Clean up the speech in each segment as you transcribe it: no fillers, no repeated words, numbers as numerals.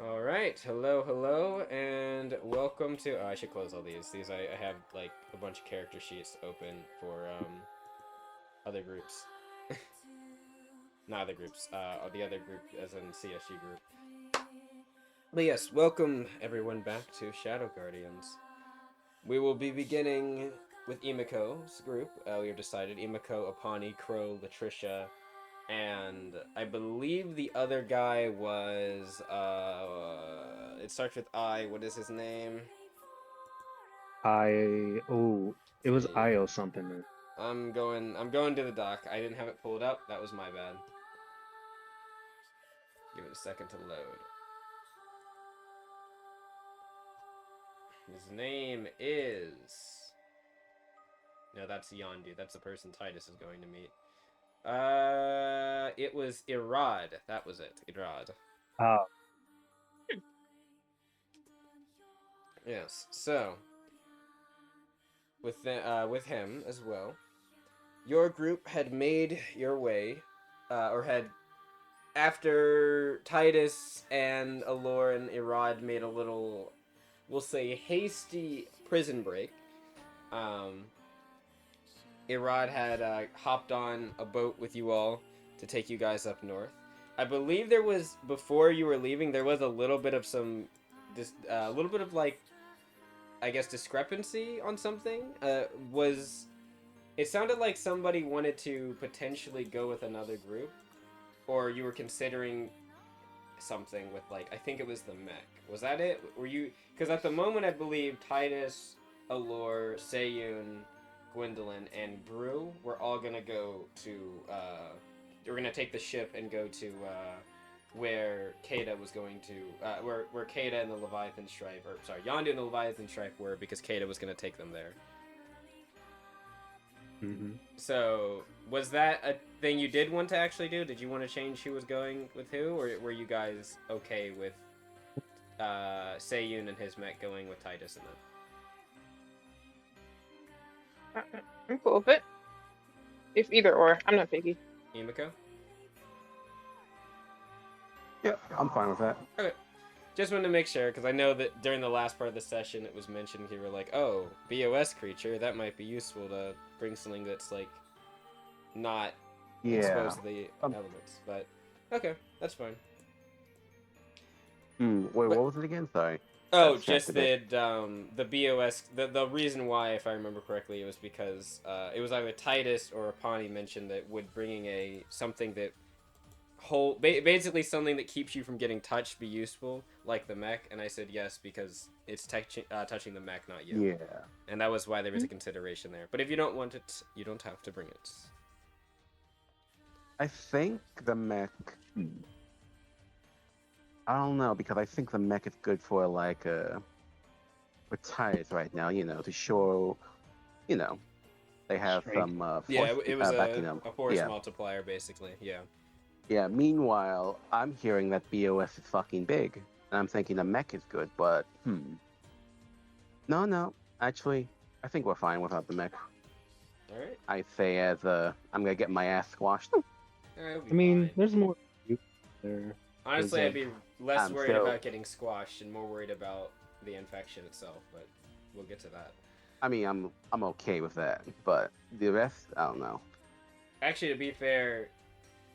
All right, hello, and welcome to. Oh, I should close all these. I have like a bunch of character sheets open for other groups. Not other groups. The other group, as in CSG group. But yes, welcome everyone back to Shadow Guardians. We will be beginning with Imiko's group. We have decided Imiko, Apani, Crow, Latricia, and I believe the other guy was it starts with I. What is his name? It was IO something. I'm going to the doc. I didn't have it pulled up. That was my bad. Give it a second to load. His name is. No, that's Yondu. That's the person Titus is going to meet. It was Irad. That was it. Irad. Uh, Yes. So with him as well, your group had made your way, or had after Titus and Alor and Irad made a little, we'll say, hasty prison break. Um, Irad had hopped on a boat with you all to take you guys up north. I believe there was, before you were leaving, there was a little bit of some, a little bit of like, I guess, discrepancy on something. It sounded like somebody wanted to potentially go with another group, or you were considering something with, like, I think it was the mech. Was that it? Were you? Because at the moment, I believe Titus, Allure, Seyun, Gwendolyn, and Brew were all gonna go to. We're gonna take the ship and go to where Kada was going to. Where Kada and the Leviathan Stripe, or sorry, Yondu and the Leviathan Stripe were, because Kada was gonna take them there. mhm. So, was that a thing you did want to actually do? Did you want to change who was going with who, or were you guys okay with Seyun and his mech going with Titus and I'm cool with it. If either or, I'm not picky. them? Emiko? Yeah, I'm fine with that. Okay. Just wanted to make sure, because I know that during the last part of the session it was mentioned you were like, oh, BOS creature, that might be useful to bring something that's, like, not Yeah. exposed to the elements. But, okay, that's fine. Wait, But- what was it again? Sorry. Oh, That's just sensitive. that the BOS, the reason why, if I remember correctly, it was because it was either Titus or Apani mentioned that would bringing something that basically something that keeps you from getting touched be useful, like the mech, and I said yes because it's touching the mech, not you. Yeah. And that was why there was a consideration there. But if you don't want it, you don't have to bring it. I think the mech. I don't know, because I think the mech is good for like retired right now. To show, they have Strength. some Yeah, force it was backing them. a force Yeah. multiplier, basically. Yeah. Yeah. Meanwhile, I'm hearing that BOS is fucking big, and I'm thinking the mech is good, but no. Actually, I think we're fine without the mech. All right. I say as I'm gonna get my ass squashed. All right, it'll be I mean, fine. there's more there. Honestly, I'd be less I'm worried so- about getting squashed and more worried about the infection itself, but we'll get to that. I mean, I'm okay with that, but the rest, I don't know. Actually, to be fair,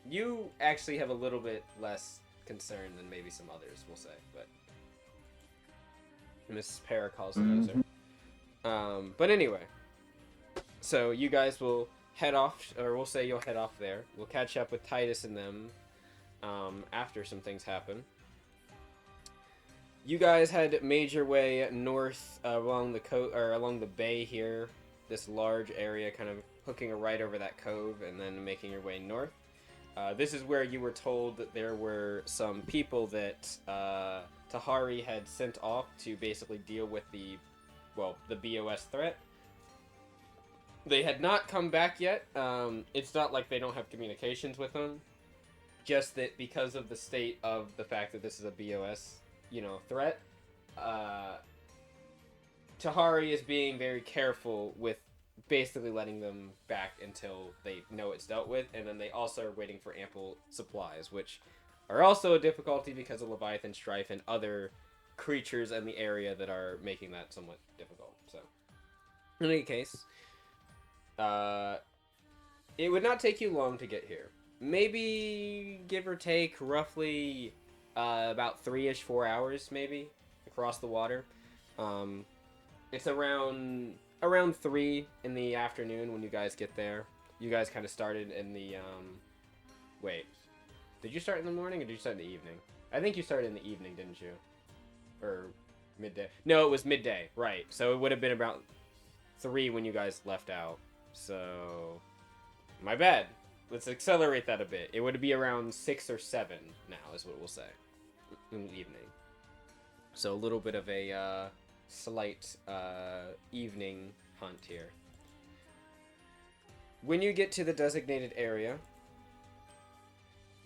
you actually have a little bit less concern than maybe some others, we'll say, but Mrs. Para calls it Mhm. But anyway, so you guys will head off, or we'll say you'll head off there. We'll catch up with Titus and them after some things happen. You guys had made your way north along along the bay here, this large area, kind of hooking right over that cove, and then making your way north. This is where you were told that there were some people that Tahari had sent off to basically deal with the BOS threat. They had not come back yet. It's not like they don't have communications with them. Just that because of the state of the fact that this is a BOS, threat, Tahari is being very careful with basically letting them back until they know it's dealt with, and then they also are waiting for ample supplies, which are also a difficulty because of Leviathan Strife and other creatures in the area that are making that somewhat difficult. So, in any case, it would not take you long to get here. Maybe, give or take, roughly about 3-ish, 4 hours, maybe, across the water. It's around 3 in the afternoon when you guys get there. You guys kind of started in the, wait. Did you start in the morning or did you start in the evening? I think you started in the evening, didn't you? Or midday? No, it was midday, right. So it would have been about 3 when you guys left out. So, my bad. Let's accelerate that a bit. It would be around 6 or 7 now, is what we'll say, in the evening. So a little bit of a slight evening hunt here. When you get to the designated area,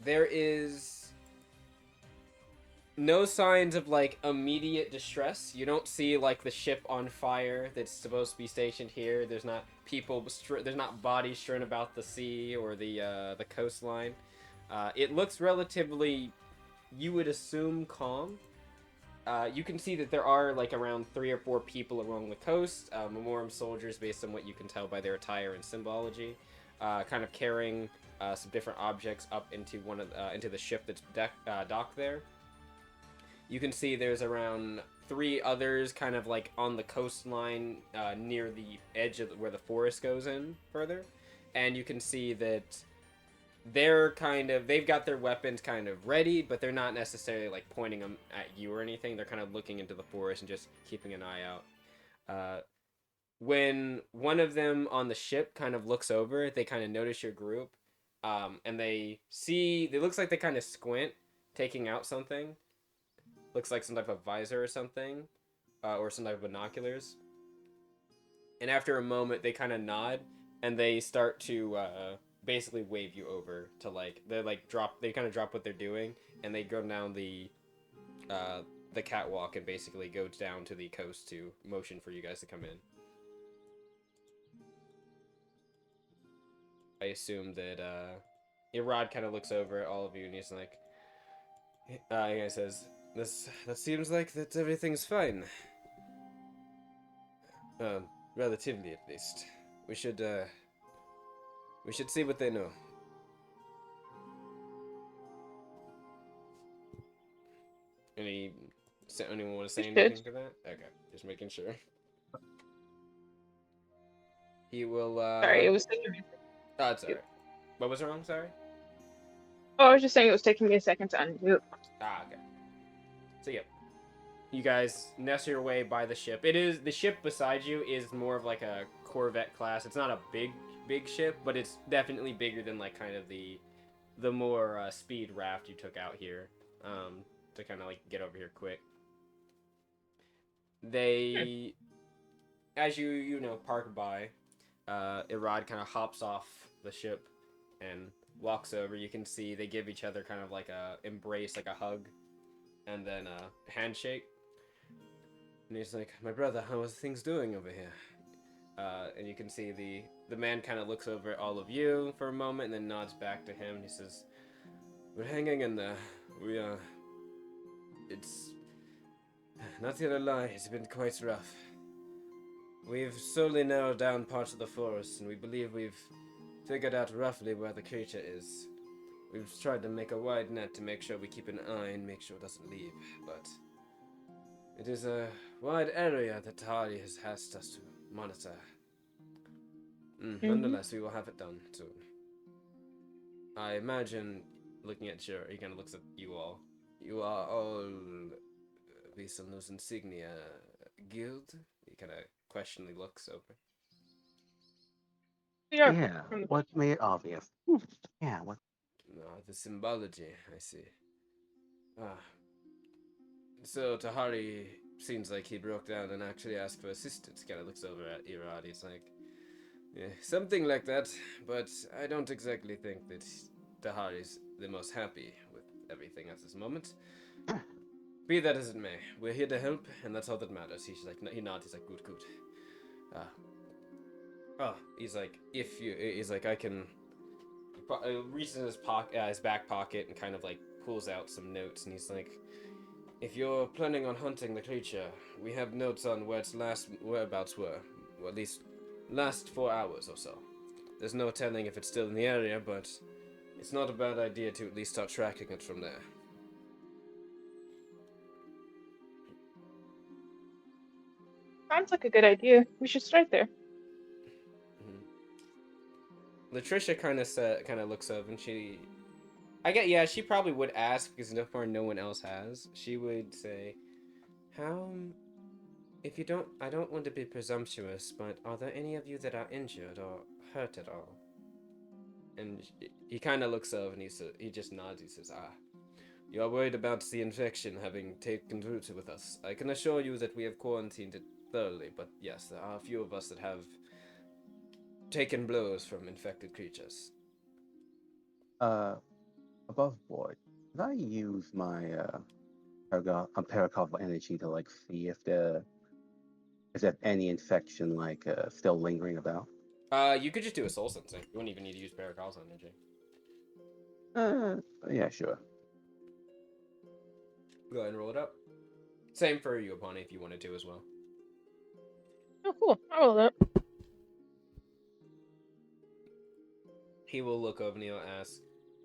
there is no signs of like immediate distress. You don't see like the ship on fire that's supposed to be stationed here. There's not people. There's not bodies strewn about the sea or the coastline. It looks relatively, you would assume, calm. You can see that there are like around 3 or 4 people along the coast, Memorem soldiers, based on what you can tell by their attire and symbology, kind of carrying some different objects up into into the ship that's docked there. You can see there's around 3 others kind of like on the coastline near the edge of where the forest goes in further, and you can see that they've got their weapons kind of ready, but they're not necessarily like pointing them at you or anything. They're kind of looking into the forest and just keeping an eye out. When one of them on the ship kind of looks over, they kind of notice your group, and they see, it looks like they kind of squint, taking out something. Looks like some type of visor or something, or some type of binoculars. And after a moment, they kind of nod, and they start to basically wave you over to like they kind of drop what they're doing, and they go down the catwalk and basically go down to the coast to motion for you guys to come in. I assume that Irad kind of looks over at all of you and he's like, he says, that seems like that everything's fine. Relatively at least. We should see what they know. Anyone want to say anything to that? Okay, just making sure. He will, Sorry, it was taking me. Oh, it's alright. What was wrong? Sorry? Oh, I was just saying it was taking me a second to unmute. Okay. So, yeah. You guys nest your way by the ship. The ship beside you is more of like a Corvette class. It's not a big ship, but it's definitely bigger than like kind of the more speed raft you took out here, to kind of like get over here quick. They, as you park by, Irad kind of hops off the ship and walks over. You can see they give each other kind of like a embrace, like a hug, and then a handshake. And he's like, "My brother, how are things doing over here?" And you can see the man kind of looks over at all of you for a moment and then nods back to him. And he says, "We're hanging in there. We are. It's not gonna lie, it's been quite rough. We've slowly narrowed down parts of the forest, and we believe we've figured out roughly where the creature is. We've tried to make a wide net to make sure we keep an eye and make sure it doesn't leave, but it is a wide area that Tali has asked us to monitor. Nonetheless, we will have it done soon. I imagine, looking at you, he kind of looks at you all. You are all Visanu's Insignia Guild? He kind of questioningly looks over. Yeah, what made it obvious? Yeah, what? The symbology, I see. So Tahari seems like he broke down and actually asked for assistance. Kind of looks over at Irad. He's like, yeah, something like that, but I don't exactly think that Tahari's the most happy with everything at this moment. Be that as it may, we're here to help, and that's all that matters. He's like, he nods. He's like, good. He's like, I can. He reaches in his back pocket, and kind of like pulls out some notes and he's like, if you're planning on hunting the creature, we have notes on where its last whereabouts were, or at least last 4 hours or so. There's no telling if it's still in the area, but it's not a bad idea to at least start tracking it from there. Sounds like a good idea. We should start there. Latricia kind of looks up and she she probably would ask because no one else has. She would say, "How if you don't I don't want to be presumptuous, but are there any of you that are injured or hurt at all?" And he kind of looks over and he just nods. He says, "Ah, you are worried about the infection having taken root with us. I can assure you that we have quarantined it thoroughly, but yes, there are a few of us that have taken blows from infected creatures." Above board, could I use my Paracosmal energy to like see if is there any infection still lingering about? You could just do a soul sensing. You wouldn't even need to use Paracosmal energy. Yeah, sure. Go ahead and roll it up. Same for you, Apani, if you wanted to as well. Oh, cool. I will that. He will look over and he'll ask,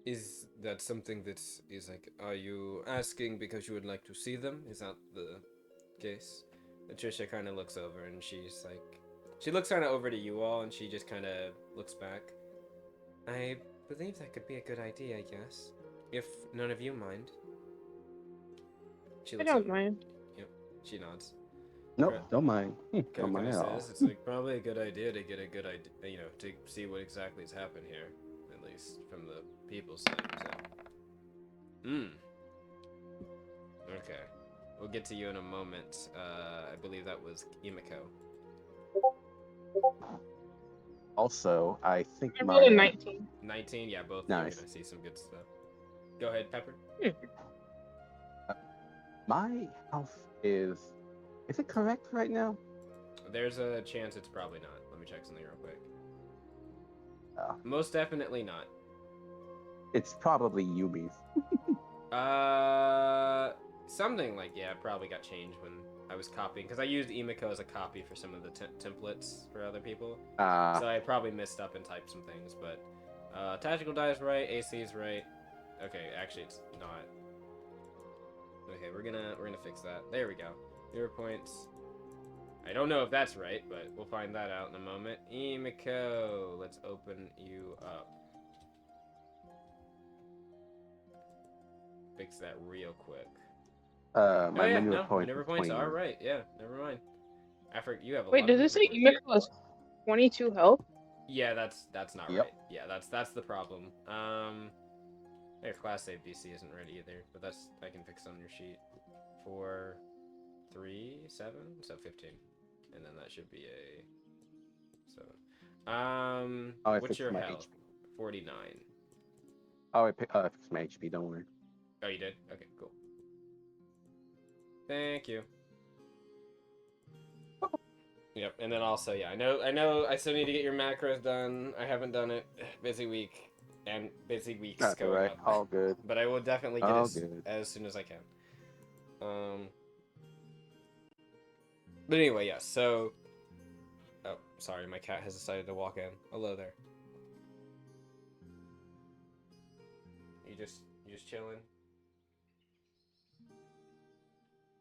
"Is that something that is like, are you asking because you would like to see them? Is that the case?" Patricia kind of looks over and she's like, she looks kind of over to you all and she just kind of looks back. "I believe that could be a good idea, yes. If none of you mind." She I looks don't over. mind. Yep, she nods. Nope, Correct. don't mind. Don't Coco mind at all. says it's like probably a good idea to get a good idea, to see what exactly has happened here, at least from the people's side. So, okay, we'll get to you in a moment. I believe that was Imiko. Also, I think I rolled a 19. 19, yeah, both Nice. you're gonna see some good stuff. Go ahead, Pepper. My health is it correct right now? There's a chance it's probably not. Let me check something real quick. Most definitely not. It's probably Yumi's. Something like, yeah, it probably got changed when I was copying, because I used Imiko as a copy for some of the templates for other people. So I probably messed up and typed some things, but tactical die is right, AC is right. Okay, actually it's not. Okay, we're gonna fix that. There we go. 0 points. I don't know if that's right, but we'll find that out in a moment. Imiko, let's open you up. Fix that real quick. My maneuver point. maneuver points are right. Yeah, never mind. You have a Wait, lot does of it say maneuver points. Emiko has 22 health? Yeah, that's not Yep. right. Yeah, that's the problem. Your class save DC isn't right either, but I can fix on your sheet. 4, 3, 7, so 15, and then that should be a 7. I What's fixed your my health? HP. 49. Oh, I fixed my HP. Don't worry. Oh, you did? Okay, cool. Thank you. Yep, and then also, yeah, I know I still need to get your macros done. I haven't done it. Busy week and busy weeks That's going alright. up. All good. But I will definitely get All as good. soon as I can. But anyway, yeah, so oh, sorry, my cat has decided to walk in. Hello there. You just chilling?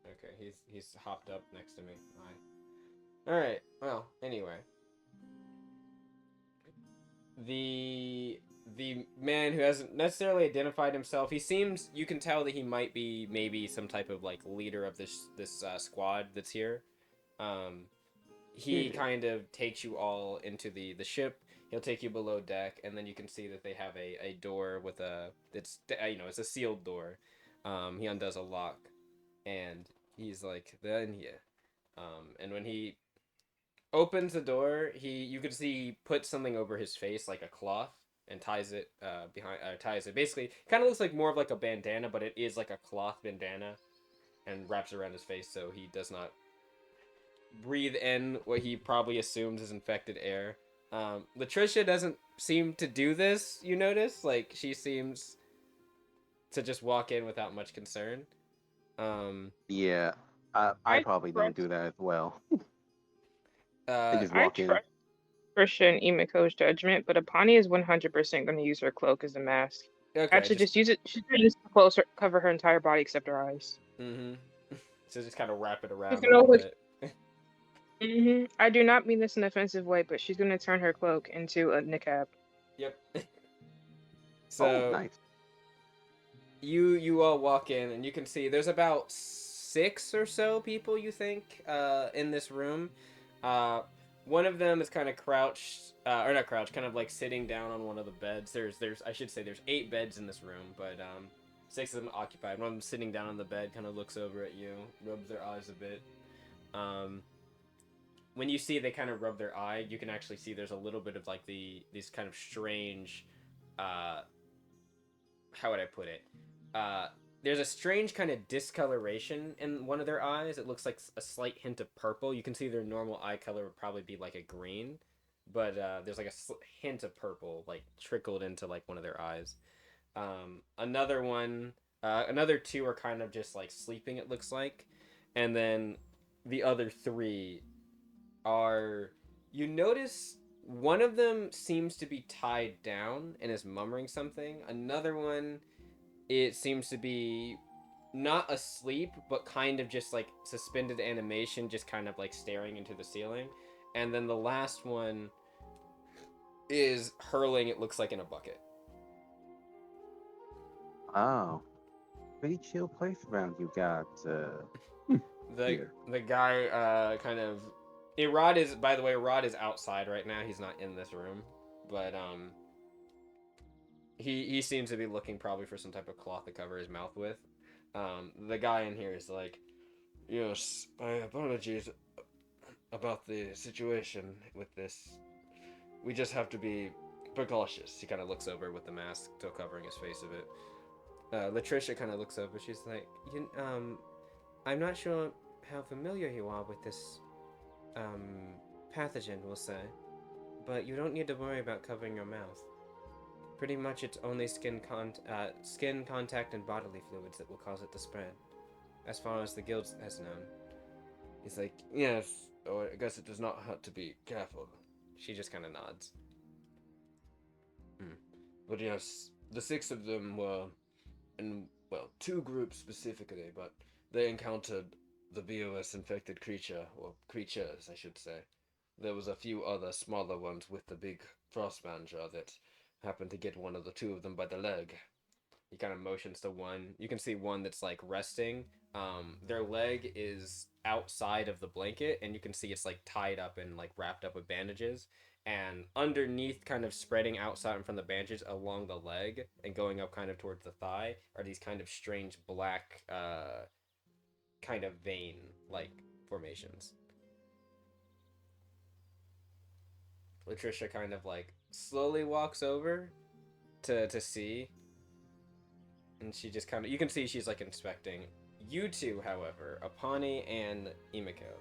Okay, he's hopped up next to me. Hi. Alright, well, anyway. The man who hasn't necessarily identified himself, you can tell that he might be maybe some type of like leader of this squad that's here. He kind of takes you all into the ship. He'll take you below deck, and then you can see that they have a door with it's a sealed door. He undoes a lock, and he's like, "They're in here." And when he opens the door, you can see he puts something over his face, like a cloth, and ties it ties it. Basically, kind of looks like more of like a bandana, but it is like a cloth bandana, and wraps around his face so he does not breathe in what he probably assumes is infected air. Latricia doesn't seem to do this, you notice? Like, she seems to just walk in without much concern. Yeah, I I probably don't trust do that as well. I just I walk in. trust Trisha and Emiko's judgment, but Apani is 100% going to use her cloak as a mask. Okay, Actually, just use it. She's going to use the clothes cover her entire body except her eyes. mm-hmm. So just kind of wrap it She's around a gonna little look. bit. I do not mean this in an offensive way, but she's going to turn her cloak into a niqab. Yep. Oh, So nice. you all walk in and you can see there's about 6 or so people you think in this room. One of them is kind of crouched or not crouched, kind of like sitting down on one of the beds. There's I should say there's 8 beds in this room, but 6 of them occupied. One of them sitting down on the bed, kind of looks over at you, rubs their eyes a bit. When you see they kind of rub their eye, you can actually see there's a little bit of like these kind of strange how would I put it? There's a strange kind of discoloration in one of their eyes. It looks like a slight hint of purple. You can see their normal eye color would probably be like a green, but there's like a hint of purple like trickled into like one of their eyes. Another one, another 2 are kind of just like sleeping. It looks like, and then the other 3 are. You notice one of them seems to be tied down and is murmuring something. Another one, it seems to be not asleep, but kind of just like suspended animation, just kind of like staring into the ceiling. And then the last one is hurling, it looks like, in a bucket. Oh, pretty chill place around you got. Here. The guy kind of Rod is, by the way, Rod is outside right now. He's not in this room, but he seems to be looking probably for some type of cloth to cover his mouth with. The guy in here is like, yes, my apologies about the situation with this. We just have to be precautious. He kind of looks over with the mask still covering his face a bit. Latricia kind of looks over. She's like, I'm not sure how familiar you are with this pathogen, we'll say, but you don't need to worry about covering your mouth. Pretty much it's only skin contact and bodily fluids that will cause it to spread, as far as the guild has known. He's like, yes, or I guess it does not hurt to be careful. She just kind of nods. But yes, the 6 of them were in, well, 2 groups specifically, but they encountered the BOS infected creature, or creatures, I should say. There was a few other smaller ones with the big frost manager that happened to get one of the 2 of them by the leg. He kind of motions to one. You can see one that's like resting. Their leg is outside of the blanket, and you can see it's like tied up and like wrapped up with bandages. And underneath, kind of spreading outside from the bandages along the leg and going up kind of towards the thigh, are these kind of strange black, kind of vein like formations. Latricia kind of like slowly walks over to see, and she just kind of, you can see she's like inspecting. You 2, however, Apani and Emiko,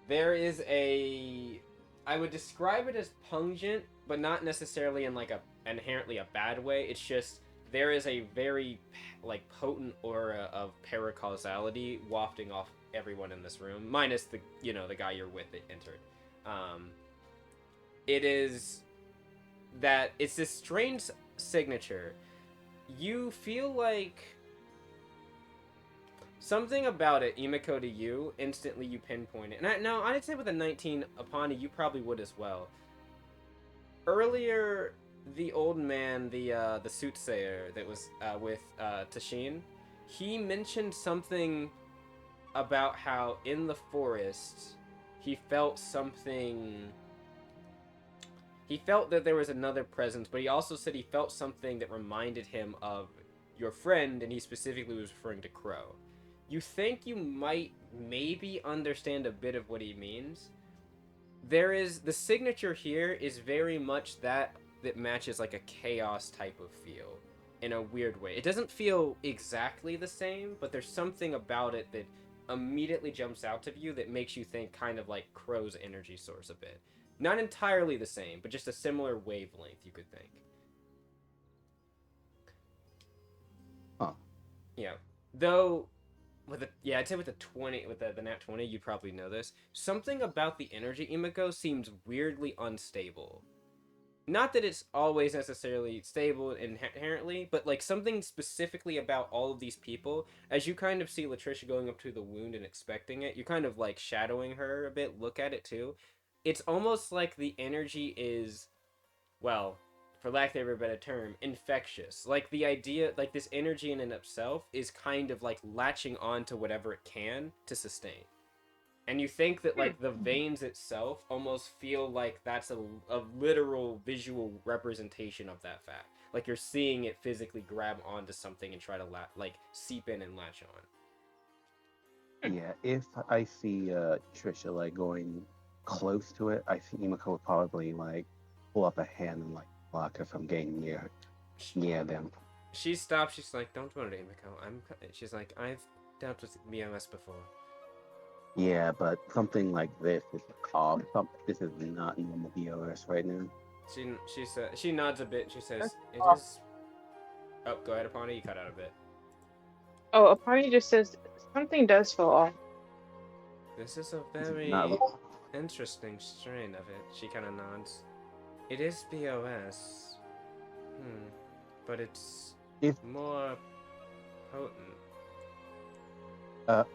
there is a, I would describe it as pungent, but not necessarily in like a inherently a bad way. It's just there is a very like potent aura of paracausality wafting off everyone in this room, minus the the guy you're with that entered. It is that it's this strange signature. You feel like something about it, Emiko, to you, instantly you pinpoint it. And I'd say with a 19 Apani, you probably would as well. Earlier, the old man, the soothsayer that was with Tashin, he mentioned something about how in the forest he felt something. He felt that there was another presence, but he also said he felt something that reminded him of your friend, and he specifically was referring to Crow. You think you might maybe understand a bit of what he means. There is, the signature here is very much that matches like a chaos type of feel in a weird way. It doesn't feel exactly the same, but there's something about it that immediately jumps out to you that makes you think kind of like Crow's energy source a bit. Not entirely the same, but just a similar wavelength, you could think. Yeah. Though I'd say with the 20 with the nat 20, you probably know this. Something about the energy Imiko seems weirdly unstable. Not that it's always necessarily stable inherently, but like something specifically about all of these people. As you kind of see Latricia going up to the wound and expecting it, you're kind of like shadowing her a bit. Look at it too. It's almost like the energy is, well, for lack of a better term, infectious. Like the idea, like this energy in and of itself is kind of like latching on to whatever it can to sustain. And you think that like the veins itself almost feel like that's a literal visual representation of that fact. Like you're seeing it physically grab onto something and try to like seep in and latch on. Yeah, if I see Trisha like going close to it, I think Imiko would probably like pull up a hand and like block her from getting near them. She stops. She's like, "Don't worry, Imiko. She's like, "I've dealt with BMS before." Yeah, but something like this is this is not normal BOS right now. She nods a bit. And she says, "It is." Oh, go ahead, Apani. You cut out a bit. Oh, Apani just says something does feel off. This is a This is very not interesting strain of it. She kind of nods. It is BOS. But it's if more potent.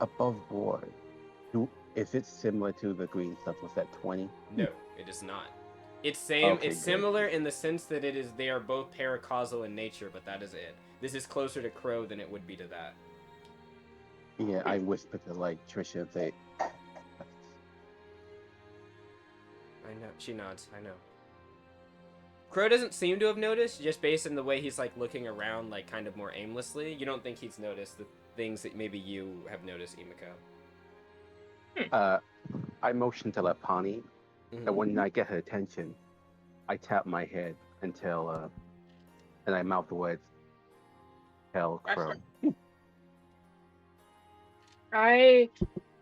above board. Is it similar to the green stuff? Was that 20? No, it is not. It's same. Okay, It's good. similar in the sense that they are both paracausal in nature, but that is it. This is closer to Crow than it would be to that. Yeah, I whispered to like Trisha. I know. She nods. I know. Crow doesn't seem to have noticed, just based on the way he's like looking around, like kind of more aimlessly. You don't think he's noticed the things that maybe you have noticed, Imiko. I motioned to let Pani, Mm-hmm. and when I get her attention, I tap my head until and I mouth the words, "Tell Crow." I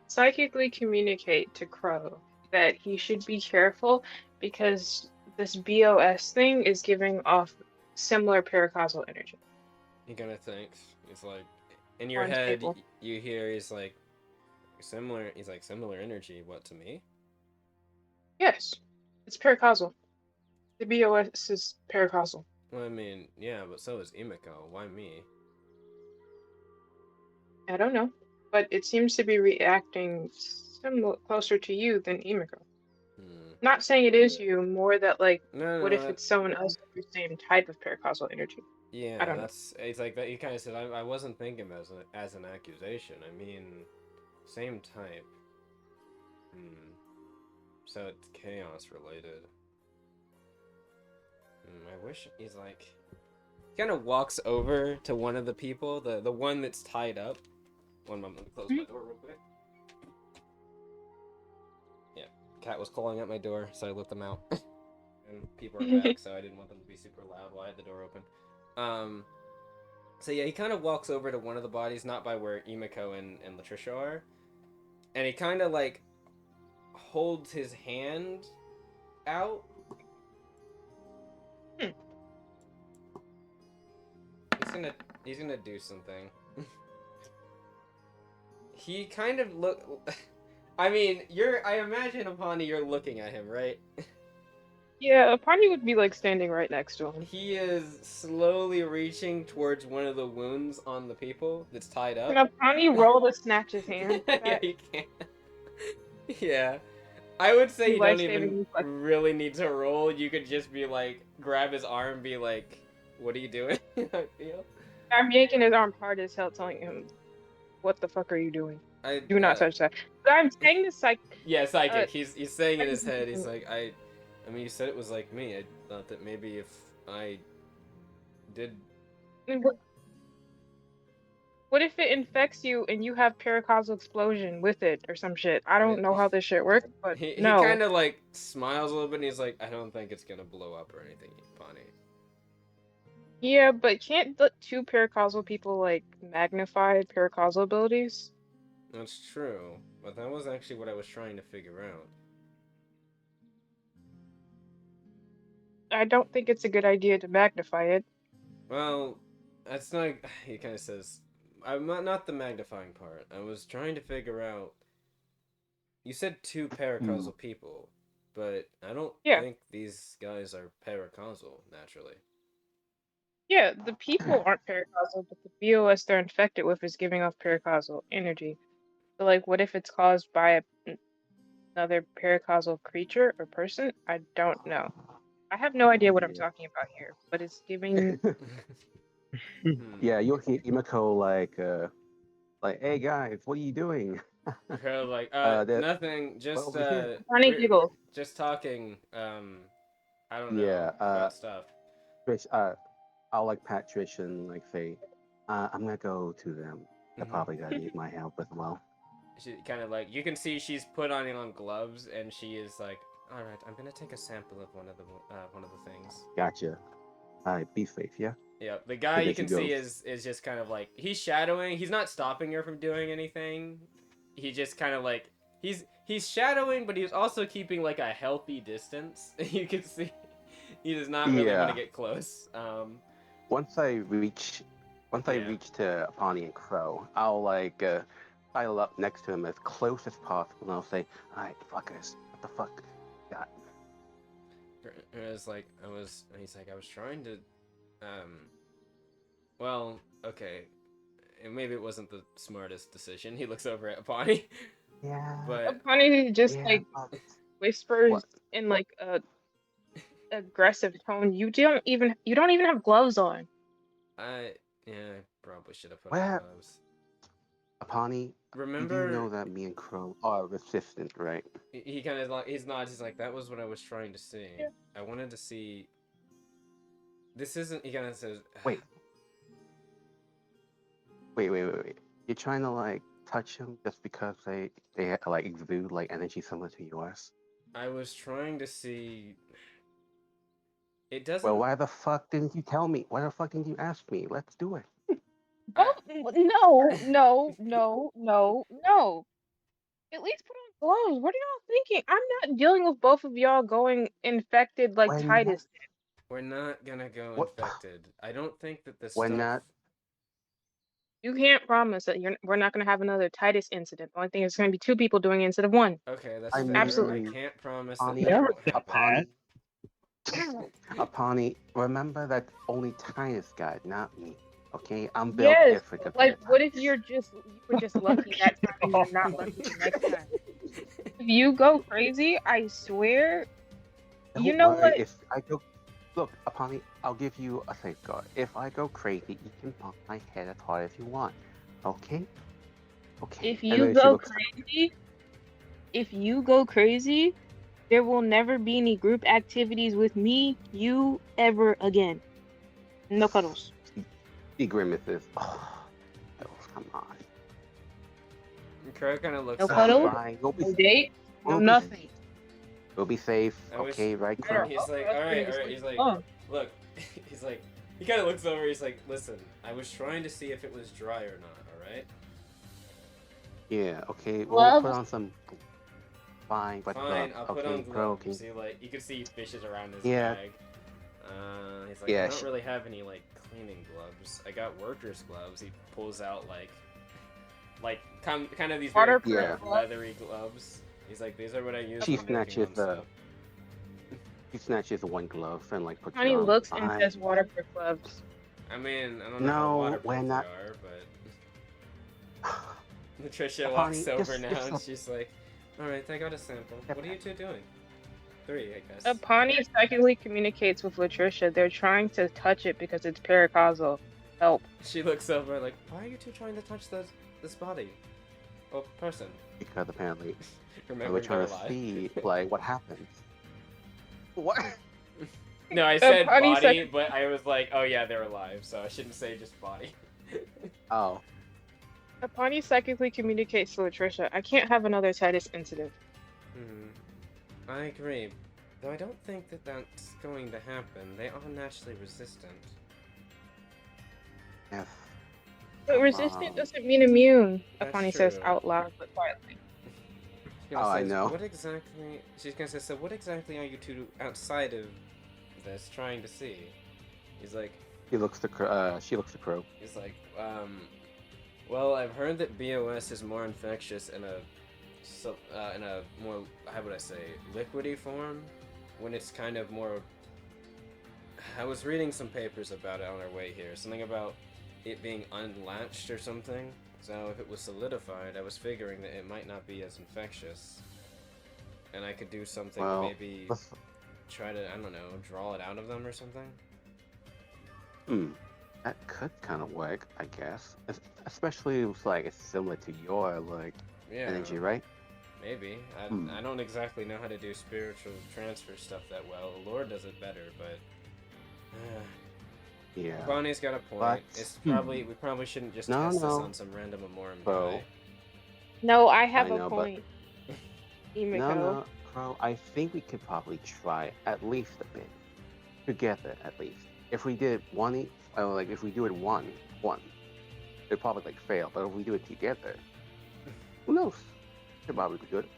psychically communicate to Crow that he should be careful because this BOS thing is giving off similar paracausal energy. He kind of thinks. He's like, in your Orange head, people. you hear he's like, similar. He's like, similar energy. What, to me? Yes, it's paracausal. The BOS is paracausal. Well, I mean, yeah, but so is Imiko. Why me? I don't know, but it seems to be reacting similar, closer to you than Imiko. Not saying it is you, more that like, what if it's someone else with the same type of paracausal energy? Yeah, I don't know. it's like that. He kind of said, I wasn't thinking as an accusation. I mean, same type. So it's chaos related. I wish he's like. He kind of walks over to one of the people, the one that's tied up. One moment, let me close my door real quick. Yeah, cat was clawing at my door, so I let them out. And people are back, so I didn't want them to be super loud while I had the door open. So yeah, he kind of walks over to one of the bodies, not by where Imiko and Latricia are, and he kind of like holds his hand out. He's gonna do something. He kind of I mean, I imagine Apani, you're looking at him, right? Yeah, Apani would be like standing right next to him. He is slowly reaching towards one of the wounds on the people that's tied up. Can Apani roll to snatch his hand? Yeah, he can. Yeah. I would say you don't even really need to roll. You could just be like, grab his arm and be like, what are you doing? I feel. I'm yanking his arm hard as hell, telling him, what the fuck are you doing? Do not touch that. But I'm saying this like... Yeah, psychic. He's saying in his head, he's like, I mean, you said it was like me. I thought that maybe if I did... What if it infects you and you have paracausal explosion with it or some shit? I don't know how this shit works, but he no. He kind of like smiles a little bit and he's like, I don't think it's gonna blow up or anything, Bonnie. Yeah, but can't the two paracausal people like magnify paracausal abilities? That's true, but that was actually what I was trying to figure out. I don't think it's a good idea to magnify it. Well, that's not... He kind of says, I'm not the magnifying part. I was trying to figure out. You said two paracausal people, but I don't think these guys are paracausal naturally. Yeah, the people aren't paracausal, but the BOS they're infected with is giving off paracausal energy. So, like, what if it's caused by another paracausal creature or person? I don't know. I have no idea what I'm talking about here, but it's giving. Yeah, you'll hear Imako like, hey guys, what are you doing? Her like, that nothing, just over here. Funny giggle. just talking. I don't Yeah, know about stuff. Trish, I'll like pat Trish and like say, I'm gonna go to them. I probably gotta need my help as well. She kind of like, you can see she's put on gloves, and she is like, all right, I'm gonna take a sample of one of the things. Gotcha. All right, be safe, yeah. Yeah, the guy you can see is just kind of like, he's shadowing. He's not stopping her from doing anything. He just kind of like, he's shadowing, but he's also keeping like a healthy distance. You can see he does not really want to get close. Once I reach to Pawnee and Crow, I'll like pile up next to him as close as possible, and I'll say, "All right, fuckers, what the fuck got?" He's like, I was trying to, well, okay, and maybe it wasn't the smartest decision. He looks over at Pawnee. Yeah. But Pawnee just like whispers in like a aggressive tone. You don't even have gloves on. I probably should have put on gloves. Pawnee, remember, you do know that me and Crow are resistant, right? He kind of like, he's nods. He's like, that was what I was trying to see. Yeah. I wanted to see. This isn't. He kind of says, Wait. You're trying to like touch him just because they like exude like energy similar to yours? I was trying to see. It doesn't. Well, why the fuck didn't you tell me? Why the fuck didn't you ask me? Let's do it. Oh no! At least put on gloves. What are y'all thinking? I'm not dealing with both of y'all going infected like Titus did. We're not gonna go infected. I don't think that this We're stuff. not. You can't promise that we're not going to have another Titus incident. The only thing is going to be 2 people doing it instead of 1. Okay, that's fair. Absolutely. I can't promise Pawnee, that. Pawnee, remember that only Titus got, not me. Okay, I'm built different. Like, what if you were just lucky that time and you're not lucky the next time? If you go crazy, I swear. Don't you know worry, what? If I go, look, Pawnee, I'll give you a safeguard. If I go crazy, you can bump my head as hard as you want. Okay? Okay. If you go crazy, there will never be any group activities with me, you, ever again. No cuddles. He grimaces. Oh, come on. Crow kind of looks. No cuddles. No date. No nothing. We'll be safe. Okay, right, Crow? He's like, all right. He's like, look. He's like, he kind of looks over. He's like, listen, I was trying to see if it was dry or not. All right. Yeah. Okay. We'll put on some. Fine. But Fine. I'll put on gloves. See, like, you can see fishes around his bag. He's like, I don't really have any like cleaning gloves. I got workers' gloves. He pulls out like kind of these very leathery gloves. He's like, these are what I use. She snatches one glove and like puts it on. Honey looks and says waterproof gloves. I mean, I don't know how waterproof we're not. They are, but Patricia walks over now and she's like, all right, I got a sample. What are you 2 doing? 3, I guess. Pawnee psychically communicates with Latricia. They're trying to touch it because it's paracausal. Help. She looks over like, why are you 2 trying to touch this body? Or person? Because apparently Remember we're trying to see like what happens. What? No, I said body, but I was like, oh yeah, they're alive, so I shouldn't say just body. Oh. Pawnee psychically communicates to Latricia. I can't have another Titus incident. I agree. Though I don't think that that's going to happen. They are naturally resistant. Yes. But resistant doesn't mean immune, Pawnee says out loud but quietly. I know. What exactly? She's gonna say, so what exactly are you 2 outside of this trying to see? He's like. She looks to Crow. He's like, Well, I've heard that BOS is more infectious in a more, how would I say, liquidy form, when it's kind of more. I was reading some papers about it on our way here, something about it being unlatched or something. So if it was solidified, I was figuring that it might not be as infectious, and I could do something, Well, maybe try to, I don't know, draw it out of them or something. That could kind of work, I guess. Especially if like it's similar to your like energy, right? Maybe. I don't exactly know how to do spiritual transfer stuff that well. Lord does it better, but yeah. Bonnie's got a point. But, it's probably we probably shouldn't just test this on some random Memorem guy. No, I have a point. Emiko. No, Crow. I think we could probably try at least a bit together. At least if we did one, like if we do it one, it'd probably like fail. But if we do it together, who knows? It'd probably be good.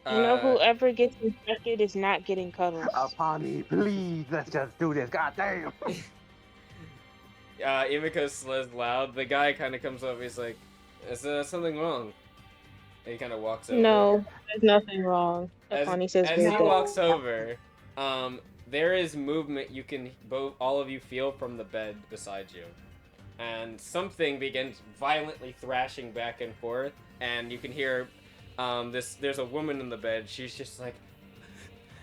You know, whoever gets infected is not getting cuddles. Apani, please, let's just do this. God damn. Emiko says loud. The guy kind of comes over. He's like, "Is something wrong?" And he kind of walks over. No, there's nothing wrong. Apani says as he walks over, there is movement. You can all of you feel from the bed beside you, and something begins violently thrashing back and forth, and you can hear. There's a woman in the bed. She's just like,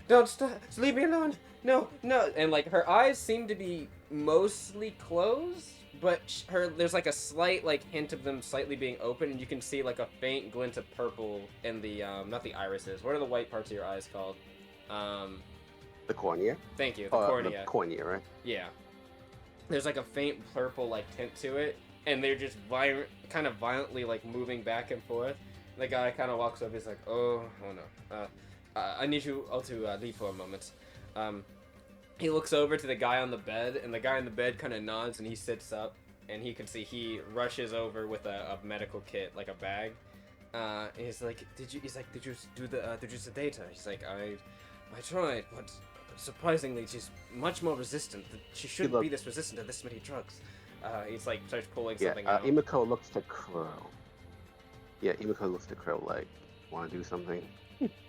"Don't stop! Leave me alone! No, no!" And like her eyes seem to be mostly closed, but there's like a slight like hint of them slightly being open, and you can see like a faint glint of purple in the not the irises. What are the white parts of your eyes called? The cornea. Thank you. The cornea. The cornea, right? Yeah. There's like a faint purple like tint to it, and they're just kind of violently like moving back and forth. The guy kind of walks up. He's like, "Oh no, I need you all to leave for a moment." He looks over to the guy on the bed, and the guy on the bed kind of nods, and he sits up, and he can see he rushes over with a medical kit, like a bag. And he's like, "Did you?" He's like, "Did you do the? Did you sedate her?" He's like, "I tried, but surprisingly, she's much more resistant. She shouldn't be this resistant to this many drugs." He's like starts pulling something out. Emiko looks to Crow. Yeah, Emiko looks to Crow like, want to do something?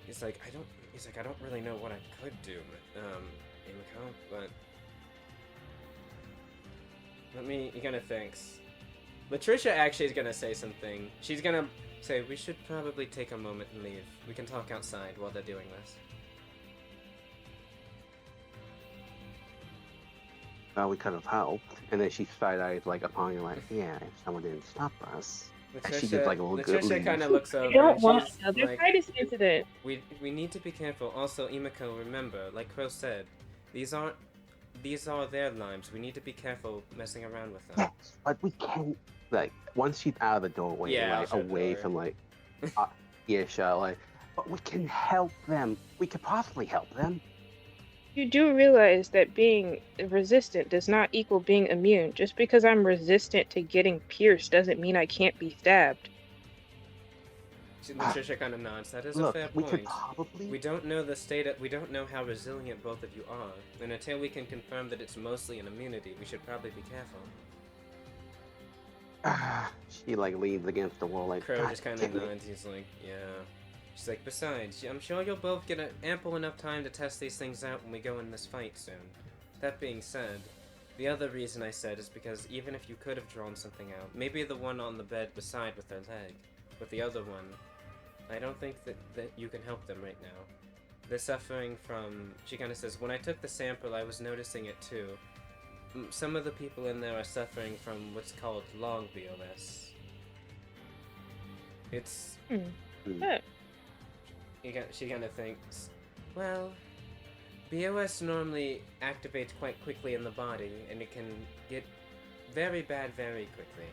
He's like, I don't really know what I could do, Emiko, but he kind of thinks. Latricia actually is gonna say something. She's gonna say, "We should probably take a moment and leave. We can talk outside while they're doing this." We could have helped. And then she side-eyed like upon you, like, yeah, if someone didn't stop us. She did like a little good Latricia kind of looks over. You don't want another fight incident. We need to be careful. Also, Emiko, remember, like Crow said, these are their lives. We need to be careful messing around with them. Yes, but we can, like, once she's out of the doorway, like, away from like, earshot, like, but we can help them. We could possibly help them. You do realize that being resistant does not equal being immune. Just because I'm resistant to getting pierced doesn't mean I can't be stabbed. Latricia kind of nods. That is a fair point. We could probably. We don't know we don't know how resilient both of you are, and until we can confirm that it's mostly an immunity, we should probably be careful. She like leans against the wall, like. Crow just kind of nods. He's like, yeah. She's like, besides, I'm sure you'll both get ample enough time to test these things out when we go in this fight soon. That being said, the other reason I said is because even if you could have drawn something out, maybe the one on the bed beside with their leg, with the other one, I don't think that you can help them right now. They're suffering from, she kind of says, when I took the sample, I was noticing it too. Some of the people in there are suffering from what's called long BOS. It's... She kind of thinks, well, BOS normally activates quite quickly in the body, and it can get very bad very quickly.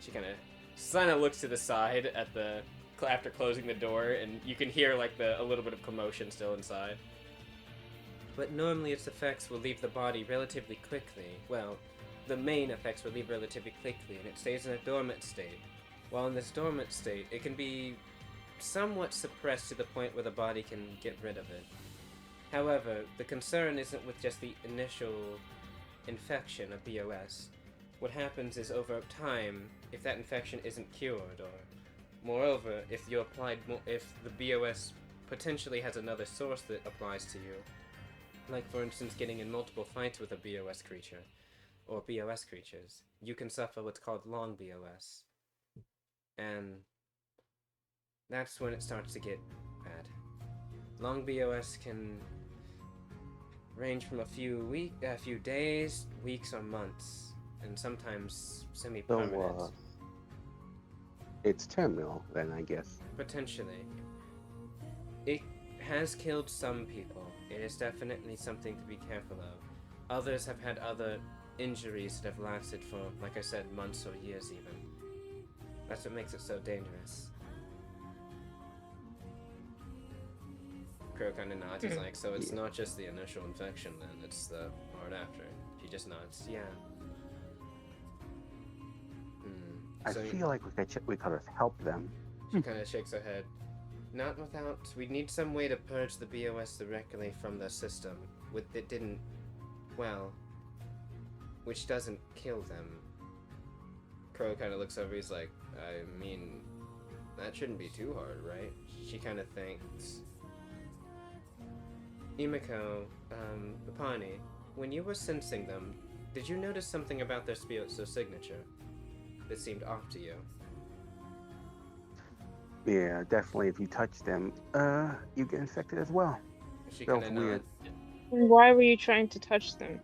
She kind of looks to the side at after closing the door, and you can hear like a little bit of commotion still inside. But normally its effects will leave the body relatively quickly. Well, the main effects will leave relatively quickly, and it stays in a dormant state. While in this dormant state, it can be somewhat suppressed to the point where the body can get rid of it. However, the concern isn't with just the initial infection of BOS. What happens is over time, if that infection isn't cured, or moreover, if you applied if the BOS potentially has another source that applies to you, like for instance getting in multiple fights with a BOS creature, or BOS creatures, you can suffer what's called long BOS. And that's when it starts to get bad. Long BOS can range from a few days, weeks, or months, and sometimes semi-permanent. So, it's terminal then, I guess. Potentially. It has killed some people. It is definitely something to be careful of. Others have had other injuries that have lasted for, like I said, months or years even. That's what makes it so dangerous. Crow kind of nods. He's like, so it's not just the initial infection then, it's the part after. She just nods. Yeah. I feel like we could have helped them. She kind of shakes her head. Not without... We need some way to purge the BOS directly from the system. It didn't... Well... Which doesn't kill them. Crow kind of looks over, he's like, I mean... That shouldn't be too hard, right? She kind of thinks... Imiko, Ipani, when you were sensing them, did you notice something about their spiritual signature that seemed off to you? Yeah, definitely. If you touch them, you get infected as well. She kind of nods. Why were you trying to touch them?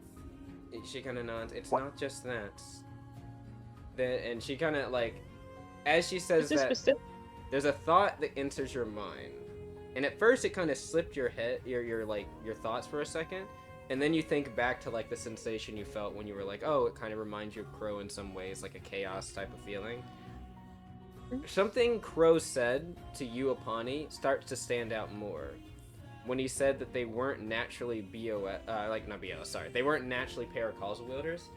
She kind of nods. It's not just that. And she kind of like, as she says that, there's a thought that enters your mind, and at first it kind of slipped your head, your thoughts for a second, and then you think back to like the sensation you felt when you were like, oh, it kind of reminds you of Crow in some ways, like a chaos type of feeling. Something Crow said to you, Apani, starts to stand out more. When he said that they weren't naturally they weren't naturally paracausal wielders.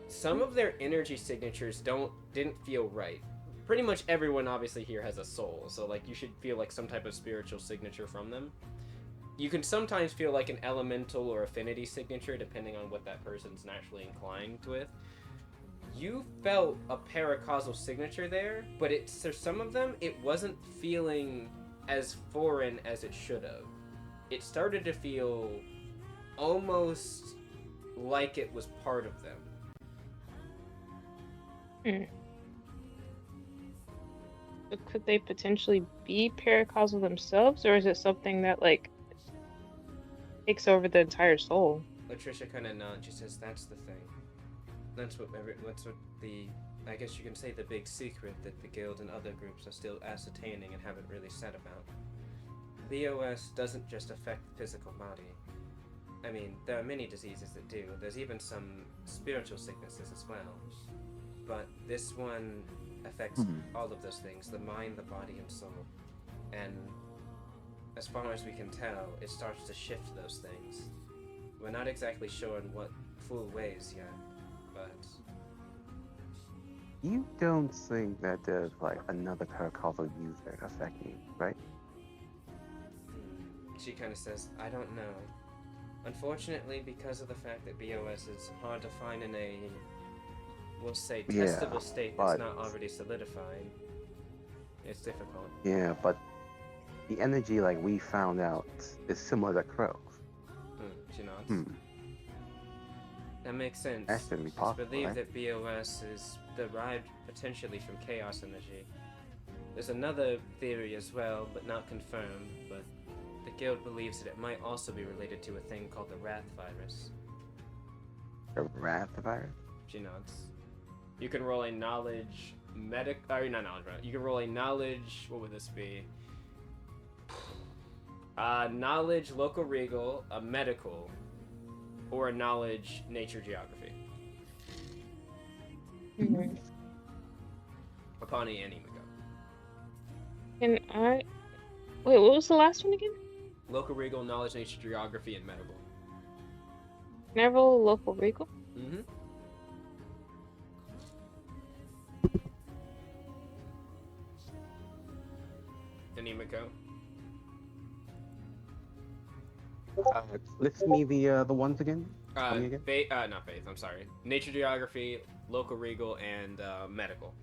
Some of their energy signatures didn't feel right. Pretty much everyone obviously here has a soul, so like you should feel like some type of spiritual signature from them. You can sometimes feel like an elemental or affinity signature depending on what that person's naturally inclined with. You felt a paracausal signature there, but for some of them, it wasn't feeling as foreign as it should have. It started to feel almost like it was part of them. So could they potentially be paracausal themselves, or is it something that, like, takes over the entire soul? Latricia kind of nods. She says, that's the thing. That's what I guess you can say the big secret that the guild and other groups are still ascertaining and haven't really said about. BOS doesn't just affect the physical body. I mean, there are many diseases that do. There's even some spiritual sicknesses as well. But this one affects all of those things, the mind, the body, and soul. And as far as we can tell, it starts to shift those things. We're not exactly sure in what full ways yet, but... You don't think that there's like another paracausal user affecting you, right? She kind of says, I don't know. Unfortunately, because of the fact that BOS is hard to find in a, we'll say, testable state that's not already solidified, it's difficult. Yeah, but the energy, like we found out, is similar to Crow's. She nods. That makes sense. That shouldn't be possible, I believe right? that BOS is derived potentially from chaos energy. There's another theory as well, but not confirmed, but the guild believes that it might also be related to a thing called the Wrath virus. The Wrath virus? She nods. You can roll a knowledge you can roll a knowledge, what would this be? Knowledge local regal, a medical, or a knowledge nature geography. Apani and Imiko. Can I... Wait, what was the last one again? Local regal, knowledge nature geography, and medical. Can I roll local regal? Mm-hmm. And Imiko. List me the ones again. Not faith. I'm sorry. Nature geography, local regal, and medical.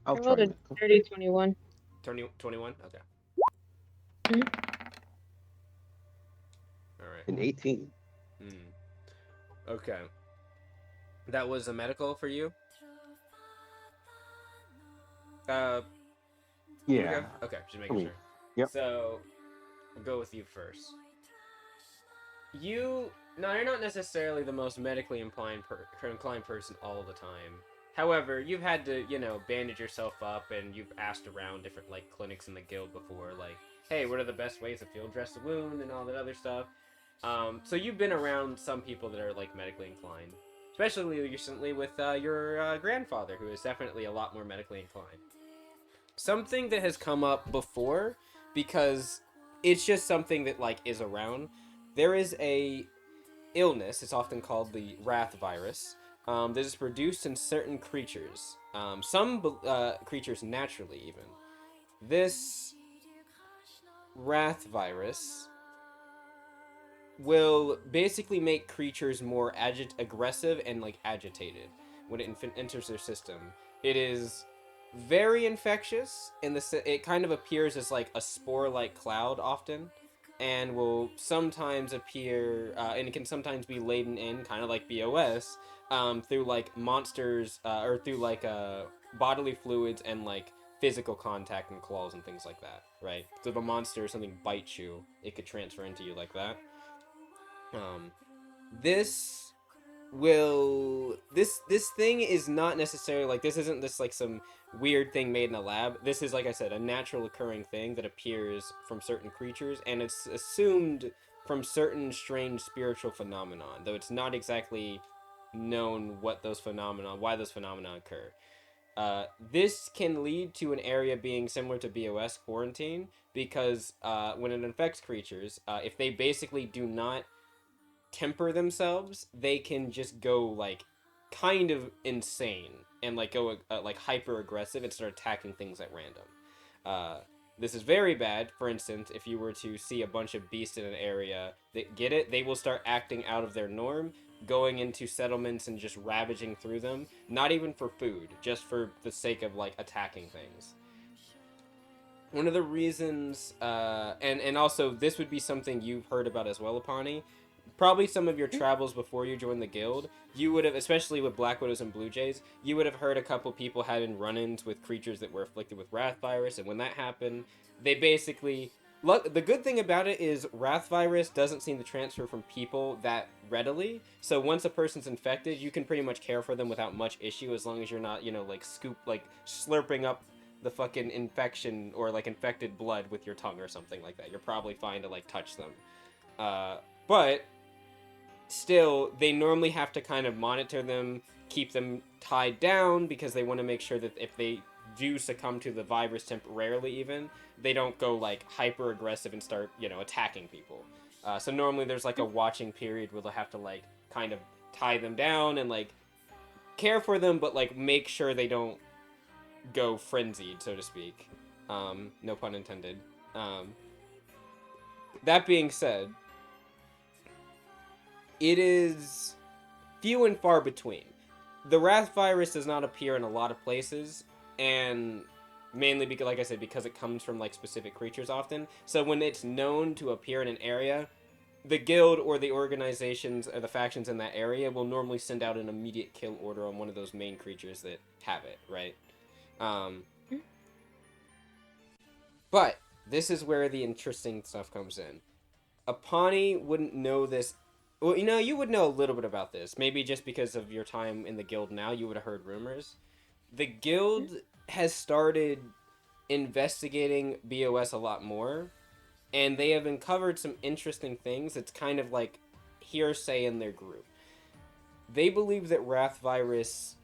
I I'll rolled try a that. dirty 21. 21? Okay. Mhm. Alright. An 18. Okay. That was a medical for you? Yeah. Emiko? Okay, just making sure. Yep. So, I'll go with you first. You're not necessarily the most medically inclined person all the time. However, you've had to, bandage yourself up, and you've asked around different, clinics in the guild before, hey, what are the best ways to field dress a wound and all that other stuff. So you've been around some people that are, medically inclined. Especially recently with your grandfather, who is definitely a lot more medically inclined. Something that has come up before, because it's just something that, is around. There is a illness, it's often called the wrath virus, that is produced in certain creatures. Some creatures naturally, even. This wrath virus will basically make creatures more aggressive and agitated when it enters their system. It is very infectious it kind of appears as a spore-like cloud often, and will sometimes appear and it can sometimes be laden in kind of like BOS through monsters or through bodily fluids and physical contact and claws and things like that, right? So if a monster or something bites you, it could transfer into you like that. This this thing is not necessarily this isn't this some weird thing made in a lab. This is, like I said, a natural occurring thing that appears from certain creatures, and it's assumed from certain strange spiritual phenomenon, though it's not exactly known why those phenomena occur. This can lead to an area being similar to BOS quarantine, because when it infects creatures, if they basically do not temper themselves, they can just go kind of insane and go hyper aggressive and start attacking things at random. This is very bad. For instance, if you were to see a bunch of beasts in an area that get it, they will start acting out of their norm, going into settlements and just ravaging through them, not even for food, just for the sake of attacking things. One of the reasons, and also this would be something you've heard about as well, Apani. Probably some of your travels before you joined the guild, you would have, especially with Black Widows and Blue Jays, you would have heard a couple people having run-ins with creatures that were afflicted with Wrath Virus, and when that happened, they basically... The good thing about it is Wrath Virus doesn't seem to transfer from people that readily, so once a person's infected, you can pretty much care for them without much issue, as long as you're not, slurping up the fucking infection or infected blood with your tongue or something like that. You're probably fine to touch them. But still, they normally have to kind of monitor them, keep them tied down, because they want to make sure that if they do succumb to the virus temporarily even, they don't go hyper aggressive and start, attacking people. So normally there's a watching period where they'll have to kind of tie them down and care for them, but make sure they don't go frenzied, so to speak. No pun intended. That being said, it is few and far between. The Wrath Virus does not appear in a lot of places, and mainly because, like I said, because it comes from specific creatures often. So when it's known to appear in an area, the guild or the organizations or the factions in that area will normally send out an immediate kill order on one of those main creatures that have it, right? But this is where the interesting stuff comes in. Apani wouldn't know this. Well, you would know a little bit about this. Maybe just because of your time in the guild now, you would have heard rumors. The guild has started investigating BOS a lot more, and they have uncovered some interesting things. It's kind of like hearsay in their group. They believe that Wrath Virus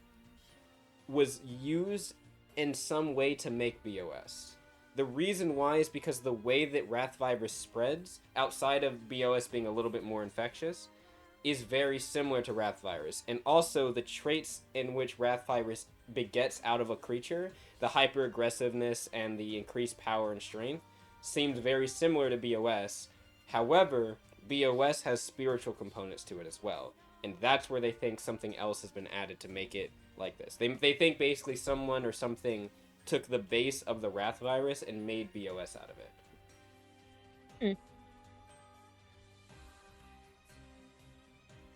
was used in some way to make BOS. The reason why is because the way that Wrath Virus spreads, outside of BOS being a little bit more infectious, is very similar to Wrath Virus. And also the traits in which Wrath Virus begets out of a creature, the hyper-aggressiveness and the increased power and strength, seemed very similar to BOS. However, BOS has spiritual components to it as well. And that's where they think something else has been added to make it like this. They think basically someone or something took the base of the Wrath virus and made BOS out of it.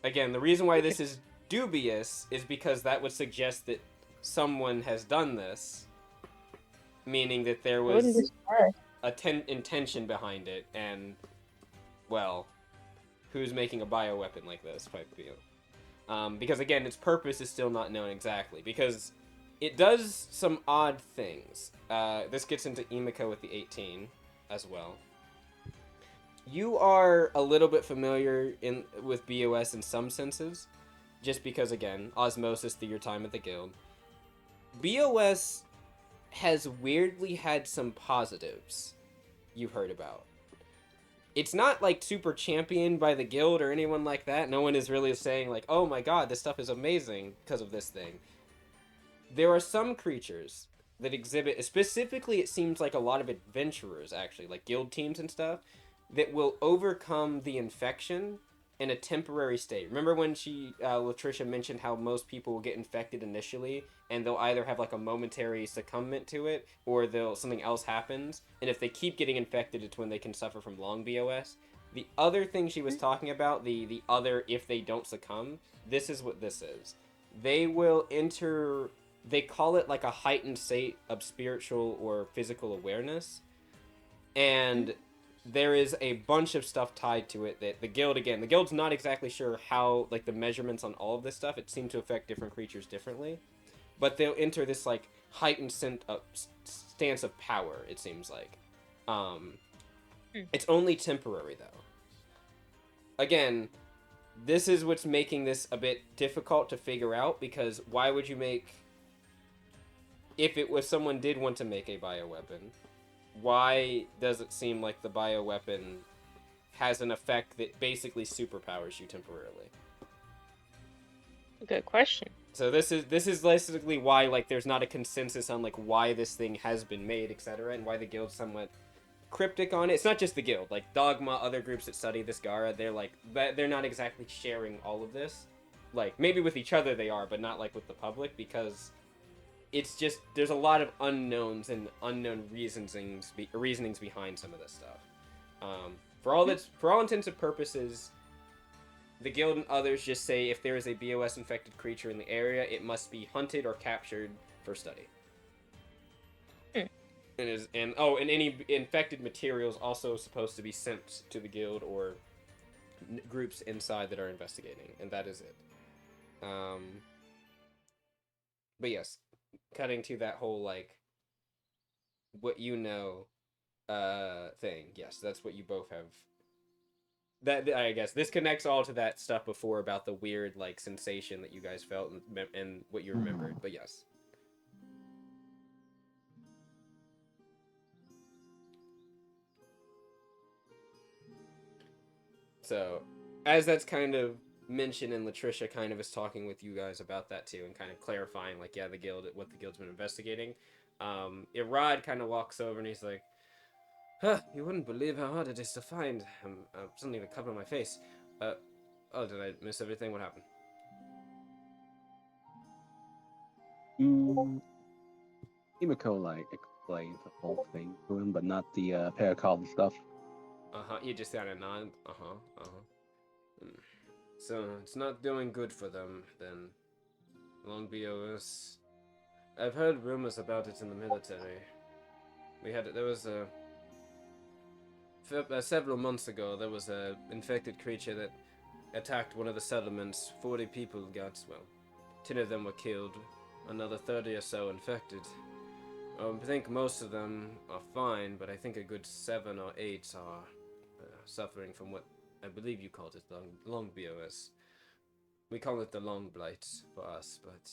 Again, the reason why this is dubious is because that would suggest that someone has done this, meaning that there was intention behind it, and, well, who's making a bioweapon like this type of deal. Because, again, its purpose is still not known exactly, because it does some odd things. This gets into Emiko with the 18 as well. You are a little bit familiar with BOS in some senses, just because, again, osmosis through your time at the guild. BOS has weirdly had some positives you've heard about. It's not, like, super championed by the guild or anyone like that. No one is really saying, like, oh my god, this stuff is amazing because of this thing. There are some creatures that exhibit, specifically it seems like a lot of adventurers, actually, like guild teams and stuff, that will overcome the infection in a temporary state. Remember when Latricia mentioned how most people will get infected initially, and they'll either have like a momentary succumbment to it, or something else happens, and if they keep getting infected, it's when they can suffer from long BOS. The other thing she was talking about, the other if they don't succumb, this is what this is. They will enter, they call it like a heightened state of spiritual or physical awareness, and there is a bunch of stuff tied to it that the guild's not exactly sure how, like, the measurements on all of this stuff, it seemed to affect different creatures differently, but they'll enter this, like, heightened stance of power, it seems like. It's only temporary, though. Again, this is what's making this a bit difficult to figure out, because why would you make, if someone did want to make a bioweapon, why does it seem like the bioweapon has an effect that basically superpowers you temporarily? Good question. So this is basically why, like, there's not a consensus on, like, why this thing has been made, etc., and why the guild's somewhat cryptic on it. It's not just the guild, like Dogma, other groups that study this Gara, they're not exactly sharing all of this. Like, maybe with each other they are, but not, like, with the public, because it's just, there's a lot of unknowns and unknown reasonings behind some of this stuff. For all intents and purposes, the guild and others just say if there is a BOS infected creature in the area, it must be hunted or captured for study. And any infected materials also supposed to be sent to the guild or groups inside that are investigating, and that is it. But yes, cutting to that whole, like, what you know thing. Yes, that's what you both have. That, I guess this connects all to that stuff before about the weird, like, sensation that you guys felt and what you remembered. But yes. So, as that's kind of mentioned, and Latricia kind of is talking with you guys about that too, and kind of clarifying, like, yeah, what the guild's been investigating. Irad kind of walks over and he's like, "Huh, you wouldn't believe how hard it is to find." Something to cover my face. Oh, did I miss everything? What happened? Emiko, like, explains the whole thing to him, but not the paracol stuff. You just kind of nod. So, it's not doing good for them, then. Long BOS. I've heard rumors about it in the military. There was several months ago, there was a infected creature that attacked one of the settlements. 40 people got, 10 of them were killed, another 30 or so infected. I think most of them are fine, but I think a good 7 or 8 are suffering from what I believe you called it, long BOS. We call it the long blight for us, but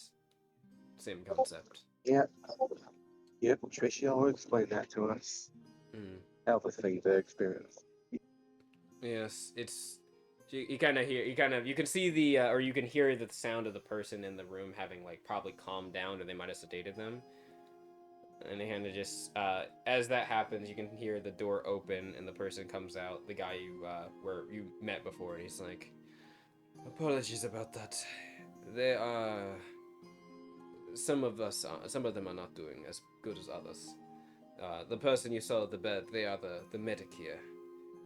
same concept. Yep, Tricia will explain that to us. Help us thing to experience. Yes, it's you kind of hear, you can see the or you can hear the sound of the person in the room having, like, probably calmed down, or they might have sedated them. And they kind of just as that happens, you can hear the door open and the person comes out, the guy where you met before, and he's like, "Apologies about that. some of them are not doing as good as others. The person you saw at the bed, they are the medic here.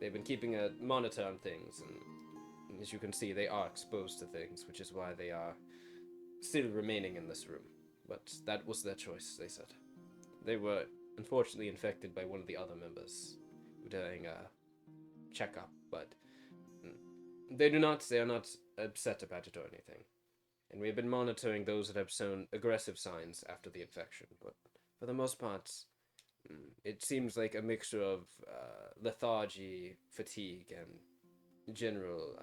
They've been keeping a monitor on things, and as you can see, they are exposed to things, which is why they are still remaining in this room. But that was their choice, they said. They were unfortunately infected by one of the other members during a checkup, but they are not upset about it or anything. And we have been monitoring those that have shown aggressive signs after the infection, but for the most part, it seems like a mixture of lethargy, fatigue, and general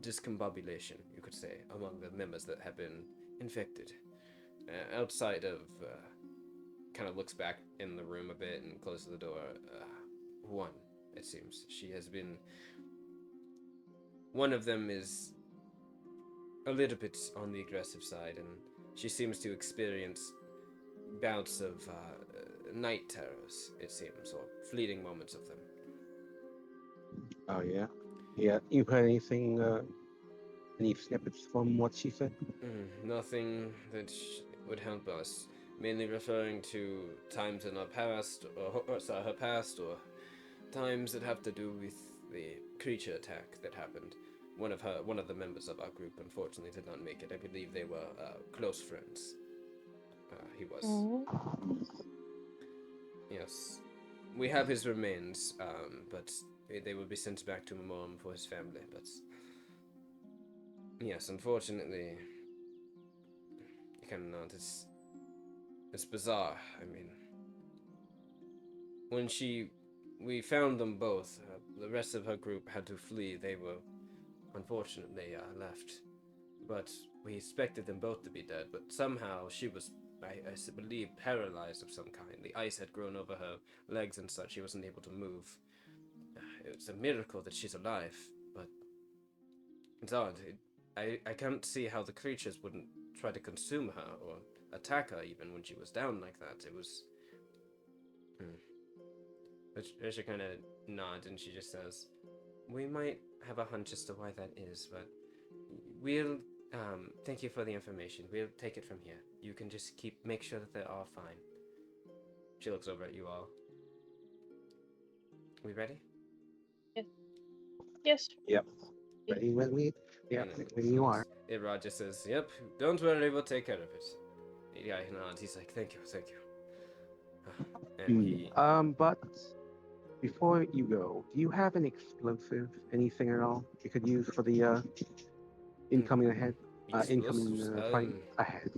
discombobulation, you could say, among the members that have been infected. Outside of, kind of looks back in the room a bit and closes the door. One, it seems. She has been... One of them is a little bit on the aggressive side, and she seems to experience bouts of night terrors, it seems, or fleeting moments of them. Oh, yeah? Yeah, you heard anything, any snippets from what she said? Nothing that would help us. Mainly referring to times in our past, or her past, or times that have to do with the creature attack that happened. One of the members of our group, unfortunately, did not make it. I believe they were close friends. He was. Yes. We have his remains, but they will be sent back to Memorem for his family, but... Yes, unfortunately... You cannot, it's bizarre, I mean... When we found them both, the rest of her group had to flee. They were, unfortunately, left. But we expected them both to be dead, but somehow she was, I believe, paralyzed of some kind. The ice had grown over her legs and such. She wasn't able to move. It's a miracle that she's alive, but it's odd. I can't see how the creatures wouldn't try to consume her or attack her even when she was down like that. It was... But she kind of nods and she just says, "We might have a hunch as to why that is, but we'll, thank you for the information. We'll take it from here. You can just make sure that they're all fine." She looks over at you all. We ready? Yes. Yep. Ready when when you are. Rod just says, "Yep, don't worry, we'll take care of it." The guy nods, he's like, thank you. And he... But before you go, do you have an explosive, anything at all you could use for the incoming ahead? Incoming fight ahead.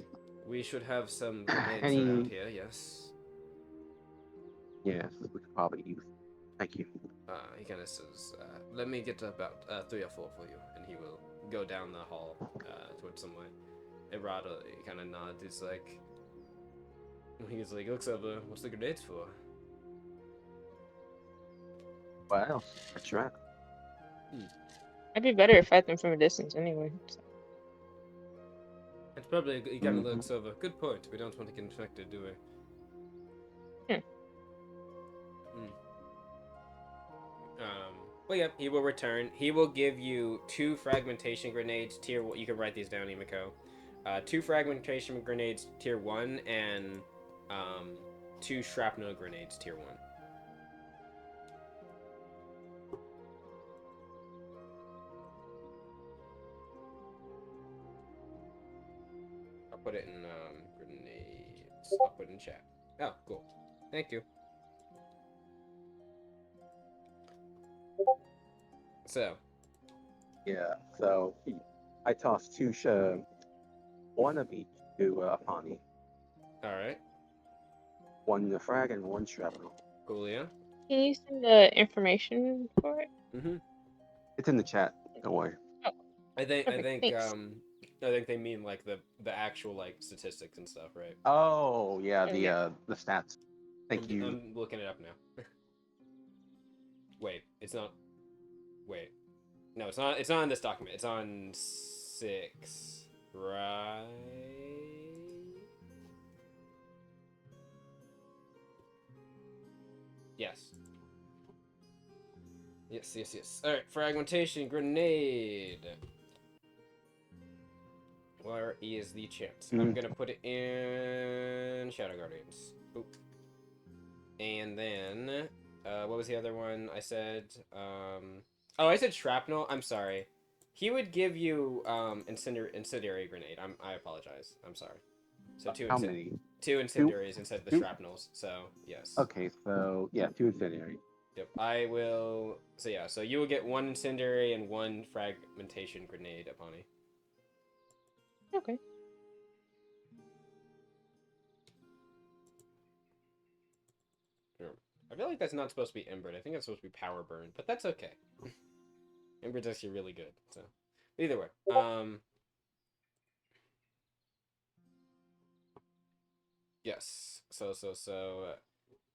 We should have some grenades around here, yes. Yes, we could probably use. Thank you. He kind of says, "Let me get about 3 or 4 for you," and he will go down the hall towards somewhere. And Rod, he kind of nods. He's like, looks over. "What's the grenades for?" Well, that's right. I'd be better if I had them from a distance anyway. So. It's probably, he kind of looks over. Good point. We don't want to get infected, do we? Well, yeah, he will return. He will give you 2 fragmentation grenades, tier 1. You can write these down, Emiko. 2 fragmentation grenades, tier 1, and 2 shrapnel grenades, tier 1. I'll put it in grenades. I'll put it in chat. Oh, cool. Thank you. So. Yeah, so I tossed 2, one of each to Apani. Alright. 1 frag and 1 shrapnel. Cool, yeah? Can you send the information for it? It's in the chat. Don't worry. Oh. I think Thanks. I think they mean like the actual like statistics and stuff, right? Oh yeah, Okay. The stats. Thank you. I'm looking it up now. Wait, it's not. Wait, no, it's not. It's not in this document. It's on 6, right? Yes. Yes. All right, fragmentation grenade. 1 Where is the chance? I'm gonna put it in Shadow Guardians. Boop. And then, what was the other one I said? Oh, I said shrapnel. I'm sorry. He would give you incendiary grenade. I apologize. I'm sorry. So How many? Two incendiaries instead of the Two? shrapnels. So yes. Okay, so yeah, 2 incendiary. Yep. I will. So yeah. So you will get 1 incendiary and 1 fragmentation grenade, Apani. Okay. I feel like that's not supposed to be Embered. I think that's supposed to be Power Burn, but that's okay. Embered's actually really good. So either way, yes. So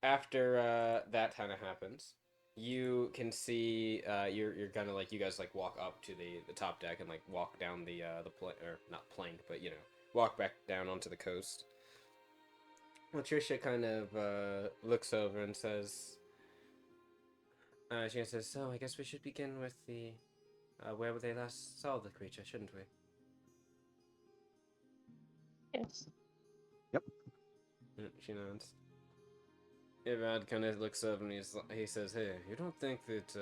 after that kind of happens, you can see you're gonna like you guys like walk up to the top deck and like walk down the or not plank, but you know walk back down onto the coast. Latricia kind of looks over and says, she says, so I guess we should begin with the where they last saw the creature, shouldn't we? Yes. Yep. She nods. Irad kind of looks over and he says, hey, you don't think that,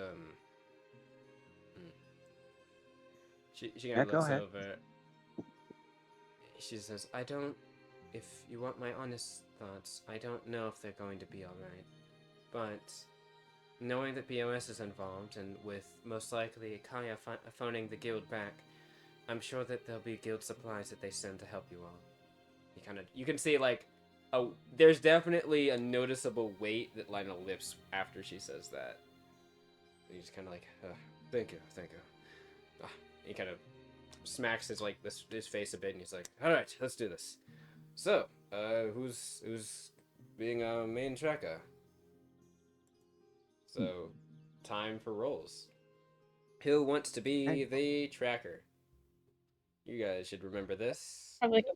She kind of looks over. She says, I don't, if you want my honest thoughts, I don't know if they're going to be alright. But, knowing that BOS is involved, and with most likely Kaya phoning the guild back, I'm sure that there'll be guild supplies that they send to help you all. You can see, like, there's definitely a noticeable weight that Lionel lifts after she says that. And he's kind of like, thank you. He kind of smacks his face a bit, and he's like, all right, let's do this. So, who's being a main tracker? So, time for rolls. Who wants to be the tracker? You guys should remember this. I have like a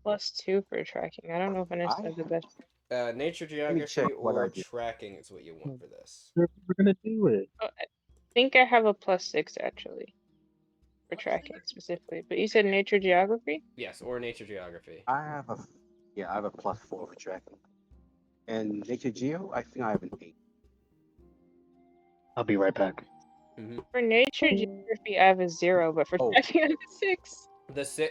+2 for tracking. I don't know if I necessarily have the best. Nature geography or tracking is what you want for this. We're gonna do it. Oh, I think I have a +6 actually for tracking specifically. But you said nature geography? Yes, or nature geography. I have a +4 for tracking. And nature geo, I think I have an 8. I'll be right back. For nature geography, I have a 0, but for tracking, I have a 6.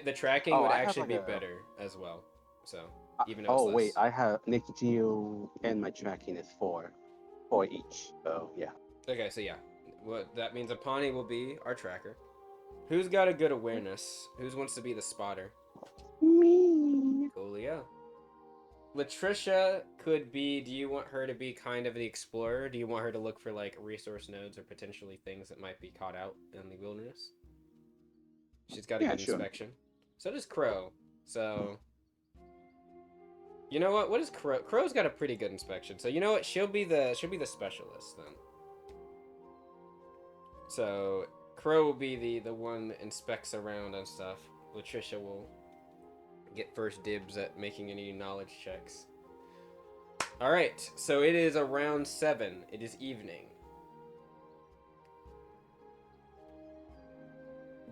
The tracking would actually be better as well. So even though it's less. Wait, I have nature geo and my tracking is 4 each. So yeah. Okay, so yeah, what that means, Apani will be our tracker. Who's got a good awareness? Who wants to be the spotter? Me. Coolio. Latricia could be. Do you want her to be kind of the explorer? Do you want her to look for like resource nodes or potentially things that might be caught out in the wilderness? She's got a good inspection. So does Crow. So you know what? What is Crow? Crow's got a pretty good inspection. So you know what? She'll be the specialist then. So Crow will be the one that inspects around and stuff. Latricia will get first dibs at making any knowledge checks. Alright, so it is around 7. It is evening.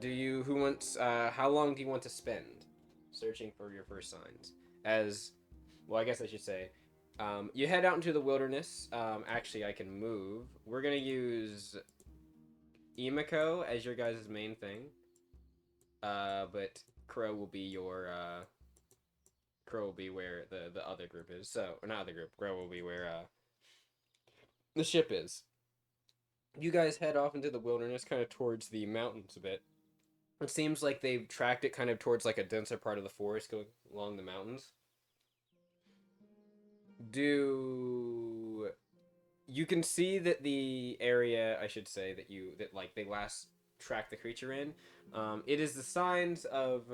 How long do you want to spend searching for your first signs? I guess I should say, you head out into the wilderness. Actually, I can move. We're gonna use Emiko as your guys' main thing. But Crow will be where the other group is. So, or not other group. Crow will be where the ship is. You guys head off into the wilderness, kind of towards the mountains a bit. It seems like they've tracked it kind of towards like a denser part of the forest going along the mountains. You can see that the area, I should say, that they last tracked the creature in, it is the signs of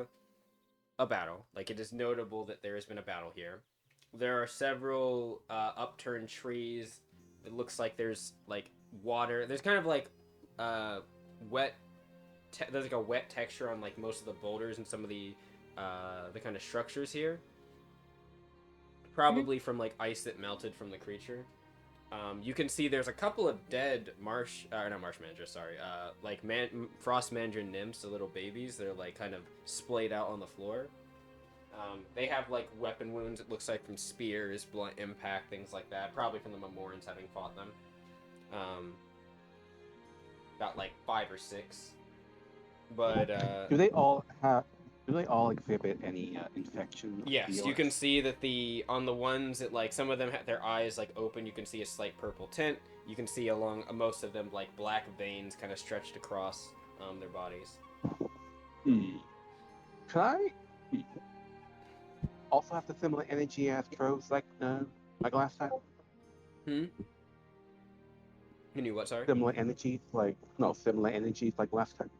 a battle. Like, it is notable that there has been a battle here. There are several upturned trees. It looks like there's like water. There's kind of like wet. There's like a wet texture on like most of the boulders and some of the kind of structures here. Probably from like ice that melted from the creature. You can see there's a couple of dead not marsh managers, sorry, like frost manager nymphs, the little babies. They're like kind of splayed out on the floor. They have like weapon wounds, it looks like, from spears, blunt impact, things like that. Probably from the Memorems having fought them. About like 5 or 6. But do they all exhibit any infection? yes, you can see that on the ones that like some of them have their eyes like open, you can see a slight purple tint. You can see along most of them like black veins kind of stretched across their bodies. Can I also have the similar energy as Troves like last time? You knew what? Sorry. Similar energies like last time.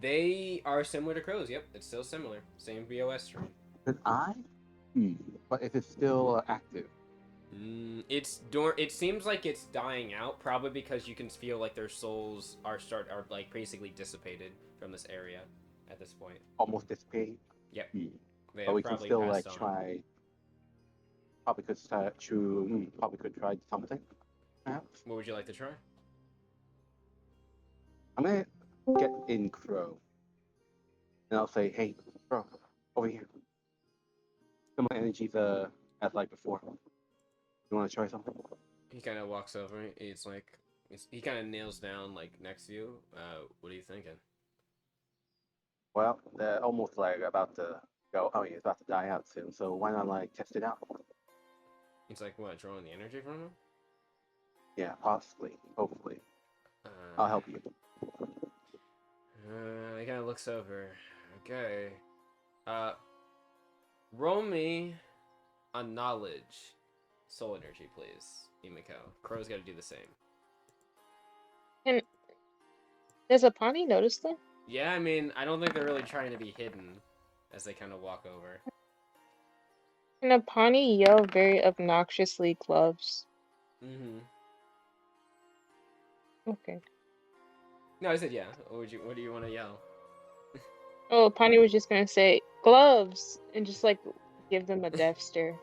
They are similar to crows. Yep, it's still similar. Same BOS strain. Then but is it still active? It seems like it's dying out, probably because you can feel like their souls are like basically dissipated from this area at this point. Almost dissipated. Yep. But we can still like try. Probably could try something. Perhaps. What would you like to try? I'm gonna get in Crow, and I'll say, "Hey, Crow, over here." Similar energies as like before. You want to try something? He kind of walks over. He kind of nails down like next to you. What are you thinking? Well, they're almost like about to go. Oh, he's about to die out soon. So why not like test it out? He's like, what? Drawing the energy from him? Yeah, possibly. Hopefully, I'll help you. He kind of looks over. Okay. Roll me a knowledge soul energy, please, Emiko. Crow's got to do the same. And does Apani notice them? Yeah, I mean, I don't think they're really trying to be hidden as they kind of walk over. Can Apani yell very obnoxiously gloves? Okay. No, I said yeah. What do you want to yell? Oh, Apani was just gonna say gloves and just like give them a death stare.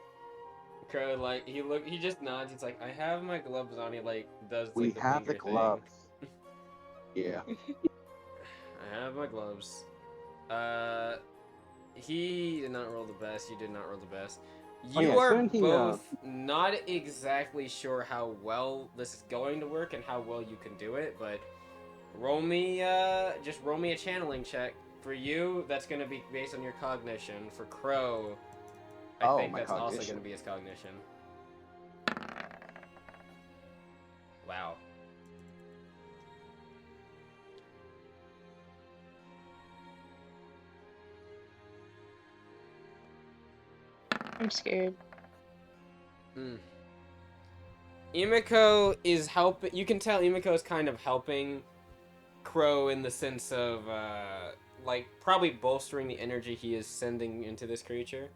Crow, like, he just nods. He's like, I have my gloves on. He like does like We the have the finger gloves. Yeah. I have my gloves. He did not roll the best. You did not roll the best. You are both not exactly sure how well this is going to work and how well you can do it, but just roll me a channeling check. For you, that's going to be based on your cognition. For Crow, I think that's also going to be his cognition. Wow. I'm scared. Emiko is helping. You can tell Emiko is kind of helping Crow in the sense of, like, probably bolstering the energy he is sending into this creature.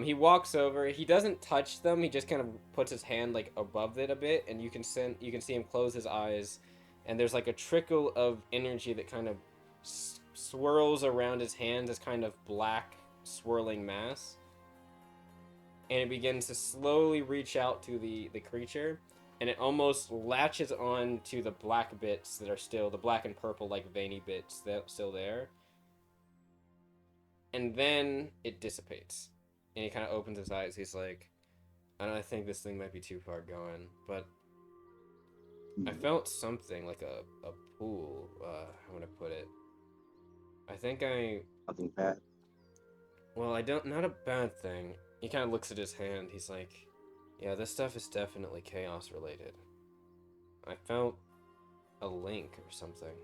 He walks over. He doesn't touch them. He just kind of puts his hand like above it a bit, and you can see him close his eyes, and there's like a trickle of energy that kind of swirls around his hand, this kind of black swirling mass. And it begins to slowly reach out to the creature, and it almost latches on to the black bits that are still, the black and purple, like, veiny bits that are still there. And then it dissipates. And he kind of opens his eyes. He's like, I think this thing might be too far gone, but I felt something, like a pool, how would I put it? I think Nothing bad. Well, not a bad thing. He kind of looks at his hand. He's like, yeah, this stuff is definitely chaos related. I felt a link or something.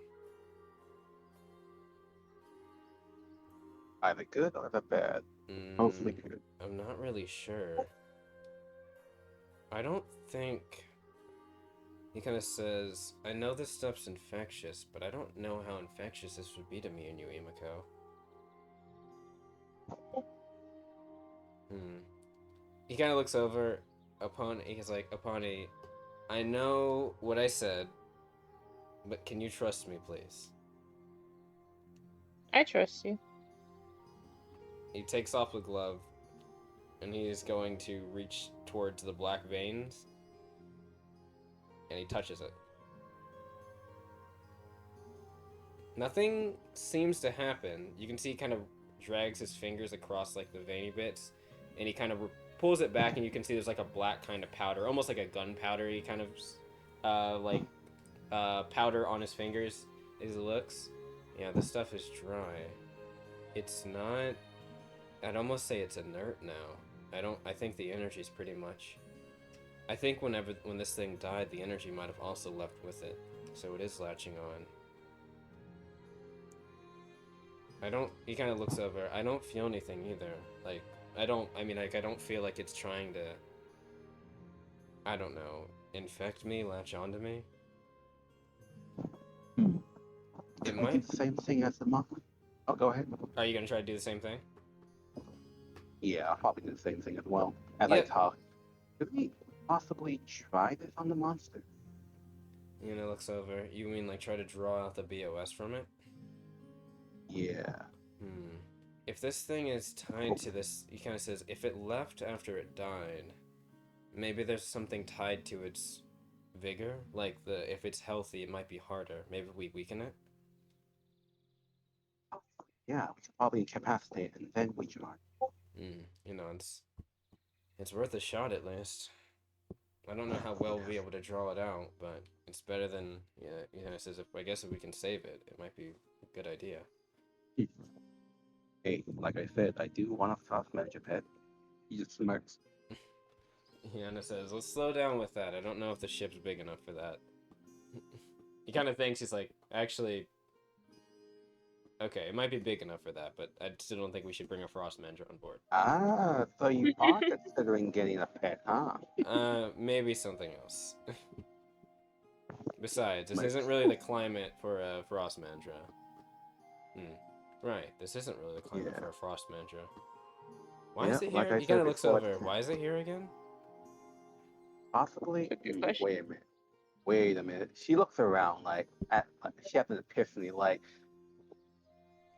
Either good or either bad. Hopefully good. I'm not really sure. I don't think... He kind of says, I know this stuff's infectious, but I don't know how infectious this would be to me and you, Emiko. He kind of looks over he's like, Apani, I know what I said, but can you trust me, please? I trust you. He takes off the glove, and he is going to reach towards the black veins, and he touches it. Nothing seems to happen. You can see he kind of drags his fingers across like the veiny bits, and he kind of pulls it back, and you can see there's like a black kind of powder, almost like a gunpowdery kind of powder on his fingers as it looks. Yeah, this stuff is dry. It's not. I'd almost say it's inert now. I think the energy's pretty much. I think when this thing died, the energy might have also left with it, so it is latching on. He kind of looks over. I don't feel anything either. Like, I don't feel like it's trying to, I don't know, infect me, latch onto me. It I might. do the same thing as the monk. Oh, go ahead. Are you gonna try to do the same thing? Yeah, I'll probably do the same thing as well. As I Yeah. talk, could we possibly try this on the monster? Looks over. You mean like try to draw out the BOS from it? Yeah. If this thing is tied to this, he kind of says, if it left after it died, maybe there's something tied to its vigor. Like if it's healthy, it might be harder. Maybe we weaken it. Yeah, we could probably incapacitate and then we try. It's worth a shot at least. I don't know how well we'll be able to draw it out, but it's better than it says I guess if we can save it, it might be a good idea. Hey, like I said, I do want a fast manager pet. He just smirks. Yana says, let's slow down with that. I don't know if the ship's big enough for that. He kind of thinks, he's like, actually, okay, it might be big enough for that, but I still don't think we should bring a frost manager on board. Ah, so you are considering getting a pet, huh? Maybe something else. Besides, this isn't really the climate for a frost manager. Right, this isn't really the climate for a frost manager. Why is it here? Like He kind of looks over. Why is it here again? Possibly. Good question. Wait a minute. Wait a minute. She looks around she has an epiphany. Like,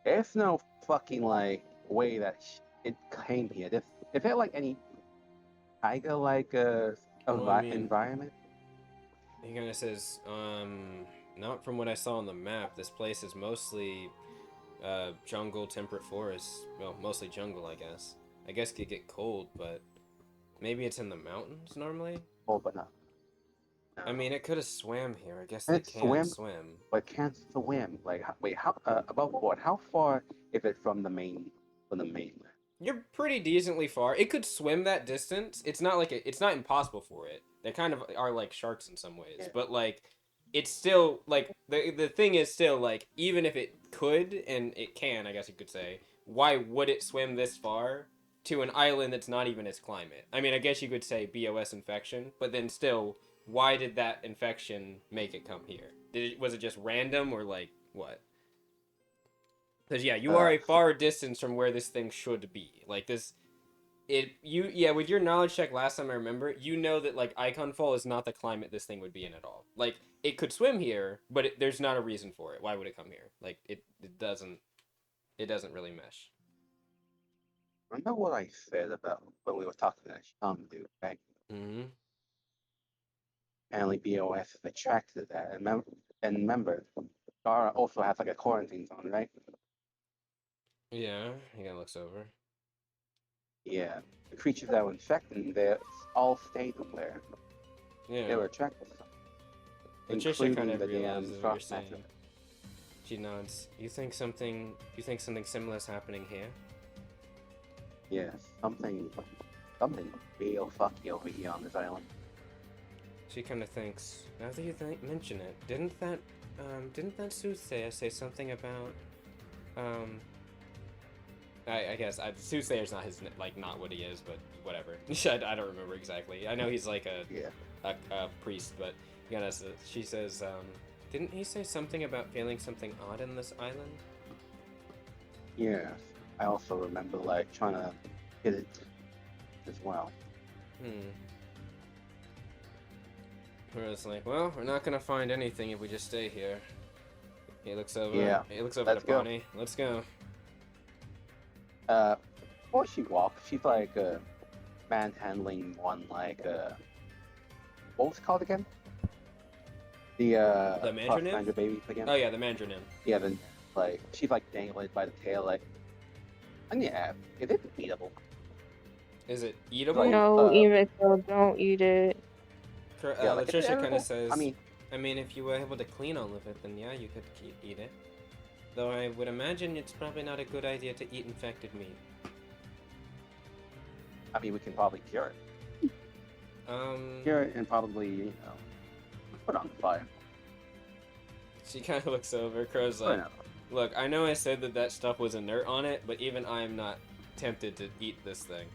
there's no fucking way that it came here. Is there like any tiger environment? He kind of says, not from what I saw on the map. This place is mostly jungle, temperate forest. Well, mostly jungle, I guess. I guess it could get cold, but maybe it's in the mountains normally? Oh, but no. I mean, it could have swam here. I guess they can't swim. But can't swim. Like, wait, how above board? How far is it from the mainland? You're pretty decently far. It could swim that distance. It's not like it's not impossible for it. They kind of are like sharks in some ways, but like it's still like the thing is still like even if it could and it can, I guess you could say, why would it swim this far to an island that's not even its climate? I mean, I guess you could say BOS infection, but then still, why did that infection make it come here? Was it just random or like what? Because yeah, you are a far distance from where this thing should be. Like this, with your knowledge check last time I remember, you know that like Iconfall is not the climate this thing would be in at all. Like it could swim here, but there's not a reason for it. Why would it come here? Like it doesn't really mesh. Remember what I said about when we were talking to that dude, right? Mm-hmm. Apparently BOS is attracted to that. And remember, Gara also has like a quarantine zone, right? Yeah, he kind of looks over. Yeah, the creatures that were infected, they all stayed there. Yeah. They were attracted to them. Patricia kind of realizes what you're saying. She nods. You think something similar is happening here? Yeah, something real fucky over here on this island. She kind of thinks. Now that you mention it, didn't that soothsayer say something about I guess soothsayer's not his not what he is, but whatever. I don't remember exactly. I know he's like a priest, but she says, didn't he say something about feeling something odd in this island? Yeah, I also remember trying to hit it as well. It's like, well, we're not gonna find anything if we just stay here. He looks over. Yeah, he looks over to Bonnie. Let's go. Before she walks, she's manhandling one what was it called again? The Mandra cross nymph? Mandra babies again. Oh yeah, the Mandra nymph. Yeah, then like she's like dangling by the tail, like. And yeah, is it eatable? Is it eatable? Like, No, Emiko, don't eat it. Yeah, like, is it Latricia kind edible? of says. I mean, if you were able to clean all of it, then yeah, you could eat it. Though I would imagine it's probably not a good idea to eat infected meat. we can probably cure it. Cure it and probably, put it on the fire. She kind of looks over. Crow's like, look, I know I said that stuff was inert on it, but even I am not tempted to eat this thing.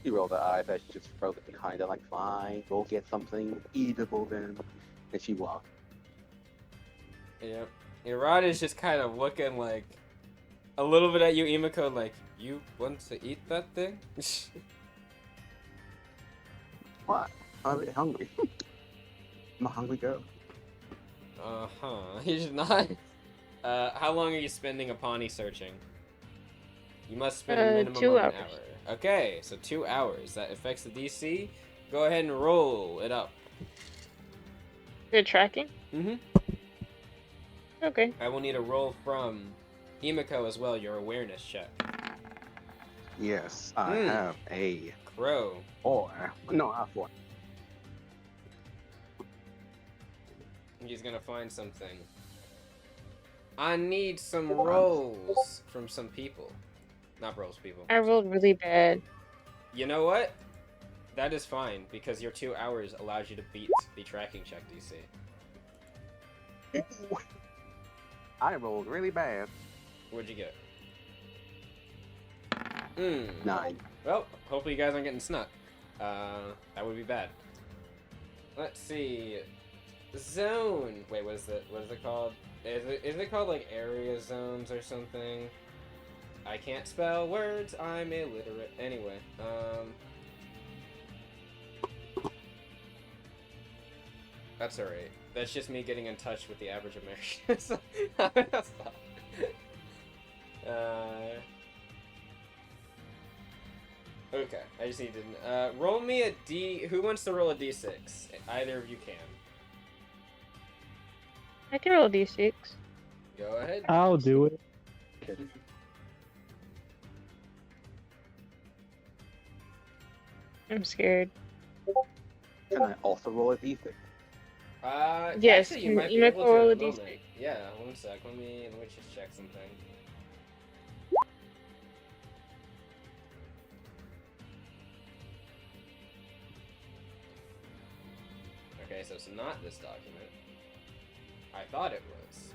She rolled her eyes as she just throws it behind her, like, fine, go get something eatable then. And she walked. Yep. Irad is just kind of looking like a little bit at you, Emiko, like, you want to eat that thing? What? I'm a bit hungry. I'm a hungry girl. He's not. How long are you spending upon searching? You must spend a minimum 2 of an hours. hour. Okay, so 2 hours. That affects the DC. Go ahead and roll it up. You're tracking? Mm-hmm. Okay. I will need a roll from Emiko as well, your awareness check. Yes, I have a Crow. 4. No, I have 4. He's gonna find something. I need some rolls from some people. Not rolls, people. I rolled really bad. You know what? That is fine, because your 2 hours allows you to beat the tracking check DC. I rolled really bad. What'd you get? 9. Well, hopefully you guys aren't getting snuck. That would be bad. Let's see. Zone. Wait, what is it called? Is it called like area zones or something? I can't spell words. I'm illiterate. Anyway, that's alright. That's just me getting in touch with the average American. Okay, I just need to roll me a D. Who wants to roll a D6? Either of you can. I can roll a d6. Go ahead. I'll do it. I'm scared. Can I also roll a d6? Yes, actually, you can might be Emiko able to roll a in moment. D6? Yeah, one sec. Let me just check something. Okay, so it's not this document. I thought it was.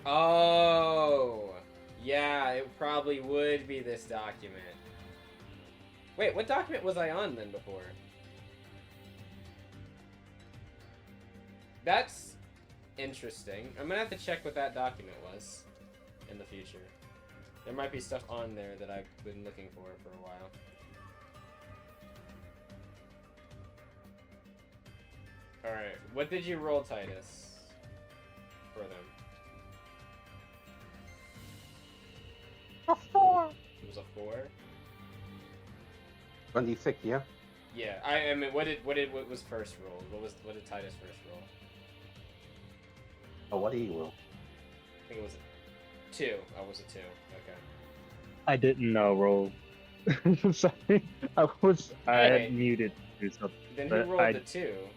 Oh, yeah, it probably would be this document. Wait, what document was I on then before? That's interesting. I'm gonna have to check what that document was in the future. There might be stuff on there that I've been looking for a while. Alright, what did you roll, Titus, for them? A 4. It was a 4? 1d6, yeah? Yeah, I mean, what was first rolled? What did Titus first roll? Oh, what do you roll? I think it was a 2. Oh, it was a 2. Okay. I didn't know roll. Sorry, I had muted to do something. Then who But rolled I- the 2?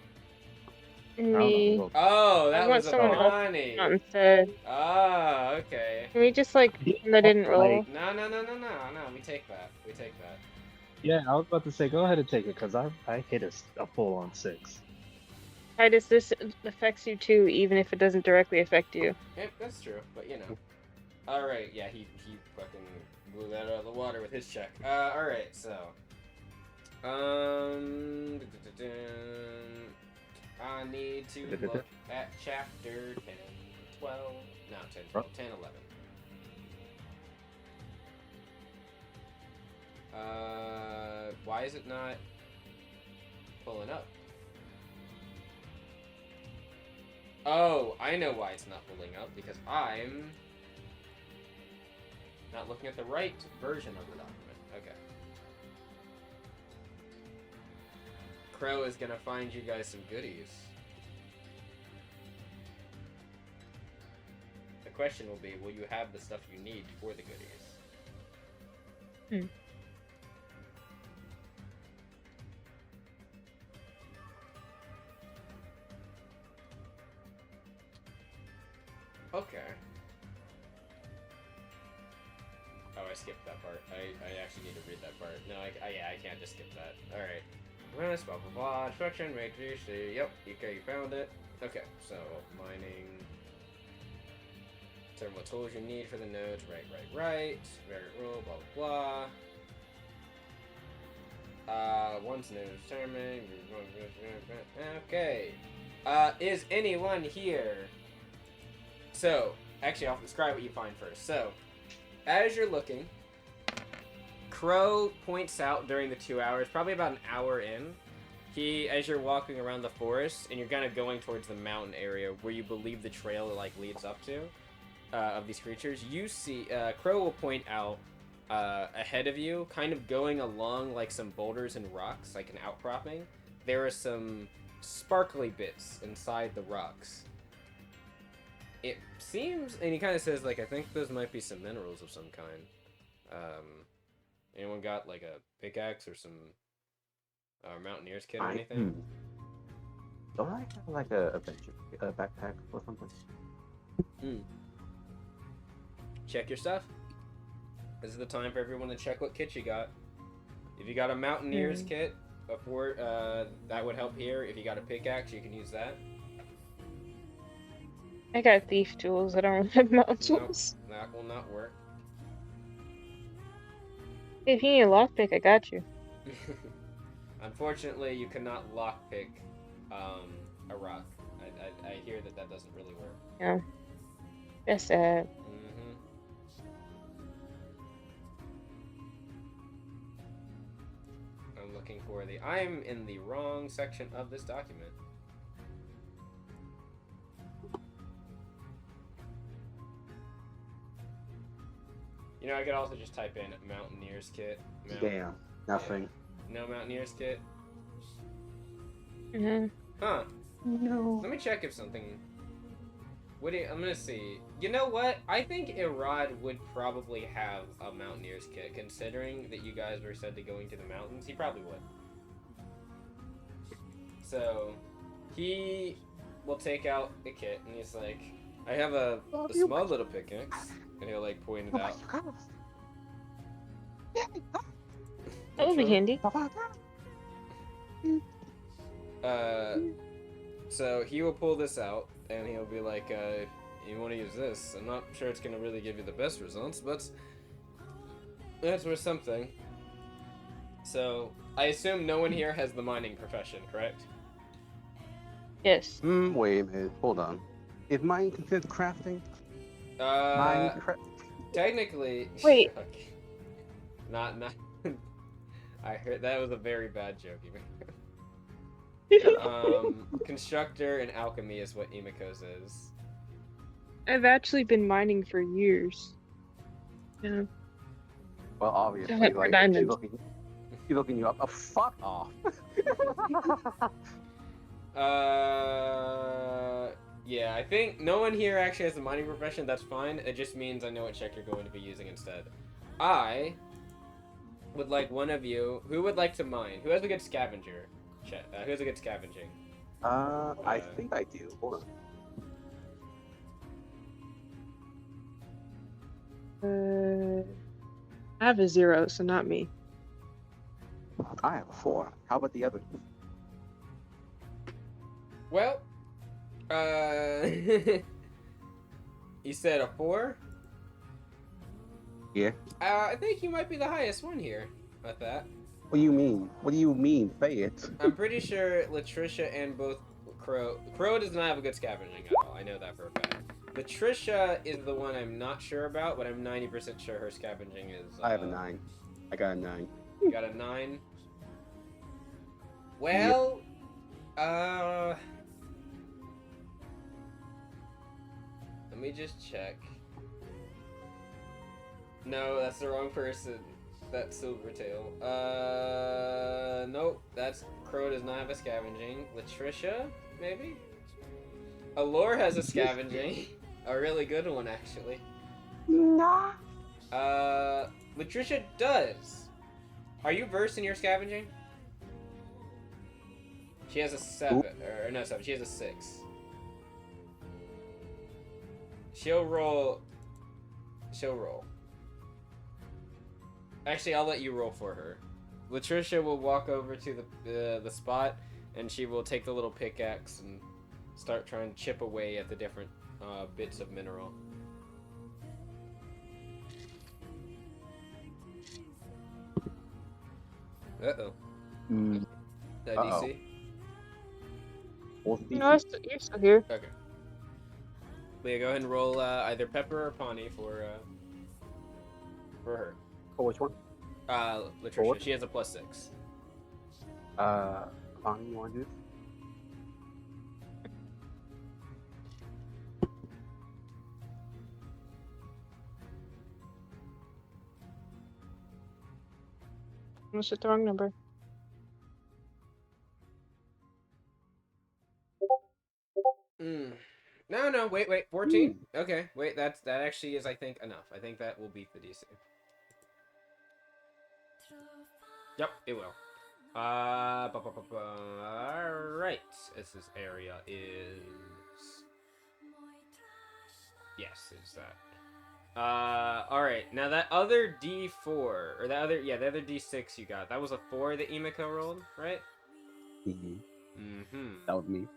Me. roll. Oh, that I want was a someone else Bonnie. Not instead. Oh, okay. Can we just like pretend I didn't roll? No, we take that. We take that. Yeah, I was about to say, go ahead and take it, because I hit a full-on 6. Titus, this affects you too, even if it doesn't directly affect you. Yep, that's true, but you know. Alright, yeah, he fucking blew that out of the water with his check. Alright, so. I need to look at chapter 10, 12, no, 10, 12, 10, 11. Why is it not pulling up? Oh, I know why it's not pulling up, because I'm not looking at the right version of the document. Okay. Crow is gonna find you guys some goodies. The question will be, will you have the stuff you need for the goodies? Okay. Oh, I skipped that part. I actually need to read that part. No, yeah, I can't just skip that. Alright. Blah, blah, blah. Instruction, matrix. Yep, okay, you found it. Okay, so, mining. Determine what tools you need for the nodes. Right. Variant rule, blah, blah, blah. Once node is determined. Okay. Is anyone here? So, actually, I'll describe what you find first. So, as you're looking, Crow points out during the 2 hours, probably about an hour in, as you're walking around the forest, and you're kind of going towards the mountain area where you believe the trail, like, leads up to, of these creatures, you see, Crow will point out, ahead of you, kind of going along, like, some boulders and rocks, like an outcropping, there are some sparkly bits inside the rocks. It seems, and he kind of says, like, I think those might be some minerals of some kind. Anyone got, like, a pickaxe or some mountaineer's kit or anything? Don't I have, like, a backpack or something? Check your stuff. This is the time for everyone to check what kit you got. If you got a mountaineer's kit, before, that would help here. If you got a pickaxe, you can use that. I got thief tools. I don't have mountain tools. Nope, that will not work. If you need a lockpick, I got you. Unfortunately, you cannot lockpick a rock. I hear that doesn't really work. Yeah. That's sad. I'm looking for I'm in the wrong section of this document. You know, I could also just type in Mountaineer's Kit. Damn, nothing. Yeah. No Mountaineer's Kit? Huh. No. Let me check if something... I'm gonna see. You know what? I think Irad would probably have a Mountaineer's Kit, considering that you guys were said to going to the mountains. He probably would. So, he will take out a kit, and he's like, I have a small little pickaxe. And he'll, like, point it out. That would be handy. So he will pull this out, and he'll be like, you want to use this? I'm not sure it's going to really give you the best results, but that's worth something. So, I assume no one here has the mining profession, correct? Yes. Wait a minute. Hold on. Is mining considered crafting? Technically... Wait. Okay. Not... I heard that was a very bad joke, Constructor and alchemy is what Imiko's is. I've actually been mining for years. Yeah. Well, obviously, like, she's looking you up. Oh, fuck off. Yeah, I think no one here actually has a mining profession. That's fine. It just means I know what check you're going to be using instead. I would like one of you. Who would like to mine? Who has a good scavenger? Who has a good scavenging? I think I do. Hold on. I have a 0, so not me. I have a 4. How about the other? Well, you said a 4? Yeah. I think you might be the highest one here at that. What do you mean? What do you mean? Say it. I'm pretty sure Latricia and both Crow does not have a good scavenging at all. I know that for a fact. Latricia is the one I'm not sure about, but I'm 90% sure her scavenging is... I have a 9. I got a 9. You got a 9? Well, let me just check. No, that's the wrong person. that Silvertail. Nope. That's Crow does not have a scavenging. Latricia, maybe? Allure has a scavenging. A really good one, actually. Nah. Latricia does. Are you versed in your scavenging? She has a 7. Or no, 7. She has a 6. She'll roll. Actually, I'll let you roll for her. Latricia will walk over to the spot, and she will take the little pickaxe and start trying to chip away at the different bits of mineral. Uh-oh. That DC? No, you're still here. Okay. Leah, go ahead and roll either Pepper or Pawnee for her. Oh, which one? Latricia. Forward? She has a +6. Pawnee, you want to do this? What's the wrong number? No, wait, 14? Okay, wait, that actually is, I think, enough. I think that will beat the DC. Yep, it will. Alright. This area is... Yes, it's that. Alright, now that other D4, or the other D6 you got, that was a 4 that Emiko rolled, right? That was me.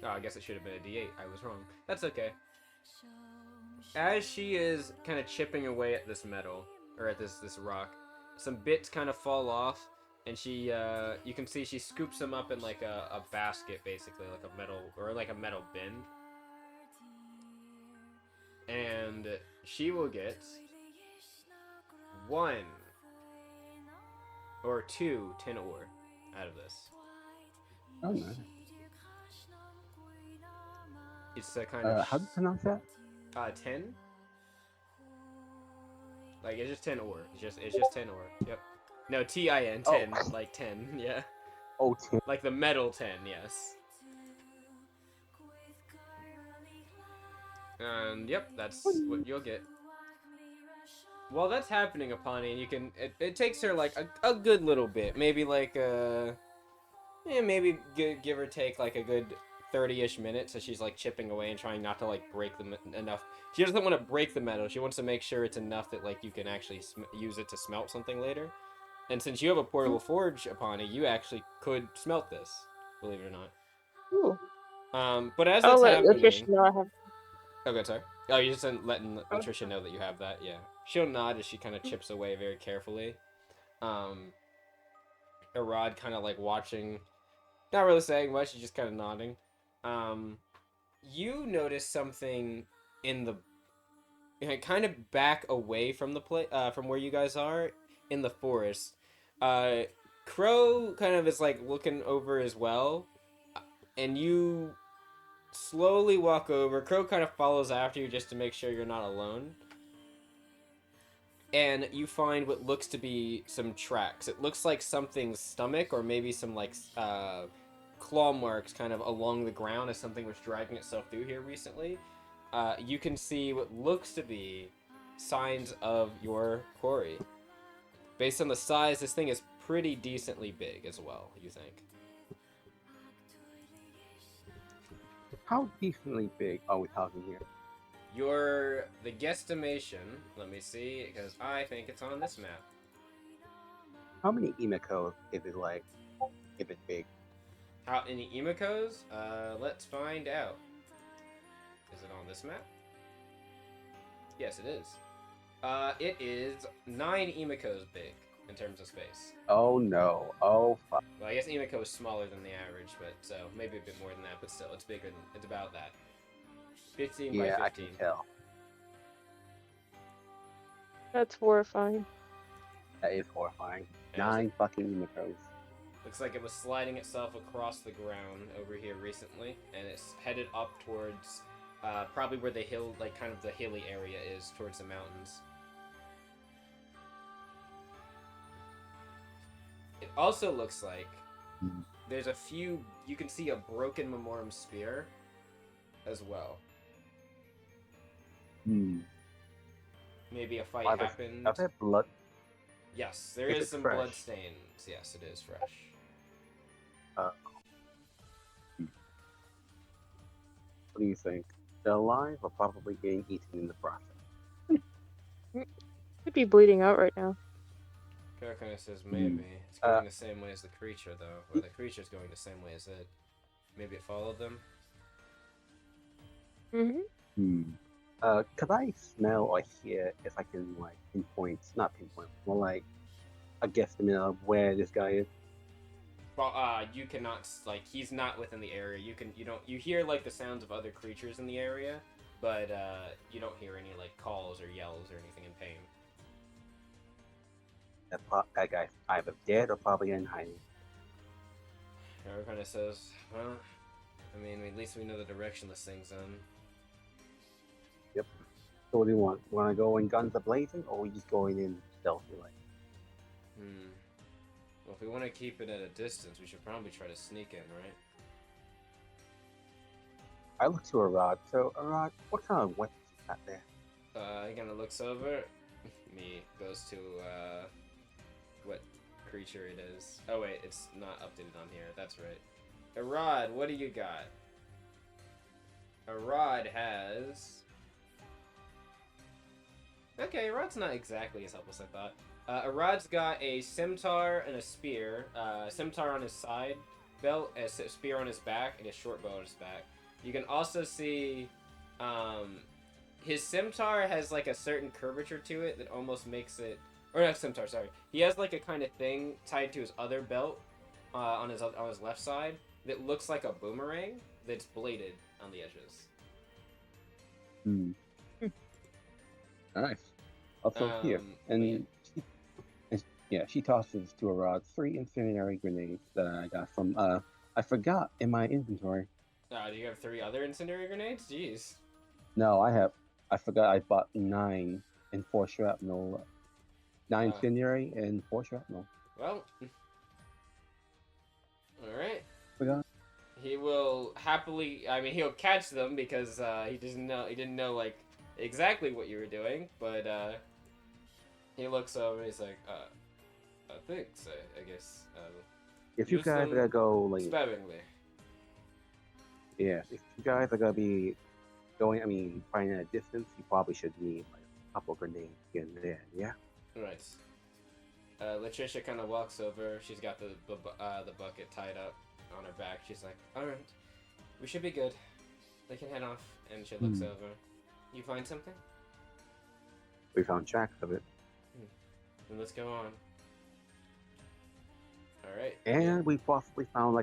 Oh, I guess it should have been a D8. I was wrong. That's okay. As she is kind of chipping away at this metal, or at this rock, some bits kind of fall off, and she, you can see she scoops them up in like a basket, basically, like a metal bin. And she will get 1 or 2 tin ore out of this. Oh, nice. It's a kind of... How do you pronounce that? 10? Like, it's just 10 ore. It's just 10 ore. Yep. No, TIN, 10. Oh. Like 10, yeah. Oh, 10. Like the metal 10, yes. And, yep, that's what you'll get. While that's happening, Apani, and you can... It takes her, like, a good little bit. Maybe, like, maybe give or take, like, a good 30-ish minutes, so she's like chipping away and trying not to like break enough. She doesn't want to break the metal. She wants to make sure it's enough that like you can actually use it to smelt something later. And since you have a portable forge, Apani, you actually could smelt this, believe it or not. Ooh. But as that's happening, Latricia know I have. Okay, sorry. Oh, you're just letting Latricia know that you have that. Yeah, she'll nod as she kind of chips away very carefully. Arad kind of like watching, not really saying much. She's just kind of nodding. You notice something in the kind of back away from the from where you guys are in the forest. Crow kind of is like looking over as well, and you slowly walk over. Crow kind of follows after you just to make sure you're not alone. And you find what looks to be some tracks. It looks like something's stomach, or maybe some like claw marks kind of along the ground as something was dragging itself through here recently. You can see what looks to be signs of your quarry. Based on the size, this thing is pretty decently big as well, you think. How decently big are we talking here? The guesstimation, let me see, because I think it's on this map. How many Emiko is it like, if it's big? How many Emikos? Let's find out. Is it on this map? Yes, it is. It is 9 Emikos big in terms of space. Oh no. Oh fuck. Well, I guess Emiko is smaller than the average, but so maybe a bit more than that, but still, it's bigger than, it's about that. 15 by 15. Yeah, I can tell. That's horrifying. That is horrifying. Yeah, 9 fucking Emikos. Looks like it was sliding itself across the ground over here recently, and it's headed up towards probably where the hill, like kind of the hilly area is, towards the mountains. also looks like there's a few. You can see a broken Memorem spear as well. Maybe a fight happened. Are there blood? Yes, there is some fresh? blood stains. Yes, it is fresh. What do you think? They're alive or probably being eaten in the process? Could be bleeding out right now. Kara kind of says maybe. It's going the same way as the creature, though. Or the creature's going the same way as it. Maybe it followed them? Could I smell or hear if I can, like, not pinpoint, more like a guesstimate of where this guy is? Well, you cannot, like, he's not within the area. You hear, like, the sounds of other creatures in the area, but, you don't hear any, like, calls or yells or anything in pain. That guy either dead or probably in hiding. Kara kind of says, well, I mean, at least we know the direction this thing's in. Yep. So what do you want? Want to go in guns a-blazing, or are we just going in stealthy like? Well, if we want to keep it at a distance, we should probably try to sneak in, right? I look to Arad. So, Arad, what kind of weapons you got there? He kind of looks over. Goes to, what creature it is. Oh, wait, it's not updated on here. That's right. Arad, what do you got? Arad has... Okay, Arad's not exactly as helpless as I thought. Arad's got a scimitar and a spear. Scimitar on his side belt, a spear on his back, and a short bow on his back. You can also see his scimitar has like a certain curvature to it that almost makes it... Or not scimitar, sorry. He has like a kind of thing tied to his other belt on his left side that looks like a boomerang that's bladed on the edges. Nice. Also here, and she tosses to Arad 3 incendiary grenades that I got from I forgot in my inventory. Do you have 3 other incendiary grenades? Jeez. No, I forgot I bought 9 and 4 shrapnel. 9 incendiary and 4 shrapnel. Well, all right. Forgot. He will happily. I mean, he'll catch them because he didn't know like exactly what you were doing, but he looks over and he's like, thanks, I guess. If you guys are gonna go like sparingly. Yeah, if you guys are gonna be going, fighting at a distance, you probably should need like a couple grenades here and there. Yeah. Right. Latricia kind of walks over. She's got the bucket tied up on her back. She's like, all right, we should be good. They can head off. And she looks over. You find something? We found tracks of it. Then let's go on. All right. And we possibly found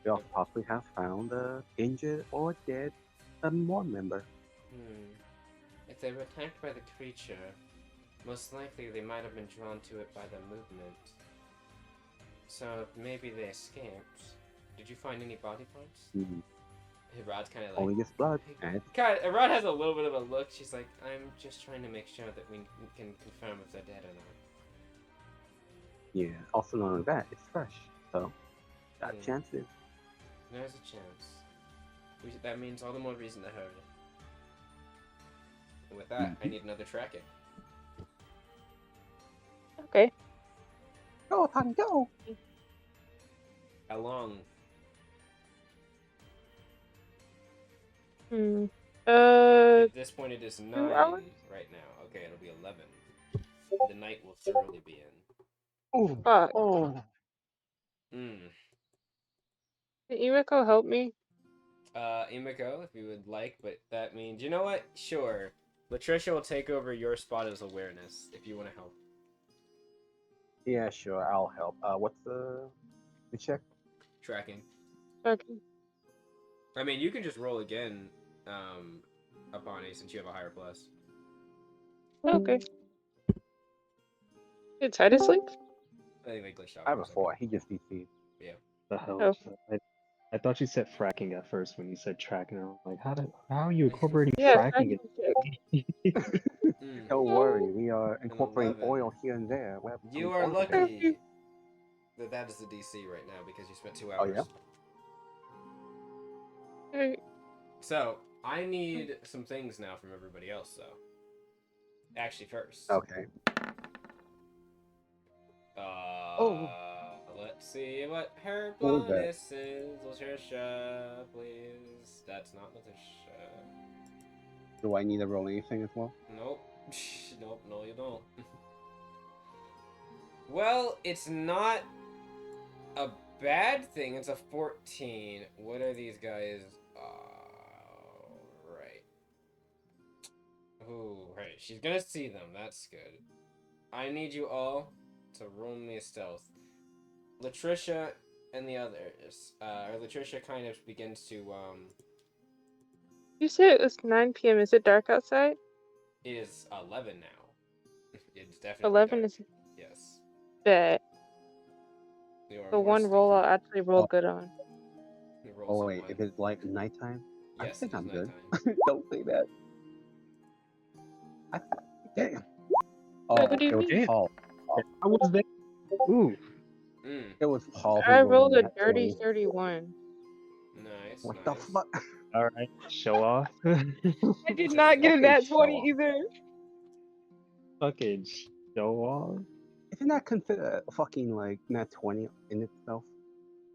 we also possibly have found a injured or dead Memorem member. If they were attacked by the creature, most likely they might have been drawn to it by the movement. So maybe they escaped. Did you find any body parts? Rod's kind of like... Only just blood. Rod has a little bit of a look. She's like, I'm just trying to make sure that we can confirm if they're dead or not. Yeah, also not only that, it's fresh. So, got chances. There's a chance. That means all the more reason to hurry. And with that, I need another tracking. Okay. Go, honey, go! How long? At this point, it is 9 right now. Okay, it'll be 11. The night will thoroughly be in. Oh, fuck. Oh. Can Emiko help me? Emiko, if you would like, but that means... You know what? Sure. Latricia will take over your spot as awareness, if you want to help. Yeah, sure, I'll help. What's the check? Tracking. Okay. I mean, you can just roll again, upon it, since you have a higher plus. Okay. Did Titus leave? I think they glitched out. I have a 4. He just DC'd. Yeah. The hell? Oh. I thought you said fracking at first when you said tracking. I was like, how are you incorporating Yeah, fracking? Don't worry, we are incorporating oil here and there. You are lucky. that is the DC right now because you spent 2 Oh, hours. Yeah? So, I need some things now from everybody else, though. Actually, first. Okay. Let's see what her Who is that? bonus is. Latricia, please. That's not Latricia. Do I need to roll anything as well? Nope. Nope, no you don't. Well, it's not a bad thing. It's a 14. What are these guys? Right. Ooh, right. She's gonna see them. That's good. I need you all to roll me a stealth. Latricia and the others. Latricia kind of begins to, You said it was 9 p.m. Is it dark outside? It is 11 now. It's definitely 11 dark. is Yes. bad. The one sneaky. roll I'll actually roll good on. Oh wait, if it's like nighttime? Yes, I think it is I'm good. nighttime. Don't say that. Damn. Wait, what do you Yo, mean? damn. Paul. I was there. Ooh. It was Paul who I rolled a that dirty 20. 31. Nice. What the fuck? All right. Show off. I did not get a Okay, nat show 20 off. either. Fucking show off. Isn't that considered a fucking like nat 20 in itself?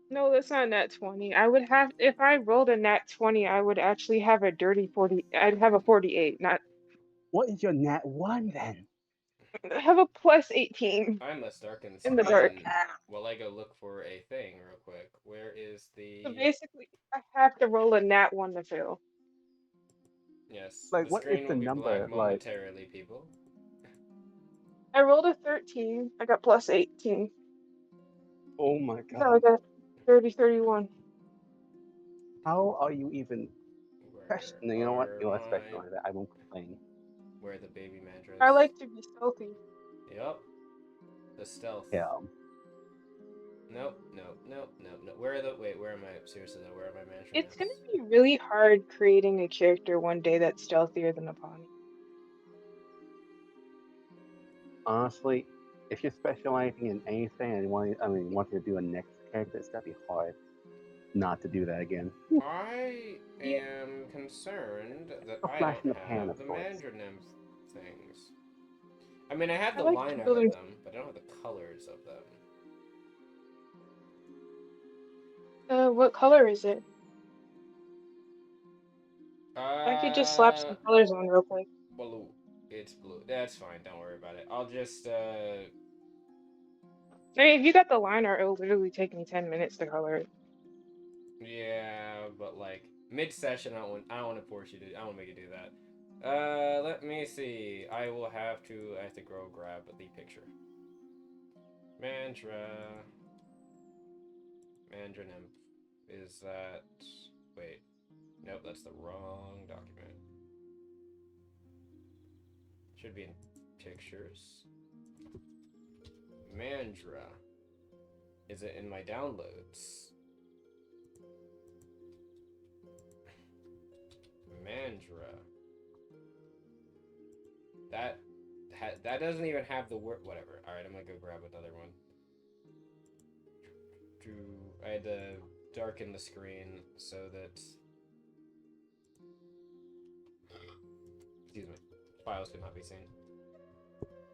No, that's not nat 20. I would have, if I rolled a nat 20, I would actually have a dirty 40. I'd have a 48, not. What is your nat 1 then? I have a plus 18 I must darken in the dark. while I go look for a thing real quick. Where is the... So basically, I have to roll a nat 1 to fail. Yes. Like, The what screen is the will be number, black momentarily, people. I rolled a 13. I got plus 18. Oh my So I god. got dirty 31. How are you even Where questioning? You know what? You know, let's are specialize that. I won't complain. Where the baby mattress? I like to be stealthy. Yep. The stealth. Yeah. Nope. Where are the... Wait, where am I? Seriously though, where are my mattress? It's gonna be really hard creating a character one day that's stealthier than a pony. Honestly, if you're specializing in anything and want you to do a next character, it's gotta be hard not to do that again. I am concerned that A I flash don't in the pan, have of the course. Mandranim things. I mean, I have I the like line art building- of them, but I don't have the colors of them. What color is it? I could just slap some colors on real quick. Blue. It's blue. That's fine. Don't worry about it. I'll just, I mean, if you got the line art, it'll literally take me 10 minutes to color it. Yeah, but like mid-session, I don't want to force you to. I don't want to make you do that. Let me see. I have to go grab the picture. Mandranim. Is that? Wait. Nope, that's the wrong document. Should be in pictures. Mandra. Is it in my downloads? Mandra. That doesn't even have the word. Whatever. All right, I'm gonna go grab another one. I had to darken the screen so that. Excuse me. Files could not be seen,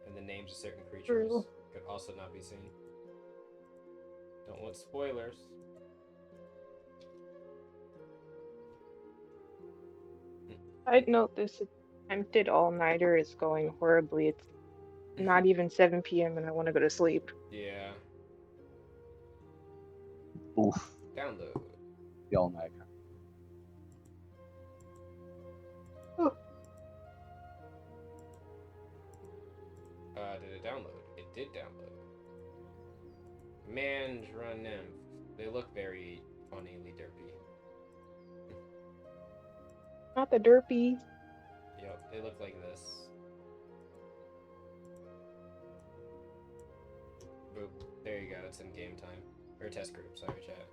and the names of certain creatures could also not be seen. Don't want spoilers. I'd note this attempted all-nighter is going horribly. It's not even 7 p.m. and I want to go to sleep. Yeah. Oof. Download. The all-nighter. Did it download? It did download. Mandranim. They look very funnily derpy. Not the derpy. Yep, they look like this. Boop. There you go, it's in game time. Or test group, sorry, chat.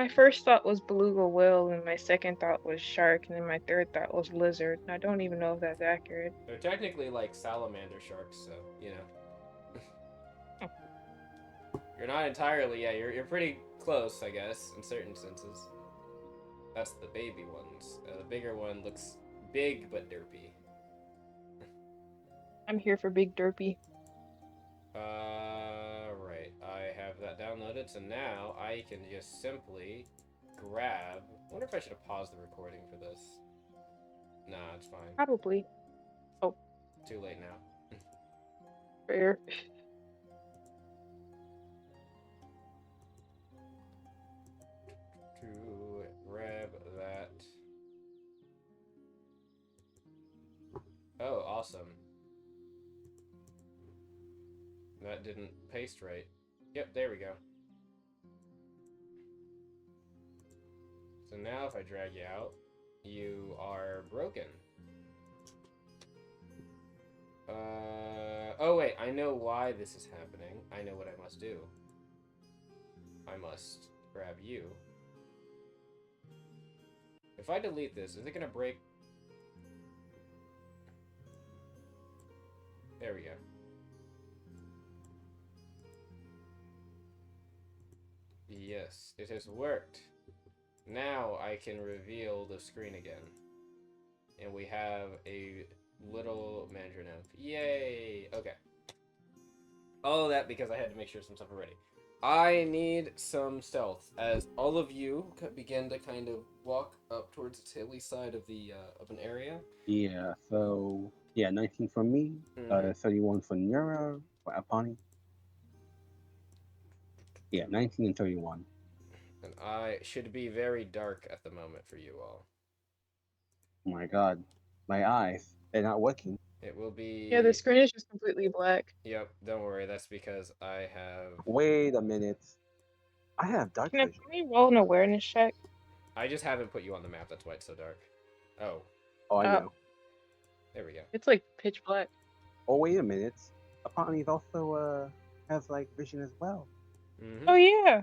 My first thought was beluga whale, and my second thought was shark, and then my third thought was lizard. And I don't even know if that's accurate. They're technically like salamander sharks, so you know. You're not entirely, yeah. You're pretty close, I guess, in certain senses. That's the baby ones. The bigger one looks big but derpy. I'm here for Big Derpy. Right. I have that downloaded, so now I can just simply grab. I wonder if I should have paused the recording for this. Nah, it's fine. Probably. Oh. Too late now. Fair. To grab that. Oh, awesome. That didn't paste right. Yep, there we go. So now if I drag you out, you are broken. Oh wait, I know why this is happening. I know what I must do. I must grab you. If I delete this, is it gonna break? There we go. Yes, it has worked. Now I can reveal the screen again. And we have a little manager now. Yay! Okay. All of that because I had to make sure some stuff were ready. I need some stealth as all of you begin to kind of walk up towards the hilly side of the of an area. Yeah. So yeah, 19 for me. 31 for Nura, for Apani. Yeah, 19 and 31. And I should be very dark at the moment for you all. Oh my god, my eyes, they're not working. It will be... Yeah, the screen is just completely black. Yep, don't worry. That's because I have... Wait a minute. I have dark vision. Can we roll an awareness check? I just haven't put you on the map. That's why it's so dark. Oh. Oh, I know. There we go. It's like pitch black. Oh, wait a minute. Apani's also has like vision as well. Mm-hmm. Oh yeah.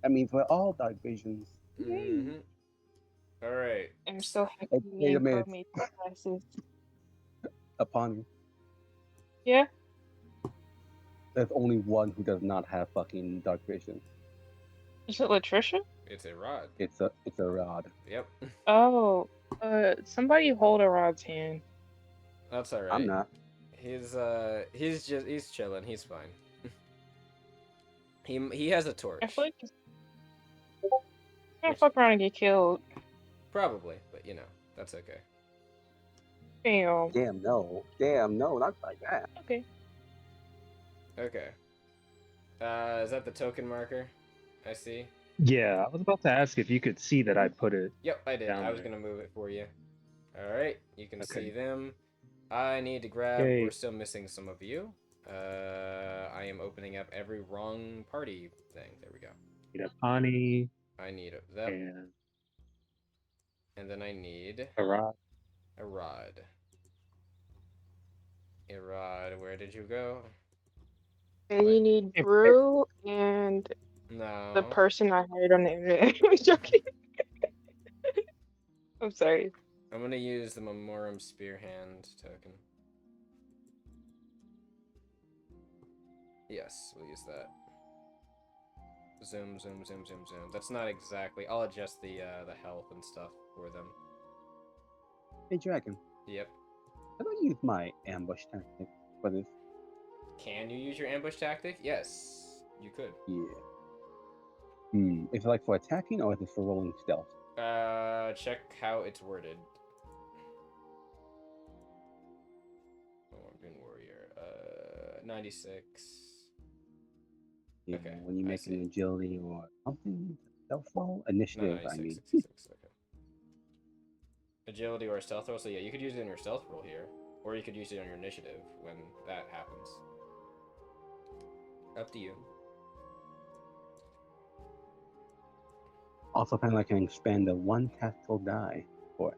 That means we're all dark visions. Mm-hmm. All right. I'm so happy Wait me a and Crow minute. made glasses. Apani. Yeah. There's only one who does not have fucking dark vision. Is it Latricia? It's a rod. It's a rod. Yep. Oh. Somebody hold a Rod's hand. That's all right. I'm not. He's chilling. He's fine. he has a torch. I feel like he's gonna fuck around and get killed. Probably, but you know, that's okay. Damn. Damn no, not like that. Okay. Okay. Is that the token marker? I see. Yeah, I was about to ask if you could see that I put it. Yep, I did. Down I was there. gonna move it for you. All right, you can Okay. see them. I need to grab. Yay. We're still missing some of you. I am opening up every wrong party thing. There we go. Need a Pani I need that, and then I need a rod. a rod. A rod. Where did you go? And you need Brew and No. the person I hired on the internet. I'm joking. I'm sorry. I'm gonna use the Memorem Spearhand token. Yes, we'll use that. Zoom, zoom, zoom, zoom, zoom. That's not exactly. I'll adjust the health and stuff for them. Hey Dragon, Yep. can I use my ambush tactic for this? Can you use your ambush tactic? Yes, you could. Yeah. Is it like for attacking or is it for rolling stealth? Check how it's worded. Oh, I'm doing warrior. 96. Yeah, Okay, when you I make see. an agility or something, stealth roll? Initiative, No, I 96, mean. 66, okay. Agility or stealth roll, so yeah, you could use it in your stealth roll here. Or you could use it on your initiative when that happens. Up to you. Also, apparently I can expand the one tactical die for it.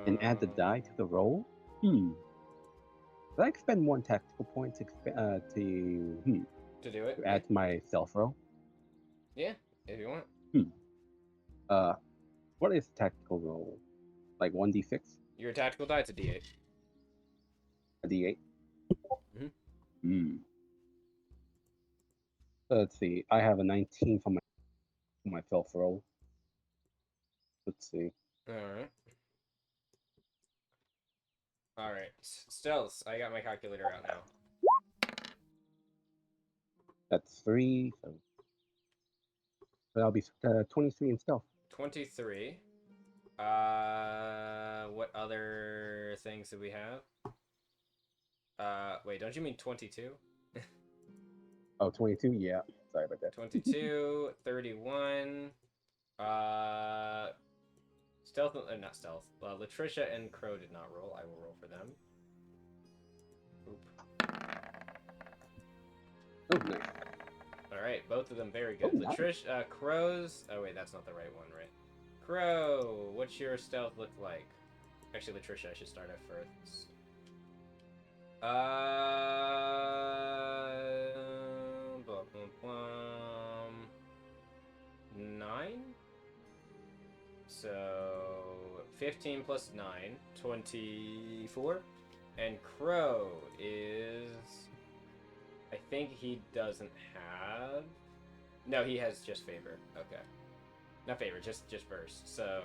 And add the die to the roll? Did I expend 1 tactical point to do it? add to my stealth roll? Yeah, if you want. What is tactical roll? Like 1d6? Your tactical die, it's a d8. A d8? Mm-hmm. Let's see. I have a 19 for my stealth roll. Let's see. Alright. Alright. Stealth. I got my calculator out now. That's 3. So that'll be 23 in stealth. 23. What other things do we have? Wait, don't you mean 22? Oh, 22? Yeah. Sorry about that. 22, 31. Stealth, not stealth. Latricia and Crow did not roll. I will roll for them. Oop. Oh, nice. Alright, both of them very good. Oh, nice. Latricia, Crow's... Oh, wait, that's not the right one, right? Crow, what's your stealth look like? Actually, Latricia, I should start at first. 9? So, 15 plus 9, 24. And Crow is... I think he doesn't have... No, he has just favor. Okay. Not favor, just burst. So...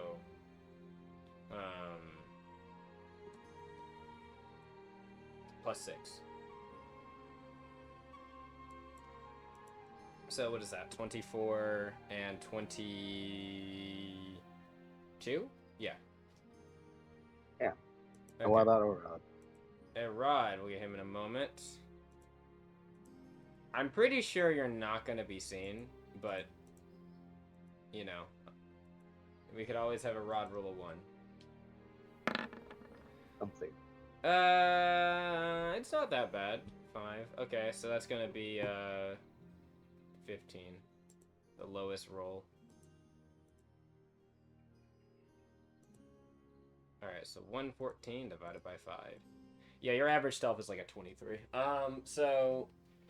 plus 6. So what is that? 24 and 22? Yeah. Yeah. Okay. And what about Orod? Rod, we'll get him in a moment. I'm pretty sure you're not going to be seen, but, you know, we could always have a Rod roll a 1. Something. It's not that bad. 5. Okay, so that's gonna be 15. The lowest roll. Alright, so 114 divided by 5. Yeah, your average stealth is like a 23. So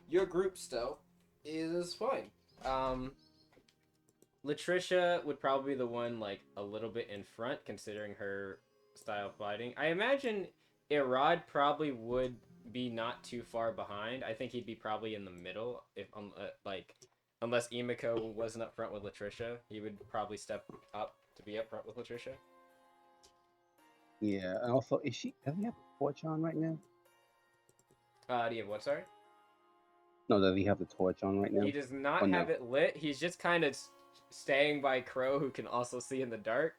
your group stealth is fine. Latricia would probably be the one like a little bit in front considering her style of fighting. I imagine Irad probably would be not too far behind. I think he'd be probably in the middle if like unless Emiko wasn't up front with Latricia, he would probably step up to be up front with Latricia. Yeah, and also, does he have a torch on right now? Do you have what, sorry? No, does he have the torch on right now? He does not have it lit. He's just kind of staying by Crow, who can also see in the dark.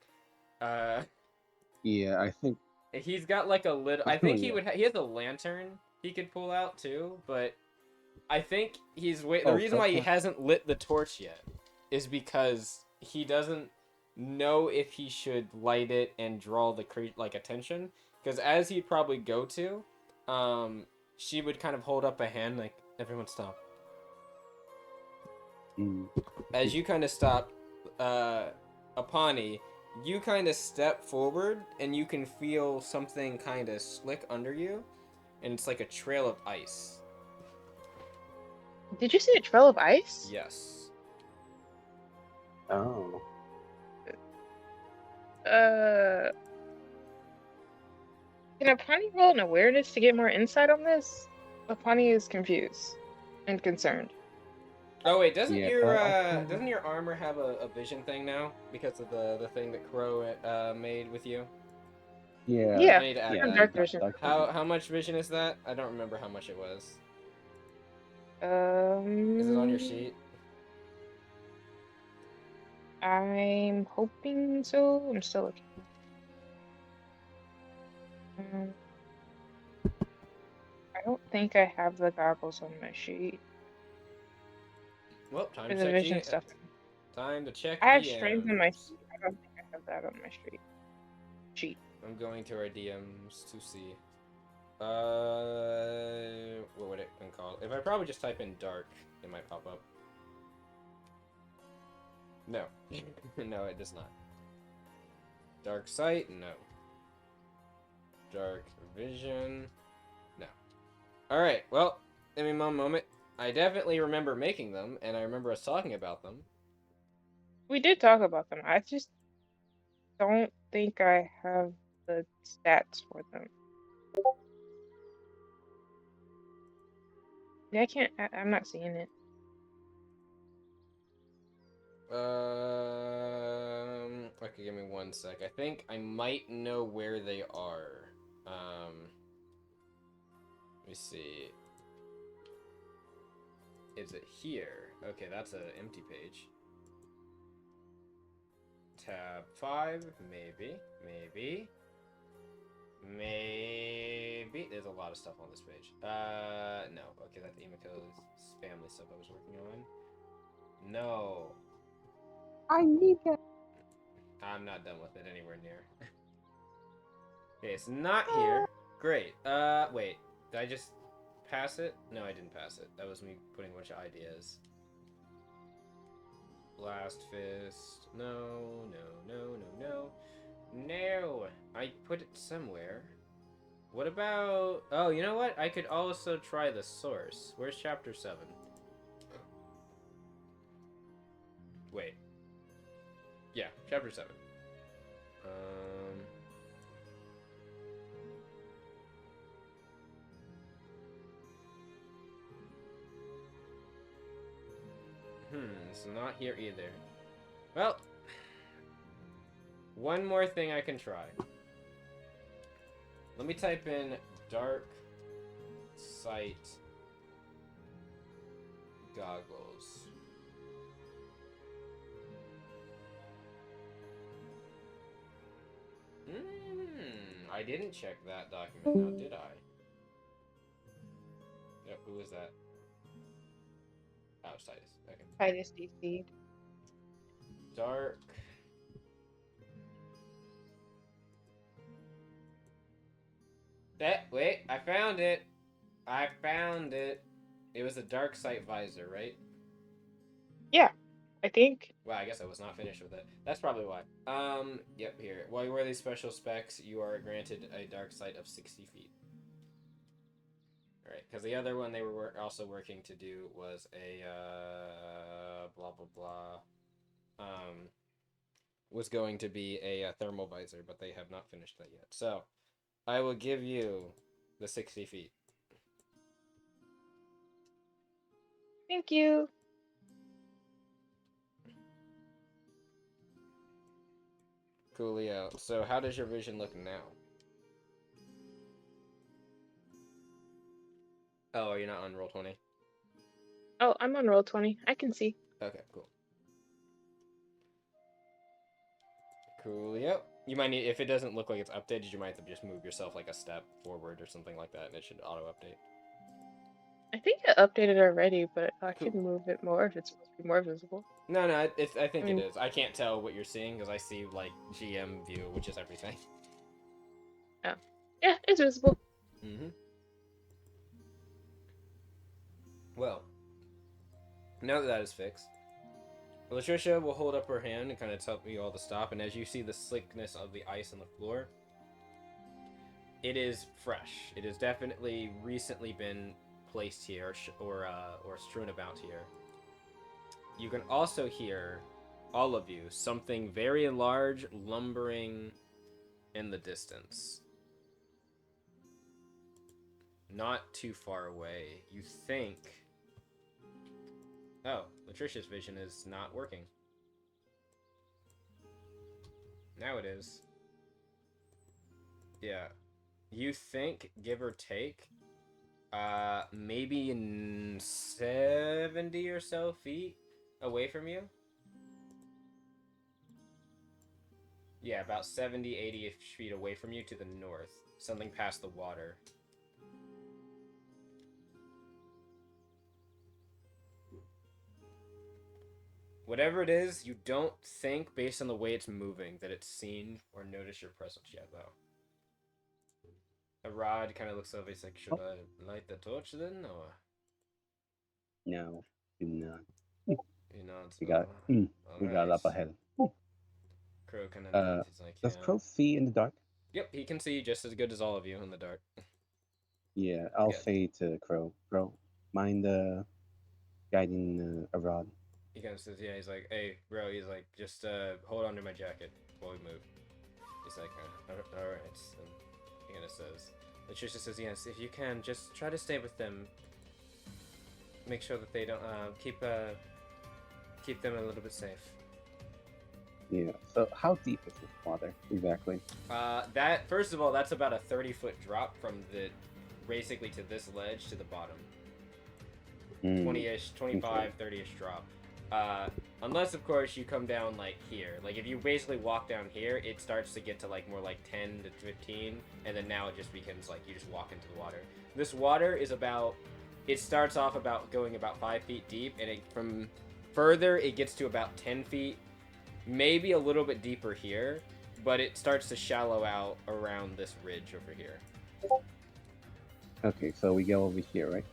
Yeah, I think... He's got like a little... I think he would... He has a lantern he could pull out too, but I think he's... The reason why he hasn't lit the torch yet is because he doesn't know if he should light it and draw the attention. Because as he'd probably go to, she would kind of hold up a hand like, everyone stop. As you kind of stop, Apani, you kind of step forward and you can feel something kind of slick under you, and it's like a trail of ice. Did you see a trail of ice? Yes. Oh. Can Apani roll an awareness to get more insight on this? Apani is confused and concerned. Oh wait, doesn't your armor have a vision thing now because of the thing that Crow made with you? Yeah. Yeah. Dark vision. How much vision is that? I don't remember how much it was. Is it on your sheet? I'm hoping so. I'm still looking. I don't think I have the goggles on my sheet. Well, time For to the check vision stuff. Time to check. I have strength in my sheet. I don't think I have that on my sheet. I'm going to our DMs to see. What would it been called? If I probably just type in dark, it might pop up. No. No, it does not. Dark sight? No. Dark vision? No. Alright, well, give me one moment. I definitely remember making them, and I remember us talking about them. We did talk about them. I just don't think I have the stats for them. Yeah, I can't. I'm not seeing it. Okay, give me 1 sec. I think I might know where they are. Let me see. Is it here? Okay, that's an empty page. Tab 5, maybe. There's a lot of stuff on this page. No. Okay, that's Emiko's family stuff I was working on. No. I need that. I'm not done with it anywhere near. Okay, it's not here. Great. Wait. Did I just pass it? No, I didn't pass it. That was me putting a bunch of ideas. Blast fist. No. No! I put it somewhere. What about... Oh, you know what? I could also try the source. Where's chapter 7? Wait. Yeah, chapter 7. It's not here either. Well, one more thing I can try. Let me type in dark sight goggles. I didn't check that document now, did I? Yep, who is that? Oh, it's Titus. Okay. Titus DC. Dark. Wait, I found it. It was a dark sight visor, right? Yeah, I think. Well, I guess I was not finished with it. That's probably why. Yep, here. While you wear these special specs, you are granted a dark sight of 60 feet. Alright, because the other one they were also working to do was a, blah, blah, blah. Was going to be a thermal visor, but they have not finished that yet. So, I will give you the 60 feet. Thank you. Coolio. So, how does your vision look now? Oh, are you not on Roll20? Oh, I'm on Roll20. I can see. Okay, cool. Coolio. You might need, if it doesn't look like it's updated, you might have to just move yourself like a step forward or something like that, and it should auto-update. I think it updated already, but I can move it more if it's supposed to be more visible. No, I think it is. I can't tell what you're seeing because I see, like, GM view, which is everything. Oh. Yeah, it's visible. Well, now that is fixed, Latricia will hold up her hand and kind of tell you all to stop, and as you see the slickness of the ice on the floor, it is fresh. It has definitely recently been placed here or strewn about here. You can also hear, all of you, something very large lumbering in the distance. Not too far away. You think... Oh, Latricia's vision is not working. Now it is. Yeah. You think, give or take, maybe 70 or so feet away from you? Yeah, about 70, 80 feet away from you to the north. Something past the water. Whatever it is, you don't think, based on the way it's moving, that it's seen or noticed your presence yet, though. Rod kind of looks over, he's like, should I light the torch then, or...? No, do not. You know, it's We got, we got up ahead. Crow kind of nods, he's like, does Crow see in the dark? Yep, he can see just as good as all of you in the dark. Yeah, I'll say to Crow, mind guiding a rod. He kind of says, yeah, he's like, hey, bro, he's like, just hold on to my jacket while we move. He's like, all right. And he kind of says, Latricia says, yes, if you can, just try to stay with them. Make sure that they don't, keep them a little bit safe. Yeah, so how deep is this water, exactly? That, first of all, that's about a 30-foot drop from basically to this ledge to the bottom. 20-ish, 25, 30-ish drop. Unless, of course, you come down, like, here. Like, if you basically walk down here, it starts to get to, like, more like 10 to 15, and then now it just becomes, like, you just walk into the water. This water is about... It starts off going about 5 feet deep, and from further, it gets to about 10 feet, maybe a little bit deeper here, but it starts to shallow out around this ridge over here. Okay, so we go over here, right?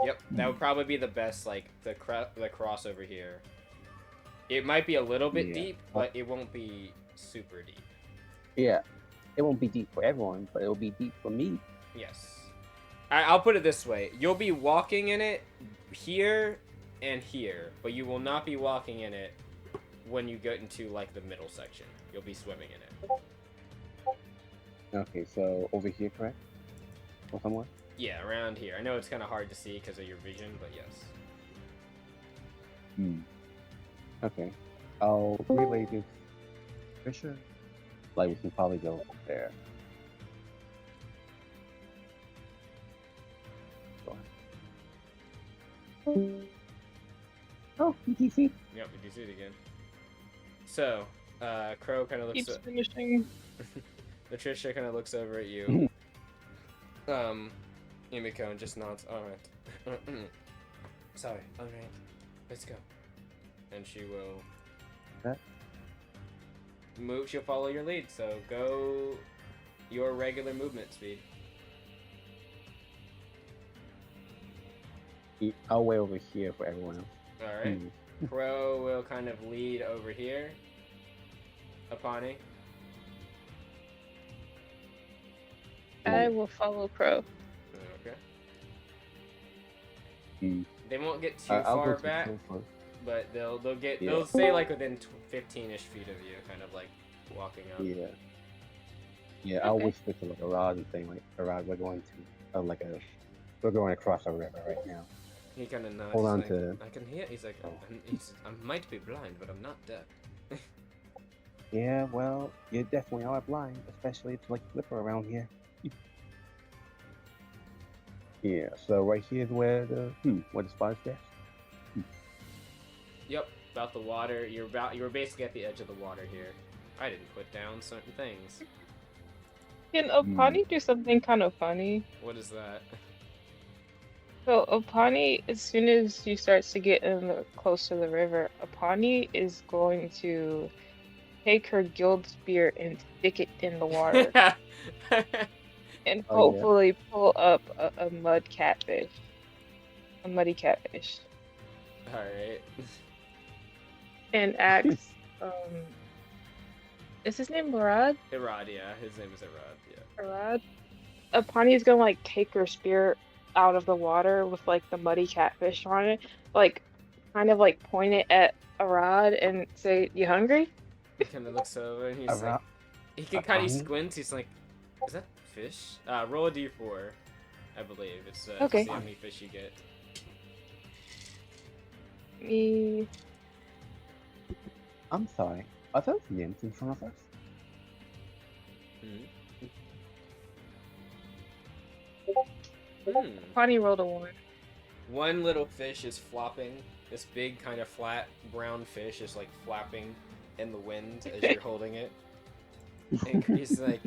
Yep, that would probably be the best, like, the cross over here. It might be a little bit deep, but it won't be super deep. Yeah, it won't be deep for everyone, but it'll be deep for me. Yes. I'll put it this way. You'll be walking in it here and here, but you will not be walking in it when you get into, like, the middle section. You'll be swimming in it. Okay, so over here, correct? Or somewhere? Yeah, around here. I know it's kind of hard to see because of your vision, but yes. Okay. I'll relay this Fisher. Like, we can probably go there. Go ahead. Oh, ETC. Yep, we do it again. So, Crow kind of looks... Keeps finishing. Latricia kind of looks over at you. Yumiko just nods. Alright. Sorry. Alright. Let's go. And she will... She'll follow your lead, so go your regular movement speed. I'll wait over here for everyone else. Alright. Crow will kind of lead over here. Apani. I will follow Crow. Okay. They won't get too far back, but they'll stay like within 15-ish feet of you, kind of like walking up. Yeah. Yeah, I'll whisper to like a rod and saying like, a rod, we're going across a river right now. He kind of nods. Hold on like, to. I can hear. He's like, I might be blind, but I'm not deaf. Yeah, well, you definitely are blind, especially it's like Flipper around here. Yeah, so right here is where the spot is there. Yep, about the water. You were basically at the edge of the water here. I didn't put down certain things. Can Opani do something kind of funny? What is that? So Opani, as soon as she starts to get close to the river, Opani is going to take her guild spear and stick it in the water. And hopefully pull up a muddy catfish. Alright. And ask, is his name Murad? Irad, yeah. His name is Irad, yeah. Murad? Apani's gonna like take her spear out of the water with like the muddy catfish on it, like kind of like point it at Arad and say, "You hungry?" He kind of looks over and he's like, he can kind of squints. He's like, "Is that fish?" Roll a d4, I believe. It's to see how many fish you get. I'm sorry. Are those nymphs in front of us? Apani rolled a 1. One little fish is flopping. This big kind of flat brown fish is like flapping in the wind as you're holding it. And he's like,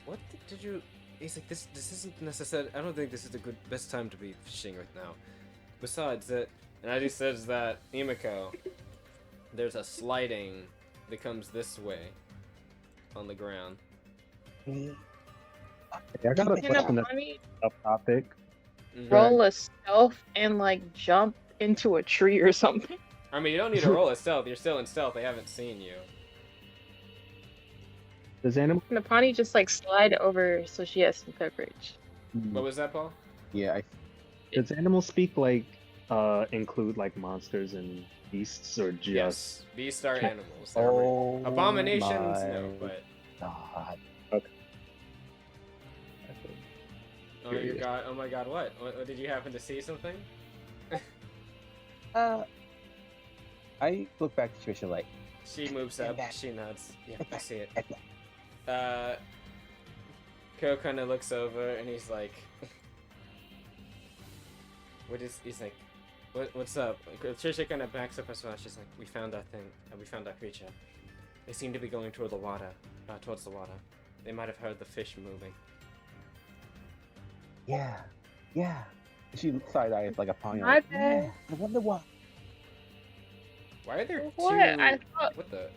"What did you?" He's like, "This isn't necessary. I don't think this is the best time to be fishing right now. Besides that," and as he says that, Yumiko, there's a sliding that comes this way on the ground. I got a question that's off topic. Roll a stealth and like jump into a tree or something. I mean, you don't need to roll a stealth. You're still in stealth. They haven't seen you. Does animal? Napani just like slide over so she has some coverage. What was that, Paul? Yeah, Does animal speak like include like monsters and beasts or just? Yes, beasts are animals. Oh, abominations, my no, but God. Okay. oh your god, oh my god, what did you happen to see something? I look back to Trisha like. She moves up, she nods. Yeah, I see it. Ko kind of looks over and he's like, he's like, what's up? Trisha kind of backs up as well. She's like, we found that thing, we found that creature. They seem to be going toward the water, towards the water. They might have heard the fish moving. Yeah. She side-eyes like a pony. My Like, bad. yeah, I wonder why. Why are there What? two? I thought What the?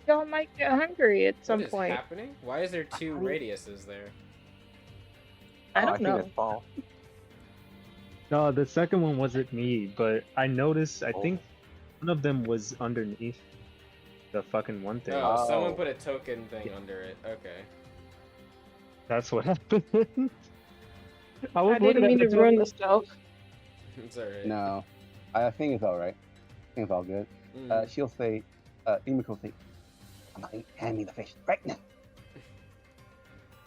y'all might get hungry at some What is point. happening? Why is there two radiuses there? I don't think know. it's Paul. No, the second one wasn't me, but I noticed. I think one of them was underneath the fucking one thing. Oh, someone put a token thing under it. Okay. That's what happened. I I didn't mean to ruin the stealth. It's alright. No, I think it's all right. I think it's all good. She'll say, Imiko will say, hand me the fish right now.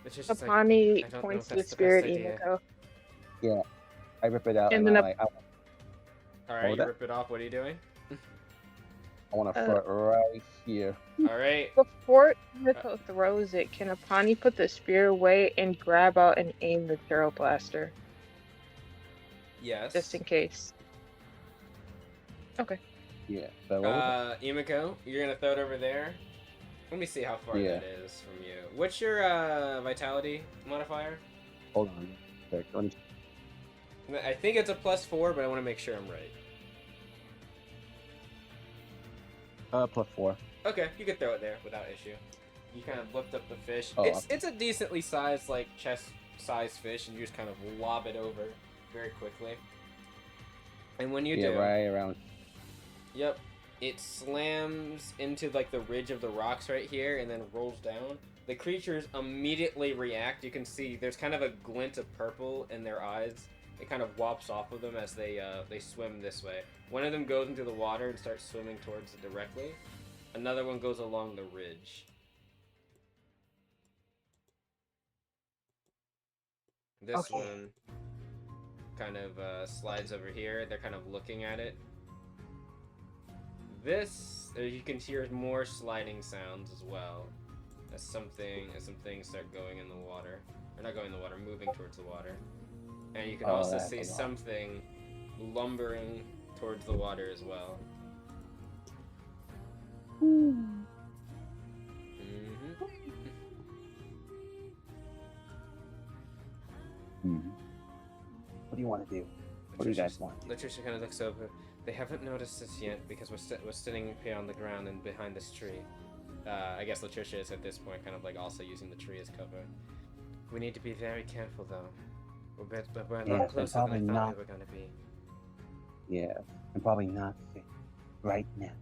Napani points to the spirit Imiko. Yeah, I rip it out And and then Alright, you rip it off. What are you doing? I want to throw it right here. Alright. Before Imiko throws it, can Apani put the spear away and grab out and aim the Turtle Blaster? Yes. Just in case. Okay. Yeah. So Imiko, you're gonna throw it over there. Let me see how far that is from you. What's your vitality modifier? Hold on. Let me... I think it's a +4, but I want to make sure I'm right. +4. Okay, you can throw it there without issue. You kind of lift up the fish. Oh, it's a decently sized, like chest-sized fish, and you just kind of lob it over very quickly. And when you do, right around. Yep, it slams into like the ridge of the rocks right here, and then rolls down. The creatures immediately react. You can see there's kind of a glint of purple in their eyes. It kind of whops off of them as they swim this way. One of them goes into the water and starts swimming towards it directly. Another one goes along the ridge. This one kind of slides over here. They're kind of looking at it. This, you can hear more sliding sounds as well. As some things start going in the water. Or not going in the water, moving towards the water. And you can also see something lumbering towards the water as well. What do you want to do? What do you guys want? Latricia kind of looks over. They haven't noticed us yet because we're sitting here on the ground and behind this tree. I guess Latricia is at this point kind of like also using the tree as cover. We need to be very careful though. We're a lot closer than I thought we were going to be. Yeah, and probably not right now.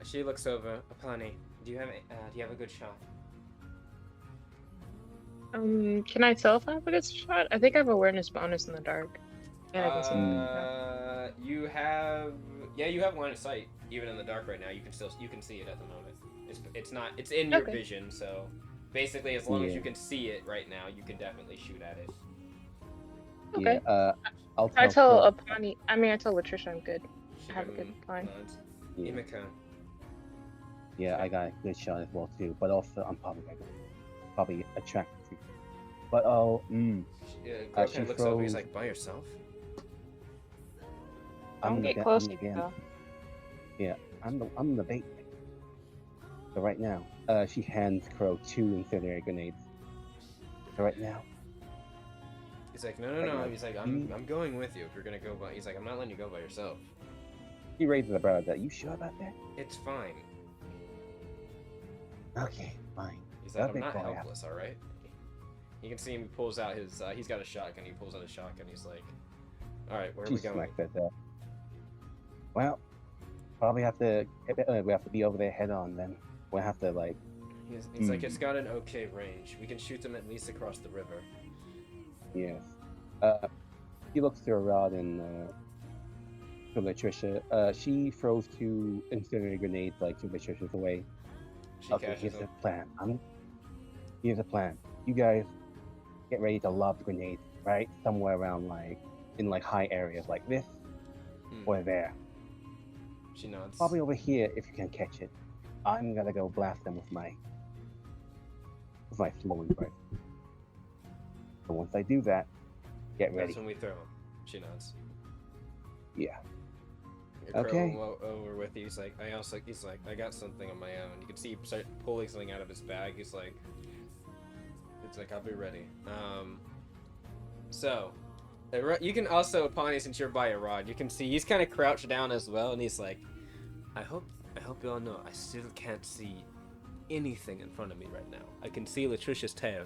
She looks over. Apani, do you have a good shot? Can I tell if I have a good shot? I think I have awareness bonus in the dark. And I can see. You have line of sight even in the dark right now. You can see it at the moment. It's in your vision, so basically as long as you can see it right now, you can definitely shoot at it. Okay. Yeah, I tell Apani. I mean, I tell Latricia I'm good. I have a good line. Yeah. Imiko. Yeah, I got a good shot as well too, but also I'm probably attracted. But She looks over. He's like, by yourself? Don't get close to me, though. Yeah, I'm the bait. So right now, she hands Crow 2 incendiary grenades. So right now. He's like, no. He's like, I'm going with you if you're gonna go by. He's like, I'm not letting you go by yourself. He raises a brow. That you sure about that? It's fine. Okay, fine. He's like, I'm not helpless, all right. You can see him. He pulls out his. He's got a shotgun. He pulls out a shotgun. He's like, all right, where are we going? Well, probably have to. We have to be over there head on. Then we'll have to like He's like, it's got an okay range. We can shoot them at least across the river. Yes. He looks to Rod and to Latricia. She throws 2 incendiary grenades like 2 Latricia's away. She Okay, catches here's them. the plan. Here's the plan. You guys get ready to lob the grenades, right? Somewhere around in high areas like this or there. She nods. Probably over here if you can catch it. I'm gonna go blast them with my throwing rifle. So once I do that, get ready. That's when we throw him. She nods. Yeah. Okay. Over with you. He's like, I got something on my own. You can see him start pulling something out of his bag. It's like, I'll be ready. So, you can also, Pawnee, since you're by a rod, you can see he's kind of crouched down as well, and he's like, I hope you all know I still can't see anything in front of me right now. I can see Latricia's tail.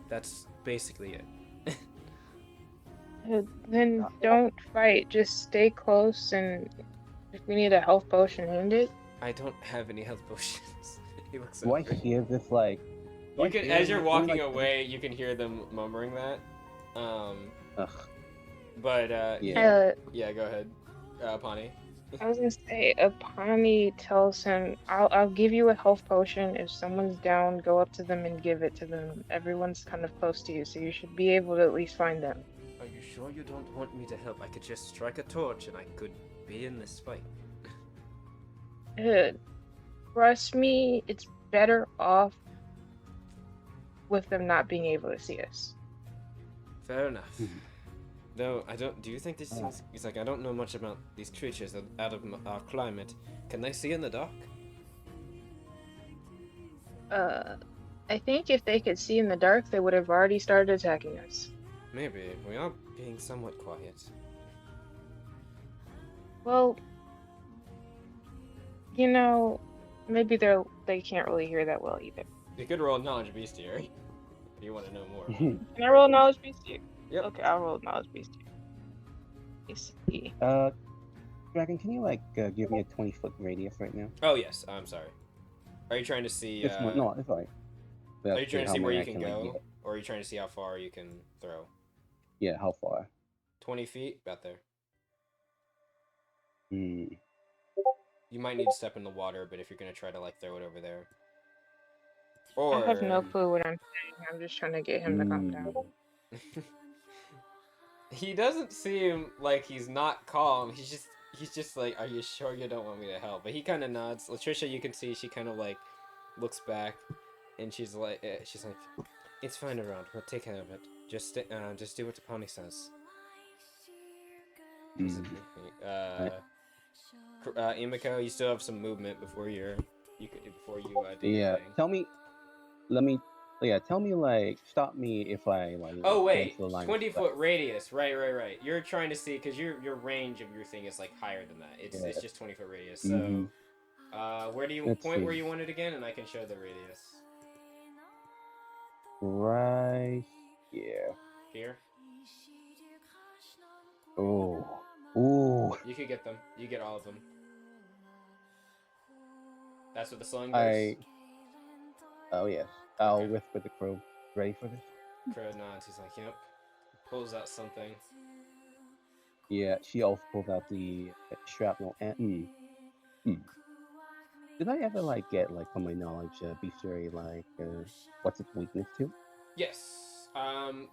That's basically it. Then don't fight. Just stay close, and if we need a health potion, hand it. I don't have any health potions. He looks Do I hear this You can, as you're walking away, you can hear them murmuring that. Ugh. But Yeah. Yeah, go ahead, Pawnee. I was gonna say, Apani tells him, I'll give you a health potion. If someone's down, go up to them and give it to them. Everyone's kind of close to you, so you should be able to at least find them. Are you sure you don't want me to help? I could just strike a torch and I could be in this fight. Trust me, it's better off with them not being able to see us. Fair enough. No, I don't. Do you think these things? He's like, I don't know much about these creatures out of our climate. Can they see in the dark? I think if they could see in the dark, they would have already started attacking us. Maybe. We are being somewhat quiet. Well, maybe they can't really hear that well either. You could roll knowledge bestiary if you want to know more. Can I roll knowledge bestiary? Yep. Okay, I'll roll knowledge bestiary. Let's see. Dragon, can you give me a 20-foot radius right now? Oh yes, I'm sorry. Are you trying to see? No, it's alright. Are you trying to see where you can go, or are you trying to see how far you can throw? Yeah, how far? 20 feet, about there. Hmm. You might need to step in the water, but if you're gonna try to throw it over there. Or I have no clue what I'm saying. I'm just trying to get him to calm down. He doesn't seem like he's not calm. He's just like, are you sure you don't want me to help? But he kind of nods. Latricia, you can see she kind of looks back, and she's like, it's fine around. We'll take care of it. Just do what the pony says. Imiko, you still have some movement before you do yeah. anything. Tell me, stop me if I Oh wait, 20-foot radius. Right. You're trying to see because your range of your thing is higher than that. It's just 20-foot radius. So, where do you point where you want it again, and I can show the radius. Right here. Here. Oh. Ooh. You could get them. You get all of them. That's what the song does. Oh yes. I'll whisper the crow. Ready for this? Crow nods. He's like, yep. Pulls out something. Yeah, she also pulls out the shrapnel and Did I ever get from my knowledge bestiary what's its weakness to? Yes.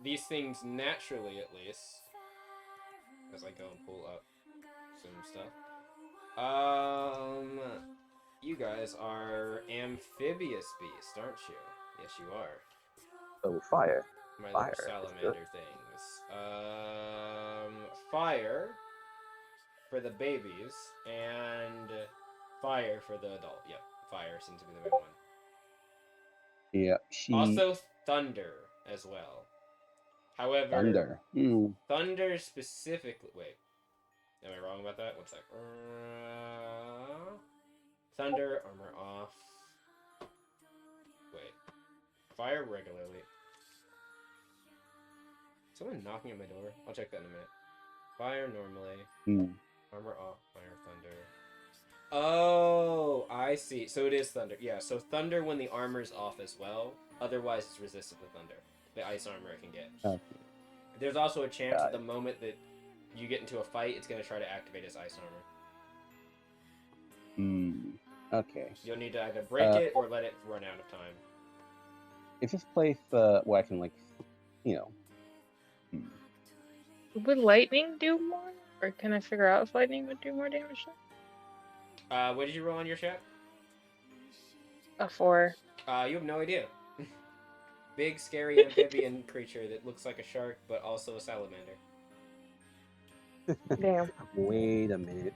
These things naturally, at least, as I go and pull up some stuff. You guys are amphibious beasts, aren't you? Yes, you are. Oh, fire. My Fire. little salamander things. Fire for the babies, and fire for the adult. Yep, fire seems to be the main one. Yeah, Also, thunder as well. However, thunder specifically. Wait, am I wrong about that? One sec. Thunder, armor off. Wait, fire regularly. Someone knocking at my door? I'll check that in a minute. Fire normally. Armor off. Fire, thunder. Oh, I see. So it is thunder. Yeah, so thunder when the armor's off as well. Otherwise, it's resistant to thunder. The ice armor it can get. Okay. There's also a chance Got at the it. moment that you get into a fight, it's going to try to activate its ice armor. Okay. You'll need to either break it or let it run out of time. Is this place where I can, like, you know... Would lightning do more? Or can I figure out if lightning would do more damage? What did you roll on your check? A 4. You have no idea. Big, scary amphibian creature that looks like a shark, but also a salamander. Damn. Wait a minute.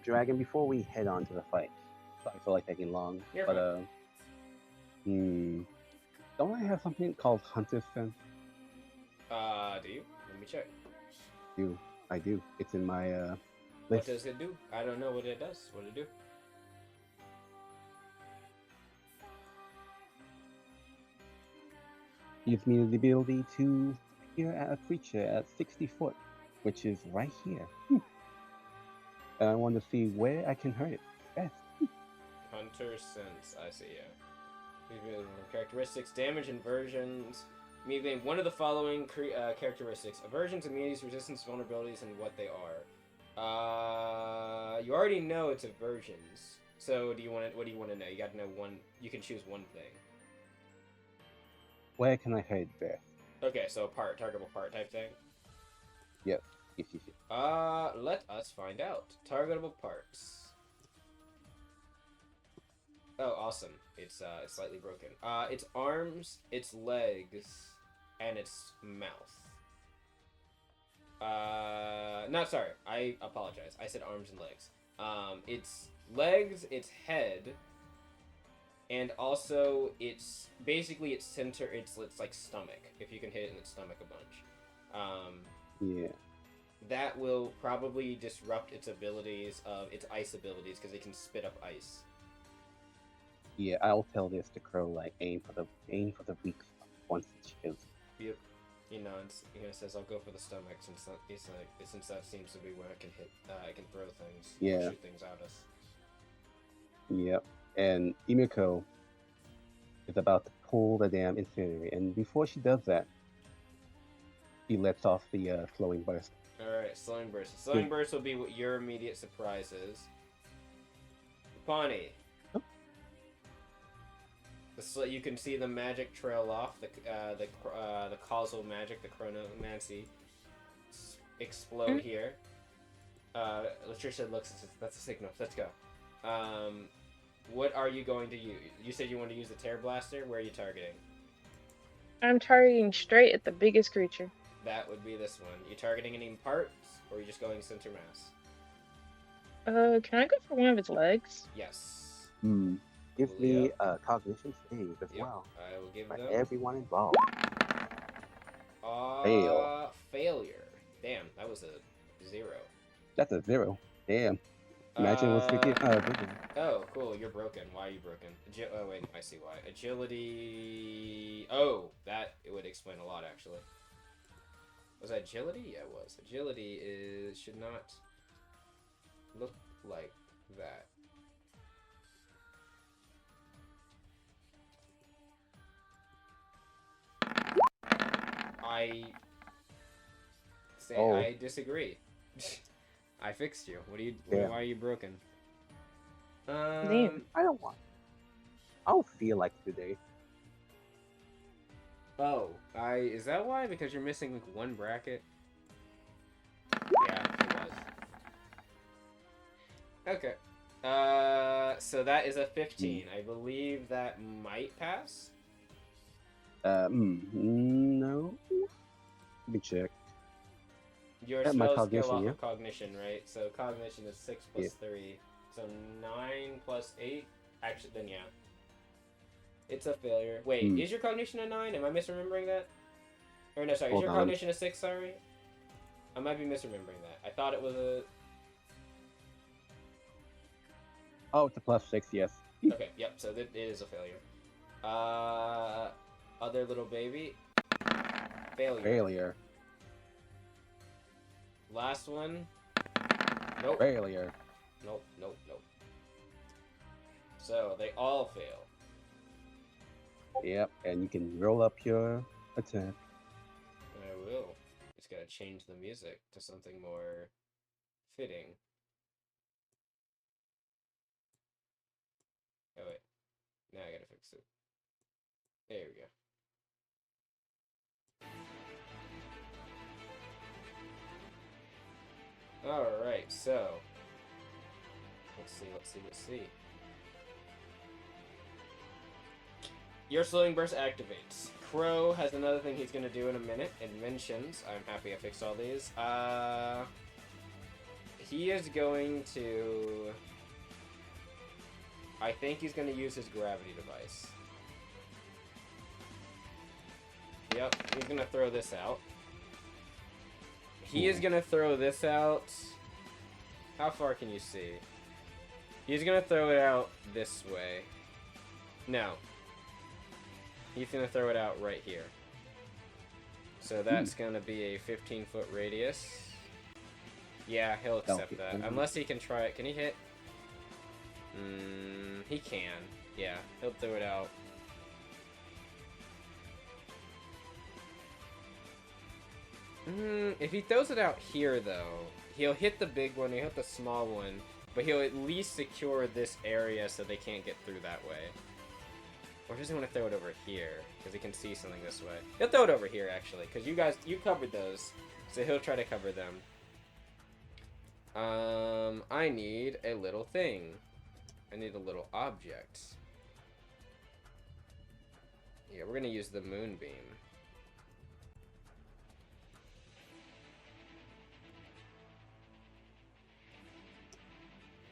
Dragon, before we head on to the fight, sorry for like taking long, You're but fine. don't I have something called Hunter's Sense? Do you? Let me check. I do. It's in my What list. does it do? I don't know what it does. What does it do? Gives me the ability to hear at a creature at 60 foot, which is right here. And I want to see where I can hurt it best. Hunter's Sense. I see, yeah. Characteristics, damage, inversions. Immediately, one of the following characteristics: aversions, immunities, resistance, vulnerabilities, and what they are. You already know it's aversions. So, what do you want to know? You got to know one. You can choose one thing. Where can I hurt best? Okay, so targetable part type thing. Yes. Let us find out. Targetable parts. Oh, awesome. It's slightly broken. Its arms, its legs, and its mouth. No, sorry. I apologize. I said arms and legs. Its legs, its head, and also its basically its center. It's like stomach. If you can hit it in its stomach a bunch. Yeah. That will probably disrupt its abilities of its ice abilities because it can spit up ice. Yeah, I'll tell this to Crow, like, aim for the weak spot once it kills. Yep. He nods. He says, "I'll go for the stomach since that seems to be where I can hit. I can throw things. Yeah. Shoot things at us." Yep. And Imiko is about to pull the damn incendiary, and before she does that, he lets off the flowing burst. Alright, slowing burst. Slowing burst will be what your immediate surprise is. Pawnee. So you can see the magic trail off, the causal magic, the chronomancy explode here. Latricia looks, that's a signal, let's go. What are you going to use? You said you want to use the Tear Blaster, where are you targeting? I'm targeting straight at the biggest creature. That would be this one. You targeting any parts, or are you just going center mass? Can I go for one of its legs? Yes. Give me a cognition save as well. I will give for them. everyone involved. Failure. Damn, that was a 0. That's a 0. Damn. Imagine what's broken. Oh, cool. You're broken. Why are you broken? Oh, wait. I see why. Agility. Oh, that it would explain a lot, actually. Was that agility? Yeah, it was. Agility should not look like that. I disagree. I fixed you. Why are you broken? Damn. I don't feel like today. Oh, is that why? Because you're missing like one bracket? Yeah, it was. Okay. So that is a 15. I believe that might pass. No. Let me check. Your spells go off of cognition, right? So cognition is 6 plus 3. So 9 plus 8. Actually, then yeah. It's a failure. Wait, is your cognition a 9? Am I misremembering that? Or no, sorry, is your cognition a 6, sorry? I might be misremembering that. I thought it was a... Oh, it's a +6, yes. Okay, yep, so it is a failure. Other little baby. Failure. Last one. Nope. Failure. Nope. So they all fail. Yep, and you can roll up your attack. I will. Just gotta change the music to something more fitting. Oh wait. Now I gotta fix it. There we go. Alright, so. Let's see. Your slowing burst activates. Crow has another thing he's gonna do in a minute. Inventions. I'm happy I fixed all these. He is going to... I think he's gonna use his gravity device. Yep, he's gonna throw this out. He is gonna throw this out... How far can you see? He's gonna throw it out this way. No. He's gonna throw it out right here. So that's gonna be a 15-foot radius. Yeah, he'll accept that. Unless he can try it. Can he hit? He can. Yeah, he'll throw it out. If he throws it out here, though, he'll hit the big one, he'll hit the small one, but he'll at least secure this area so they can't get through that way. Or does he want to throw it over here? Because he can see something this way. He'll throw it over here, actually, because you covered those. So he'll try to cover them. I need a little thing. I need a little object. Yeah, we're going to use the moonbeam.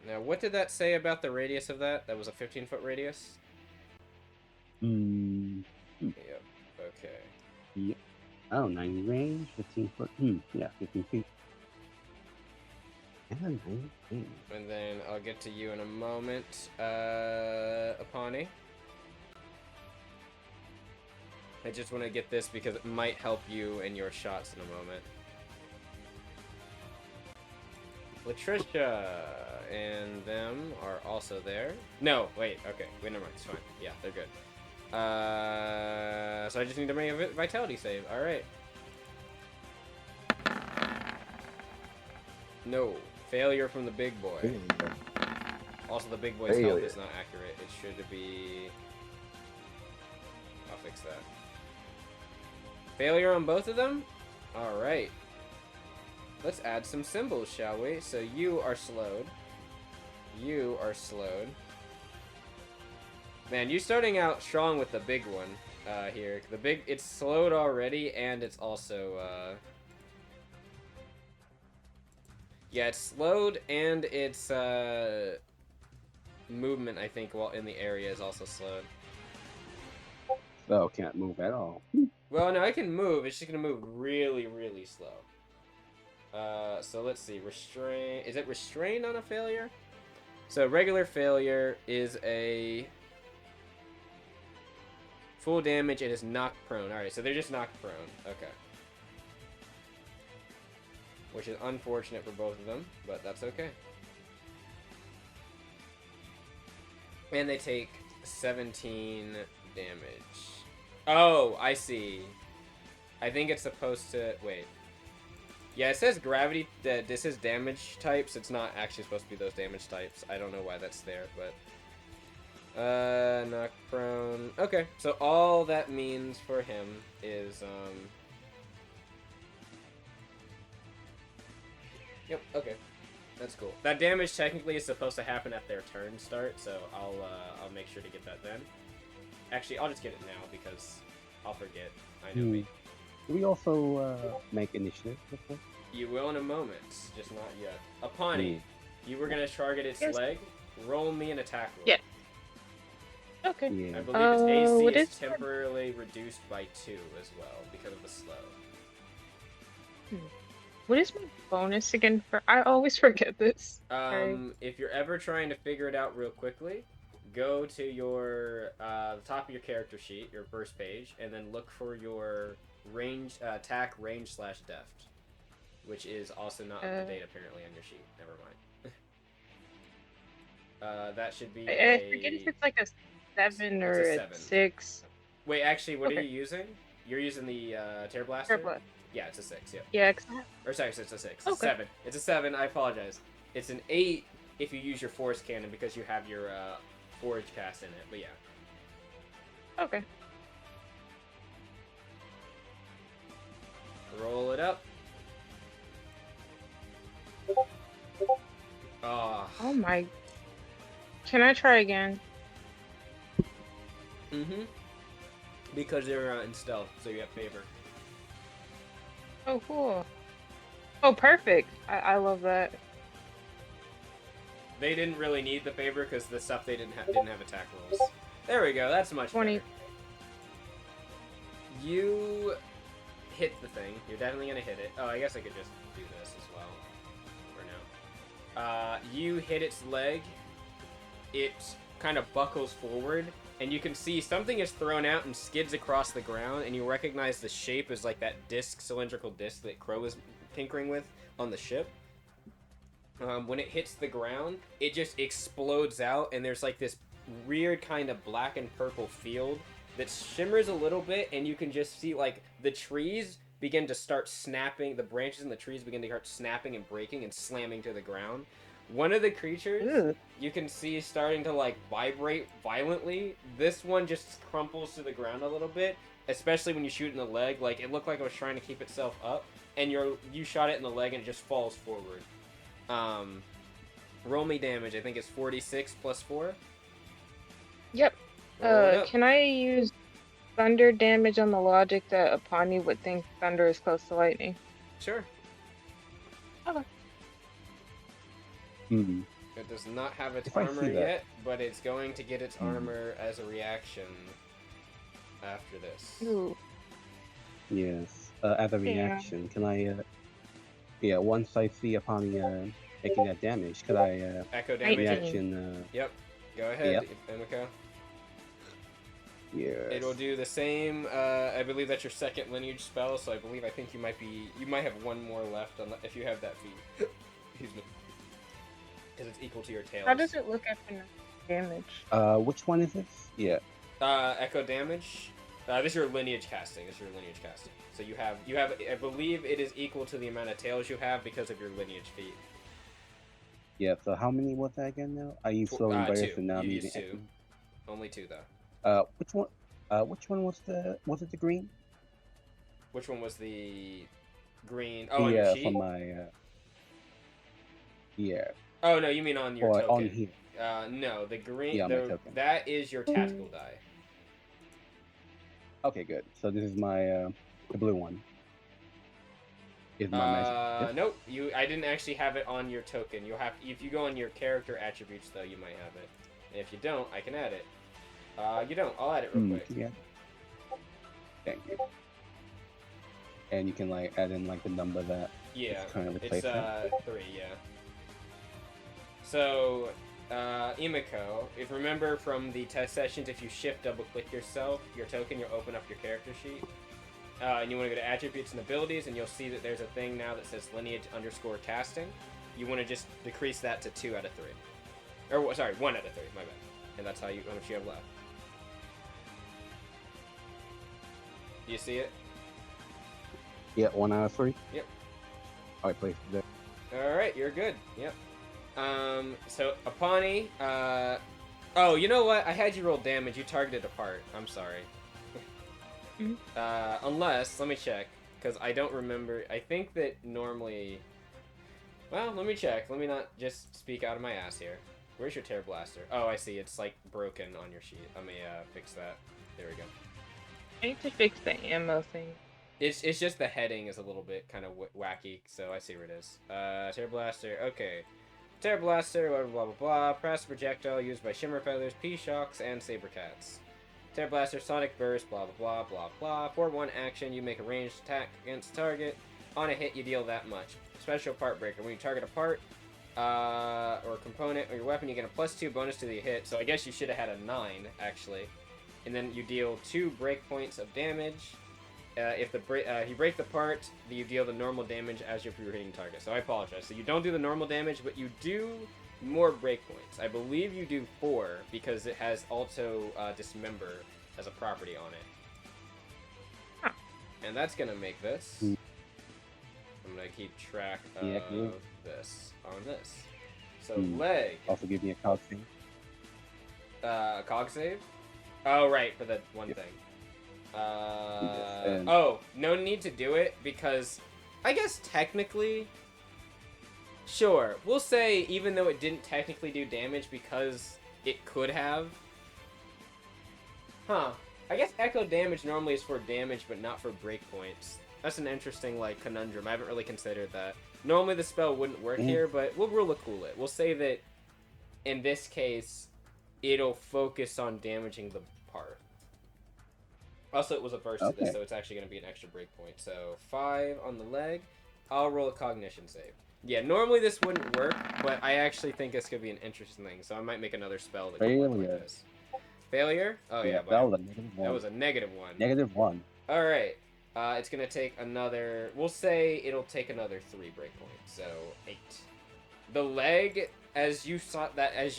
Now, what did that say about the radius of that? That was a 15-foot radius? Yep, okay. Yep. Oh, 90 range, 15 foot. Yeah, 15 feet. Yeah, 90 range. And then I'll get to you in a moment, Apani. I just want to get this because it might help you in your shots in a moment. Latricia and them are also there. No, wait, okay. Wait, never mind. It's fine. Yeah, they're good. So I just need to make a vitality save. Alright. No. Failure from the big boy. Also, the big boy's health is not accurate. It should be... I'll fix that. Failure on both of them? Alright. Let's add some symbols, shall we? So you are slowed. You are slowed. Man, you're starting out strong with the big one here. It's slowed already, and it's also, yeah, it's slowed, and its, movement, I think, while in the area is also slowed. Oh, can't move at all. Well, no, I can move. It's just gonna move really, really slow. So let's see. Restrain. Is it restrained on a failure? So regular failure is a full damage. It is knocked prone. Alright, so they're just knocked prone. Okay. Which is unfortunate for both of them, but that's okay. And they take 17 damage. Oh, I see. I think it's supposed to... Wait. Yeah, it says gravity, that this is damage types. It's not actually supposed to be those damage types. I don't know why that's there, but... knock prone. Okay, so all that means for him is, Yep, okay. That's cool. That damage technically is supposed to happen at their turn start, so I'll make sure to get that then. Actually, I'll just get it now, because I'll forget. I know me. Do we also make initiative before? You will in a moment, just not yet. Apani, you were gonna target its leg. Roll me an attack roll. Yeah. Okay. I believe its AC is temporarily reduced by 2 as well, because of the slow. What is my bonus again for... I always forget this. If you're ever trying to figure it out real quickly, go to your the top of your character sheet, your first page, and then look for your range attack range / deft, which is also not up to date apparently on your sheet. Never mind. That should be I forget if it's like a 7 or a a 7. 6. Wait, actually, what are Okay. you using? You're using the Tear Blaster? Tear Blast. Yeah, it's a 6, yeah. Yeah, Or sorry, it's a 6. Okay. It's a 7. It's a 7, I apologize. It's an 8 if you use your Force Cannon because you have your Forge cast in it, but yeah. Okay. Roll it up. Oh my. Can I try again? Mm-hmm. Because they're in stealth, so you have favor. Oh, cool. Oh, perfect. I love that. They didn't really need the favor because the stuff they didn't have attack rolls. There we go. That's much 20. better. You hit the thing. You're definitely gonna hit it. Oh, I guess I could just do this as well for now. You hit its leg. It kind of buckles forward, and you can see something is thrown out and skids across the ground, and you recognize the shape as like that cylindrical disc that Crow is tinkering with on the ship. When it hits the ground, it just explodes out, and there's like this weird kind of black and purple field that shimmers a little bit, and you can just see like the trees begin to start snapping. The branches in the trees begin to start snapping and breaking and slamming to the ground. One of the creatures you can see starting to like vibrate violently. This one just crumples to the ground a little bit, especially when you shoot in the leg. Like it looked like it was trying to keep itself up, and you shot it in the leg and it just falls forward. Roll me damage. I think it's 46 plus 4. Yep. Can I use thunder damage on the logic that Apani would think thunder is close to lightning? Sure. Okay. It does not have its armor yet, but it's going to get its armor as a reaction after this. Ooh. Yes. As a reaction, can I? Yeah. Once I see Apani making that damage, could I? Echo damage. Reaction. Yep. Go ahead, Yep. Emiko. Yes. It'll do the same. I believe that's your second lineage spell, so I think you might have one more left on if you have that feat. Excuse me. Because it's equal to your tails. How does it look after damage? Which one is this? Yeah. Echo damage. This is your lineage casting. So you have. I believe it is equal to the amount of tails you have because of your lineage feat. Yeah. So how many was that again now? I used flowing burst, 2. and now I'm You using. used 2. Only 2 though. Which one? Which one was it the green? Which one was the green? Oh, on your sheet? From my. Yeah. Oh no, you mean on your token? On here. No, the green. Yeah, my token. That is your tactical die. Okay, good. So this is my the blue one. Is my magic? Nope. I didn't actually have it on your token. You'll have if you go on your character attributes though, you might have it. And if you don't, I can add it. You don't. I'll add it real quick. Yeah. Thank you. And you can like add in like the number that it's currently placed at. 3. Yeah. So, Emiko, if remember from the test sessions, if you shift double click your token, you'll open up your character sheet. And you want to go to attributes and abilities, and you'll see that there's a thing now that says lineage_casting. You want to just decrease that to 2 out of 3. Or, sorry, 1 out of 3, my bad. And that's how much you have left. Do you see it? Yeah, 1 out of 3? Yep. Alright, place it there. Alright, you're good. Yep. So, Apani, oh, you know what? I had you roll damage. You targeted a part. I'm sorry. Unless, let me check, because I don't remember. I think that normally... Well, let me check. Let me not just speak out of my ass here. Where's your Tear Blaster? Oh, I see. It's, like, broken on your sheet. Let me, fix that. There we go. I need to fix the ammo thing. It's just the heading is a little bit kind of wacky, so I see where it is. Tear Blaster, okay. Tear Blaster, blah blah blah blah. Press projectile used by Shimmer Feathers, P-Shocks, and Sabercats. Tear Blaster, Sonic Burst, blah blah blah blah blah. For 1 action, you make a ranged attack against target. On a hit, you deal that much. Special Part Breaker. When you target a part, or component, or your weapon, you get a +2 bonus to the hit. So I guess you should have had a 9, actually. And then you deal 2 break points of damage. If you break the part, you deal the normal damage as if you were hitting target. So I apologize. So you don't do the normal damage, but you do more breakpoints. I believe you do 4 because it has also dismember as a property on it. Huh. And that's gonna make this. I'm gonna keep track of this on this. So leg. Also give me a cog save. A cog save? Oh, right, for the one thing. Oh, no need to do it because I guess technically, sure, we'll say even though it didn't technically do damage because it could have. Huh. I guess echo damage normally is for damage but not for breakpoints. That's an interesting, like, conundrum. I haven't really considered that. Normally the spell wouldn't work here, but we'll rule it cool it. We'll say that in this case, it'll focus on damaging the part. Also, it was a burst to this, so it's actually going to be an extra breakpoint. So 5 on the leg. I'll roll a cognition save. Yeah, normally this wouldn't work, but I actually think this could be an interesting thing, so I might make another spell that could work like this. Failure? Oh yeah, that was a -1. That was a -1. -1. Alright. It's going to take another... We'll say it'll take another 3 breakpoints, so 8. The leg, as you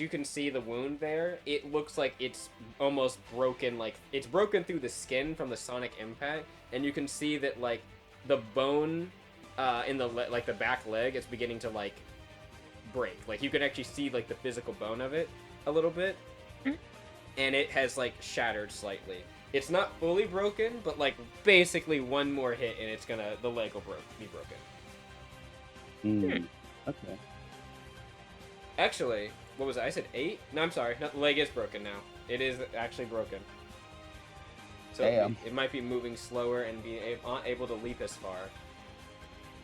can see the wound there, it looks like it's almost broken, like, it's broken through the skin from the sonic impact, and you can see that, like, the bone in the, like, the back leg is beginning to, like, break. Like, you can actually see, like, the physical bone of it a little bit, and it has, like, shattered slightly. It's not fully broken, but, like, basically one more hit and it's gonna, the leg will be broken. Okay. Actually, what was it? I said 8? No, I'm sorry. No, the leg is broken now. It is actually broken. So it might be moving slower and be able to leap as far.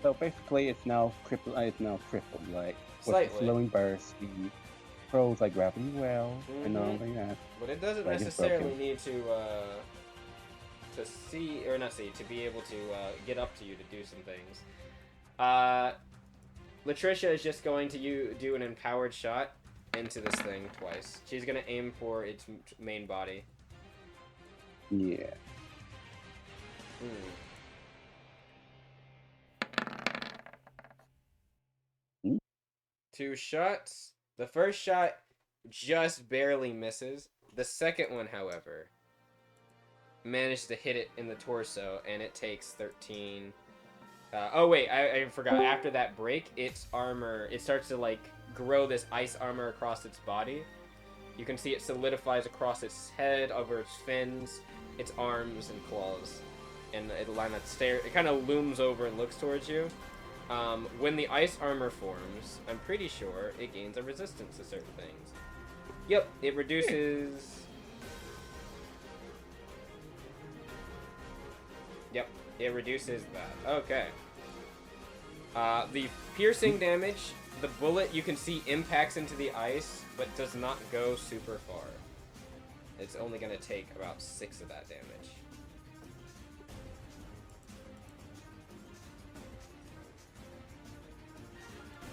So basically, it's now crippled. Like Slightly. With the slowing burst, the throws like gravity well, and all like that. But it doesn't necessarily need to see, or not see, to be able to get up to you to do some things. Latricia is just going to do an empowered shot into this thing twice. She's going to aim for its main body. Yeah. 2 shots. The first shot just barely misses. The second one, however, managed to hit it in the torso, and it takes 13... oh wait, I forgot. After that break, its armor, it starts to, like, grow this ice armor across its body. You can see it solidifies across its head, over its fins, its arms and claws. And it kind of looms over and looks towards you. When the ice armor forms, I'm pretty sure it gains a resistance to certain things. Yep, it reduces... Yep, it reduces that. Okay. The piercing damage, the bullet you can see impacts into the ice, but does not go super far. It's only going to take about 6 of that damage.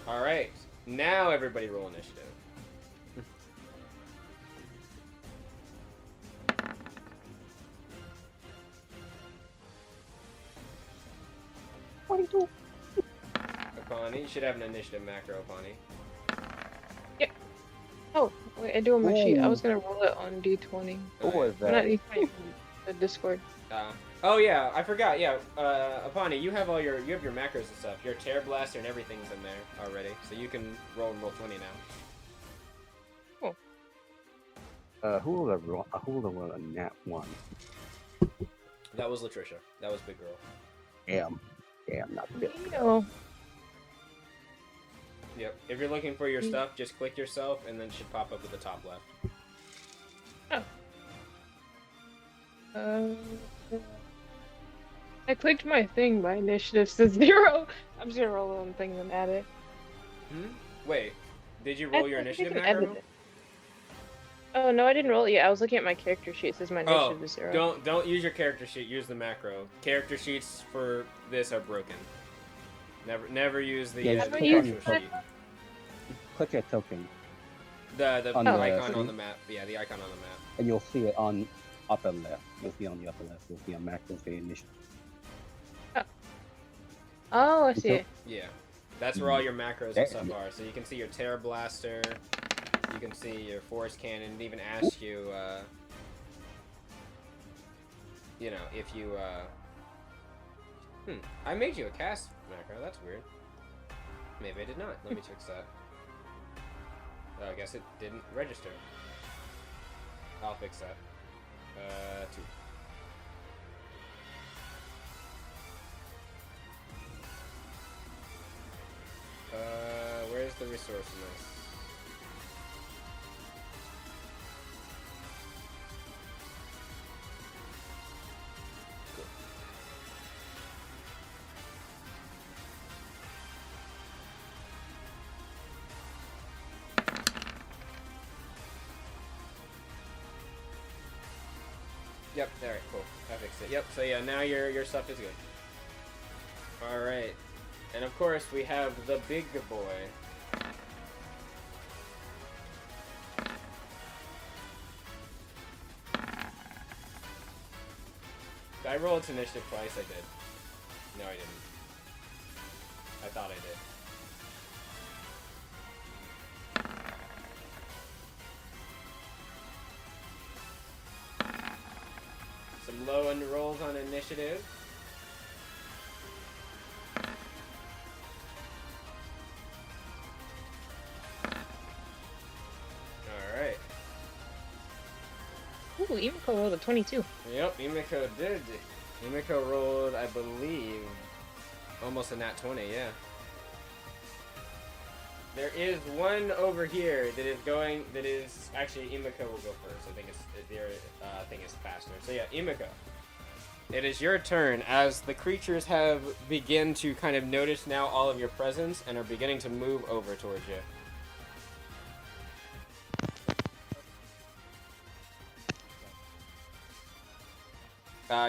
Alright, now everybody roll initiative. Apani, you should have an initiative macro, Apani. Yep. Oh, wait, I do on my sheet. I was gonna roll it on D20. What was that? Not D20, the Discord. Oh yeah, I forgot. Yeah, Apani, you have your macros and stuff. Your Terror Blaster and everything's in there already, so you can roll 20 now. Cool. Who will roll a nat 1? That was Latricia. That was Big Girl. Damn, not big. Oh. Yep. If you're looking for your stuff, just click yourself, and then it should pop up at the top left. Oh. I clicked my thing, my initiative says 0. I'm just gonna roll one thing and add it. Wait, did you roll your initiative macro? Oh no, I didn't roll it yet. I was looking at my character sheet. It says my initiative is 0. Don't use your character sheet. Use the macro. Character sheets for this are broken. Never use the character sheet. Click a token. The icon on the map. Yeah, the icon on the map. And you'll see it on upper left. You'll see on the upper left. You'll see on macros the initiative. Oh, I see it. Yeah. That's where all your macros and stuff Damn. are. So you can see your Terror Blaster, you can see your Force Cannon, it even asks you, you know, if you, I made you a cast macro, that's weird. Maybe I did not. Let me fix that. Oh, I guess it didn't register. I'll fix that. 2. Where's the resource list? Cool. Yep, alright, cool. I fixed it. Yep, so yeah, now your stuff is good. Alright. And of course, we have the big boy. Did I roll its initiative twice? I did. No, I didn't. I thought I did. Some low end rolls on initiative. Alright. Ooh, Imiko rolled a 22. Yep, Imiko did. Imiko rolled, I believe, almost a nat 20, yeah. There is one over here that is actually, Imiko will go first. I think their thing is faster. So yeah, Imiko. It is your turn as the creatures have begun to kind of notice now all of your presence and are beginning to move over towards you.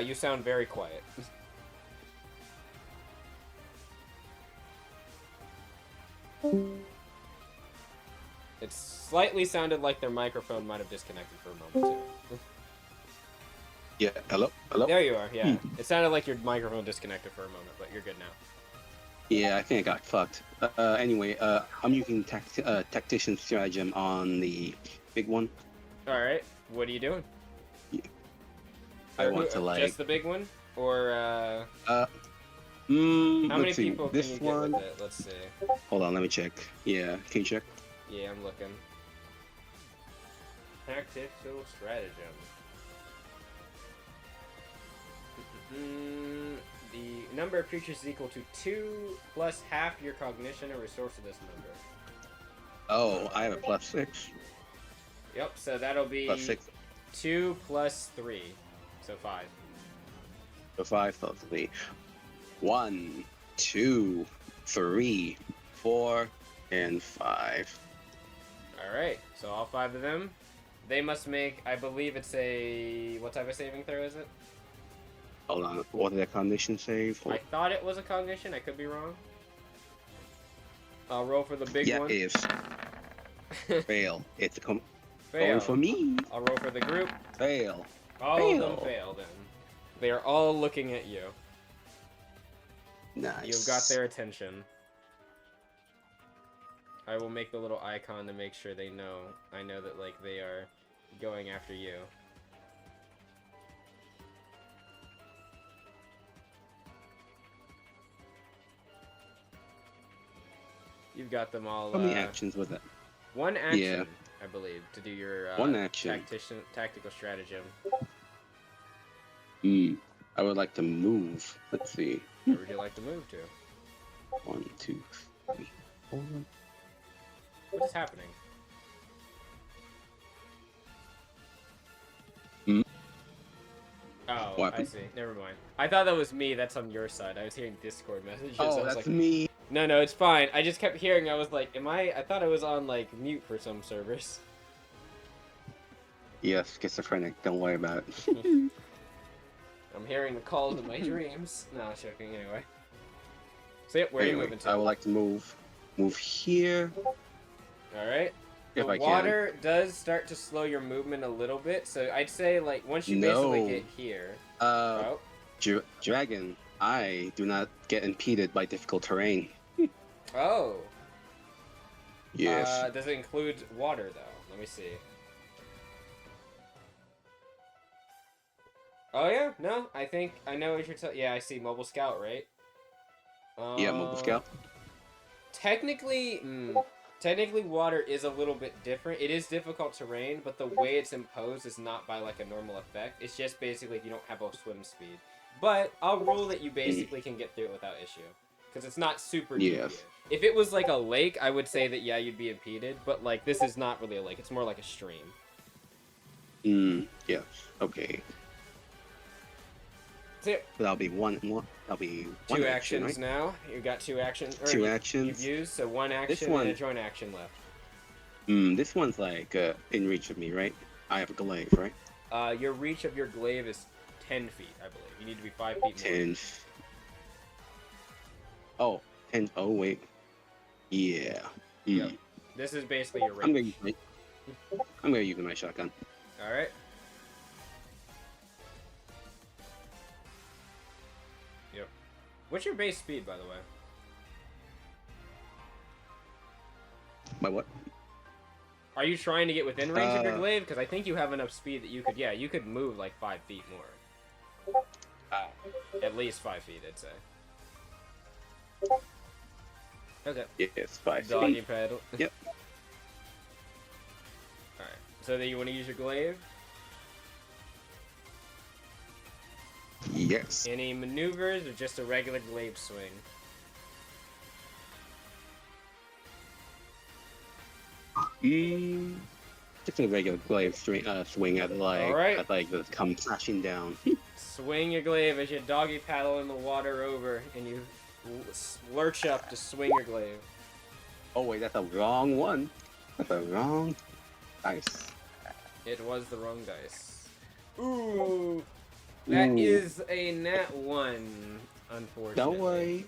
You sound very quiet. It slightly sounded like their microphone might have disconnected for a moment too. Yeah, hello? Hello? There you are, yeah. It sounded like your microphone disconnected for a moment, but you're good now. Yeah, I think I got fucked. Anyway, I'm using tactician stratagem on the big one. Alright, what are you doing? I want to like... Just the big one? Or, how many people can you get with it? Let's see. Hold on, let me check. Yeah, can you check? Yeah, I'm looking. Tactical stratagem. The number of creatures is equal to 2 plus half your cognition or resource of this number. Oh, I have a +6. Yep, so that'll be +6. 2 plus 3. So 5. So 5 plus 3. 1, 2, 3, 4, and 5. Alright, so all 5 of them. They must make, I believe it's a... What type of saving throw is it? Hold on, what did that cognition save? I thought it was a cognition, I could be wrong. I'll roll for the big one. Yeah, it is. Fail. It's Fail. going for me. I'll roll for the group. Fail. All of them fail then. They are all looking at you. Nice. You've got their attention. I will make the little icon to make sure they know. I know that, like, they are going after you. You've got them all. How many actions was that? One action, Yeah. I believe, to do your one action. Tactical stratagem. I would like to move. Let's see. Where would you like to move to? 1, 2, 3, 4. What is happening? Oh, What? I see. Never mind. I thought that was me. That's on your side. I was hearing Discord messages. I Oh, was that's like, me. No, it's fine. I just kept hearing. I was like, I thought I was on, like, mute for some servers. Yes, schizophrenic. Don't worry about it. I'm hearing the calls in my dreams. No, I'm joking. Anyway. So, yep, where are you moving to? I would like to move here. Alright. If The I can. water does start to slow your movement a little bit, so I'd say, like, once you basically get here... Dragon, I do not get impeded by difficult terrain. Oh. Yes. Does it include water, though? Let me see. Oh, yeah? No, I think I know what you're talking. Yeah, I see Mobile Scout, right? Yeah, Mobile Scout. Technically, technically water is a little bit different. It is difficult terrain, but the way it's imposed is not by, like, a normal effect. It's just basically if you don't have a swim speed. But I'll rule that you basically can get through it without issue. Because it's not super deep here. If it was, like, a lake, I would say that, yeah, you'd be impeded. But, like, this is not really a lake. It's more like a stream. Yes. Okay. So that'll be one. That'll be one two action, actions right? now. You got two actions. Two actions. You've used, so one action and a joint action left. This one's like in reach of me, right? I have a glaive, right? Your reach of your glaive is 10 feet, I believe. You need to be 5 feet more. 10. Oh, 10. Oh, wait. Yeah. Yep. This is basically your range. I'm gonna use my shotgun. Alright. Yep. What's your base speed, by the way? My what? Are you trying to get within range of your glaive? Because I think you have enough speed that you could, yeah, you could move like 5 feet more. At least 5 feet, I'd say. Okay. Yes, 5 Doggy feet. paddle. Yep. Alright. So then you want to use your glaive? Yes. Any maneuvers or just a regular glaive swing? Just a regular glaive swing. I'd like to come crashing down. Swing your glaive as you doggy paddle in the water over, and you lurch up to swing your glaive. Oh wait, that's a wrong one. That's a wrong dice. It was the wrong dice. Ooh, that is a nat 1. Unfortunately. Don't worry.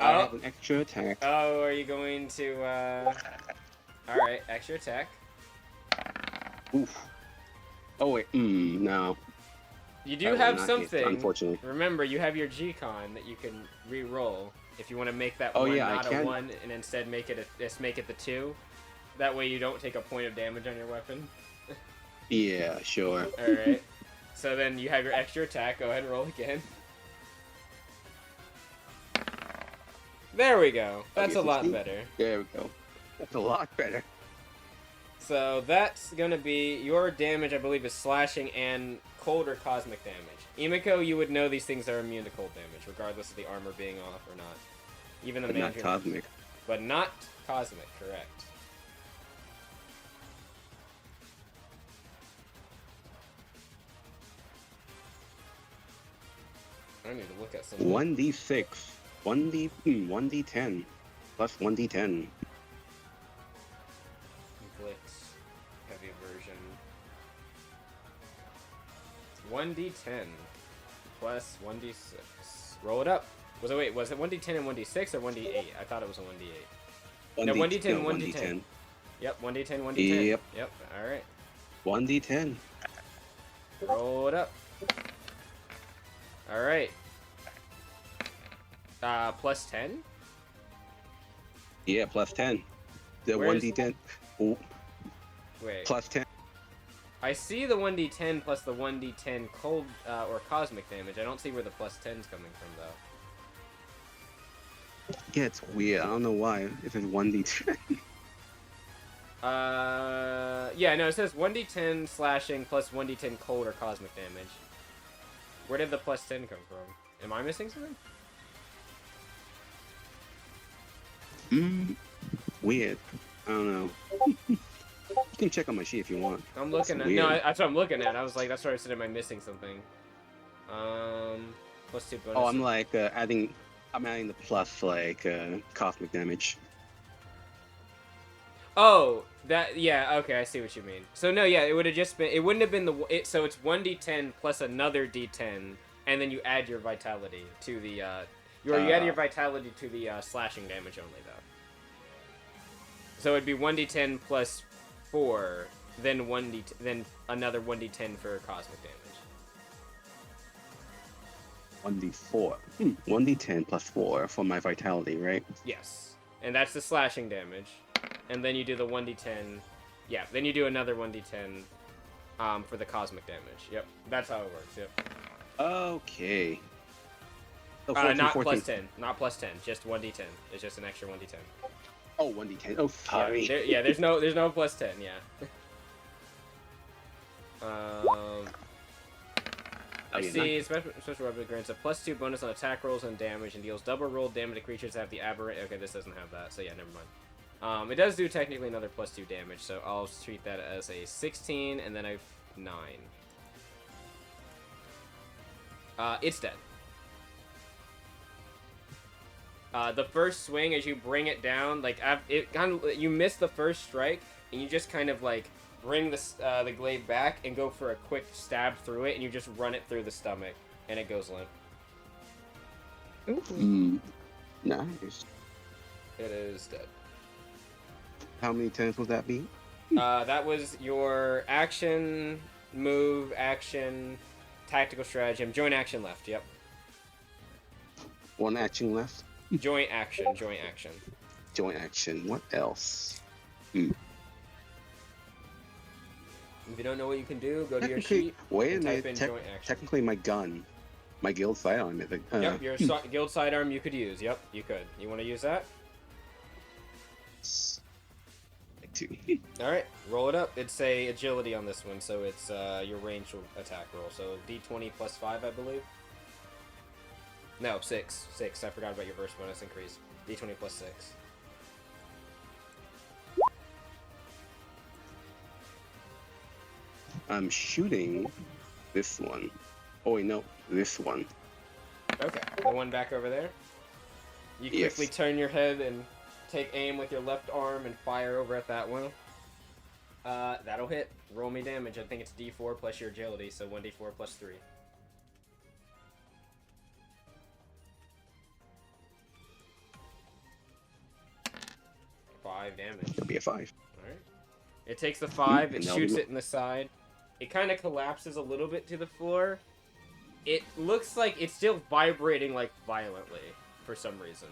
Oh. I have an extra attack. Oh, are you going to? All right, extra attack. Oof. Oh wait, no. You do have something. Hit, unfortunately. Remember, you have your G-Con that you can re-roll if you want to make that one not a 1 and instead make it the 2. That way you don't take a point of damage on your weapon. Yeah, sure. All right. So then you have your extra attack. Go ahead and roll again. There we go. That's a lot better. There we go. That's a lot better. So that's gonna be your damage. I believe is slashing and cold or cosmic damage. Emiko, you would know these things are immune to cold damage, regardless of the armor being off or not. Even the not cosmic. But not cosmic, correct. I need to look at some. 1d6, 1d10, plus 1d10. Blitz, heavy version. 1d10 plus 1d6. Roll it up. Was it 1d10 and 1d6 or 1d8? I thought it was a 1d8. No, 1d10, 1d10. Yep, 1d10, 1d10. Yep, alright. 1d10. Roll it up. Alright. Plus 10? Yeah, plus 10. The 1d10. Oh. Wait. Plus 10. I see the 1d10 plus the 1d10 cold or cosmic damage. I don't see where the plus 10's coming from, though. Yeah, it's weird. I don't know why. If it's 1d10. Yeah, no, it says 1d10 slashing plus 1d10 cold or cosmic damage. Where did the plus 10 come from? Am I missing something? Weird. I don't know. You can check on my sheet if you want. I'm looking at. No, that's what I'm looking at. I was like, that's what I said. Am I missing something? Plus 2 bonus. Oh, I'm like adding. I'm adding the plus like cosmic damage. Oh, that. Yeah. Okay, I see what you mean. So no, yeah, it would have just been. It wouldn't have been the. So it's 1d10 plus another d10, and then you add your vitality to the. You add your vitality to the slashing damage only though. So it'd be 1d10 plus 4, then then another 1d10 for cosmic damage. 1d4. 1d10 plus 4 for my vitality, right? Yes. And that's the slashing damage. And then you do the 1d10. Yeah, then you do another 1d10 for the cosmic damage. Yep, that's how it works, yep. Okay. So 14, not 14. plus 10. Not plus 10. Just 1d10. It's just an extra 1d10. Oh, 1d10. Oh, sorry. There's no plus 10, yeah. I see. Special weapon grants a +2 bonus on attack rolls and damage and deals double roll damage to creatures that have the aberrant. Okay, this doesn't have that, so yeah, never mind. It does do technically another +2 damage, so I'll treat that as a 16 and then a 9. It's dead. The first swing, as you bring it down, like you miss the first strike, and you just kind of like bring the glaive back and go for a quick stab through it, and you just run it through the stomach, and it goes limp. Nice. It is dead. How many turns will that be? That was your action, move, action, tactical stratagem, joint action left. Yep. One action left. Joint action. Joint action. Joint action. What else? If you don't know what you can do, go to your sheet. Wait a and minute. type in joint action. Technically, my gun, my guild sidearm. Yep, your guild sidearm you could use. Yep, you could. You want to use that? All right, roll it up. It's a agility on this one, so it's your ranged attack roll. So d20 plus 5, I believe. No, 6. 6. I forgot about your burst bonus increase. d20 plus 6. I'm shooting this one. Oh wait, no, this one. Okay, the one back over there. You quickly turn your head and take aim with your left arm and fire over at that one. That'll hit. Roll me damage. I think it's d4 plus your agility, so 1d4 plus 3. Five damage. It'll be a 5. Alright. It takes the 5, it shoots it in the side. It kind of collapses a little bit to the floor. It looks like it's still vibrating, like, violently, for some reason.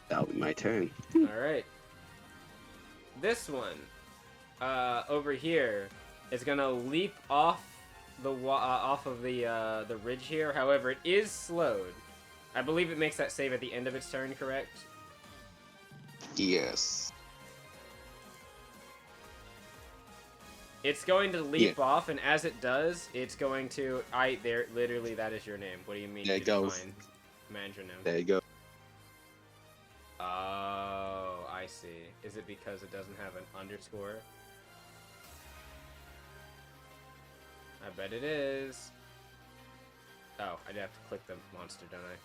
That'll be my turn. Alright. This one, over here, is gonna leap off of the ridge here. However, it is slowed. I believe it makes that save at the end of its turn, correct? Yes. It's going to leap off, and as it does, it's going to... literally, that is your name. What do you mean? There it goes. Mandarin name. There you go. Oh, I see. Is it because it doesn't have an underscore? I bet it is. Oh, I'd have to click the monster, don't I?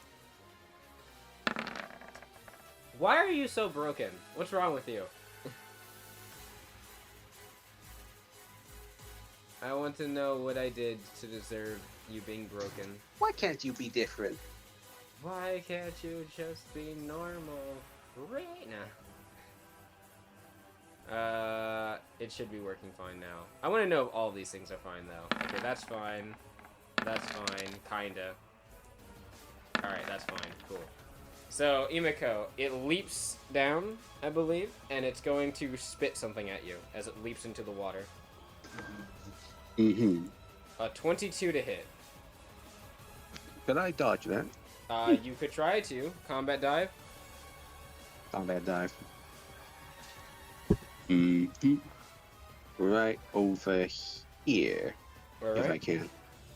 Why are you so broken? What's wrong with you? I want to know what I did to deserve you being broken. Why can't you be different? Why can't you just be normal? Right now. It should be working fine now. I want to know if all these things are fine, though. Okay, that's fine. That's fine. Kinda. Alright, that's fine. Cool. So, Imiko, it leaps down, I believe, and it's going to spit something at you as it leaps into the water. A 22 to hit. Could I dodge that? You could try to. Combat dive. Combat dive. Right over here. All right. If I can.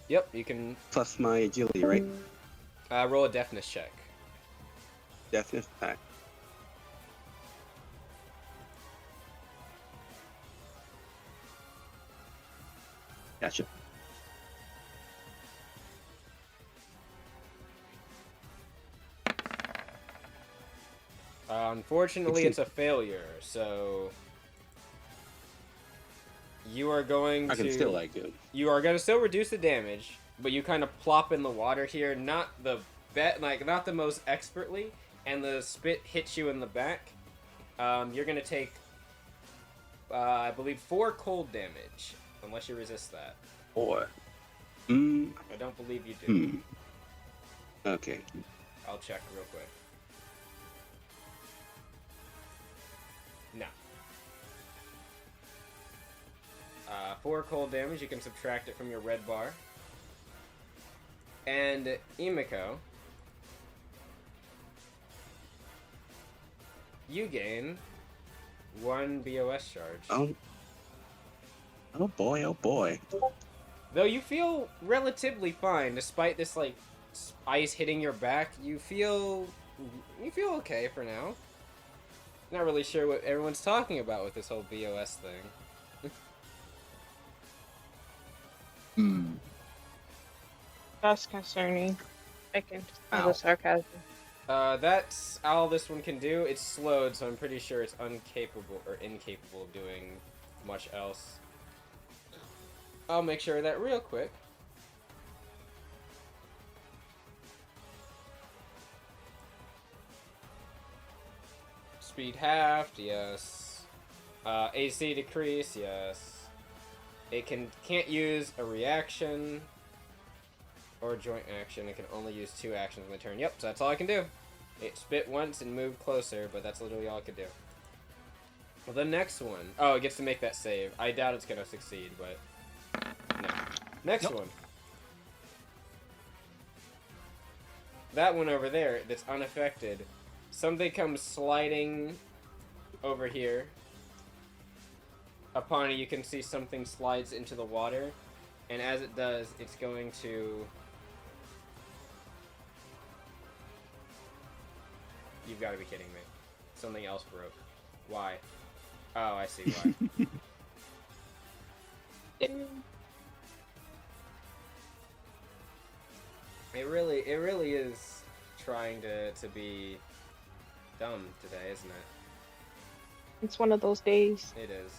Yep, you can. Plus my agility, right? Roll a deafness check. Deafness? Alright. Gotcha. Unfortunately, it's a failure, so you are going to... I can still, like, do. You are going to still reduce the damage, but you kind of plop in the water here, not the most expertly, and the spit hits you in the back. You're going to take, I believe, 4 cold damage, unless you resist that. 4. I don't believe you do. Okay. I'll check real quick. No. 4 cold damage, you can subtract it from your red bar. And Emiko, you gain 1 BOS charge. Oh boy, oh boy. Though you feel relatively fine, despite this, like, ice hitting your back, you feel okay for now. Not really sure what everyone's talking about with this whole BOS thing. That's concerning. I can tell the Ow. sarcasm. That's all this one can do. It's slowed, so I'm pretty sure it's incapable of doing much else. I'll make sure of that real quick. Speed halved, yes. AC decrease, yes. It can't use a reaction or a joint action. It can only use 2 actions on the turn. Yep, so that's all I can do. It spit once and moved closer, but that's literally all I could do. Well, the next one. Oh, it gets to make that save. I doubt it's gonna succeed, but no. Next one. That one over there that's unaffected. Something comes sliding over here. Upon it, you can see something slides into the water, and as it does, it's going to... You've got to be kidding me. Something else broke. Why? Oh, I see why. It really is trying to be dumb today, isn't it? It's one of those days. It is.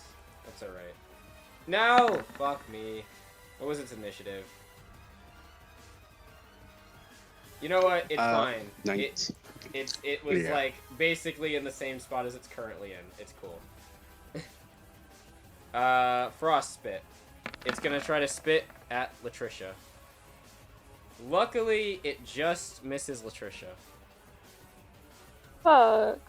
That's alright. No! Fuck me. What was its initiative? You know what? It's fine. Nice. It was like basically in the same spot as it's currently in. It's cool. Frost Spit. It's gonna try to spit at Latricia. Luckily, it just misses Latricia. Fuck.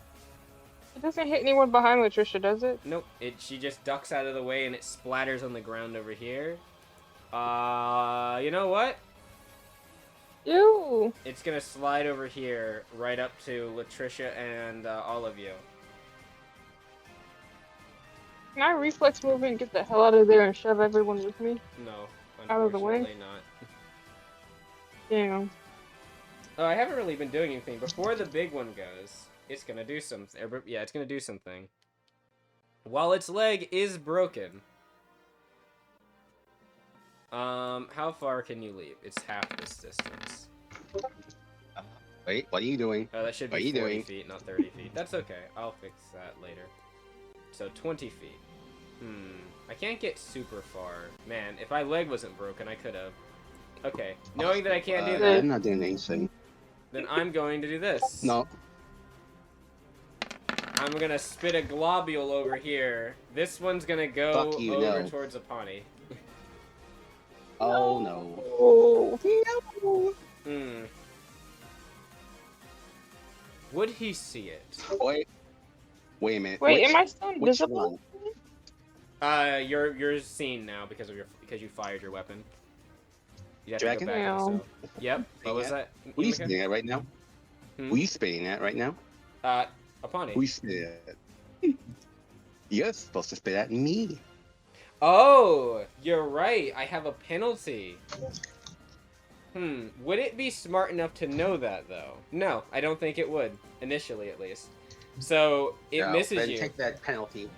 It doesn't hit anyone behind Latricia, does it? Nope. She just ducks out of the way and it splatters on the ground over here. You know what? Ew. It's gonna slide over here, right up to Latricia and all of you. Can I reflex move and get the hell out of there and shove everyone with me? No, Out of the way? unfortunately not. Damn. Oh, I haven't really been doing anything. Before the big one goes, it's gonna do something. Yeah, it's gonna do something. While its leg is broken, how far can you leap? It's half this distance. Wait, what are you doing? That should be 40 feet, not 30 feet. That's okay. I'll fix that later. So 20 feet. I can't get super far. Man, if my leg wasn't broken, I could have. Okay, knowing that I can't do that, I'm not doing anything. then I'm going to do this. No. I'm gonna spit a globule over here. This one's gonna go Fuck you, over no. towards Apani. Oh no. Oh. No. Would he see it? Wait a minute. Wait, am I still invisible? You're seen now because you fired your weapon. You have Dragon? to go back to the cell. Yep. What was that? Who are you spitting at right now? Hmm? Who are you spitting at right now? Apani. Who are you spitting at? You're supposed to spit at me. Oh, you're right. I have a penalty. Would it be smart enough to know that, though? No, I don't think it would. Initially, at least. So, it misses then you. Take that penalty.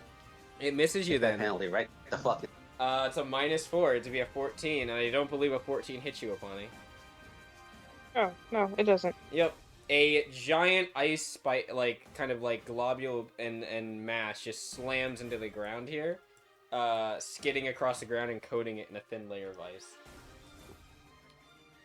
It misses you, then. That penalty, right? The fuck. It's a -4 to be a 14, and I don't believe a 14 hits you, Apani. Oh, no, it doesn't. Yep. A giant ice spike, kind of globule and mass just slams into the ground here, skidding across the ground and coating it in a thin layer of ice.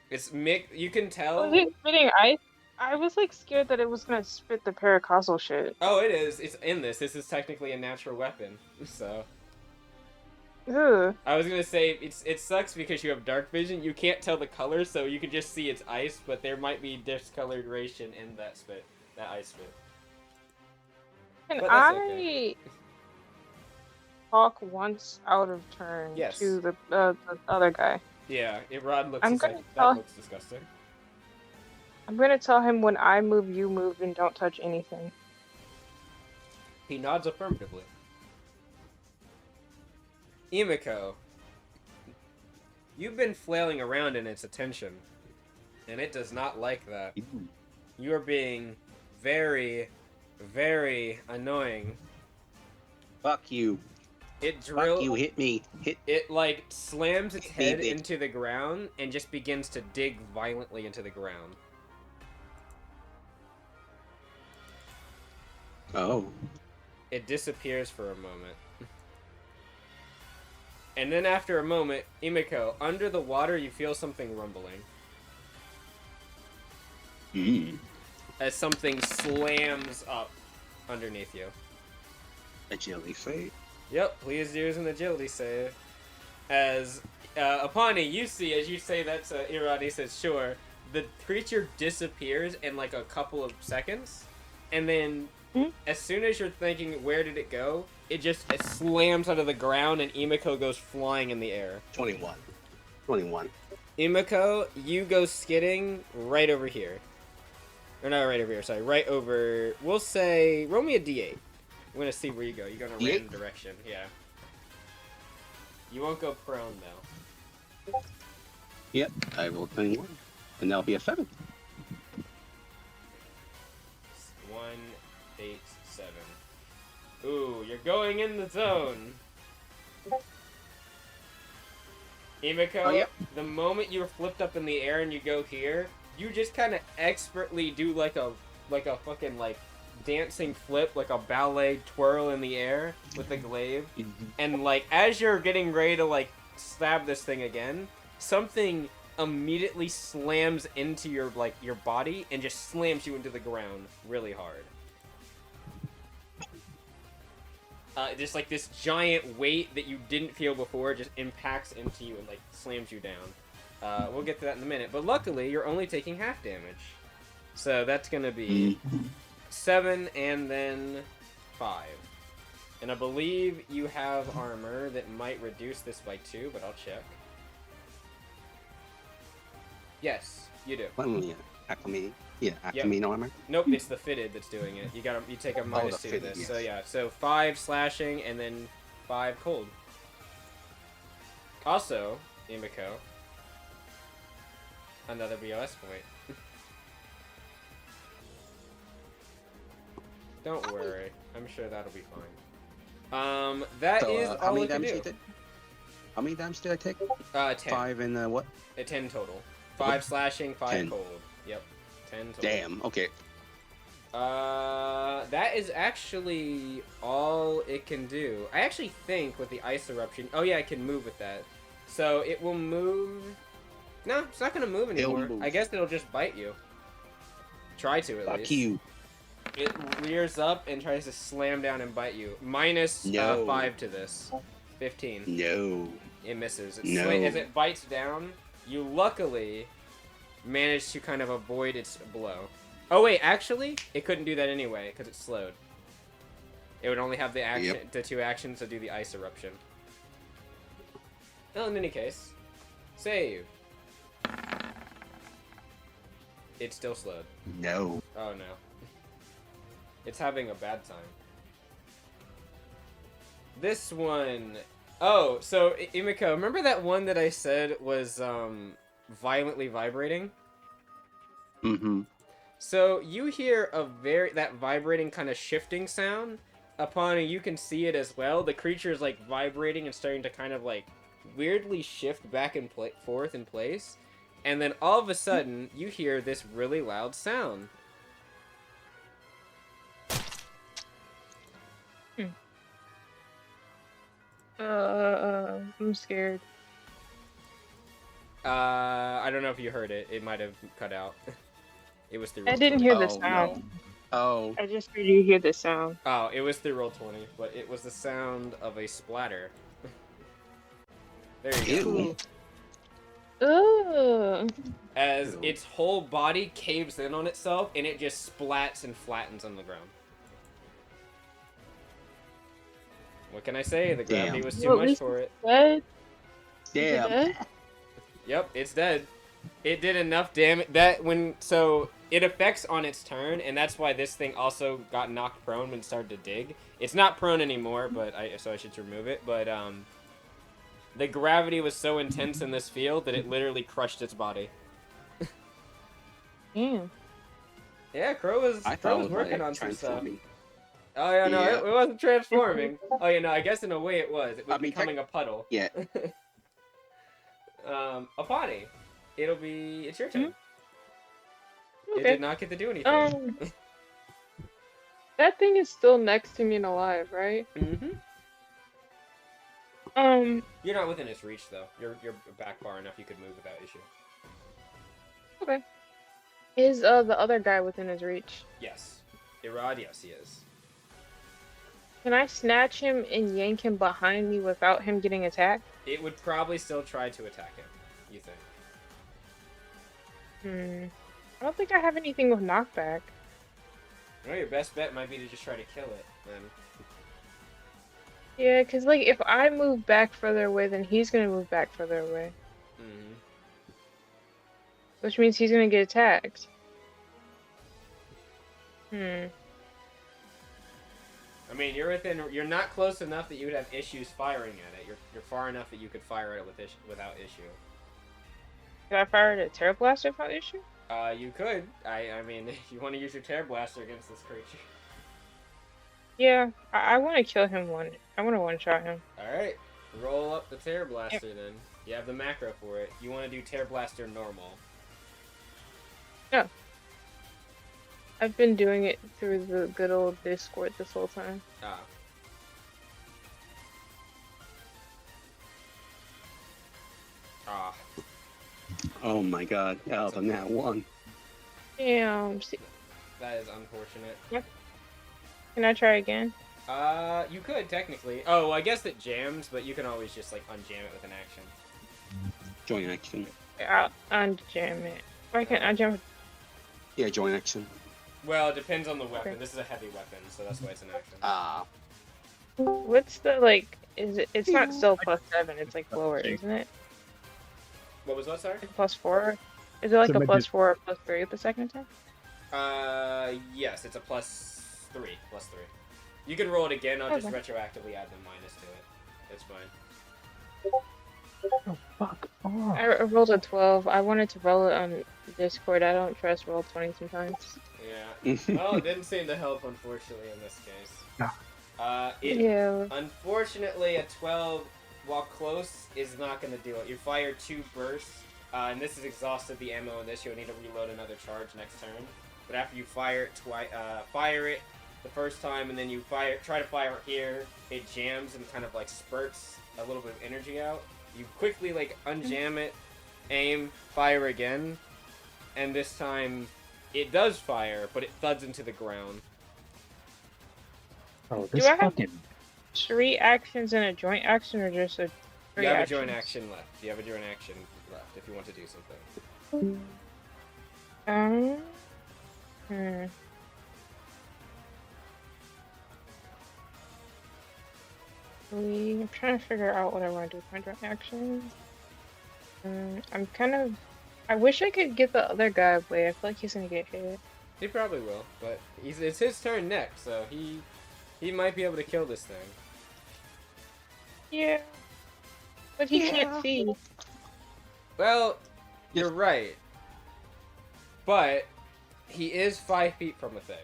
It's you can tell. Was it spitting ice? I was scared that it was gonna spit the paracausal shit. Oh, it is. It's in this. This is technically a natural weapon, so. Ugh. I was gonna say it sucks because you have dark vision. You can't tell the color, so you can just see it's ice, but there might be discoloration in that ice spit. Can But that's okay. talk once out of turn Yes. to the other guy? Yeah, Rod looks that looks disgusting. I'm gonna tell him when I move, you move, and don't touch anything. He nods affirmatively. Emiko, you've been flailing around in its attention, and it does not like that. You are being very, very annoying. Fuck you. Fuck you, hit me. It, like, slams its head into the ground and just begins to dig violently into the ground. Oh. It disappears for a moment. And then after a moment, Emiko, under the water, you feel something rumbling. As something slams up underneath you. Agility save? Yep, please use an agility save. As, Apani, you see, as you say that's Irad, he says, sure, the creature disappears in like a couple of seconds, and then as soon as you're thinking, where did it go, it slams out of the ground, and Emiko goes flying in the air. 21. Emiko, you go skidding right over here. Or not right over here, sorry, right over, we'll say, roll me a d8. I'm gonna see where you go. You go in a random direction, yeah. You won't go prone, though. Yep, I will 21. And that'll be a 7. 1, 8, 7. Ooh, you're going in the zone. Emiko, the moment you're flipped up in the air and you go here, you just kind of expertly do like a fucking like dancing flip, like a ballet twirl in the air with the glaive. And like as you're getting ready to like stab this thing again, something immediately slams into your body and just slams you into the ground really hard. Just like this giant weight that you didn't feel before just impacts into you and like slams you down. We'll get to that in a minute, but luckily you're only taking half damage, so that's gonna be 7 and then 5. And I believe you have armor that might reduce this by 2, but I'll check. Yes, you do. Acclimating armor? Nope, it's the fitted that's doing it. You take a -2 to this. Yes. So yeah, so 5 slashing and then 5 cold. Also, Emiko, another BOS point. Don't worry, I'm sure that'll be fine. That is all we can do. How many damage did I take? 10. 5 and what? 10 total. 5 slashing, 5 10. cold. Yep, 10 total. Damn. Okay. That is actually all it can do. I actually think with the ice eruption. Oh yeah, it can move with that. So it will move. No, it's not gonna move anymore. I guess it'll just bite you. Try to at least. Fuck you. It rears up and tries to slam down and bite you. Minus 5 to this. 15. No. It misses. No. As it bites down, you luckily managed to kind of avoid its blow. Oh wait, actually, it couldn't do that anyway because it's slowed. It would only have the 2 actions to do the ice eruption. Well, in any case, save. It's still slowed. No. Oh no. It's having a bad time. This one... Oh, so, Emiko, remember that one that I said was, violently vibrating? Mm-hmm. So, you hear that vibrating kind of shifting sound. Upon it, you can see it as well. The creature is, like, vibrating and starting to kind of, like, weirdly shift back and forth in place. And then, all of a sudden, you hear this really loud sound. I'm scared. I don't know if you heard it. It might have cut out. It was through. I didn't hear the sound. No. Oh. I just heard you hear the sound. Oh, it was through Roll20, but it was the sound of a splatter. There you go. Ugh. As its whole body caves in on itself, and it just splats and flattens on the ground. What can I say? The gravity was too much for it. Dead? Damn. Dead? Yep, it's dead. It did enough damage so it affects on its turn, and that's why this thing also got knocked prone when it started to dig. It's not prone anymore, but so I should remove it. But the gravity was so intense in this field that it literally crushed its body. Damn. Yeah, Crow was working like on some stuff. transforming. Oh yeah, no, Yeah. it wasn't transforming. Oh yeah, no, I guess in a way it was. It was I mean, becoming a puddle. Yeah. Apani, it's your turn. Okay. It did not get to do anything. That thing is still next to me and alive, right? Mm-hmm. You're not within its reach though. You're back far enough you could move without issue. Okay. Is the other guy within his reach? Yes. Irad, yes, he is. Can I snatch him and yank him behind me without him getting attacked? It would probably still try to attack him, you think. I don't think I have anything with knockback. Well, your best bet might be to just try to kill it, then. Yeah, because, like, if I move back further away, then he's going to move back further away. Mm-hmm. Which means he's going to get attacked. I mean, you're not close enough that you would have issues firing at it. You're far enough that you could fire at it without issue. Could I fire it at Terror Blaster without issue? You could. I mean, if you want to use your Terror Blaster against this creature. Yeah, I want to kill him I want to one-shot him. Alright, roll up the Terror Blaster then. You have the macro for it. You want to do Terror Blaster normal. Yeah. I've been doing it through the good old Discord this whole time. Oh my god, that was a nat 1. Damn. That is unfortunate. Yep. Can I try again? You could, technically. Oh, well, I guess it jams, but you can always just, like, unjam it with an action. Join action. I'll unjam it. Why can't I jump? Yeah, join action. Well, it depends on the weapon. Okay. This is a heavy weapon, so that's why it's an action. What's the, like, it's not still +7, it's, like, lower, isn't it? What was that, sorry? Like +4? Is it, like, a +4 or +3 at the second attack? Yes, it's a +3. You can roll it again, I'll just Okay. retroactively add the minus to it. It's fine. Oh, fuck off. I rolled a 12. I wanted to roll it on Discord. I don't trust Roll20 sometimes. Yeah. Well, it didn't seem to help, unfortunately, in this case. Yeah. Unfortunately, a 12, while close, is not going to do it. You fire 2 bursts, and this has exhausted the ammo in this. You'll need to reload another charge next turn. But after you fire it fire it the first time, and then you try to fire it here, it jams and kind of like spurts a little bit of energy out. You quickly like unjam it, aim, fire again, and this time it does fire, but it thuds into the ground. Oh, Do this I have fucking... 3 actions and a joint action, or just a 3 You have actions? a joint action left. You have a joint action left if you want to do something. I'm trying to figure out what I want to do with my joint actions. I'm kind of... I wish I could get the other guy away. I feel like he's gonna get hit. He probably will, but it's his turn next, so he might be able to kill this thing. Yeah. But he can't see. Well, you're right. But he is 5 feet from a thing.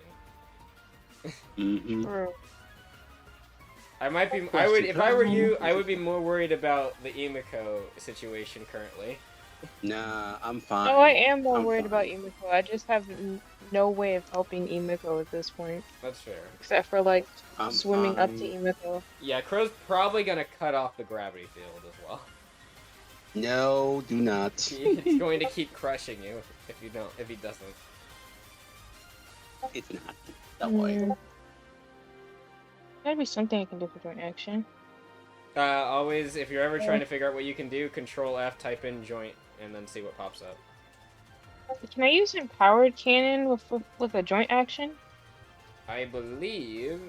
Bro. I might be. I would, if I were you, I would be more worried about the Emiko situation currently. Nah, I'm fine. No, I am more I'm worried about fine. Emiko. I just have no way of helping Emiko at this point. That's fair. Except for, like, I'm swimming up fine. to Emiko. Yeah, Crow's probably gonna cut off the gravity field as well. No, do not. It's going to keep crushing you if he doesn't. It's not. Don't worry. Gotta be something I can do for joint action. Always, if you're ever trying to figure out what you can do, Control F, type in joint, and then see what pops up. Can I use empowered cannon with a joint action? I believe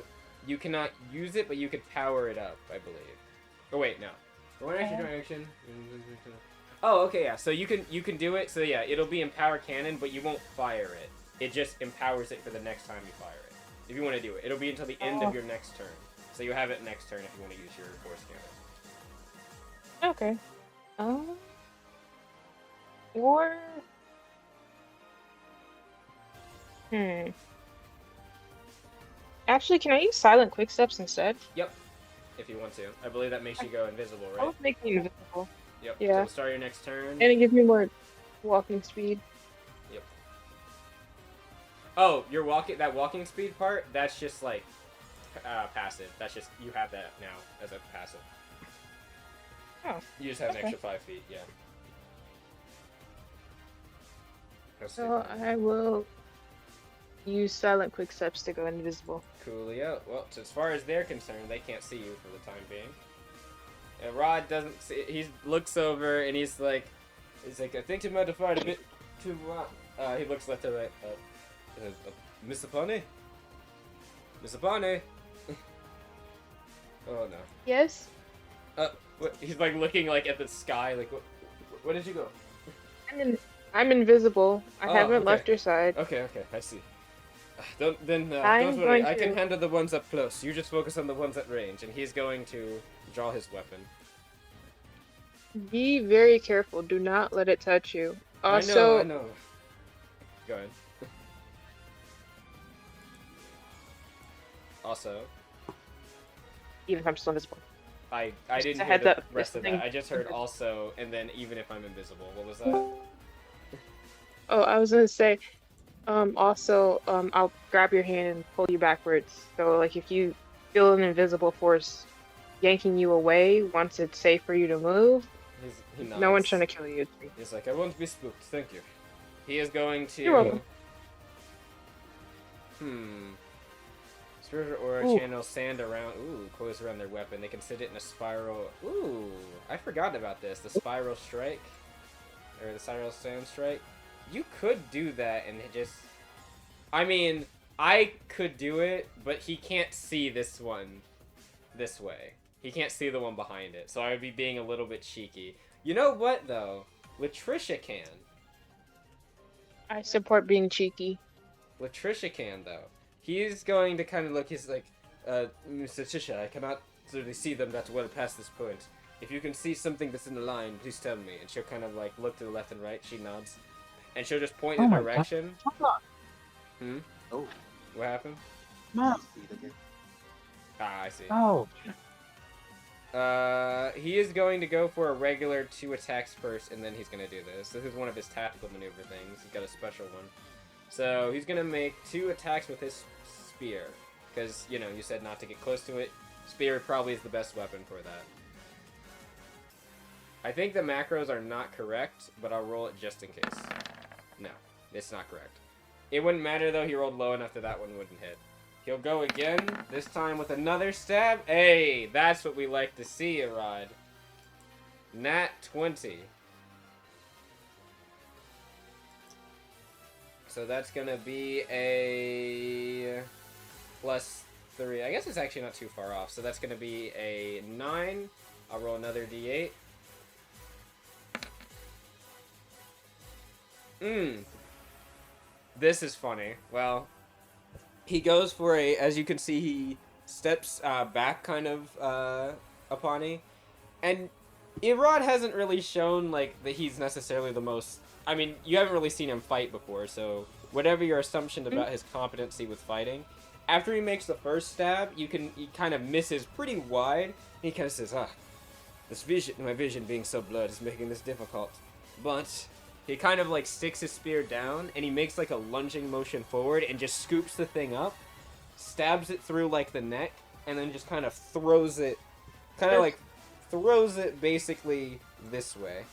you cannot use it, but you could power it up, I believe. Oh wait, no. For one action, joint action. Oh, okay, yeah. So you can do it. So yeah, it'll be empower cannon, but you won't fire it. It just empowers it for the next time you fire it. If you want to do it, it'll be until the end of your next turn. So you have it next turn if you want to use your force cannon. Okay. Or. Actually, can I use silent quick steps instead? Yep. If you want to. I believe that makes you go invisible, right? I'll make me invisible. Yep. Yeah. So start your next turn. And it gives me more walking speed. Yep. Oh, that walking speed part, that's just like passive. That's just, you have that now as a passive. Oh. You just have an extra 5 feet, yeah. So I will use silent quick steps to go invisible. Coolio. Well, so as far as they're concerned, they can't see you for the time being. And Rod doesn't see. He looks over and he's like, I think you might have fired a bit too much. He looks left to right. Miss Apane? Miss Apane? Oh no. Yes. What, he's like looking like at the sky. Like, where did you go? I'm invisible. I haven't left your side. Okay, I see. Don't worry. I can handle the ones up close. You just focus on the ones at range, and he's going to draw his weapon. Be very careful. Do not let it touch you. Also, I know. Go ahead. Also, even if I'm still invisible. I didn't hear the rest of that. I just heard also, and then even if I'm invisible. What was that? Oh, I was gonna say, also, I'll grab your hand and pull you backwards. So, like, if you feel an invisible force yanking you away once it's safe for you to move, no one's trying to kill you. He's like, I won't be spooked, thank you. He is going to... You're welcome. Spirit or channel sand around... Ooh, close around their weapon. They can sit it in a spiral... Ooh, I forgot about this. The spiral strike. Or the spiral sand strike. You could do that and just... I mean, I could do it, but he can't see this one this way. He can't see the one behind it, so I would be being a little bit cheeky. You know what, though? Latricia can. I support being cheeky. Latricia can, though. He's going to kind of look, he's like, Miss Latricia, I cannot really see them that well past this point. If you can see something that's in the line, please tell me. And she'll kind of like look to the left and right, she nods. And she'll just point in the direction. Oh. What happened? No. Ah, I see. Oh. He is going to go for a regular 2 attacks first, and then he's going to do this. This is one of his tactical maneuver things. He's got a special one. So he's going to make 2 attacks with his spear. Because, you know, you said not to get close to it. Spear probably is the best weapon for that. I think the macros are not correct, but I'll roll it just in case. No, it's not correct. It wouldn't matter, though. He rolled low enough that that one wouldn't hit. He'll go again, this time with another stab. Hey, that's what we like to see, Arad. Nat 20. So that's going to be a +3. I guess it's actually not too far off. So that's going to be a 9. I'll roll another d8. This is funny. Well, he goes for a, as you can see, he steps back kind of upon it. And Irad hasn't really shown, like, that he's necessarily the most... I mean, you haven't really seen him fight before, so whatever your assumption about his competency with fighting, after he makes the first stab, he kind of misses pretty wide. He kind of says, my vision being so blurred is making this difficult. But he kind of, like, sticks his spear down, and he makes, like, a lunging motion forward and just scoops the thing up, stabs it through, like, the neck, and then just kind of throws it, basically this way.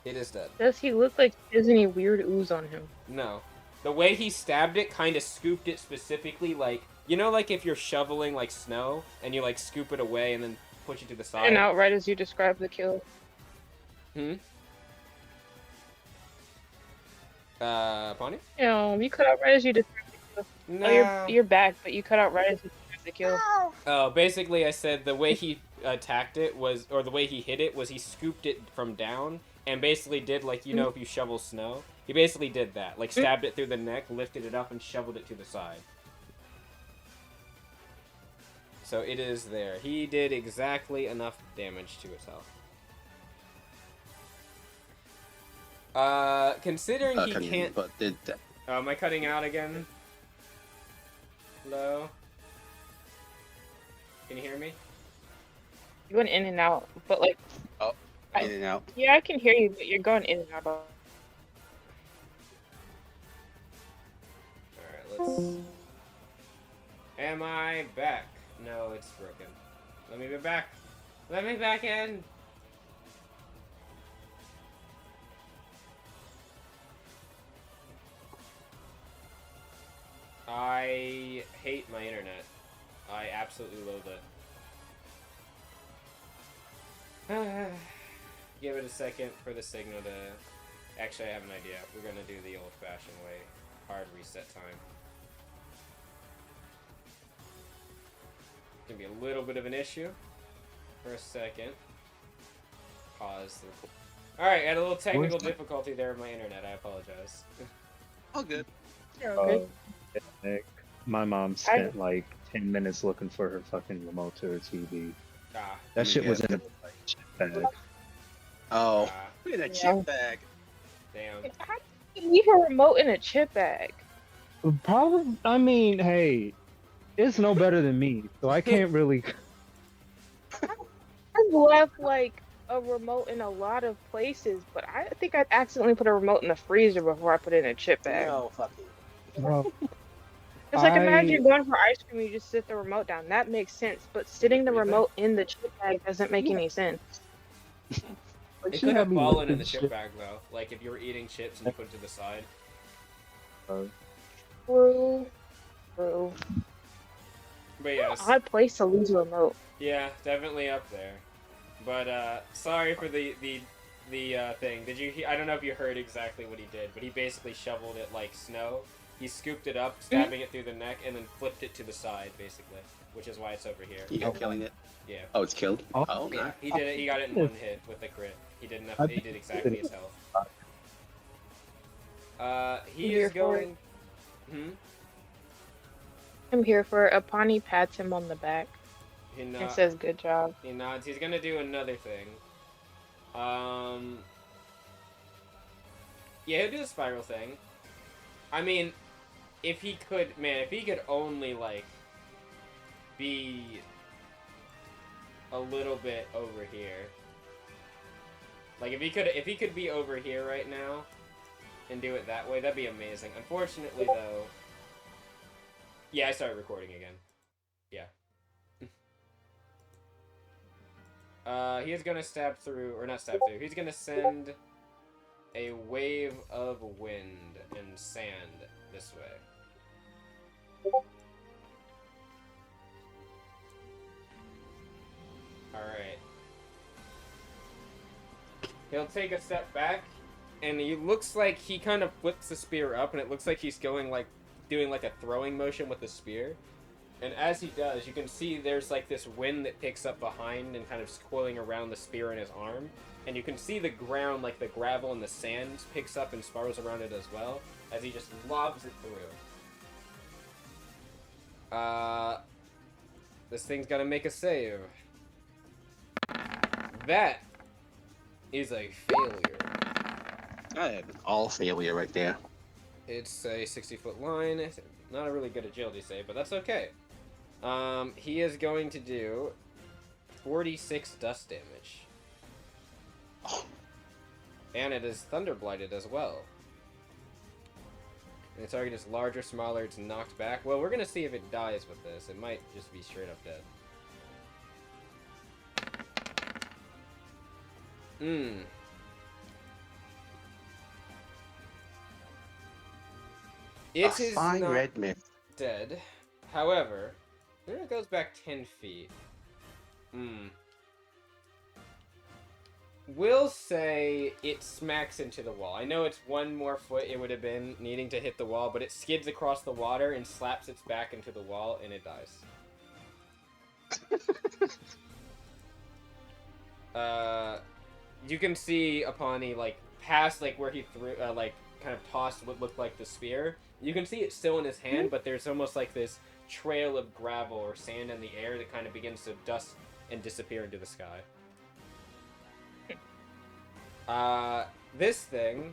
It is dead. Does he look like, there's any weird ooze on him? No. The way he stabbed it kind of scooped it specifically, like, you know, like if you're shoveling, like, snow, and you, like, scoop it away and then push it to the side? And out right as you describe the kill. Pawnee? You cut out right as you described the kill. No. Oh, you're back, but you cut out right as you described the kill. Oh, basically I said the way he attacked it was, or the way he hit it was he scooped it from down and basically did, like, you know, if you shovel snow, he basically did that. Like, stabbed it through the neck, lifted it up, and shoveled it to the side. So it is there. He did exactly enough damage to his health. Considering he can't... But did that. Oh, am I cutting out again? Hello? Can you hear me? You went in and out, but like... Oh, in and out. Yeah, I can hear you, but you're going in and out. Alright, let's... Am I back? No, it's broken. Let me be back. Let me back in! I hate my internet. I absolutely loathe it. Give it a second for the signal to... Actually, I have an idea. We're gonna do the old-fashioned way. Hard reset time. Gonna be a little bit of an issue. For a second. Pause. Alright, I had a little technical difficulty there with my internet. I apologize. All good. Okay. My mom spent like 10 minutes looking for her fucking remote to her TV. That shit was in a chip bag. Oh, look at that chip bag. Damn. How do you leave a remote in a chip bag? Probably. I mean, hey, it's no better than me, so I can't really. I've left like a remote in a lot of places, but I think I accidentally put a remote in the freezer before I put it in a chip bag. No, fucking. Bro, It's like, imagine you're going for ice cream, you just sit the remote down. That makes sense, but sitting the remote in the chip bag doesn't make any sense. It could have fallen in the chip bag, though. Like, if you were eating chips and you put it to the side. True. True. But yes. Odd place to lose a remote. Yeah, definitely up there. But, sorry for the thing. Did you I don't know if you heard exactly what he did, but he basically shoveled it like snow. He scooped it up, stabbing it through the neck, and then flipped it to the side, basically. Which is why it's over here. You're killing it? Yeah. Oh, it's killed? Oh, yeah. nice. He did it. He got it in one hit with the crit. He did enough. He did exactly his health. He is going... I'm here for it. Apani pats him on the back. And says, good job. He nods. He's gonna do another thing. Yeah, he'll do the spiral thing. I mean, if he could, man, if he could only, like, be a little bit over here. Like, if he could be over here right now and do it that way, that'd be amazing. Unfortunately, though... Yeah, I started recording again. Yeah. He is gonna stab through, or not stab through, he's gonna send a wave of wind and sand this way. Alright. He'll take a step back, and it looks like he kind of flips the spear up, and it looks like he's going like, doing like a throwing motion with the spear. And as he does, you can see there's like this wind that picks up behind and kind of coiling around the spear in his arm. And you can see the ground, like the gravel and the sand picks up and spirals around it as well, as he just lobs it through. This thing's gotta make a save. That is a failure. All failure right there. It's a 60-foot line. Not a really good agility save, but that's okay. He is going to do 46 dust damage. Oh. And it is thunder blighted as well. And the target is larger, smaller, it's knocked back. Well, we're gonna see if it dies with this. It might just be straight up dead. It a is fine not red mist. dead. However, it goes back 10 feet. We'll say it smacks into the wall. I know it's one more foot it would have been needing to hit the wall, but it skids across the water and slaps its back into the wall, and it dies. You can see Apani, like, past, like, where he threw, like, kind of tossed what looked like the spear. You can see it still in his hand, but there's almost like this trail of gravel or sand in the air that kind of begins to dust and disappear into the sky. This thing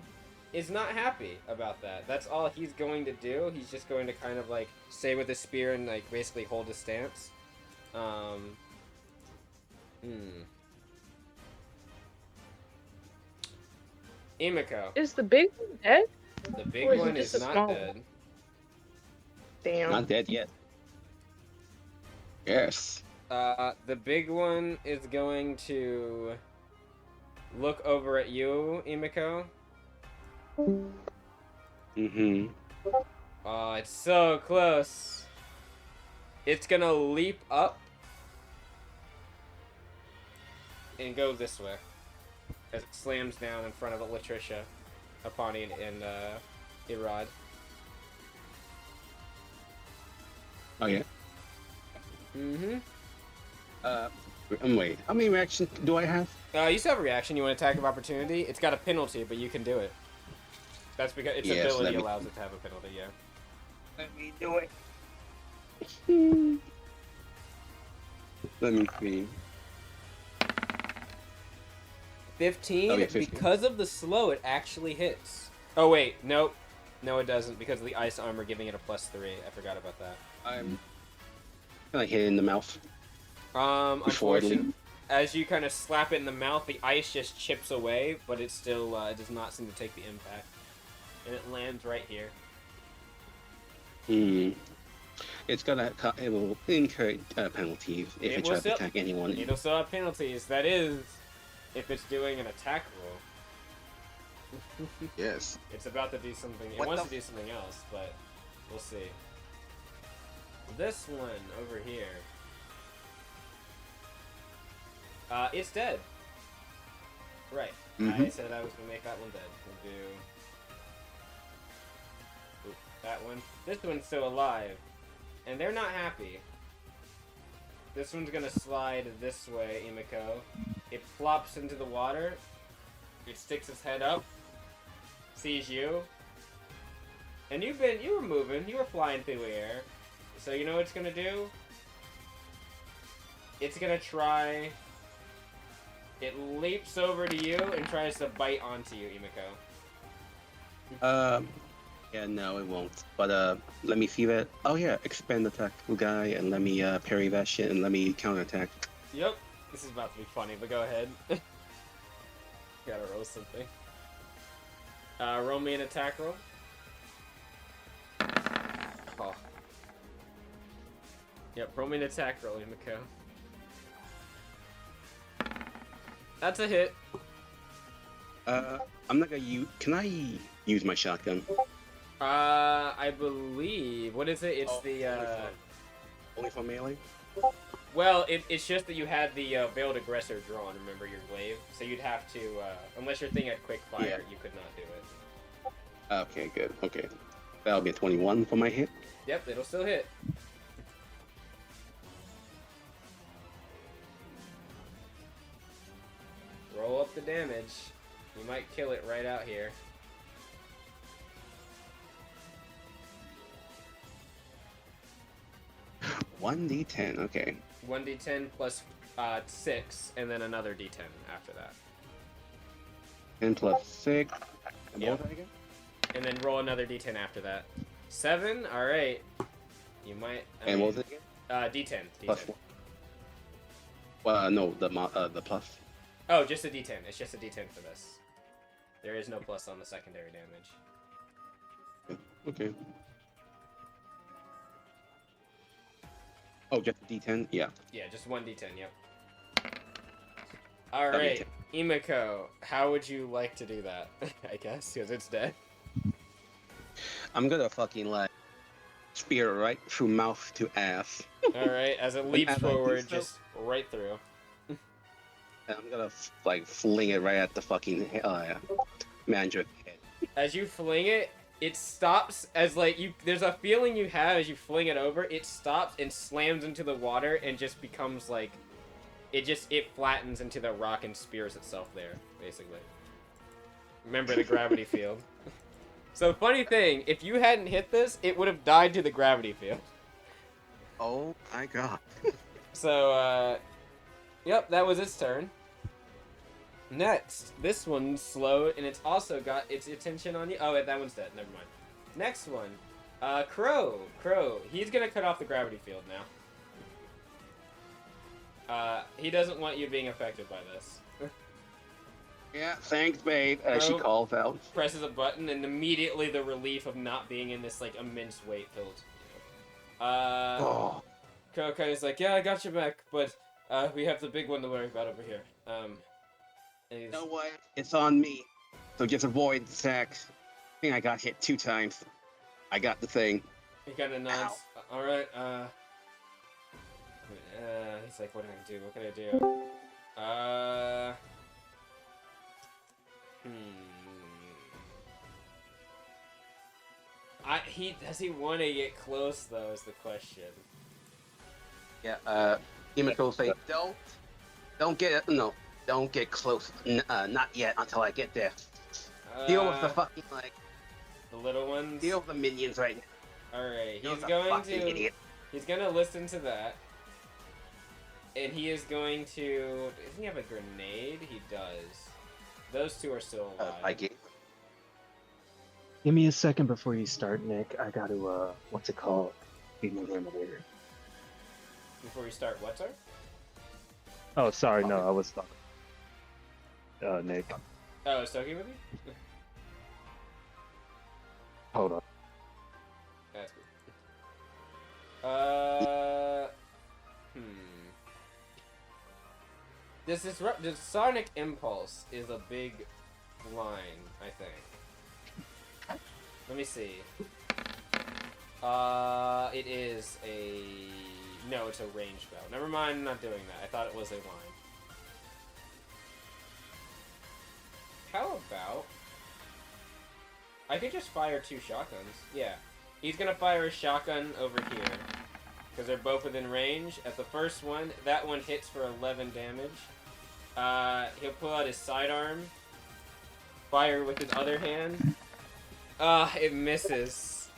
is not happy about that. That's all he's going to do. He's just going to kind of, like, stay with his spear and, like, basically hold his stance. Imiko. Is the big one dead? The big Or is it one just is a not small dead. one? Damn. Not dead yet. Yes. The big one is going to look over at you, Imiko. Mm-hmm. Oh, it's so close. It's gonna leap up and go this way as it slams down in front of Latricia, Apani, and Irad. Oh yeah. Mm-hmm. Wait. How many reactions do I have? You still have a reaction. You want attack of opportunity? It's got a penalty, but you can do it. That's because its ability allows it to have a penalty, yeah. Let me do it. Let me see. 15, Oh, yeah, 15. Because of the slow, it actually hits. Oh, wait. Nope. No, it doesn't, because of the ice armor giving it a +3. I forgot about that. I'm gonna hit it in the mouth. Unfortunately, as you kind of slap it in the mouth, the ice just chips away, but it still it does not seem to take the impact. And it lands right here. It will incur penalties if it tries to attack anyone. It'll still have penalties. That is, if it's doing an attack roll. Yes. It's about to do something. It wants to do something else, but we'll see. This one over here. It's dead. Right. I said I was gonna make that one dead. We'll do that one. This one's still alive, and they're not happy. This one's gonna slide this way, Imiko. It flops into the water. It sticks its head up, sees you, and you were moving. You were flying through the air. So you know what it's gonna do? It's gonna try. It leaps over to you and tries to bite onto you, Imiko. Yeah, no, it won't. But let me see that. Oh yeah, expand attack, guy, and let me parry that shit and let me counterattack. Yep. This is about to be funny, but go ahead. Gotta roll something. Roll me an attack roll. Oh. Yep, roll me an attack roll, Imiko. That's a hit. I'm not gonna use. Can I use my shotgun? I believe. What is it? It's Only for melee? Well, it's just that you had the Veiled Aggressor drawn, remember, your glaive? So you'd have to, unless your thing had quick fire, you could not do it. Okay, good. Okay. That'll be a 21 for my hit. Yep, it'll still hit. Roll up the damage. You might kill it right out here. One d10, okay. 1d10 plus 6, and then another d10 after that. 10 plus 6. And Yep. what was that again? And then roll another d10 after that. 7? Alright. You might... And what was it again? d10. Plus 1. Well, no, the plus. Oh, just a d10. It's just a d10 for this. There is no plus on the secondary damage. Okay. Oh, just a d10? Yeah. Yeah, just one d10, yep. Alright, Imiko, how would you like to do that? I guess, because it's dead. I'm gonna fucking like spear right through mouth to ass. Alright, as it leaps as I do forward, so- just right through. And I'm gonna like fling it right at the fucking manager's head. As you fling it, it stops as like there's a feeling you have as you fling it over, it stops and slams into the water and just becomes like it flattens into the rock and spears itself there, basically. Remember the gravity field. So funny thing, if you hadn't hit this, it would have died to the gravity field. Oh my god. So yep, that was its turn. Next, this one's slowed, and it's also got its attention on you. Oh, wait, that one's dead. Never mind. Next one, Crow. Crow. He's gonna cut off the gravity field now. He doesn't want you being affected by this. Yeah, thanks, babe. As she Crow calls out. presses a button, and immediately the relief of not being in this like immense weight fills. Oh. Crow kind of is like, yeah, I got your back, but we have the big one to worry about over here. You know what? It's on me. So just avoid the sacks. I think I got hit 2 times. I got the thing. He kind of nods. All right. He's like, what can I do? What can I do? Does he want to get close though? Is the question. Yeah. Imiko will say, don't get close. Not yet until I get there. Deal with the fucking the little ones. Deal with the minions right now. All right. He's going to. Idiot. He's gonna listen to that. And he is going to... Doesn't he have a grenade? He does. Those two are still alive. I get. Give me a second before you start, Nick. I got to, what's it called? Be my here. Before you start, what, sir? Oh, sorry, no, I was talking. Nick. Oh, is Toki with you? Hold on. That's good. This sonic impulse is a big line, I think. Let me see. It is a... No, it's a range spell. Never mind, I'm not doing that. I thought it was a line. How about... I could just fire 2 shotguns. Yeah. He's gonna fire a shotgun over here. Because they're both within range. At the first one, that one hits for 11 damage. He'll pull out his sidearm. Fire with his other hand. It misses.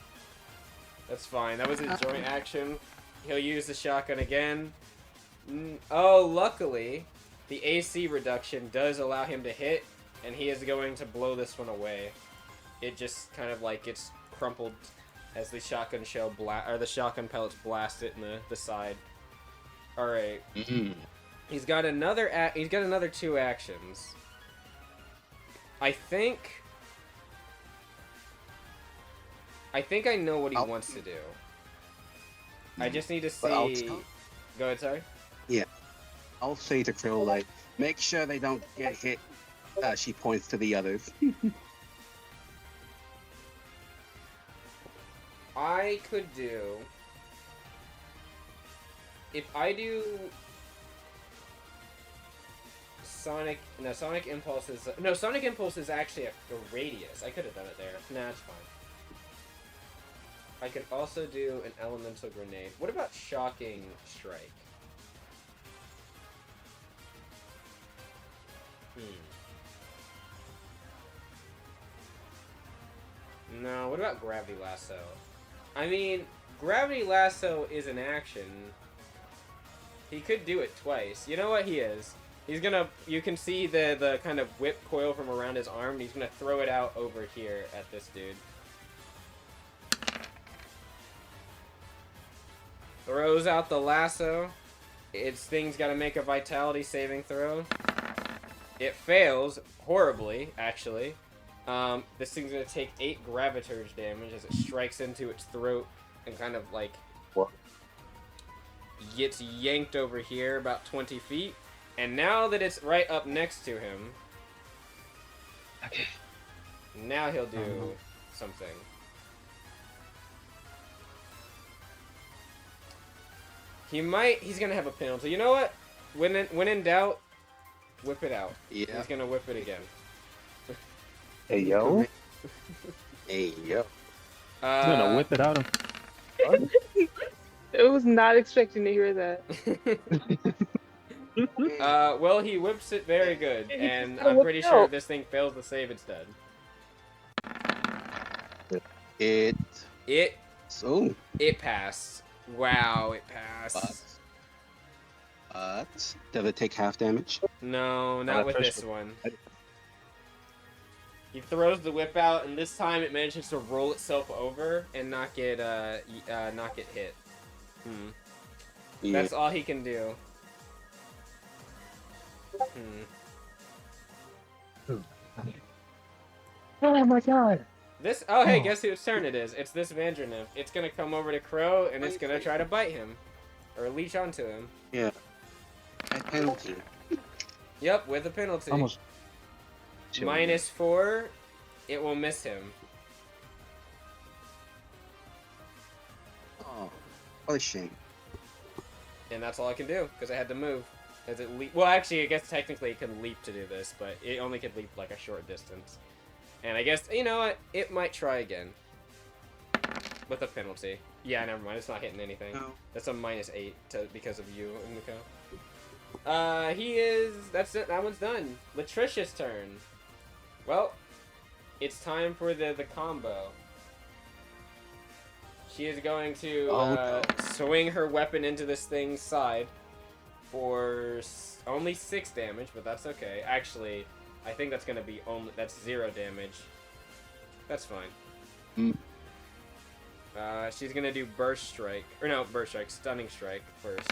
That's fine. That was his joint action. He'll use the shotgun again. Oh, luckily, the AC reduction does allow him to hit, and he is going to blow this one away. It just kind of like gets crumpled as the shotgun shell the shotgun pellets blast it in the side. All right. He's got another 2 actions. I think I know what he wants to do. I just need to see. Go ahead, sorry. Yeah. I'll say to Crow, like, make sure they don't get hit. She points to the others. I could do... If I do... Sonic Impulse is... No, Sonic Impulse is actually a radius. I could have done it there. Nah, it's fine. I could also do an Elemental Grenade. What about Shocking Strike? No, what about Gravity Lasso? I mean, Gravity Lasso is an action. He could do it twice. You know what he is? He's gonna... You can see the kind of whip coil from around his arm, and he's gonna throw it out over here at this dude. Throws out the lasso. Its thing's gotta make a vitality saving throw. It fails horribly, actually. This thing's gonna take 8 graviturge damage as it strikes into its throat and kind of like gets yanked over here about 20 feet. And now that it's right up next to him, okay. Now he'll do something. He's gonna have a penalty. You know what? When in doubt, whip it out. Yeah. He's gonna whip it again. Hey yo. Hey yo. He's gonna whip it out of. I was not expecting to hear that. Well, he whips it very good, He just and gotta I'm whip pretty it sure out. if this thing fails the save, it's dead. It passed. Wow, it passed. But does it take half damage? No, not with this one. He throws the whip out, and this time it manages to roll itself over and not get hit. Yeah. That's all he can do. Oh my god. Hey, guess whose turn it is? It's this Vandernymph. It's gonna come over to Crow, and it's gonna try to bite him. Or leech onto him. Yeah. A penalty. Yep, with a penalty. Almost. -4, it will miss him. Oh, what a shame. And that's all I can do, because I had to move. As it well, actually, I guess technically it can leap to do this, but it only could leap like a short distance. And I guess, you know what, it might try again. With a penalty. Yeah, never mind, it's not hitting anything. No. That's a -8 because of you, Umiko. That's it, that one's done. Latricia's turn. Well, it's time for the combo. She is going to swing her weapon into this thing's side for only 6 damage, but that's okay. Actually, I think that's gonna be that's 0 damage. That's fine. She's gonna do burst strike, stunning strike first.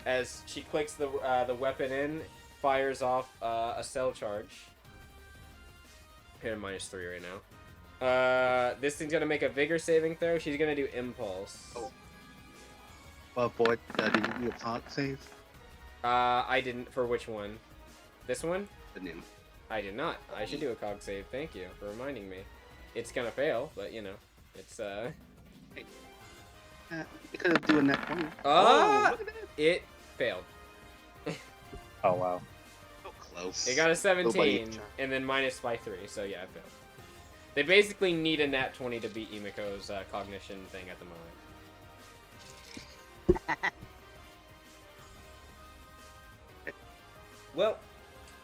As she clicks the weapon in, fires off a cell charge. Here, -3 right now. This thing's gonna make a vigor saving throw. She's gonna do impulse. Boy, did you do a con save? I didn't. For which one? This one? The nymph. I did not. I should do a cog save. Thank you for reminding me. It's gonna fail, but you know, it's You could have doing that 20. It failed. Oh wow. So close. It got a 17, Nobody- and then minus by 3, so yeah, it failed. They basically need a nat 20 to beat Emiko's cognition thing at the moment. Well,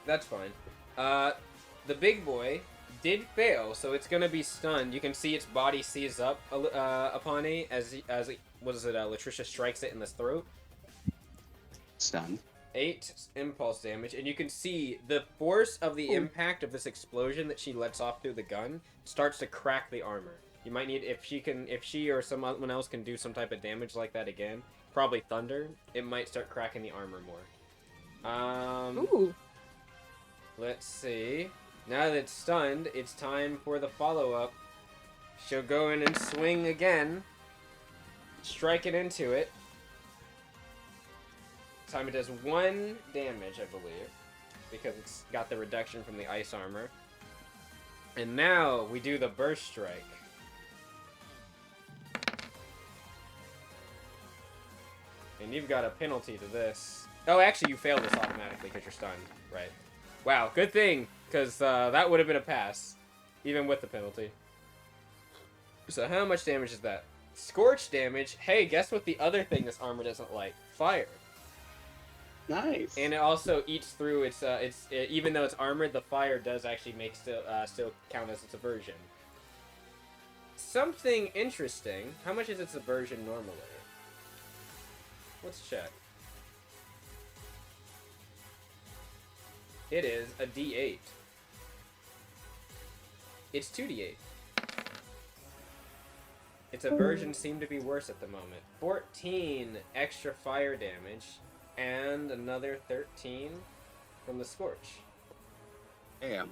that's fine. The big boy did fail, so it's gonna be stunned. You can see its body seize up upon it as Latricia strikes it in the throat. Stun. 8 impulse damage, and you can see the force of the impact of this explosion that she lets off through the gun starts to crack the armor. You might need, if she or someone else can do some type of damage like that again, probably thunder, it might start cracking the armor more. Ooh. Let's see. Now that it's stunned, it's time for the follow-up. She'll go in and swing again. Strike it into it. This time it does 1 damage, I believe. Because it's got the reduction from the ice armor. And now we do the burst strike. And you've got a penalty to this. Oh, actually, you failed this automatically because you're stunned. Right. Wow, good thing, because that would have been a pass, even with the penalty. So how much damage is that? Scorch damage. Hey, guess what the other thing this armor doesn't like? Fire. Nice. And it also eats through its even though it's armored, the fire does actually make still count as its aversion. Something interesting. How much is its aversion normally? Let's check. It is a D8. It's 2D8. Its aversion seemed to be worse at the moment. 14 extra fire damage, and another 13 from the Scorch. Damn.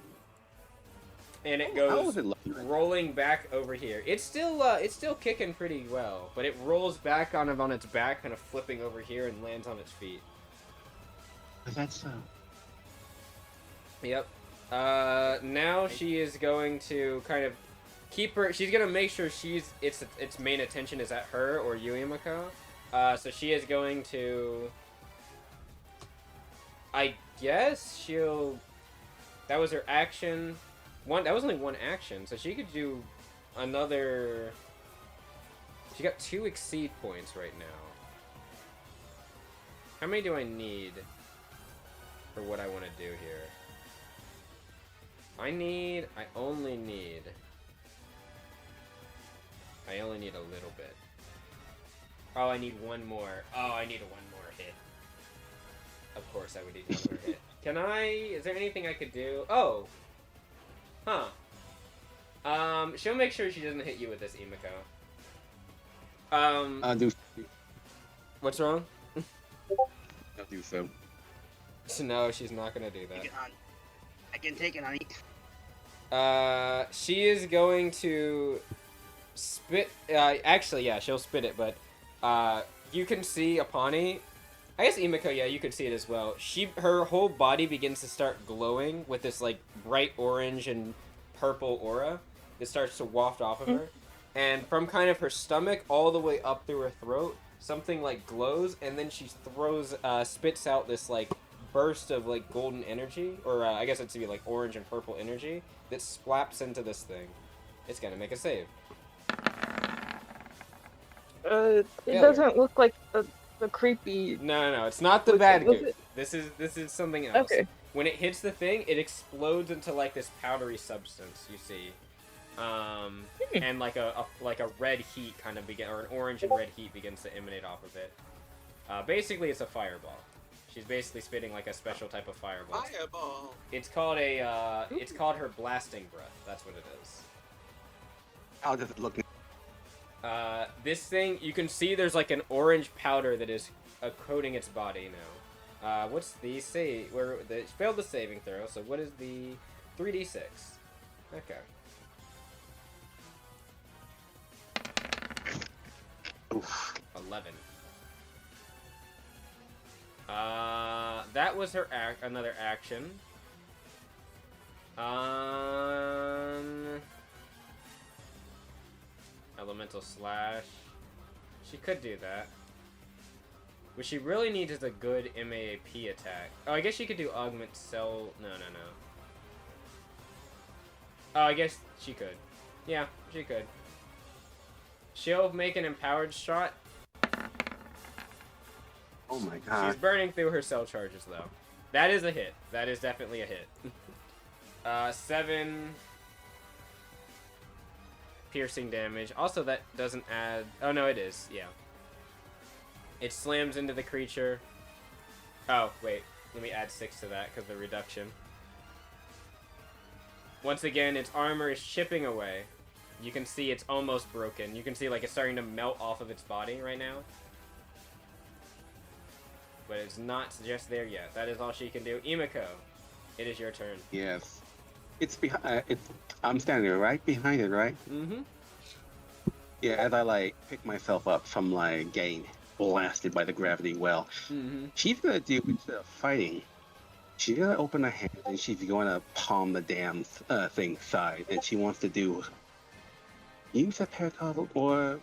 And it How goes was it lucky? rolling back over here. It's still kicking pretty well, but it rolls back on its back, kind of flipping over here, and lands on its feet. That's Yep. Now she is going to kind of keep her. She's gonna make sure its main attention is at her or you, Imako, So she is going to... I guess she'll... That was her action. That was only one action, so she could do another... She got 2 exceed points right now. How many do I need for what I want to do here? I only need a little bit. Oh, I need one more. Oh, I need one more hit. Of course I would need one more hit. Is there anything I could do? Oh! Huh. She'll make sure she doesn't hit you with this, Emiko. What's wrong? I'll do so. No, she's not gonna do that. I can take it, honey. She is going to spit. Actually, yeah, she'll spit it, but you can see Apani. I guess Emiko, yeah, you could see it as well. Her whole body begins to start glowing with this like bright orange and purple aura that starts to waft off of her, and from kind of her stomach all the way up through her throat, something like glows, and then she spits out this like burst of like golden energy, or I guess it's to be like orange and purple energy that splaps into this thing. It's gonna make a save. It doesn't look like the creepy. No, it's not the bad was goo. it? This is something else. Okay. When it hits the thing, it explodes into like this powdery substance. You see, and like a red heat kind of or an orange and red heat begins to emanate off of it. Basically, it's a fireball. She's basically spitting like a special type of fireball. Fireball. It's called it's called her blasting breath. That's what it is. How does it look? This thing, you can see there's like an orange powder that is coating its body now. What's the save? It failed the saving throw, so what is the 3d6? Okay. Oof. 11. That was her another action. Elemental slash. She could do that. What she really needs is a good MAAP attack. Oh, I guess she could do augment cell. No. Oh, I guess she could. Yeah, she could. She'll make an empowered shot. Oh my god. She's burning through her cell charges, though. That is a hit. That is definitely a hit. 7 piercing damage. Also, that doesn't add... Oh, no, it is. Yeah. It slams into the creature. Oh, wait. Let me add 6 to that, because of the reduction. Once again, its armor is chipping away. You can see it's almost broken. You can see, like, it's starting to melt off of its body right now. But it's not just there yet. That is all she can do. Emiko, it is your turn. Yes. It's behind. I'm standing right behind it, right? Mm-hmm. Yeah. As I like pick myself up from like getting blasted by the gravity well, she's gonna do instead of fighting. She's gonna open her hand and she's gonna palm the damn thing side, and she wants to use a paracausal or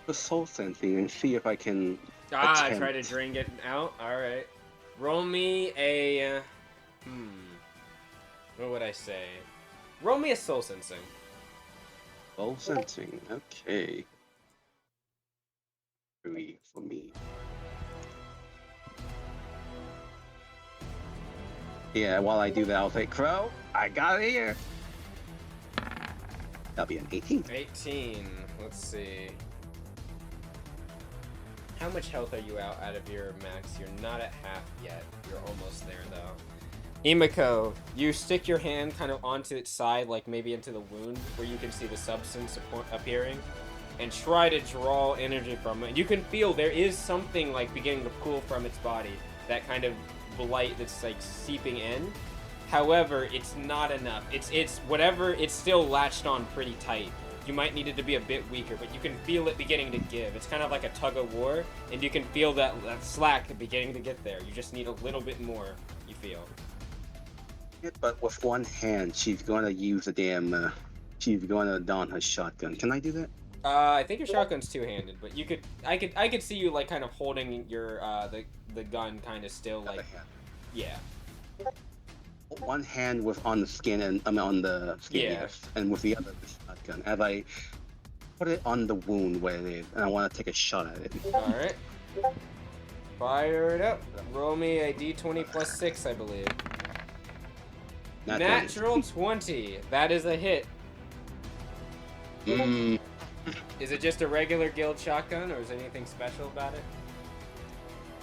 a soul sensing and see if I can. Try to drain it out? Alright. Roll me a... What would I say? Roll me a soul sensing. Soul sensing, okay. 3 for me. Yeah, while I do that, I'll say, Crow, I got it here. That'll be an 18. 18. Let's see. How much health are you out of your max? You're not at half yet. You're almost there, though. Emiko, you stick your hand kind of onto its side, like maybe into the wound, where you can see the substance appearing, and try to draw energy from it. You can feel there is something like beginning to pool from its body, that kind of blight that's like seeping in. However, it's not enough. It's whatever. It's still latched on pretty tight. You might need it to be a bit weaker, but you can feel it beginning to give. It's kind of like a tug of war, and you can feel that slack beginning to get there. You just need a little bit more, you feel. But with one hand, she's gonna use the damn, she's gonna don her shotgun. Can I do that? I think your shotgun's two-handed, but I could see you like kind of holding your the gun kind of still like, yeah. One hand was on the skin and on the skin, Yeah. yes, and with the other the shotgun. As I put it on the wound where it is, and I want to take a shot at it. All right. Fire it up. Roll me a d20 plus 6, I believe. Natural 20. That is a hit. Mm. Is it just a regular guild shotgun, or is there anything special about it?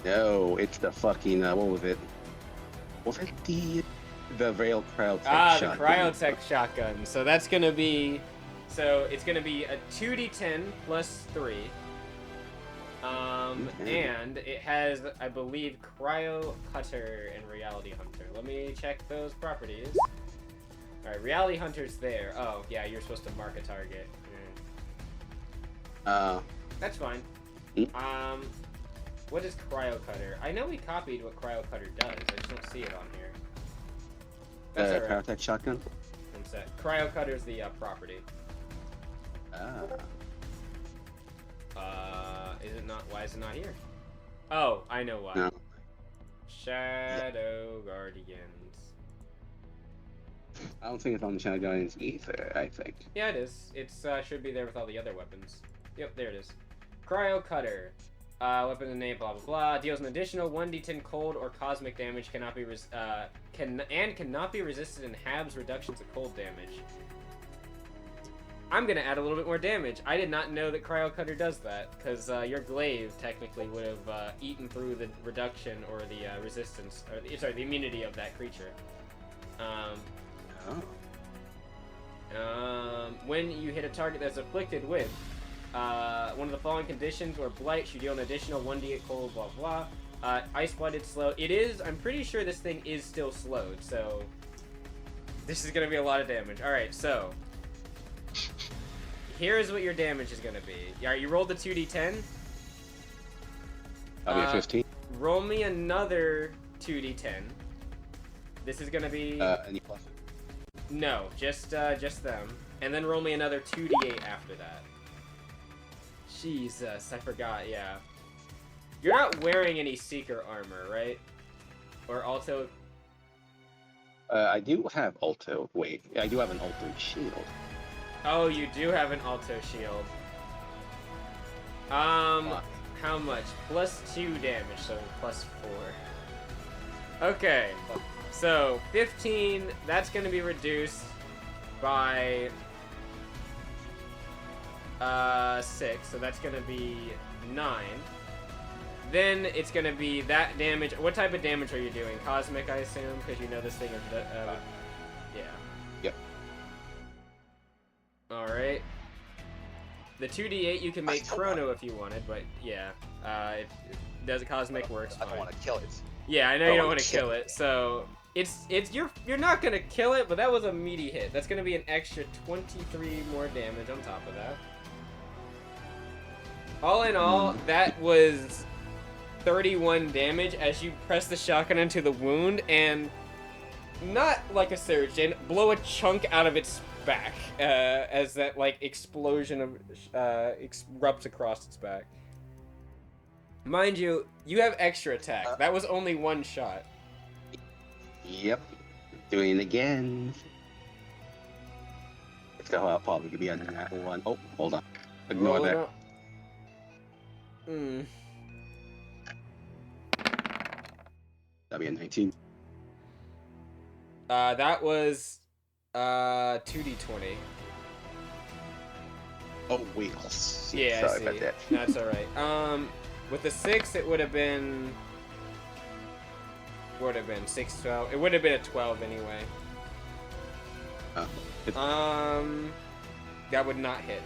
No, it's the fucking what was it? Was it the rail cryotech shotgun? The cryotech shotgun. So that's gonna be, it's gonna be a 2d10 plus 3. And it has, I believe, Cryo Cutter and Reality Hunter. Let me check those properties. Alright, Reality Hunter's there. Oh, yeah, you're supposed to mark a target. That's fine. What is Cryo Cutter? I know we copied what Cryo Cutter does, I just don't see it on here. That's alright. Cryotech shotgun? One sec. Cryo Cutter's the property. Is it not? Why is it not here? Oh, I know why. No. Shadow Guardians. I don't think it's on the Shadow Guardians either, I think. Yeah, it is. It's should be there with all the other weapons. Yep, there it is. Cryo Cutter. Weapon name, blah blah blah. Deals an additional 1d10 cold or cosmic damage. Cannot be cannot be resisted in halves reductions of cold damage. I'm gonna add a little bit more damage. I did not know that Cryo Cutter does that, because your glaive technically would have eaten through the reduction or the resistance, or the immunity of that creature. When you hit a target that's afflicted with one of the following conditions or blight, you deal an additional 1d8 cold, blah blah. Ice blooded slow. It is. I'm pretty sure this thing is still slowed, so this is gonna be a lot of damage. All right, so. Here's what your damage is gonna be. Yeah, you rolled the 2d10. That'll be a 15. Roll me another 2d10. This is gonna be. Any pluses? No, just them. And then roll me another 2d8 after that. Jesus, I forgot. Yeah. You're not wearing any Seeker armor, right? Or Alto. I do have Alto. Wait, I do have an Alto shield. Oh, you do have an Alto shield. How much? Plus 2 damage, so plus 4. Okay, so 15, that's gonna be reduced by 6, so that's gonna be 9. Then it's gonna be that damage. What type of damage are you doing? Cosmic, I assume, because you know this thing is, yeah. Yep. Alright. The 2d8 you can make Chrono if you wanted, but yeah. Does Cosmic works fine. I don't want to kill it. Yeah, I know you don't want to kill it, so you're not gonna kill it, but that was a meaty hit. That's gonna be an extra 23 more damage on top of that. All in all, that was 31 damage as you press the shotgun into the wound and, not like a surgeon, blow a chunk out of its back as that like explosion of erupts across its back. Mind you, you have extra attack. That was only one shot. Yep, doing it again. Let's go out. Probably could be on that one. Oh, hold on. Ignore that. That'd be a 19. That was 2d20. Oh wait, yeah, sorry about that. That's all right. With the 6, it would have been. Would have been 6, 12. It would have been a 12 anyway. That would not hit.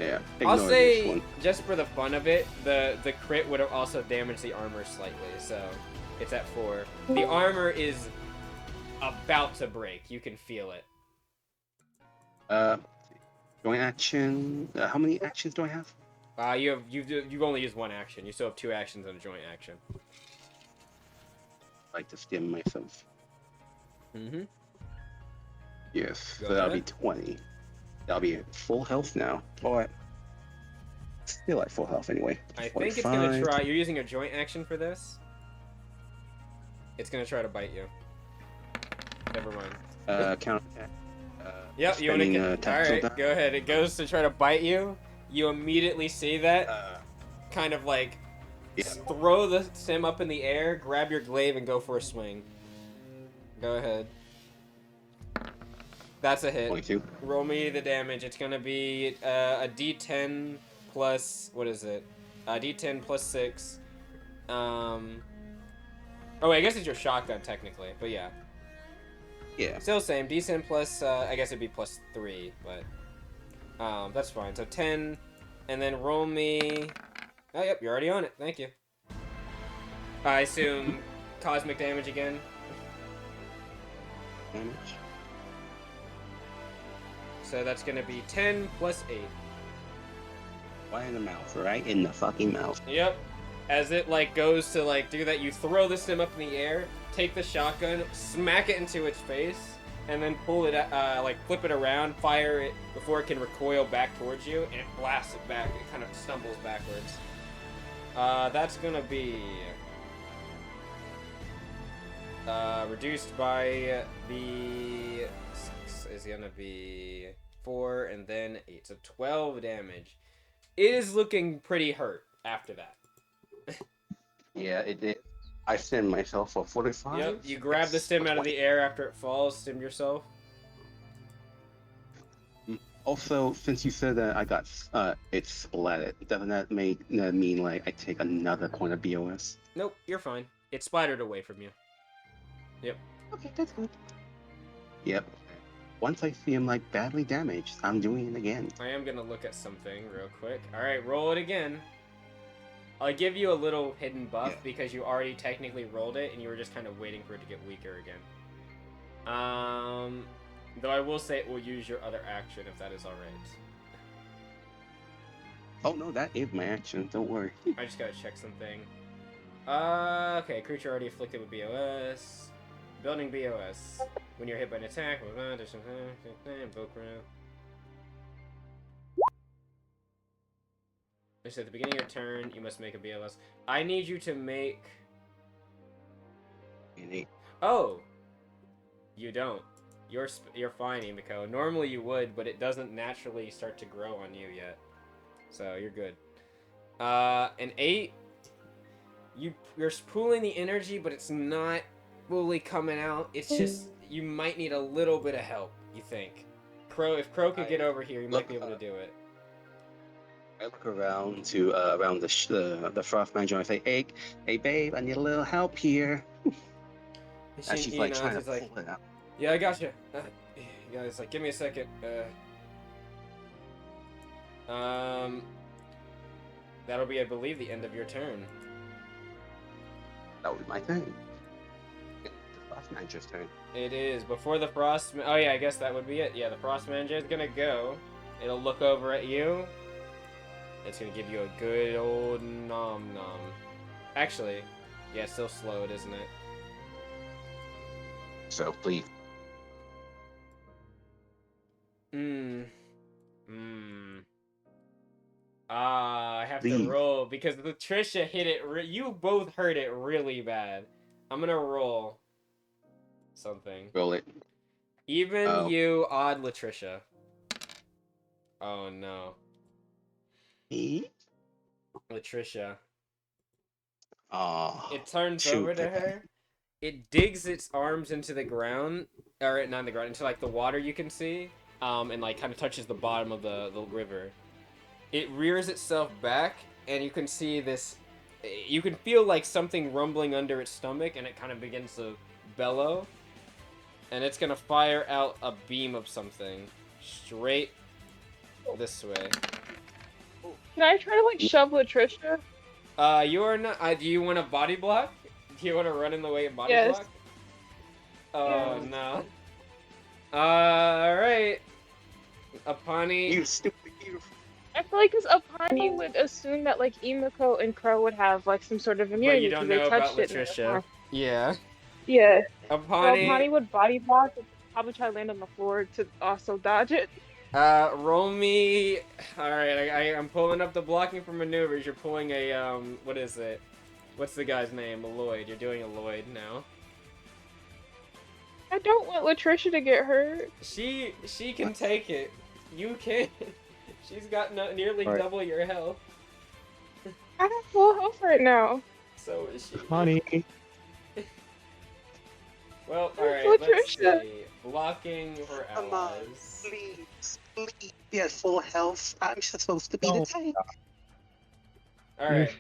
Yeah. I'll say, just for the fun of it, the crit would have also damaged the armor slightly, so it's at 4. The armor is about to break. You can feel it. Joint action. How many actions do I have? You've only used 1 action. You still have 2 actions and a joint action. I like to stim myself. Mm-hmm. Yes, Go so that'll ahead. be 20. I'll be at full health now. Or still at full health anyway. I think it's gonna try. You're using a joint action for this. It's gonna try to bite you. Never mind. Count. Yep, you wanna get. Alright, go ahead. It goes to try to bite you. You immediately see that. Kind of like. Yeah. Throw the sim up in the air, grab your glaive, and go for a swing. Go ahead. That's a hit. 22. Roll me the damage. It's gonna be a D10 plus. What is it? A D10 plus 6. Oh, wait, I guess it's your shotgun technically, but yeah. Yeah. Still same. D10 plus. I guess it'd be plus 3, but that's fine. So 10, and then roll me. Oh, yep, you're already on it. Thank you. I assume cosmic damage again. Damage. So that's gonna be 10 plus 8. Right in the mouth, right in the fucking mouth. Yep. As it like goes to like do that, you throw the sim up in the air, take the shotgun, smack it into its face, and then pull it, like flip it around, fire it before it can recoil back towards you, and it blasts it back. It kind of stumbles backwards. That's gonna be reduced by the 6 is gonna be 4 and then 8, so 12 damage. It is looking pretty hurt after that. Yeah, it did. I stimmed myself for 45. Yep, you grab the stim out of the air after it falls, stim yourself. Also, since you said that I got it's splatted, doesn't that mean like I take another point of BOS? Nope, you're fine. It splattered away from you. Yep. Okay, that's good. Yep. Once I see him like badly damaged, I'm doing it again. I am gonna look at something real quick. Alright, roll it again. I'll give you a little hidden buff because you already technically rolled it and you were just kind of waiting for it to get weaker again. Though I will say it will use your other action if that is alright. Oh no, that is my action, don't worry. I just gotta check something. Okay, creature already afflicted with BOS. Building BOS. When you're hit by an attack, invoke round. Just at the beginning of your turn, you must make a BOS. I need you to make... Oh! You don't. You're fine, Emiko. Normally you would, but it doesn't naturally start to grow on you yet. So, you're good. An 8. You're pooling the energy, but it's not fully coming out. It's just, you might need a little bit of help, you think. If Crow could get over here, you might be able to do it. I look around to around the frost manager and I say, hey babe, I need a little help here. And she's like trying to pull it out. Yeah, I got you. Yeah, it's like, give me a second. That'll be, I believe, the end of your turn. That would be my turn. The frost manager's turn. It is before the frost. Oh yeah, I guess that would be it. Yeah, the frost manager is gonna go. It'll look over at you. It's gonna give you a good old nom nom. Actually, yeah, it's still slowed, isn't it? So please. I have to roll because Latricia hit it. You both hurt it really bad. I'm gonna roll something. Roll it. Even you, odd Latricia. Oh no. Latricia. Oh. It turns over to her. It digs its arms into the ground, or not in the ground, into like the water you can see, and like kind of touches the bottom of the river. It rears itself back, and you can see this. You can feel like something rumbling under its stomach, and it kind of begins to bellow. And it's gonna fire out a beam of something straight this way. Can I try to like shove Latricia? You are not. Do you want a body block? Do you want to run in the way of body block? Oh no. Alright. Apani. You stupid you. I feel like because Apani would assume that like Emiko and Crow would have like some sort of immunity because they touched it. Latricia. Yeah. Yeah. Apani. So Apani would body block and probably try to land on the floor to also dodge it. Roll me. All right, I'm pulling up the blocking for maneuvers. You're pulling a what is it? What's the guy's name? A Lloyd. You're doing a Lloyd now. I don't want Latricia to get hurt. She can take it. You can. She's got nearly double your health. I have full health right now. So is she. Honey. Well, alright, let's see. Blocking for allies. Please. Yeah, full health. I'm supposed to be the tank. Alright,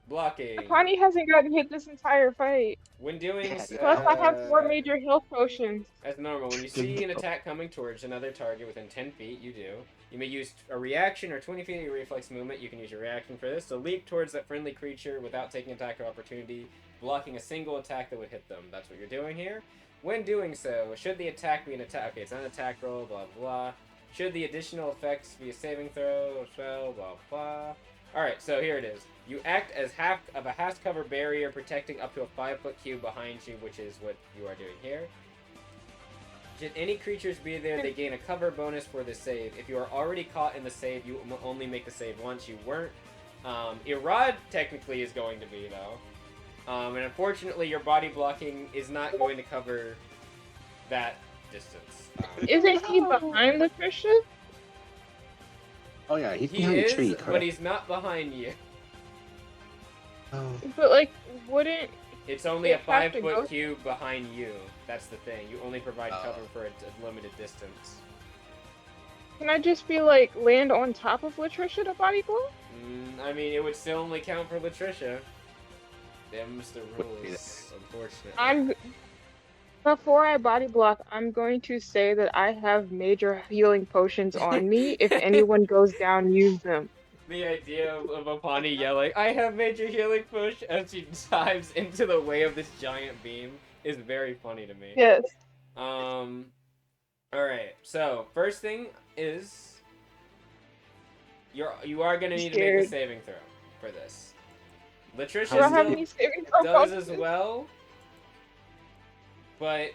blocking. Connie hasn't gotten hit this entire fight. When doing Plus, I have 4 major health potions. As normal, when you see an attack coming towards another target within 10 feet, you do. You may use a reaction or 20 feet of your reflex movement. You can use your reaction for this. So leap towards that friendly creature without taking attack of opportunity, blocking a single attack that would hit them. That's what you're doing here. When doing so, should the attack be an attack... Okay, it's not an attack roll, blah, blah. Should the additional effects be a saving throw, or spell, blah, blah. Alright, so here it is. You act as half of a half-cover barrier protecting up to a 5-foot cube behind you, which is what you are doing here. Should any creatures be there, they gain a cover bonus for the save. If you are already caught in the save, you only make the save once. You weren't. Irad technically is going to be, though. And unfortunately, your body blocking is not going to cover that distance. Isn't he behind Latricia? Oh yeah, he's behind the tree, correct? But he's not behind you. Oh. But like, wouldn't... It's only a 5-foot cube behind you. That's the thing. You only provide cover for a limited distance. Can I just be like, land on top of Latricia to body blow? I mean, it would still only count for Latricia. Them's the rules, unfortunately. Before I body block, I'm going to say that I have major healing potions on me. If anyone goes down, use them. The idea of Apani yelling, "I have major healing push," as she dives into the way of this giant beam is very funny to me. Yes. Alright, so first thing is you are gonna need to make a saving throw for this. Latricia does as well, but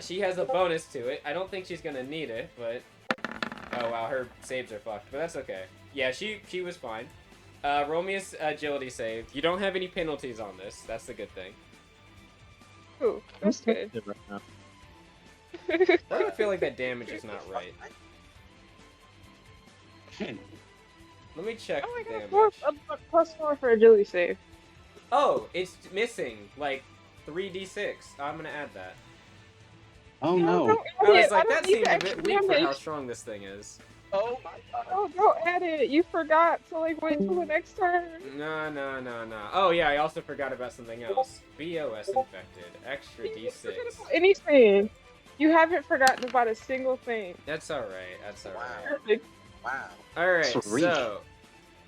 she has a bonus to it. I don't think she's gonna need it, but oh wow, her saves are fucked, but that's okay. Yeah, she was fine. Roll me a agility save. You don't have any penalties on this. That's the good thing. Ooh, that's good. I feel like that damage is not right. Let me check the damage. +4 for agility save. Oh, it's missing like 3d6. I'm gonna add that. Oh no! I was like, that seems a bit weak for how strong this thing is. Oh my god. Oh, don't add it. You forgot to like wait till the next turn. No. Oh yeah, I also forgot about something else. BOS infected. Extra d6. Anything. You haven't forgotten about a single thing. That's alright. That's alright. Perfect. Wow. Alright, so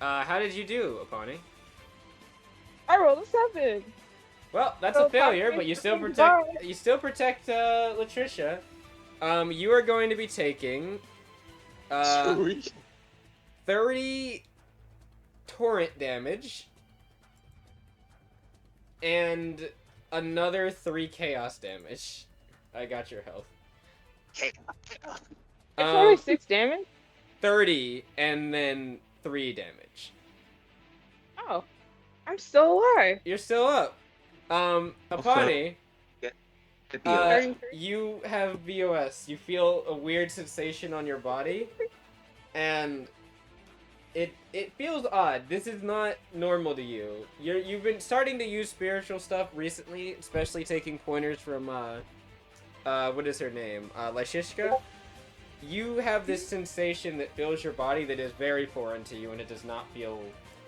how did you do, Apani? I rolled a 7. Well, that's a failure, but you still protect Latricia. You are going to be taking 30 torrent damage and another 3 chaos damage. I got your health. Chaos. It's only 6 damage? 30 and then 3 damage. Oh. I'm still alive. You're still up. Apani, you have VOS. You feel a weird sensation on your body, and it feels odd. This is not normal to you. You've been starting to use spiritual stuff recently, especially taking pointers from what is her name? Lyshishka. You have this sensation that fills your body that is very foreign to you, and it does not feel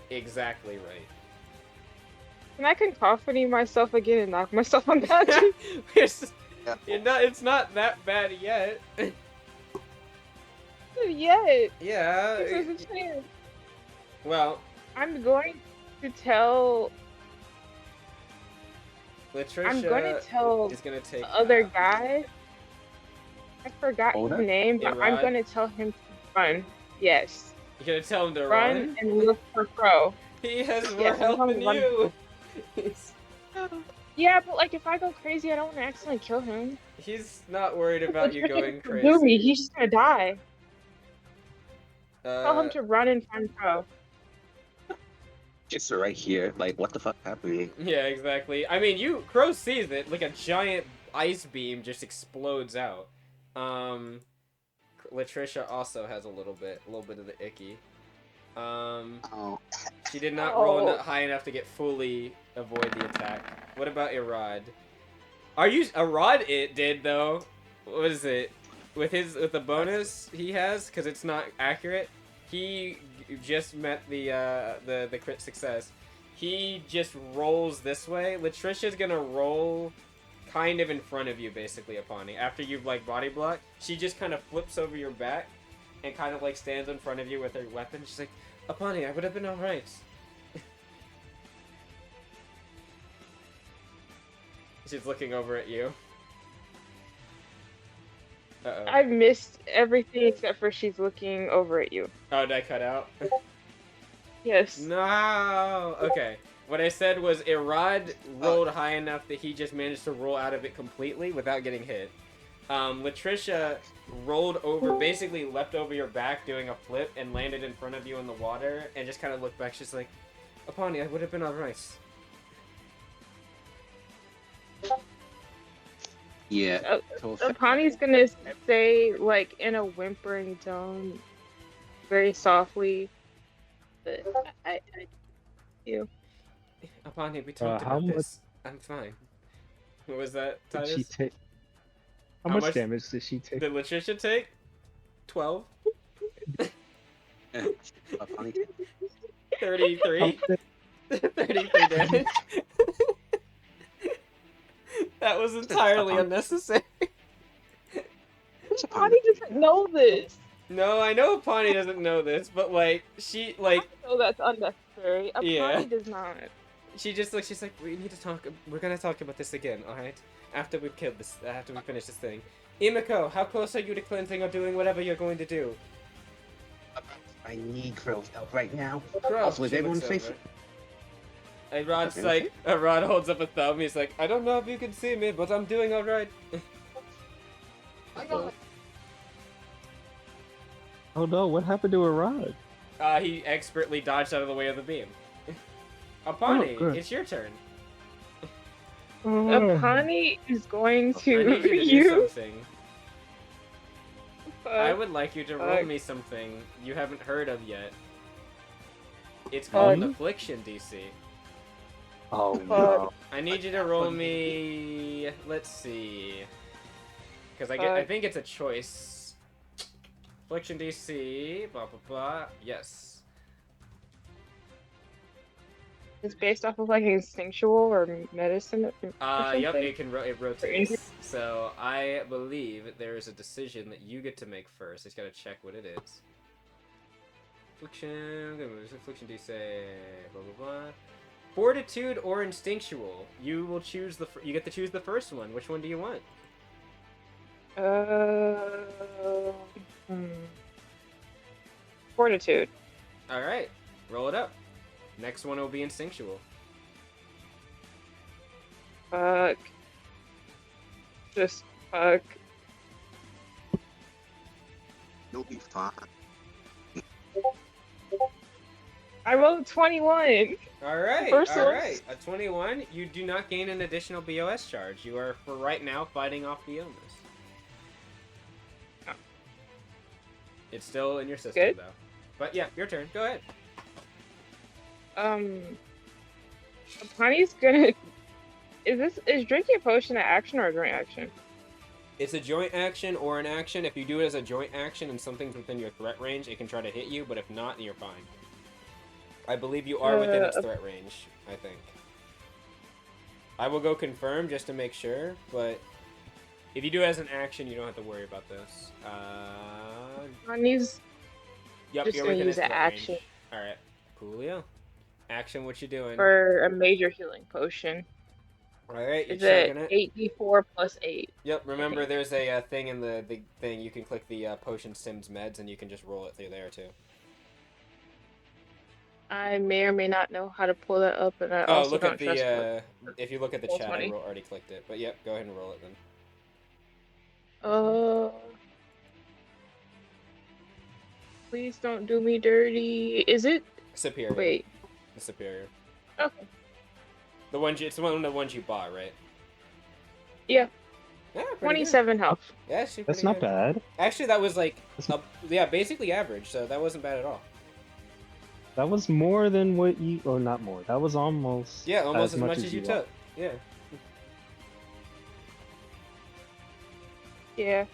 exactly right. Can I cacophony myself again and knock myself unconscious? It's not that bad yet. Yet. Yeah. There's a chance. Well, I'm going to tell. Latricia I'm going to tell is gonna take the other guy. I forgot his name, but I'm going to tell him to run. Yes. You're gonna tell him to run and look for Crow. He has more health than you. Yeah, but like if I go crazy, I don't want to accidentally kill him. He's not worried about you going crazy. He's just gonna die. Tell him to run and find Crow. Just right here. Like, what the fuck happened? Yeah, exactly. I mean, Crow sees it, like a giant ice beam just explodes out. Latricia also has a little bit of the icky. Oh. She did not roll high enough to get fully avoid the attack. What about Irad? Irad it did though. What is it? With the bonus he has, because it's not accurate, he just met the crit success. He just rolls this way. Latricia's gonna roll kind of in front of you, basically, Apani. After you've like body blocked, she just kind of flips over your back and kind of like stands in front of you with her weapon. She's like, Apani, I would have been alright. She's looking over at you. Uh-oh. I missed everything except for she's looking over at you. Oh, did I cut out? Yes. No! Okay. What I said was Irad rolled high enough that he just managed to roll out of it completely without getting hit. Latricia rolled over, basically leapt over your back doing a flip and landed in front of you in the water and just kind of looked back. She's like, Apani, I would have been alright. Yeah. Apani's gonna say, like, in a whimpering tone, very softly, but I you. Apani, we talked about this. I'm fine. What was that, Titus? Did she take? How much damage did she take? Did Latricia take? 12. 33. 33 damage. That was entirely unnecessary. Apani doesn't know this. No, I know Apani doesn't know this, but like she like. Oh, that's unnecessary. Apani Yeah. does not. She just like she's like, we need to talk. We're gonna talk about this again, all right? After we've killed this, after we finish this thing. Imiko, how close are you to cleansing or doing whatever you're going to do? I need Crow's help right now. Crow, Also, is everyone safe? And Rod's like, Rod holds up a thumb. He's like, I don't know if you can see me, but I'm doing all right. Oh no! What happened to Irad? He expertly dodged out of the way of the beam. Apani, it's your turn. Apani is going to I need you to do use. something. I would like you to roll me something you haven't heard of yet. It's called Affliction DC. Oh no. I need you to roll me. Let's see. Because I think it's a choice. Affliction DC. Blah blah blah. Yes. It's based off of like instinctual or medicine. Or Yep. It rotates. So I believe there is a decision that you get to make first. I just gotta check what it is. Affliction DC. Blah blah blah. Fortitude or instinctual. You will choose you get to choose the first one. Which one do you want? Fortitude. All right. Roll it up. Next one will be instinctual. Fuck. Just fuck. You'll be fine. I rolled 21. All right. First All one. right. A 21. You do not gain an additional BOS charge. You are for right now fighting off the illness. Oh. It's still in your system Good. though. But yeah, your turn. Go ahead. Apani's gonna. Is drinking a potion an action or a joint action? It's a joint action or an action. If you do it as a joint action and something's within your threat range, it can try to hit you. But if not, you're fine. I believe you are within its threat range. I think. I will go confirm just to make sure, but if you do it as an action, you don't have to worry about this. Apani's Yep, just you're gonna within use its an threat action range. All right, coolio. Action, what you doing? for a major healing potion. All right, you're Is checking it it. 8d4 plus 8? Yep. Remember, there's a thing in the thing. You can click the potion sims meds, and you can just roll it through there too. I may or may not know how to pull that up, and I Oh, also look don't at trust the if you look at the Roll chat, 20. I already clicked it. But yep, go ahead and roll it then. Please don't do me dirty. Is it? Superior. Wait. The superior. Okay. It's one of the ones you bought, right? Yeah. Yeah, 27 health. Yeah, actually That's pretty not good. bad. Actually, that was like, yeah, basically average, so that wasn't bad at all. That was more than what you, or not more. That was almost. Yeah, almost as much as you want. took. Yeah. Yeah.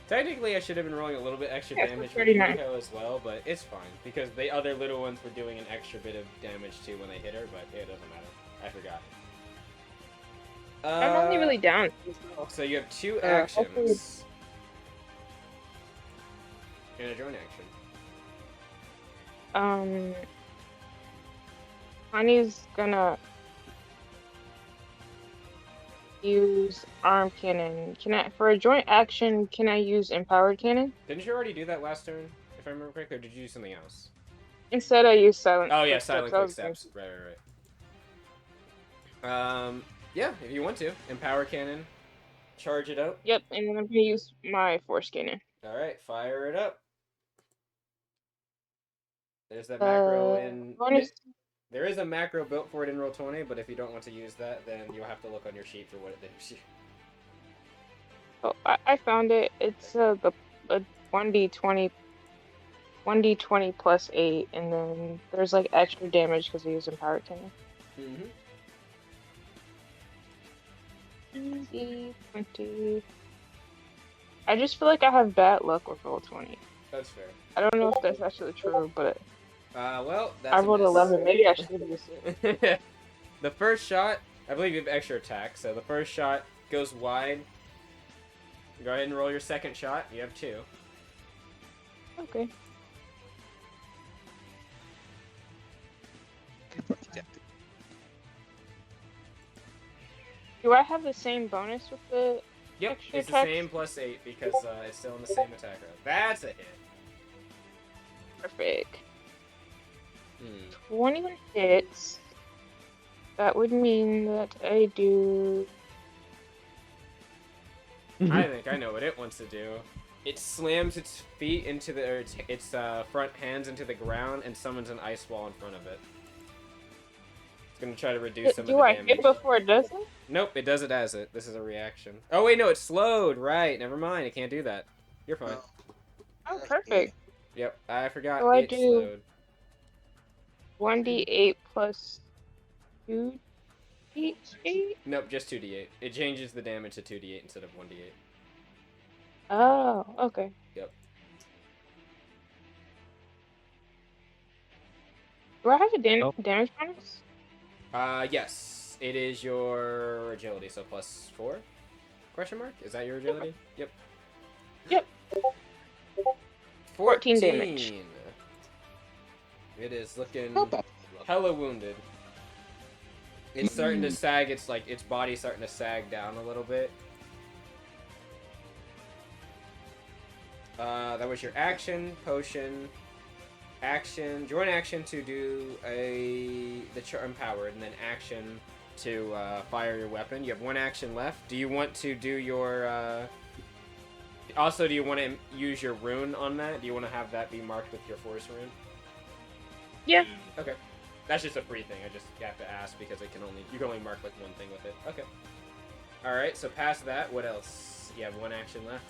Technically, I should have been rolling a little bit extra Yeah, damage for 39. Himiko as well, but it's fine because the other little ones were doing an extra bit of damage too when they hit her, but it doesn't matter. I forgot. I'm only really down. So you have two hopefully- actions and a joint action. Honey's gonna use arm cannon. For a joint action, can I use empowered cannon? Didn't you already do that last turn, if I remember correctly, or did you do something else? Instead, I use silent. Oh yeah, quick silent steps. quick steps. Right. Yeah, if you want to, empower cannon, charge it up. Yep, and then I'm gonna use my force cannon. All right, fire it up. There's that macro in. There is a macro built for it in Roll20, but if you don't want to use that, then you'll have to look on your sheet for what it gives you. Oh, I found it. It's a 1d20 plus 8, and then there's like extra damage because I use empowered cannon. Mm-hmm. 20. I just feel like I have bad luck with Roll20. That's fair. I don't know if that's actually true, but well, that's I rolled 11. Maybe I should use it. The first shot, I believe you have extra attack, so the first shot goes wide. Go ahead and roll your second shot. You have 2. Okay. Do I have the same bonus with the Yep, extra it's attack? the same plus 8 because it's still in the same attack row. That's a hit. Perfect. 21 hits. That would mean that I do... I think I know what it wants to do. It slams its feet into the, or its front hands into the ground and summons an ice wall in front of it. It's gonna try to reduce some of the damage. Do I hit before it does it? Nope, it does it as it. This is a reaction. Oh wait, no, it's slowed. Right, never mind. It can't do that. You're fine. Oh, perfect. Yep, I forgot. So I It do slowed. 1d8 plus 2d8? Nope, just 2d8. It changes the damage to 2d8 instead of 1d8. Oh, okay. Yep. Do I have a damage bonus? Yes. It is your agility, so plus 4? Question mark? Is that your agility? Yep. Yep. 14 14 damage. It is looking Not bad. hella wounded. It's starting to sag. It's like its body's starting to sag down a little bit. That was your action, potion, action, joint action to do the empowered, and then action to fire your weapon. You have 1 action left. Do you want to do your also, do you want to use your rune on that? Do you want to have that be marked with your force rune? Yeah. Okay. That's just a free thing. I just have to ask because you can only mark like one thing with it. Okay. All right. So past that, what else? You have 1 action left.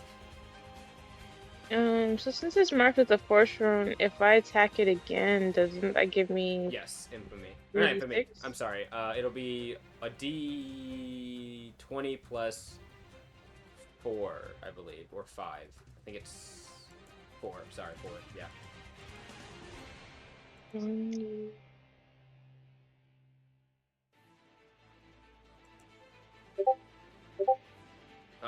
So since it's marked with a force rune, if I attack it again, doesn't that give me... Yes, infamy. Three Not infamy. D6? I'm sorry. It'll be a D20 plus 4, I believe, or 5. I think it's 4. Sorry, 4. Yeah.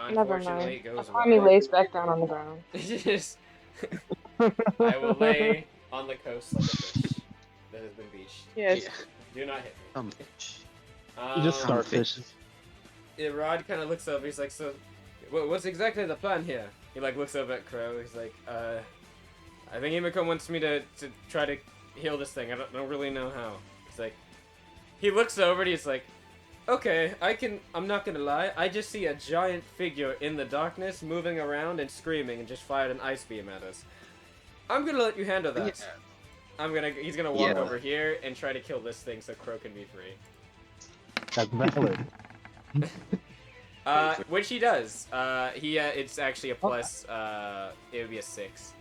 Never Unfortunately, mind. it goes Honey well. lays back down on the ground. Just I will lay on the coast like a fish that has been beached. Yes. Yeah. Do not hit me. You just Um, starfish. Rod kind of looks over. He's like, "So, what's exactly the plan here?" He like looks over at Crow. He's like, I think Himiko wants me to try to heal this thing. I don't really know how." He's like, he looks over and he's like, Okay, I'm not gonna lie, I just see a giant figure in the darkness moving around and screaming and just fired an ice beam at us. I'm gonna let you handle that. Yeah. He's gonna walk over here and try to kill this thing so Crow can be free. That's valid. Which he does. It's actually a plus, it would be a 6,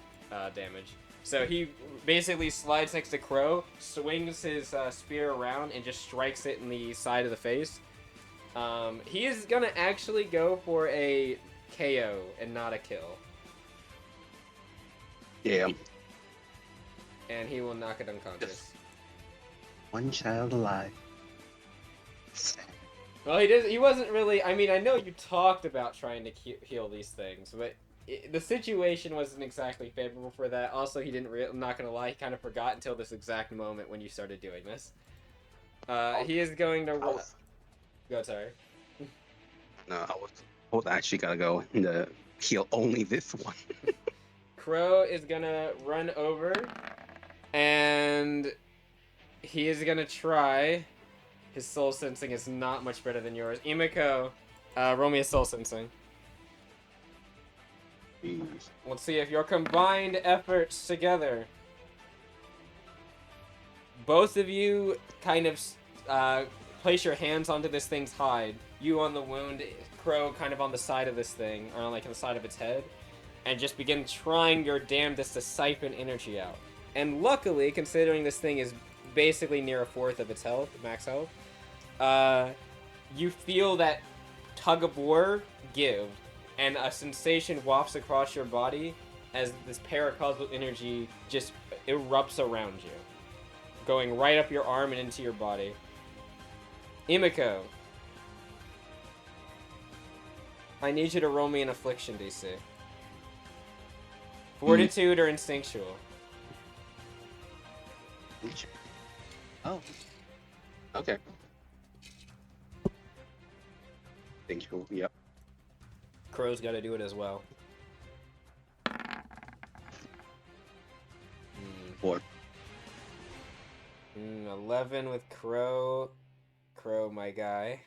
damage. So he basically slides next to Crow, swings his spear around, and just strikes it in the side of the face. He is gonna actually go for a KO and not a kill. Yeah. And he will knock it unconscious. One child alive. Well, he wasn't really. I mean, I know you talked about trying to heal these things, but the situation wasn't exactly favorable for that. Also, he didn't. I'm not gonna lie, he kind of forgot until this exact moment when you started doing this. He is going to. Go, sorry. No, I was actually gonna go and heal only this one. Crow is gonna run over, and he is gonna try. His soul sensing is not much better than yours. Imiko, roll me a soul sensing. Jeez. Let's see if your combined efforts together. Both of you kind of place your hands onto this thing's hide. You on the wound, Crow kind of on the side of this thing, or like on the side of its head, and just begin trying your damnedest to siphon energy out. And luckily, considering this thing is basically near a fourth of its health, max health, you feel that tug of war give, and a sensation wafts across your body as this paracausal energy just erupts around you, going right up your arm and into your body. Imiko, I need you to roll me an affliction DC. Fortitude or instinctual? Oh. Okay. Thank you. Yep. Crow's got to do it as well. 4. 11 with Crow. Crow, my guy.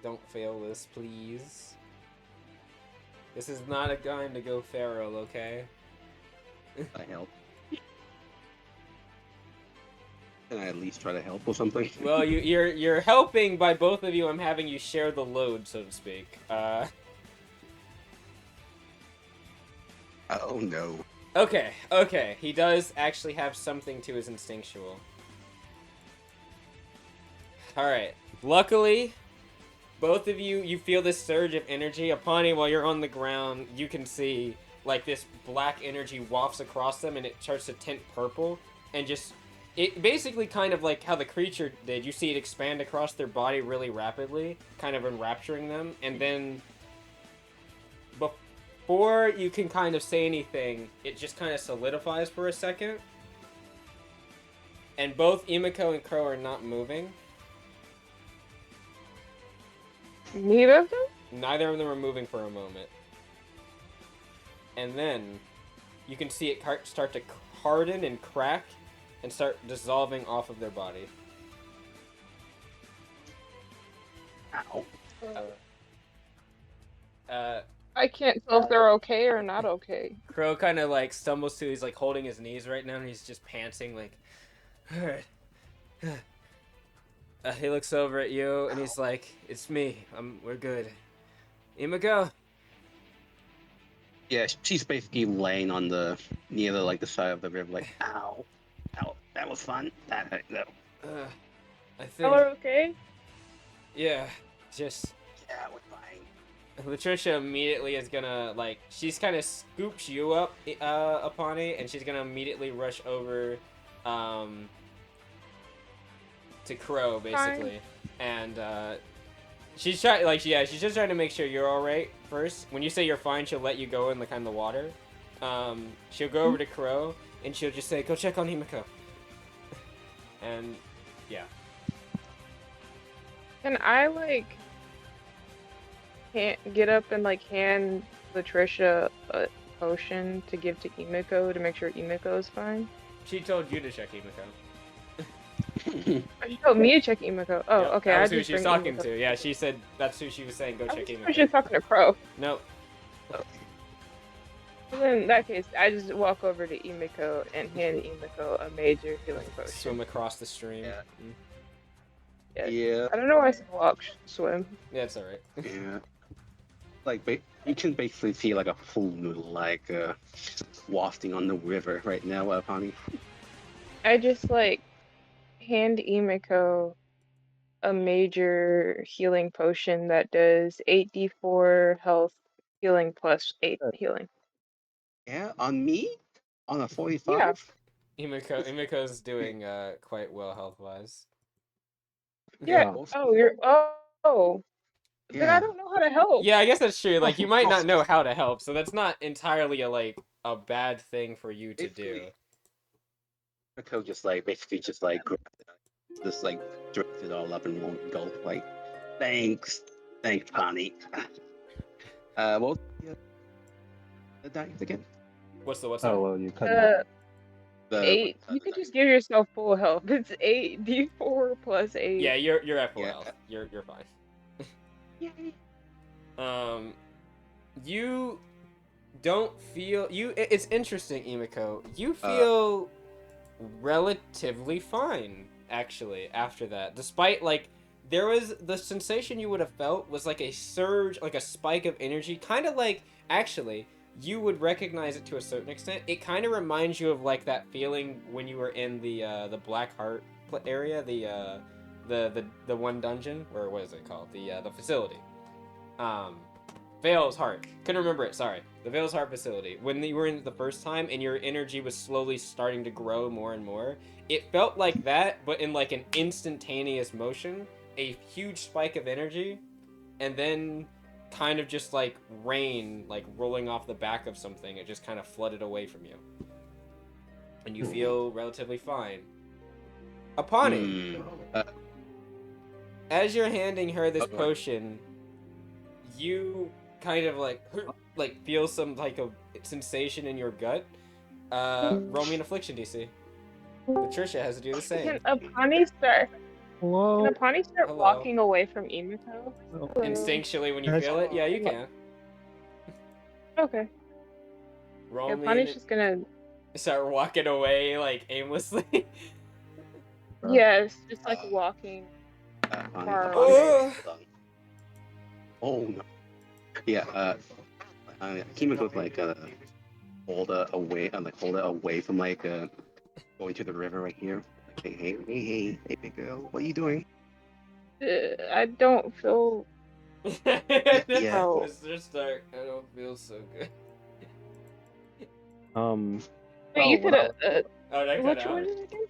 Don't fail this, please. This is not a time to go feral, okay? I help. Can I at least try to help or something? Well, you're helping by both of you. I'm having you share the load, so to speak. Oh no. Okay. He does actually have something to his instinctual. Alright. Luckily, both of you feel this surge of energy. Apani, while you're on the ground, you can see, like, this black energy wafts across them, and it starts to tint purple, and just... It basically kind of like how the creature did. You see it expand across their body really rapidly, kind of enrapturing them, and then... Before you can kind of say anything, it just kind of solidifies for a second. And both Imiko and Crow are not moving. Neither of them? Neither of them are moving for a moment. And then you can see it start to harden and crack and start dissolving off of their body. Ow. I can't tell if they're okay or not okay. Crow kind of like stumbles to, he's like holding his knees right now, and he's just panting like, alright. He looks over at you and he's like, it's me, we're good. Imiko? Yeah, she's basically laying on near the side of the river, like, ow, that was fun. That hurt though. I think. Y'all are okay? Yeah, just. Yeah, we're fine. Latricia immediately is gonna, like, she's kind of scoops you up, Apani, and she's gonna immediately rush over, to Crow, basically. Fine. And, she's trying, like, yeah, she's just trying to make sure you're alright first. When you say you're fine, she'll let you go in the kind of the water. She'll go over to Crow, and she'll just say, go check on Himiko. And, yeah. Can I, like, get up and, like, hand Latricia a potion to give to Imiko to make sure Imiko is fine? She told you to check Imiko. You told me to check Emiko. Oh, Yep, okay. that I was who just she was bring talking Emiko. to. Yeah, she said that's who she was saying. Go check I Emiko. was just talking to Crow. Nope. Well, then in that case, I just walk over to Emiko and hand Emiko a major healing potion. Swim across the stream. Yeah. Mm. Yeah. Yeah. I don't know why I said walk, swim. Yeah, it's alright. Yeah. Like, you can basically see like a full moon, like wafting on the river right now, Connie. I just like hand Emiko a major healing potion that does 8d4 health healing plus 8 healing. Yeah, on me? On a 45? Yeah. Emiko's doing quite well health-wise. Yeah. Oh, you're. Oh. Then I don't know how to help. Yeah, I guess that's true. Like, you might not know Awesome. how to help, so that's not entirely a bad thing for you to do. Emiko just basically drinks it all up in one gulp. Like, thanks, Connie. What was the dice again? What's that? Oh well, you cut it. 8. You could just give yourself full health. It's 8d4 plus 8. Yeah, you're at full health. You're fine. Yay. You don't feel it's interesting, Emiko. You feel relatively fine actually after that. Despite there was the sensation you would have felt was like a surge, like a spike of energy, kind of like actually you would recognize it to a certain extent. It kind of reminds you of like that feeling when you were in the Black Heart area, the one dungeon, or what is it called? The facility. Vale's Heart. Couldn't remember it, sorry. The Vale's Heart facility. When you were in the first time and your energy was slowly starting to grow more and more, it felt like that, but in like an instantaneous motion, a huge spike of energy, and then kind of just like rain, like rolling off the back of something. It just kind of flooded away from you. And you feel relatively fine. Apani, as you're handing her this potion, you kind of like feel some type of sensation in your gut. Roll me an affliction DC. Patricia has to do the same. Can Apani start? Whoa. Can Apani start Hello. walking away from Emiko? Instinctually when you feel it? Yeah, you can. Okay. Roll me. Apani's just gonna start walking away like aimlessly. Yes, just like walking far away. Oh. Oh no. Yeah, Kimiko's hold it away from going to the river right here. Like, hey, big girl, what are you doing? I don't feel. Yeah. Mr. Stark, I don't feel so good. Wait, you could have. Oh, that Which one is it again?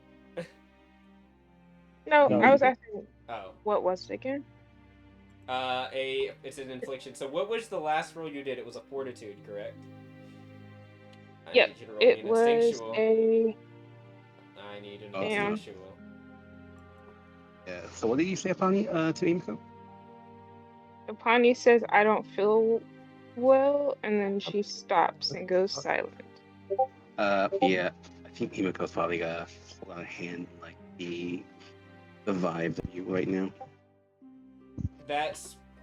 No, I was asking. Oh. What was it again? It's an infliction. So what was the last roll you did? It was a fortitude, correct? Yep, it was a. I need an instinctual. Yeah. So what did you say, Apani, to Emiko? Apani says, "I don't feel well," and then she stops and goes silent. Yeah. I think Emiko's probably got a lot of hand like the vibe of you right now.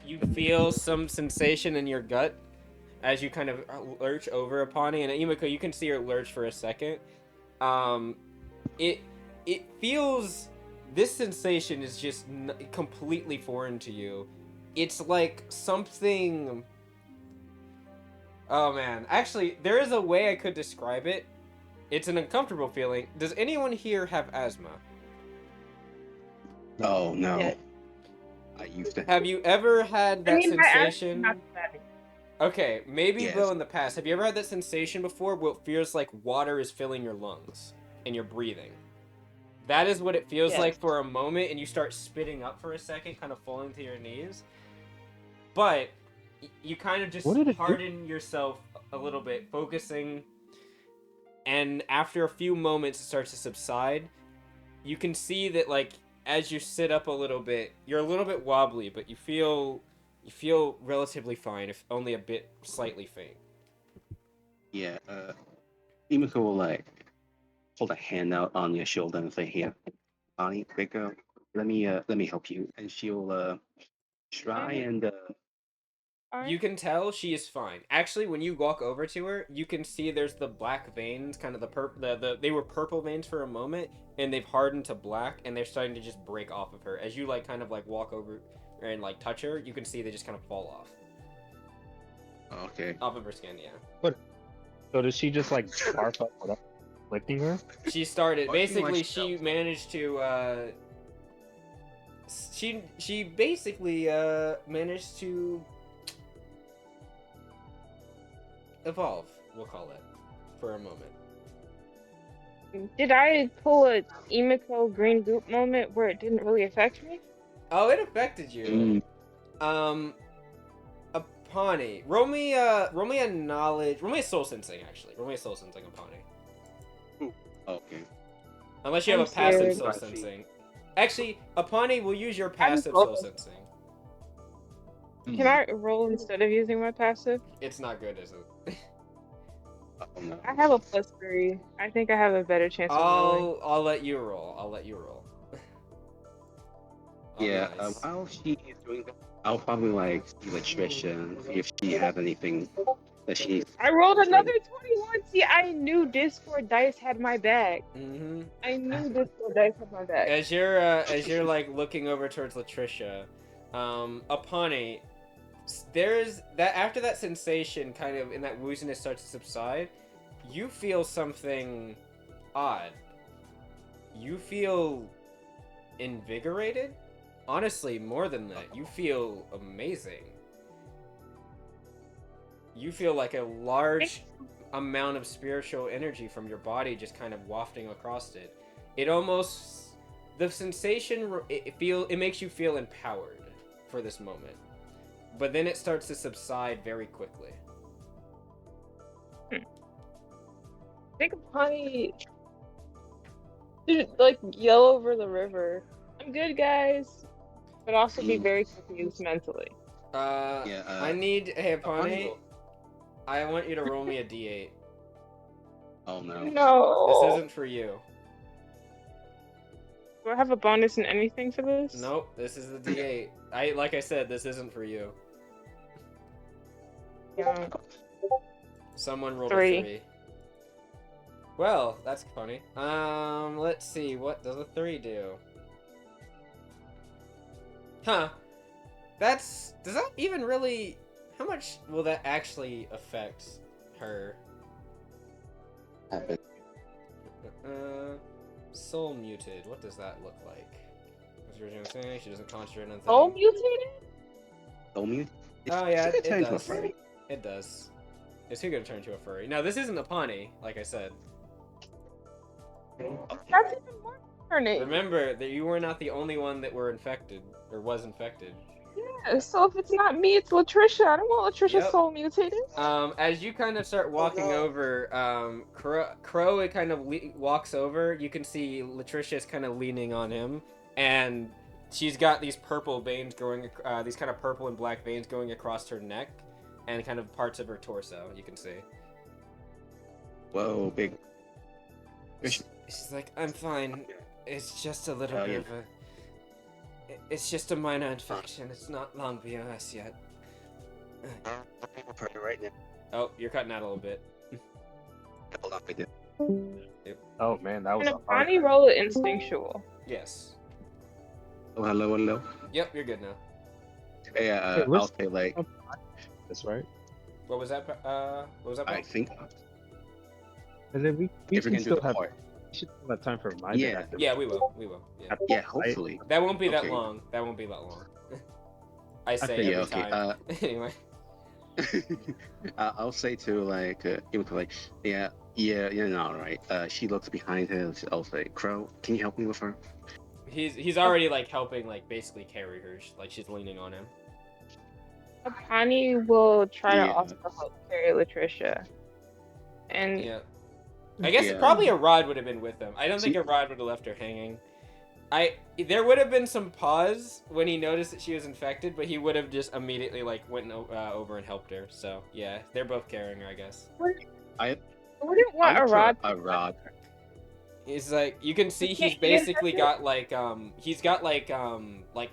You feel some sensation in your gut as you kind of lurch over Apani, and Emiko, you can see her lurch for a second. It feels, this sensation is just completely foreign to you. It's like something. Oh man, actually, there is a way I could describe it. It's an uncomfortable feeling. Does anyone here have asthma? Oh no. Yeah. I used to. Have you ever had that sensation? Not Okay, maybe yes. Will in the past. Have you ever had that sensation before where it feels like water is filling your lungs and you're breathing? That is what it feels like for a moment, and you start spitting up for a second, kind of falling to your knees. But you kind of just harden yourself a little bit, focusing, and after a few moments it starts to subside. You can see that as you sit up a little bit, you're a little bit wobbly, but you feel relatively fine, if only a bit slightly faint. Yeah, Emiko will hold a hand out on your shoulder and say, "Here, Bonnie, big girl, let me help you, and she'll try and You can tell she is fine. Actually, when you walk over to her, you can see there's the black veins, kind of they were purple veins for a moment, and they've hardened to black, and they're starting to just break off of her. As you like kind of like walk over and like touch her, you can see they just kind of fall off. Okay. Off of her skin, yeah. So does she just like barf up without licking her? She started Or basically. she She managed to. She basically managed to evolve. We'll call it for a moment. Did I pull a Emiko green goop moment where it didn't really affect me? Oh, it affected you. Apani. Roll me a knowledge. Roll me a soul sensing, actually. Roll me a soul sensing, Apani. Okay. Unless you have I'm a passive scared. soul sensing. Actually, Apani will use your passive soul sensing. Can I roll instead of using my passive? It's not good, is it? Oh no. I have a +3. I think I have a better chance of rolling. I'll let you roll. I'll let you roll. I'll be Yeah. nice. While she is doing that, I'll probably like see Latricia, see if she has anything that she needs. I rolled another 21. See, I knew Discord Dice had my back. Mm-hmm. I knew Discord Dice had my back. As you're like looking over towards Latricia, Apani, there's that after that sensation kind of and that wooziness starts to subside, you feel something odd. You feel invigorated. Honestly, more than that, you feel amazing. You feel like a large amount of spiritual energy from your body just kind of wafting across it. It almost, the sensation, it makes you feel empowered for this moment. But then it starts to subside very quickly. I think Honey should like yell over the river. I'm good, guys, but also be very confused mentally. I need, hey, Apani, I want you to roll me a d8. Oh no. No. This isn't for you. Do I have a bonus in anything for this? Nope, this is the d8. Like I said, this isn't for you. Yeah. Someone rolled 3. a 3. Well, that's funny. Let's see, what does a 3 do? Huh. Does that even really, how much will that actually affect her? Soul muted, what does that look like? As originally saying, she doesn't concentrate on anything. Soul mutated? Soul mute? Oh yeah, it turn into a does. furry. It does. Is who gonna turn into a furry? No, this isn't a Apani, like I said. That's even more concerning. Remember that you were not the only one that were infected, or was infected. Yeah, so if it's not me, it's Latricia. I don't want Latricia's Yep. soul mutated. As you kind of start walking over, Crow it kind of walks over. You can see Latricia's kind of leaning on him, and she's got these purple veins going, these kind of purple and black veins going across her neck, and kind of parts of her torso. You can see. Whoa, big. She's like, I'm fine. It's just a little bit yeah. of a. It's just a minor infection. It's not long beyond us yet. Right now. Oh, you're cutting out a little bit. Hold on, right there. Oh man, that was Can a a hard. Bonnie roll it instinctual? Yes. Oh, hello. Yep, you're good now. Hey, where's- I'll say like, That's right. What was that? What was that? I Paul? think And then we if we can can do still the have, part. we should still have time for my Yeah. active. Yeah, we will. We will. Yeah. Yeah, hopefully. That won't be that Okay. long. That won't be that long. I say think- every Yeah, okay, time. Anyway. I'll say to like, you're not right. She looks behind her. I'll say, Crow, can you help me with her? He's already like helping, like basically carry her. Like she's leaning on him. Apani will try to Yeah. also help carry Latricia. And Yeah. I guess Yeah. probably a rod would have been with them. I don't think See- a rod would have left her hanging. There would have been some pause when he noticed that she was infected, but he would have just immediately like went over and helped her. So yeah, they're both carrying her, I guess. I I wouldn't want I a would rod. put a rod. He's like, you can see he's can't basically got like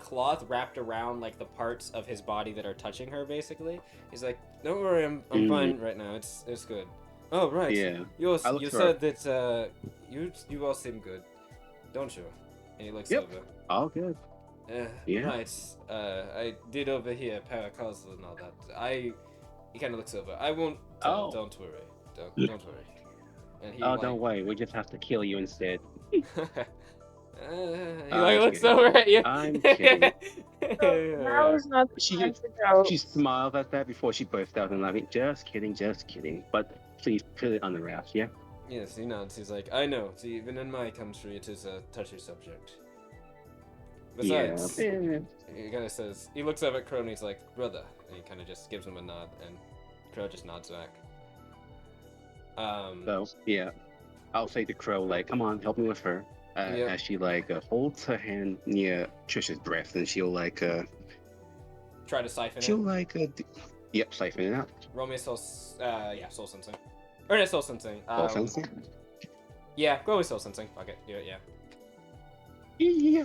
cloth wrapped around like the parts of his body that are touching her. Basically, he's like, don't worry, I'm fine right now. It's good. Oh right. Yeah. You I look you for said that you all seem good, don't you? And he looks Yep. over. All good. Yeah. Right. I did overhear Paracosal and all that. He kind of looks over. I won't tell. Oh. Don't worry. Don't worry. And he Don't worry. We just have to kill you instead. he like looks over at you. I'm kidding. Now is not the time for jokes. She smiled at that before she burst out and laughing. Just kidding. But please put it on the wraps, yeah? Yes, he nods. He's like, I know. See, even in my country, it is a touchy subject. Besides, yeah. he kind of says, he looks up at Crow and he's like, brother. And he kind of just gives him a nod, and Crow just nods back. So, yeah. I'll say to Crow, like, come on, help me with her. Yep. As she, like, holds her hand near Trisha's breast, and she'll, like, try to siphon she'll, it. like, yep, siphon it out. Roll me a soul sensing. Or not soul sensing. Soul sensing? Yeah, go with soul sensing. Fuck it, do it, yeah. Yeah.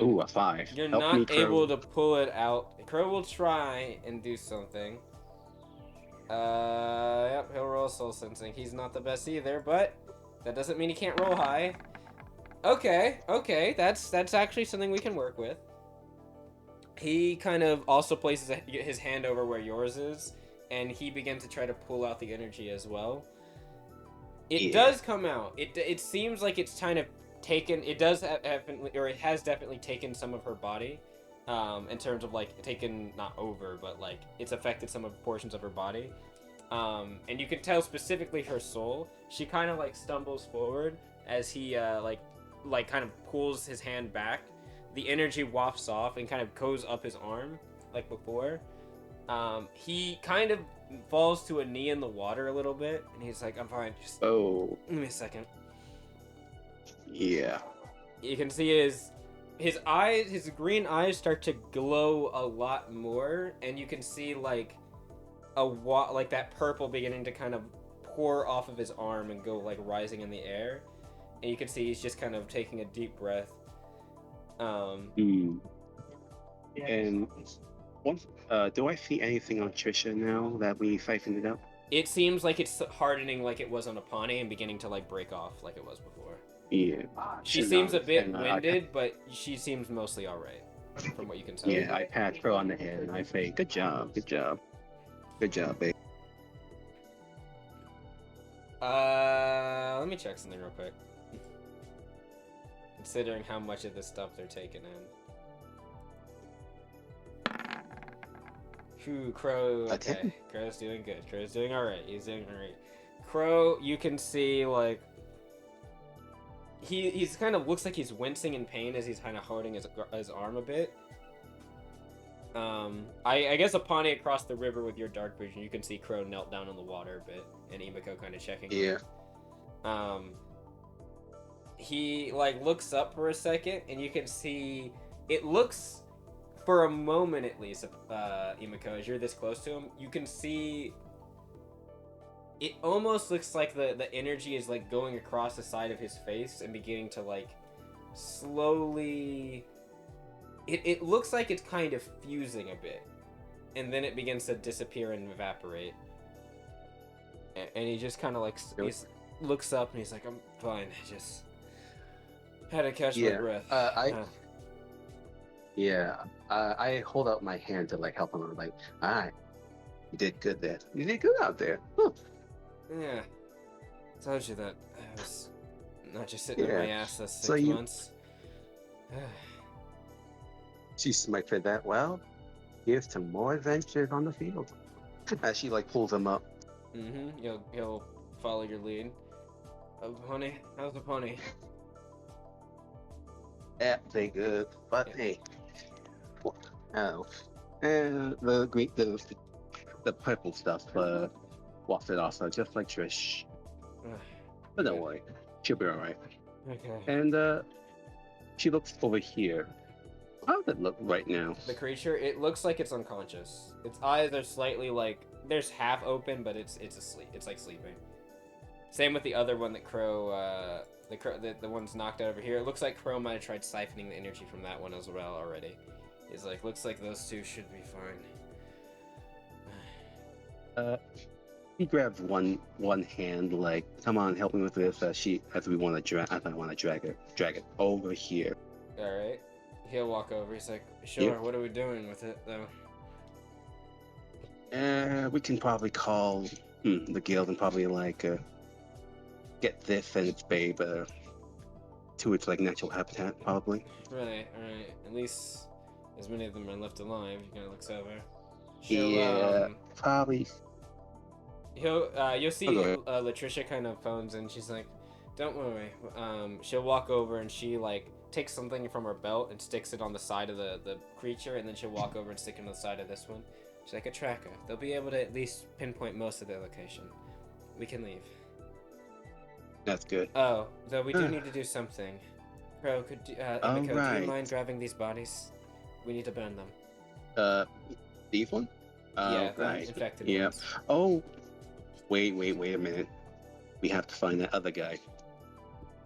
Ooh, a 5. You're Help not me, Crow. able to pull it out. Crow will try and do something. Yep, he'll roll soul sensing. He's not the best either, but that doesn't mean he can't roll high. Okay, that's actually something we can work with. He kind of also places his hand over where yours is, and he begins to try to pull out the energy as well. It does come out. It seems like it's kind of taken. It does or it has definitely taken some of her body, in terms of like taken not over, but like it's affected some of portions of her body. And you can tell specifically her soul. She kind of like stumbles forward as he like kind of pulls his hand back. The energy wafts off and kind of goes up his arm like before. He kind of falls to a knee in the water a little bit, and he's like, I'm fine, just give me a second. Yeah. You can see his eyes, his green eyes start to glow a lot more, and you can see like like that purple beginning to kind of pour off of his arm and go like rising in the air. And you can see he's just kind of taking a deep breath. And once, do I see anything on Trisha now that we siphoned it up? It seems like it's hardening like it was on Apani and beginning to like break off like it was before. Yeah. She seems a bit winded, but she seems mostly alright, from what you can tell. Yeah, I pat her on the head and I say, good job, babe. Let me check something real quick. Considering how much of this stuff they're taking in. Phew, Crow. Okay, Crow's doing good. Crow's doing alright. He's doing alright. Crow, you can see like he's kind of looks like he's wincing in pain as he's kind of holding his arm a bit. I guess upon it across the river with your dark vision, you can see Crow knelt down in the water a bit, and Emiko kind of checking. Yeah. He like looks up for a second, and you can see it looks for a moment at least. Emiko, as you're this close to him, you can see it almost looks like the energy is like going across the side of his face and beginning to like slowly. It looks like it's kind of fusing a bit, and then it begins to disappear and evaporate. And he just kind of like looks up and he's like, "I'm fine. I just had to catch my breath." I hold out my hand to like help him. I'm like, all right, you did good there. You did good out there. Huh. Yeah, told you that I was not just sitting on my ass this 6 months. She smirked at that. Well, here's to more adventures on the field. As she like pulls him up. Mm-hmm. He'll follow your lead. Oh, honey, how's the pony? Yeah, they good. But hey, oh, and the purple stuff walks it off. So just like Trish. But don't worry, she'll be all right. Okay. And she looks over here. How does it look right now? The creature, it looks like it's unconscious. Its eyes are slightly like there's half open, but it's asleep. It's like sleeping. Same with the other one that Crow, the one's knocked out over here. It looks like Crow might have tried siphoning the energy from that one as well already. He's like, looks like those two should be fine. He grabs one hand, like, come on, help me with this. As I want to drag it over here. All right. He'll walk over. He's like, sure. Yep. What are we doing with it though? We can probably call the guild and probably like get this and its babe to its like natural habitat, probably. Right. At least as many of them are left alive. He kind of looks over. Probably. You'll see Latricia kind of phones and she's like, don't worry. She'll walk over and she like takes something from her belt and sticks it on the side of the creature, and then she'll walk over and stick it on the side of this one. She's like, a tracker. They'll be able to at least pinpoint most of their location. We can leave. That's good. Oh, though we do need to do something. Bro, Emiko, do you mind grabbing these bodies? We need to burn them. These one? Yeah, right. infected Yeah. ones. Oh, wait a minute. We have to find that other guy.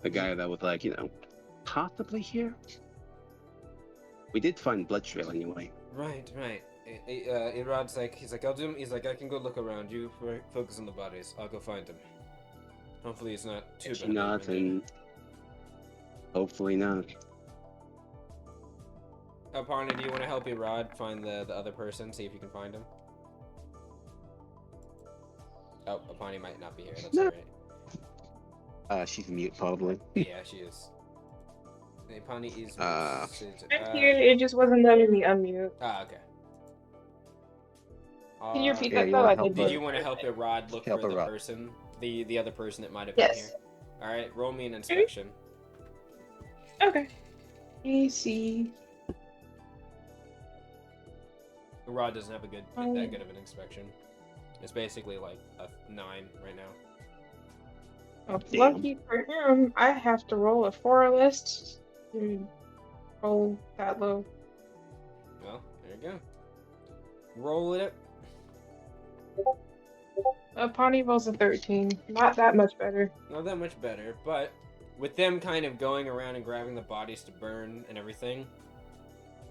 The guy that was like, possibly here? We did find blood trail anyway. Right. Irad's like, he's like, I can go look around. You focus on the bodies. I'll go find him. Hopefully it's not too bad. Not, and hopefully not. Aparna, do you want to help Irad find the other person? See if you can find him? Oh, Aparna might not be here. That's alright. She's mute, probably. Yeah, she is. Aparna is I'm here, it just wasn't letting me unmute. okay. Can you repeat Yeah, that you though? wanna I help did. Did you want to help Irad look Help for the Irad. person? The other person that might have been Yes. here? Alright, roll me an inspection. Okay. Easy. Irad doesn't have that good of an inspection. It's basically like a 9 right now. Oh, Damn. lucky for him, I have to roll a 4 list to roll that low. Well, there you go. Roll it. Pawnee rolls a 13. Not that much better. Not that much better, but with them kind of going around and grabbing the bodies to burn and everything,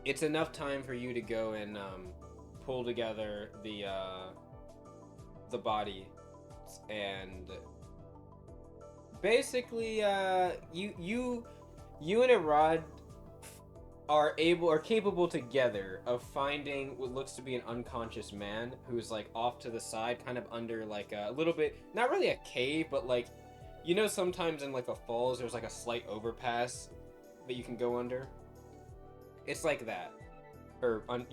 it's enough time for you to go and pull together the body, and basically you and Irad are capable together of finding what looks to be an unconscious man who's like off to the side, kind of under like a little bit, not really a cave, but like, sometimes in like a falls there's like a slight overpass that you can go under. It's like that, or an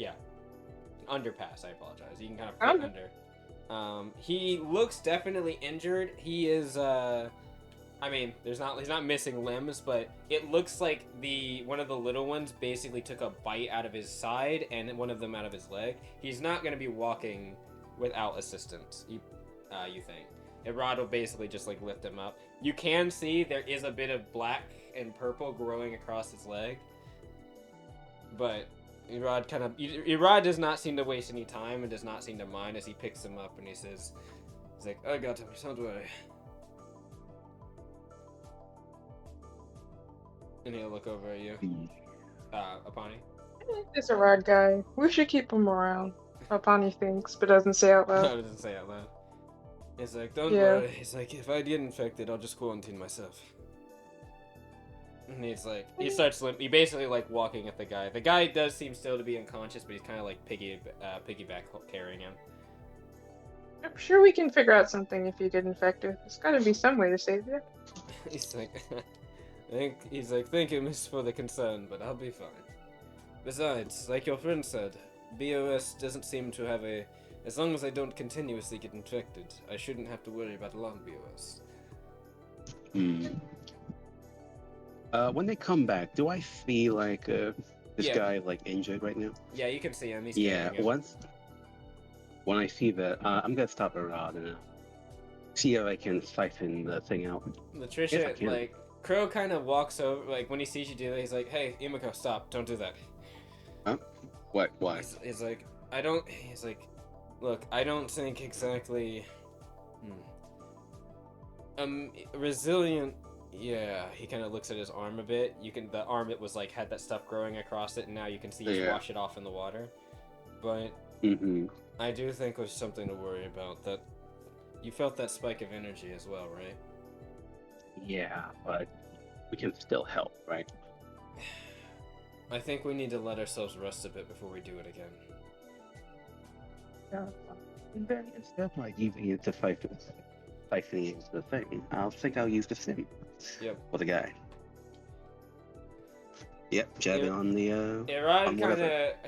underpass. I apologize. You can kind of fit under. He looks definitely injured. He is he's not missing limbs, but it looks like one of the little ones basically took a bite out of his side and one of them out of his leg. He's not going to be walking without assistance, you think. Irad will basically just like lift him up. You can see there is a bit of black and purple growing across his leg, but Irad does not seem to waste any time and does not seem to mind as he picks him up and he's like, I got him, don't worry. And he'll look over at you. Apani? I like this Arad guy. We should keep him around. Pawnee thinks, but doesn't say out No, loud. it doesn't say out loud. He's like, don't worry. He's like, if I get infected, I'll just quarantine myself. And he basically like walking at the guy. The guy does seem still to be unconscious, but he's kind of like piggyback carrying him. I'm sure we can figure out something if you get infected. There's gotta be some way to save you. He's like, thank you, miss, for the concern, but I'll be fine. Besides, like your friend said, BOS doesn't seem to have as long as I don't continuously get infected, I shouldn't have to worry about long BOS. When they come back, do I see like this guy like injured right now? Yeah, you can see him. He's when I see that, I'm gonna stop around and see if I can siphon the thing out. Latricia, like, Crow kind of walks over, like, when he sees you do that, he's like, hey, Imiko, stop, don't do that. What? Why? He's like, I don't. He's like, look, I don't think exactly. Resilient. Yeah, he kind of looks at his arm a bit. The arm it was like had that stuff growing across it, and now you can see he's wash it off in the water. But I do think there's something to worry about. That you felt that spike of energy as well, right? Yeah, but we can still help, right? I think we need to let ourselves rest a bit before we do it again. Yeah, instead of like using it to siphoning the thing, I'll use the sim. Yep. For the guy. Yep, jab it on the Rod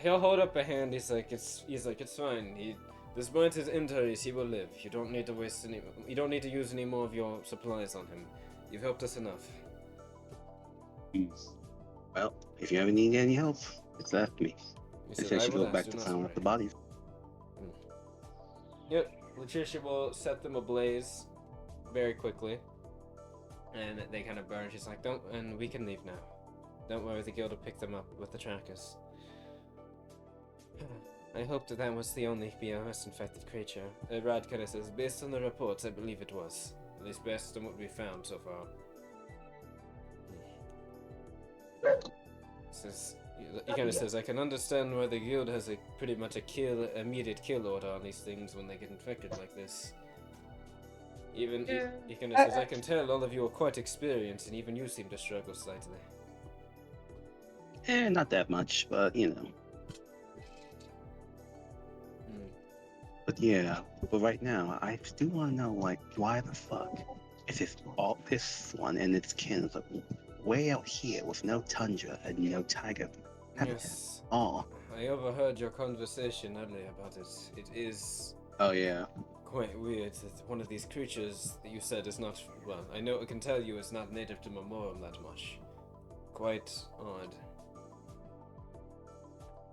he'll hold up a hand. He's like, it's fine. Despite his injuries, he will live. You don't need to use any more of your supplies on him. You've helped us enough. Well, if you ever need any help, it's after me. Until she goes back to find out the bodies. Yep, Latricia will set them ablaze very quickly. And they kind of burn. She's like, and we can leave now. Don't worry, the guild will pick them up with the trackers. I hoped that was the only BOS-infected creature. Rad kind of says, based on the reports, I believe it was. At least based on what we found so far. He kind of says, I can understand why the guild has pretty much immediate kill order on these things when they get infected like this. He kind of says, I can tell all of you are quite experienced, and even you seem to struggle slightly. Not that much, but you know. But yeah, but right now, I still want to know, like, why the fuck is this one and its kin way out here with no tundra and no tiger habitat? Yes. Oh. I overheard your conversation earlier about it. It is... Oh, yeah. Quite weird that one of these creatures that you said is not... Well, I can tell you is not native to Memorem that much. Quite odd.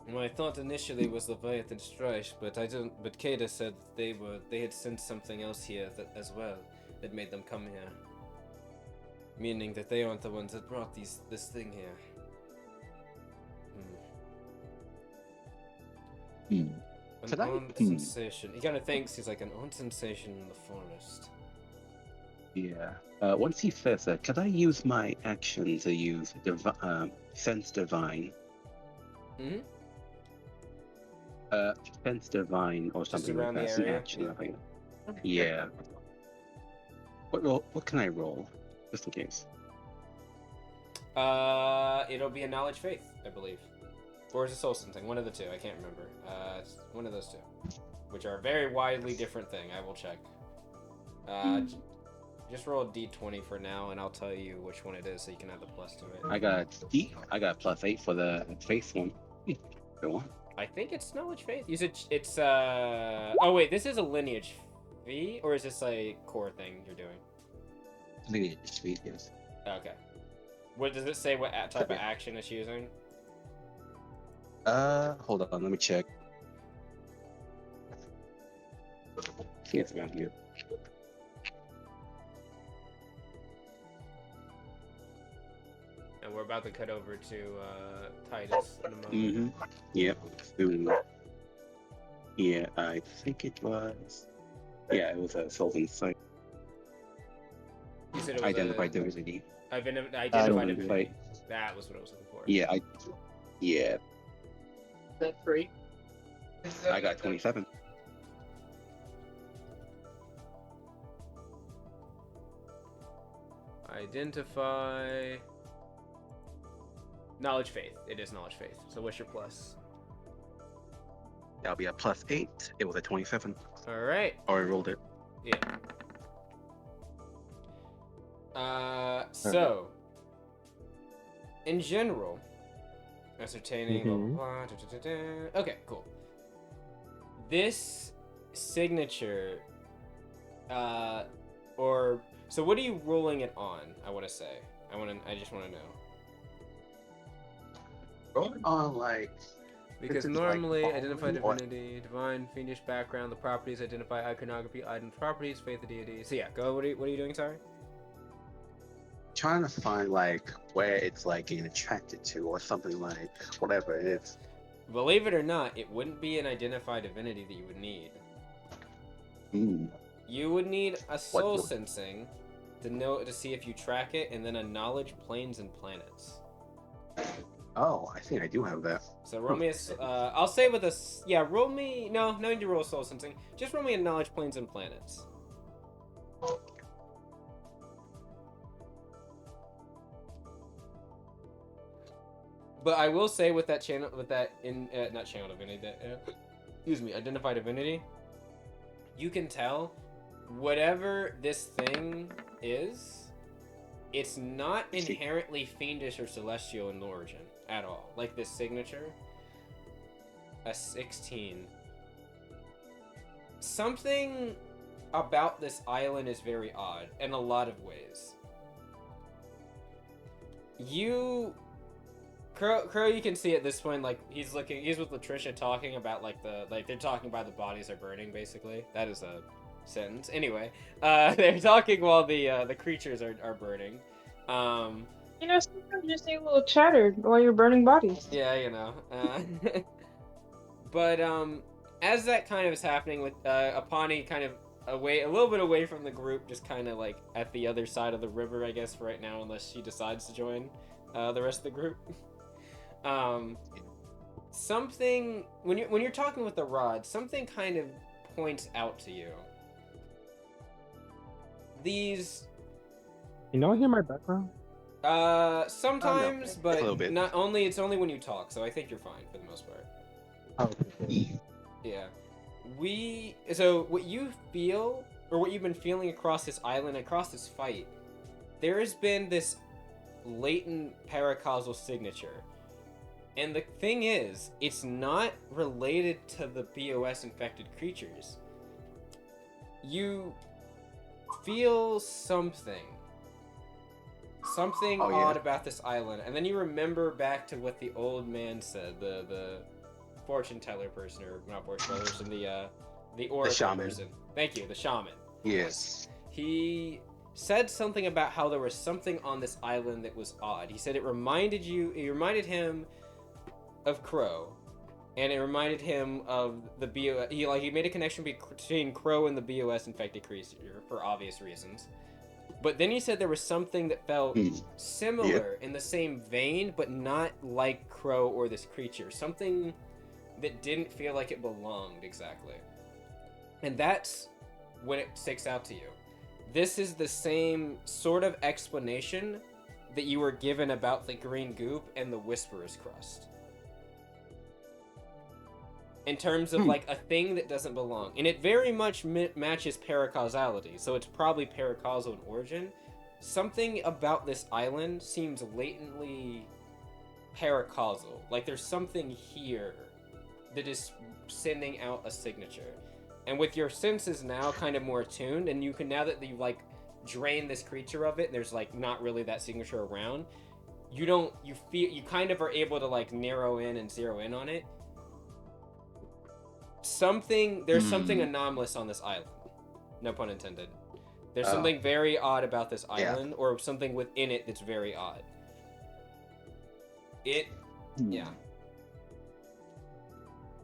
My thought initially was Leviathan Strife, but Kada said they had sent something else here as well that made them come here. Meaning that they aren't the ones that brought this thing here. An odd sensation. He kind of thinks he's like an odd sensation in the forest. Yeah. Once he says that, could I use my action to use Sense Divine? Sense Divine or something like that. An action, I think. Yeah. What can I roll? Just in case. It'll be a knowledge faith, I believe. Or is it soul something? One of the two, I can't remember. It's one of those two. Which are a very widely different thing, I will check. Just roll a d20 for now, and I'll tell you which one it is so you can add the plus to it. I got +8 for the faith one. Go on. I think it's knowledge faith. You said it's oh wait, this is a lineage fee, or is this a core thing you're doing? Lineage fee, yes. Okay. What does it say? What type of action it's using? Hold on, let me check. See, it's around here. And we're about to cut over to Titus in a moment. Yep. Yeah, I think it was. Yeah, it was a solvent site. You said it was identified diversity. Identified diversity. That was what I was looking for. Yeah, yeah. Is that free? I got 27. Identify. Knowledge faith. It is knowledge faith. So what's your plus? That'll be a +8. It was a 27. All right. Or I rolled it. Yeah. So, in general, ascertaining. Okay, cool. This signature, so what are you rolling it on? I want to say. I just want to know. Rolling on like. Because normally, identify divinity, divine, fiendish background, the properties, identify iconography, item properties, faith of deity. So yeah, go. What are you doing? Sorry. Trying to find like where it's like getting attracted to, or something like whatever it is. Believe it or not, it wouldn't be an identified divinity that you would need. You would need a soul sensing to see if you track it, and then a knowledge planes and planets. Oh, I think I do have that. So roll me I'll say with a, roll me, no need to roll soul sensing. Just roll me a knowledge planes and planets. But I will say with that not channel divinity, identified divinity, you can tell whatever this thing is, it's not inherently fiendish or celestial in origin at all. Like this signature, a 16. Something about this island is very odd in a lot of ways. Crow, you can see at this point, like, he's with Latricia talking about, they're talking about the bodies are burning, basically. That is a sentence. Anyway, they're talking while the creatures are burning. Sometimes you just need a little chatter while you're burning bodies. Yeah, But, as that kind of is happening with, Apani kind of a little bit away from the group, just kind of, like, at the other side of the river, I guess, for right now, unless she decides to join, the rest of the group. Something when you're talking with the rod, something kind of points out to you. These. You know, I hear my background. Sometimes, no, but a little bit. It's only when you talk, so I think you're fine for the most part. Okay. Yeah. So what you feel, or what you've been feeling across this island, across this fight, there has been this latent paracausal signature. And the thing is, it's not related to the BOS infected creatures. You feel something odd about this island, and then you remember back to what the old man said, the fortune teller person, or not fortune teller person, the oracle shaman person. Thank you, the shaman. Yes. He said something about how there was something on this island that was odd. He said it reminded him of Crow, and it reminded him of the BOS. He made a connection between Crow and the BOS infected creature for obvious reasons. But then he said there was something that felt similar in the same vein, but not like Crow or this creature. Something that didn't feel like it belonged exactly. And that's when it sticks out to you. This is the same sort of explanation that you were given about the green goop and the Whisperer's crust. In terms of, like, a thing that doesn't belong. And it very much matches paracausality, so it's probably paracausal in origin. Something about this island seems latently paracausal. Like, there's something here that is sending out a signature. And with your senses now kind of more attuned, and you can, now that you've, like, drained this creature of it, and there's, like, not really that signature around, you kind of are able to, like, narrow in and zero in on it. There's something anomalous on this island. No pun intended. There's something very odd about this island, or something within it that's very odd.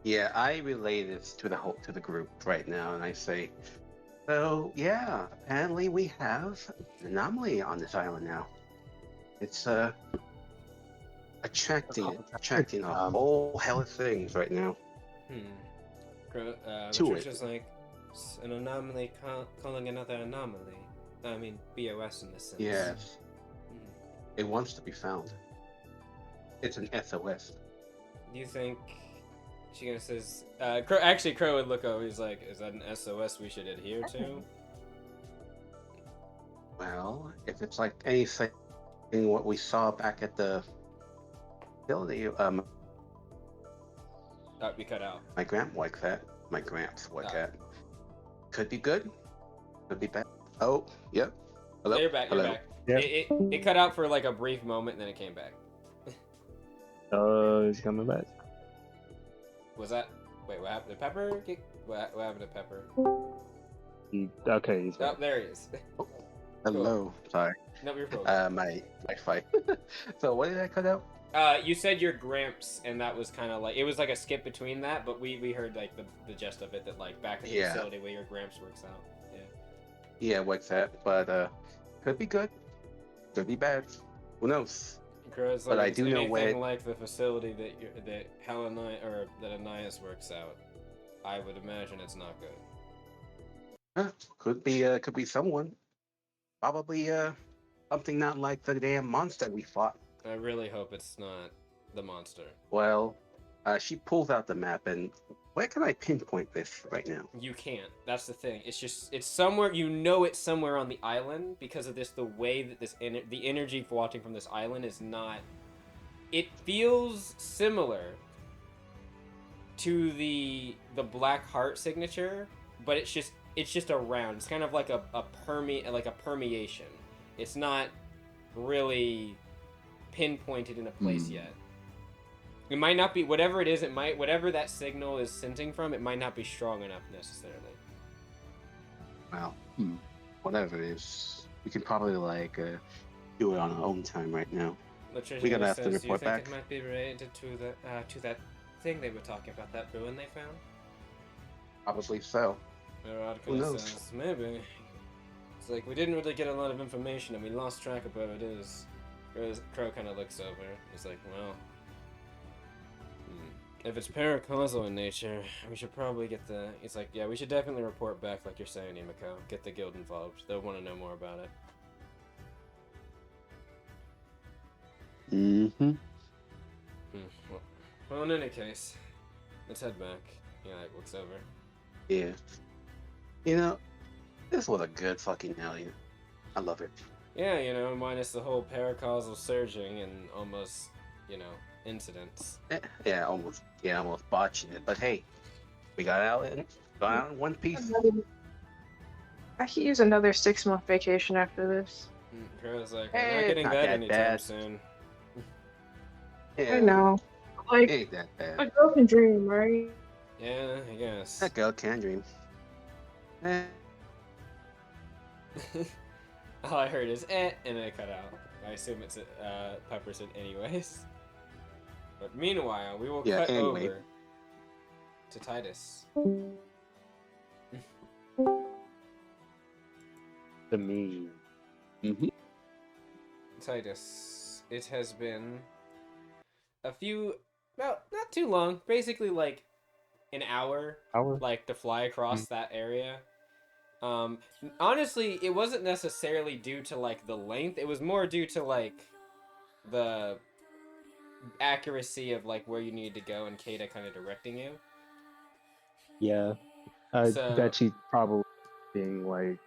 Yeah, I relay this to the group right now, and I say, so yeah, apparently we have an anomaly on this island now. It's attracting a whole hell of things right now. Patricia's like, an anomaly calling another anomaly. I mean, BOS in this sense. Yes. It wants to be found. It's an SOS. Do you think she gonna says? Crow would look over. He's like, "Is that an SOS we should adhere to?" Well, if it's like anything, what we saw back at the facility, We cut out. my gramps like that. Could be good. Could be bad. Oh, yep. Hello. You're back. Hello. You're back. Yep. It cut out for like a brief moment, and then it came back. He's coming back. Was that? Wait, what happened to Pepper? What happened to Pepper? Okay, he's back. Oh, there he is. Hello. Sorry. No, you're cool. My fight. So what did I cut out? You said your Gramps, and that was kind of like it was like a skip between that, but we heard like the gist of it that like back at the facility where your Gramps works out. Yeah. Yeah, what's that? But could be good, could be bad. Who knows? Because But like I if it's do know anything when. like the facility that that Anais works out, I would imagine it's not good. Could be someone. Probably something not like the damn monster we fought. I really hope it's not the monster. Well, she pulls out the map, and where can I pinpoint this right now? You can't. That's the thing. It's somewhere. You know it's somewhere on the island because of the way that the energy watching from this island is not. It feels similar to the Black Heart signature, but it's just around. It's kind of like a permeation. It's not really pinpointed in a place yet. It might not be whatever it is. Whatever that signal is sensing from. It might not be strong enough necessarily. Well, whatever it is, we can probably do it on our own time right now. Literature We gotta have to says, report do you think back. it might be related to that thing they were talking about, that ruin they found? Probably so. Who knows? Says, maybe. It's like we didn't really get a lot of information and we lost track of where it is. Crow kind of looks over. He's like, well, if it's paracausal in nature, we should probably get the... He's like, yeah, we should definitely report back like you're saying, Imiko. Get the guild involved. They'll want to know more about it. Mm-hmm. Well, in any case, let's head back. Yeah, like, looks over. Yeah. You know, this was a good fucking alien. I love it. Yeah, minus the whole paracausal surging and almost, incidents. Yeah, almost botching it. But hey, we got out in one piece. I could use another 6-month vacation after this. Crow's like, Hey, we're not getting not that that anytime bad. soon. Yeah, I know. Like, ain't that bad. a girl can dream, right? Yeah, I guess. That girl can dream. All I heard is and then it cut out. I assume it's Pepper said anyways. But meanwhile, we will cut anyway. over to Titus. The me. Mm-hmm. Titus, it has been not too long, basically like an hour, like to fly across that area. Honestly, it wasn't necessarily due to like the length, it was more due to like the accuracy of like where you needed to go and Kata kind of directing you. Yeah. I bet she's probably being like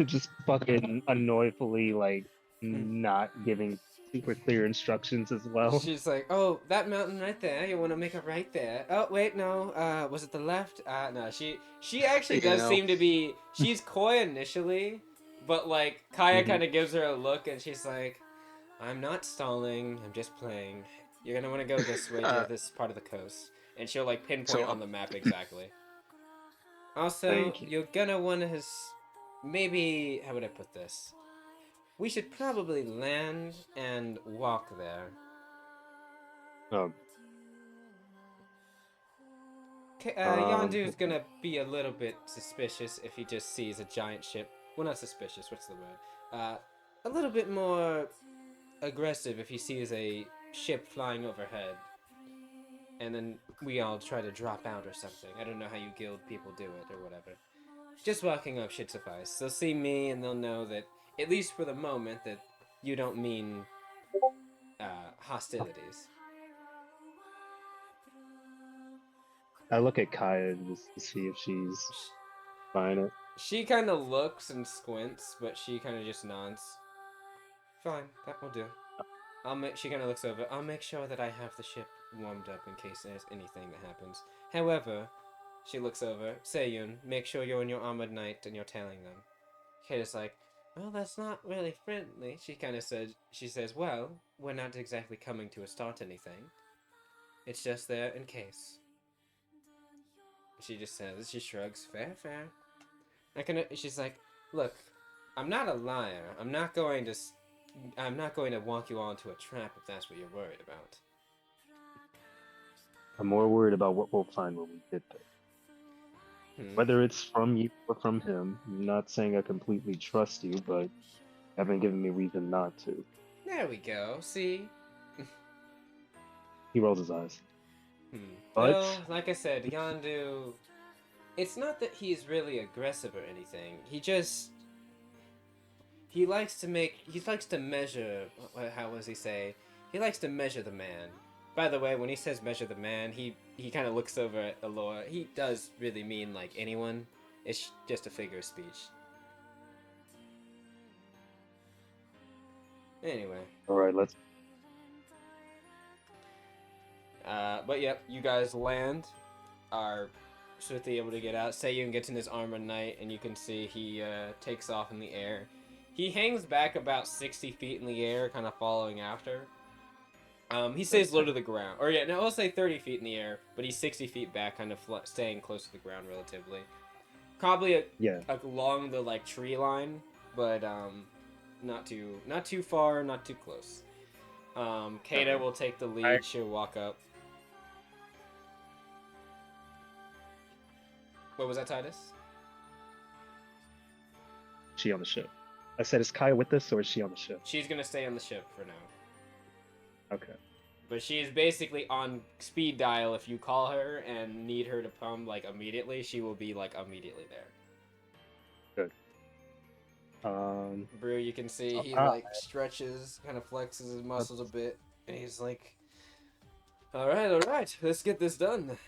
just fucking annoyingly like not giving super clear instructions as well. She's like, oh, that mountain right there, you want to make a right there. Oh, wait, no, was it the left? No, she actually does seem to be, she's coy initially, but like, Kaya kind of gives her a look and she's like, I'm not stalling, I'm just playing. You're gonna want to go this way to this part of the coast. And she'll like pinpoint on the map exactly. Also, you're gonna want to, maybe, how would I put this? We should probably land and walk there. Yondu's gonna be a little bit suspicious if he just sees a giant ship. Well, not suspicious, what's the word? A little bit more aggressive if he sees a ship flying overhead. And then we all try to drop out or something. I don't know how you guild people do it or whatever. Just walking up should suffice. They'll see me and they'll know that, at least for the moment, that you don't mean hostilities. I look at Kaya just to see if she's buying it. She kind of looks and squints, but she kind of just nods. Fine, that will do. She kind of looks over. I'll make sure that I have the ship warmed up in case there's anything that happens. However, she looks over. Seiyun, make sure you're in your armored knight and you're tailing them. Kata's like, well, that's not really friendly. She kind of says, well, we're not exactly coming to start anything. It's just there in case. She just says, she shrugs, fair. She's like, look, I'm not a liar. I'm not going to I'm not going to walk you all into a trap if that's what you're worried about. I'm more worried about what we'll find when we get there. Whether it's from you or from him, I'm not saying I completely trust you, but you haven't given me reason not to. There we go. See? He rolls his eyes. But... Well, like I said, Yondu... It's not that he's really aggressive or anything. He just... He likes to measure... How does he say? He likes to measure the man. By the way, when he says measure the man, he kind of looks over at Alora. He does really mean, like, anyone. It's just a figure of speech. Anyway. Alright, let's... But yep, you guys land. Are swiftly able to get out. Seiyun gets in his armor knight, and you can see he takes off in the air. He hangs back about 60 feet in the air, kind of following after. He stays low to the ground. Or yeah, no, I'll say 30 feet in the air, but he's 60 feet back, kind of staying close to the ground relatively. Probably along the like tree line, but not too far, not too close. Kata will take the lead. She'll walk up. What was that, Titus? She on the ship. I said, is Kaya with us or is she on the ship? She's gonna stay on the ship for now. Okay. But she is basically on speed dial. If you call her and need her to come like immediately, she will be like immediately there. Good. Brew, you can see he like stretches, kind of flexes his muscles a bit, and he's like, all right, let's get this done.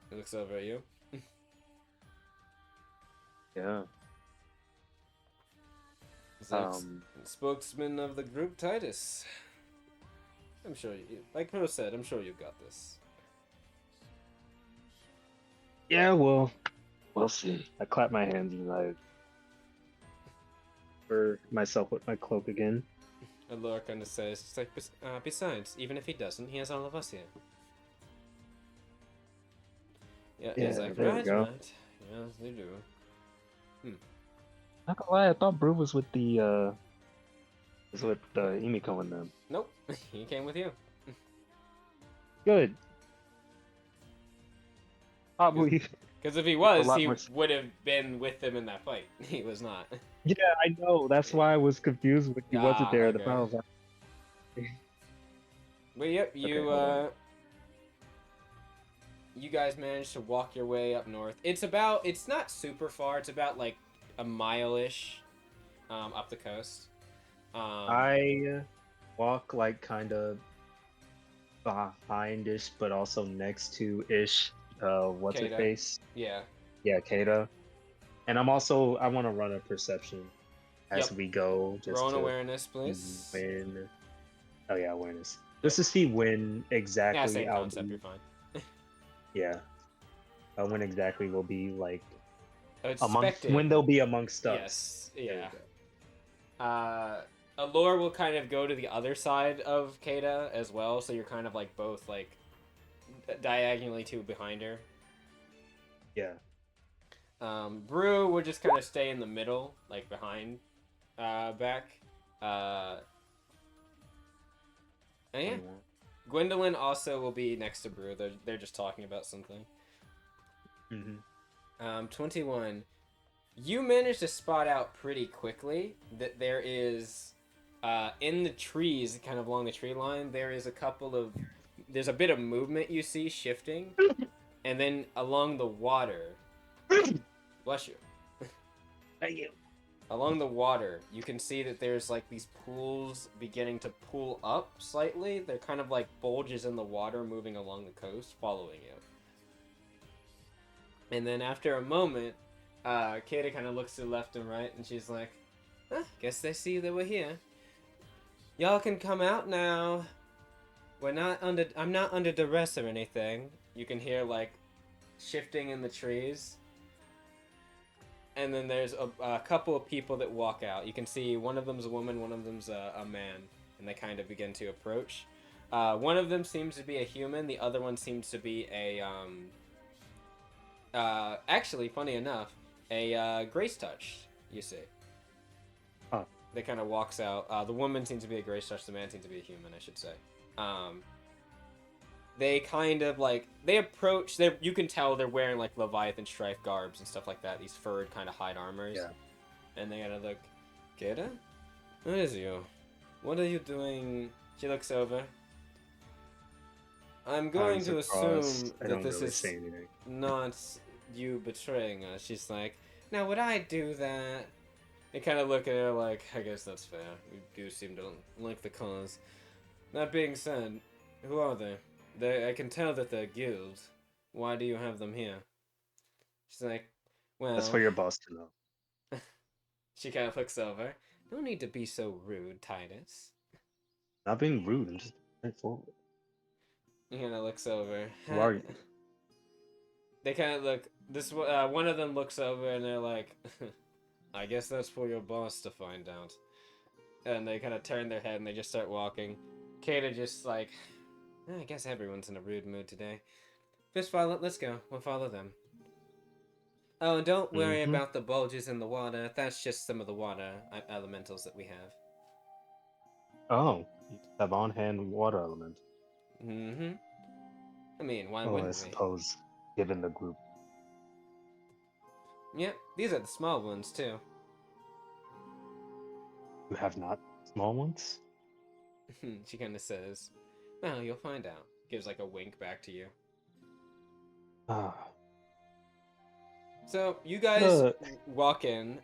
He looks over at you. Yeah. He's like, spokesman of the group, Titus. I'm sure you, like Pro said, I'm sure you got this. Yeah, well, we'll see. I clap my hands and I cover myself with my cloak again. Allure kind of says, it's like, besides, even if he doesn't, he has all of us here. Yeah, he's like, right. Yes, they do. Not gonna lie, I thought Brew was with the Emiko and them. Nope, he came with you. Good. Probably. Because if he was, he would have been with them in that fight. He was not. Yeah, I know. That's why I was confused when he wasn't there. Okay. The final. But yep, you you guys managed to walk your way up north. It's not super far. It's about like a mile-ish up the coast. I walk like kind of behind-ish, but also next to-ish. What's her face? Yeah. Yeah, Kata. And I want to run a perception as we go. Just roll an awareness, please. Oh yeah, awareness. Just to see when exactly. Yeah, same concept. You're fine. Yeah. When exactly we'll be like. Expected. When they'll be amongst us. Yes. Yeah. Allure will kind of go to the other side of Kata as well, so you're kind of like both like diagonally to behind her. Yeah. Brew will just kind of stay in the middle, like behind, back. And yeah. Gwendolyn also will be next to Brew. They're just talking about something. 21. You managed to spot out pretty quickly that there is, in the trees, kind of along the tree line, there's a bit of movement you see shifting, and then along the water, bless you. Thank you. Along the water, you can see that there's like these pools beginning to pool up slightly. They're kind of like bulges in the water moving along the coast, following you. And then after a moment, Kata kind of looks to the left and right, and she's like, guess they see that we're here. Y'all can come out now. I'm not under duress or anything. You can hear like shifting in the trees. And then there's a couple of people that walk out. You can see one of them's a woman, one of them's a man, and they kind of begin to approach. One of them seems to be a human. The other one seems to be a actually, funny enough, a Grace Touch, you see. They kind of walks out. The woman seems to be a gray strush. The man seems to be a human, I should say. They kind of like they approach. You can tell they're wearing like Leviathan strife garbs and stuff like that. These furred kind of hide armors. Yeah. And they kind of look. Kira, what is you? What are you doing? She looks over. I'm going to assume that this is not you betraying us. She's like, now would I do that? They kind of look at her like, I guess that's fair. You do seem to like the cause. That being said, who are they? I can tell that they're guild. Why do you have them here? She's like, well... That's for your boss to know. She kind of looks over. No need to be so rude, Titus. Not being rude, I'm just straightforward. He kind of looks over. Who are you? They kind of look... one of them looks over and they're like, I guess that's for your boss to find out. And they kind of turn their head and they just start walking. Kata just like, I guess everyone's in a rude mood today. Let's go. We'll follow them. Oh, and don't worry about the bulges in the water. That's just some of the water elementals that we have. Oh, you have on-hand water element. Mm-hmm. I mean, why wouldn't we? I suppose, given the group. Yep, these are the small ones, too. You have not small ones? She kind of says, well, you'll find out. Gives like a wink back to you. So, you guys walk in.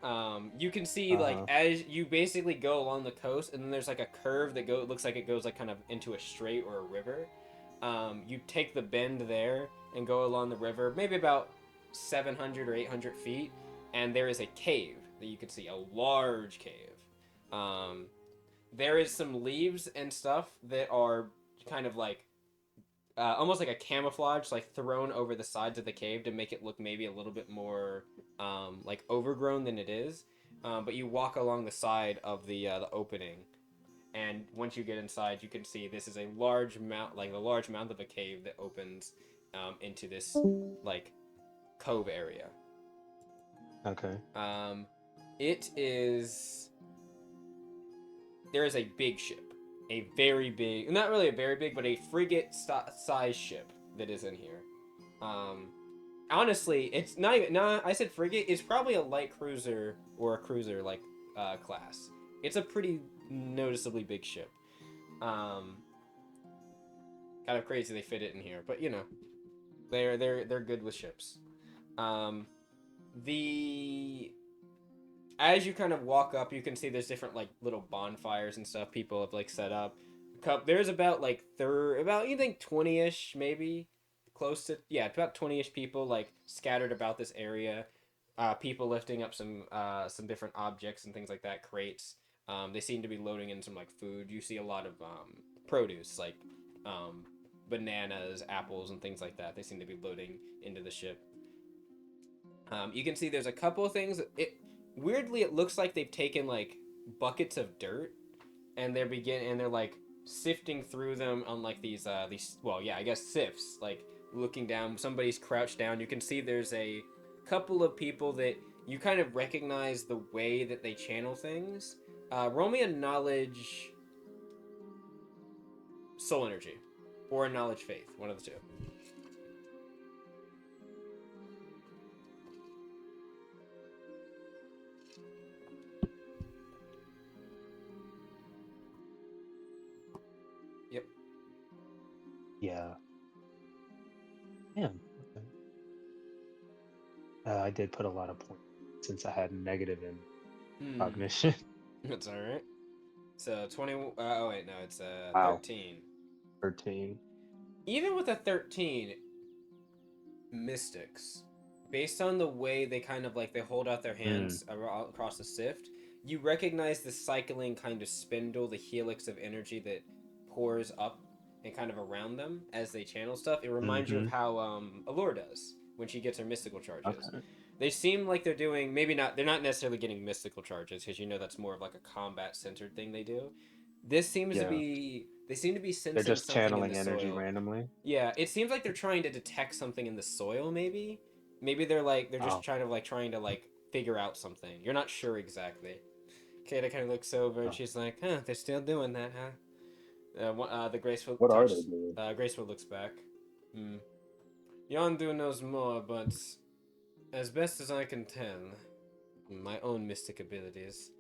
You can see, like, as you basically go along the coast, and then there's, like, a curve that looks like it goes, like, kind of into a strait or a river. You take the bend there and go along the river, maybe about 700 or 800 feet, and there is a cave that you can see, a large cave. There is some leaves and stuff that are kind of, like, almost like a camouflage, like thrown over the sides of the cave to make it look maybe a little bit more like overgrown than it is. But you walk along the side of the opening, and once you get inside, you can see this is a large mouth, like the large mouth of a cave that opens into this like cove area. Okay. It is. There is a big ship. A very big, not really a very big, but a frigate-sized ship that is in here. Honestly, it's not even, I said frigate, it's probably a light cruiser or a cruiser, like, class. It's a pretty noticeably big ship. Kind of crazy they fit it in here, but, you know, they're good with ships. As you kind of walk up, you can see there's different, like, little bonfires and stuff people have, like, set up. There's about, like, you think 20-ish, maybe? Close to, yeah, about 20-ish people, like, scattered about this area. People lifting up some different objects and things like that, crates. They seem to be loading in some, like, food. You see a lot of, produce, like, bananas, apples, and things like that. They seem to be loading into the ship. You can see there's a couple of things. Weirdly, it looks like they've taken, like, buckets of dirt, and they're like, sifting through them on, like, these, well, yeah, I guess sifts, like, looking down. Somebody's crouched down. You can see there's a couple of people that you kind of recognize the way that they channel things. Roll me a knowledge soul energy, or a knowledge faith, one of the two. Yep. Yeah. Damn. Okay. I did put a lot of points since I had negative in cognition. That's all right. So 20. Oh wait, no, it's Wow. 13. 13. Even with a 13, mystics, based on the way they kind of like they hold out their hands across the sift, you recognize the cycling kind of spindle, the helix of energy that pours up and kind of around them as they channel stuff. It reminds you of how Allure does when she gets her mystical charges. Okay. They seem like they're doing, maybe not, they're not necessarily getting mystical charges, because you know that's more of like a combat-centered thing they do. This seems to be, they seem to be sensing they're just something channeling in the energy soil. randomly. Yeah, it seems like they're trying to detect something in the soil, maybe. Maybe they're like, they're just trying to like figure out something. You're not sure exactly. Kata kind of looks over and she's like, huh, they're still doing that, huh? The Graceful What are touch, they doing? Graceful looks back. Yondu knows more, but as best as I can tell, my own mystic abilities,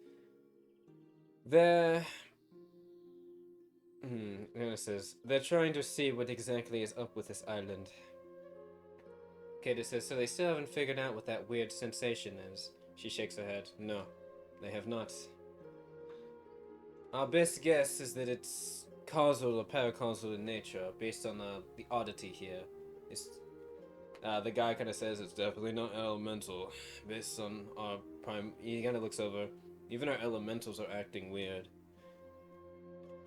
they're... says, they're trying to see what exactly is up with this island. Kata says, so they still haven't figured out what that weird sensation is. She shakes her head. No, they have not. Our best guess is that it's causal or paracausal in nature, based on the oddity here. The guy kind of says it's definitely not elemental, based on our prime. He kind of looks over. Even our elementals are acting weird.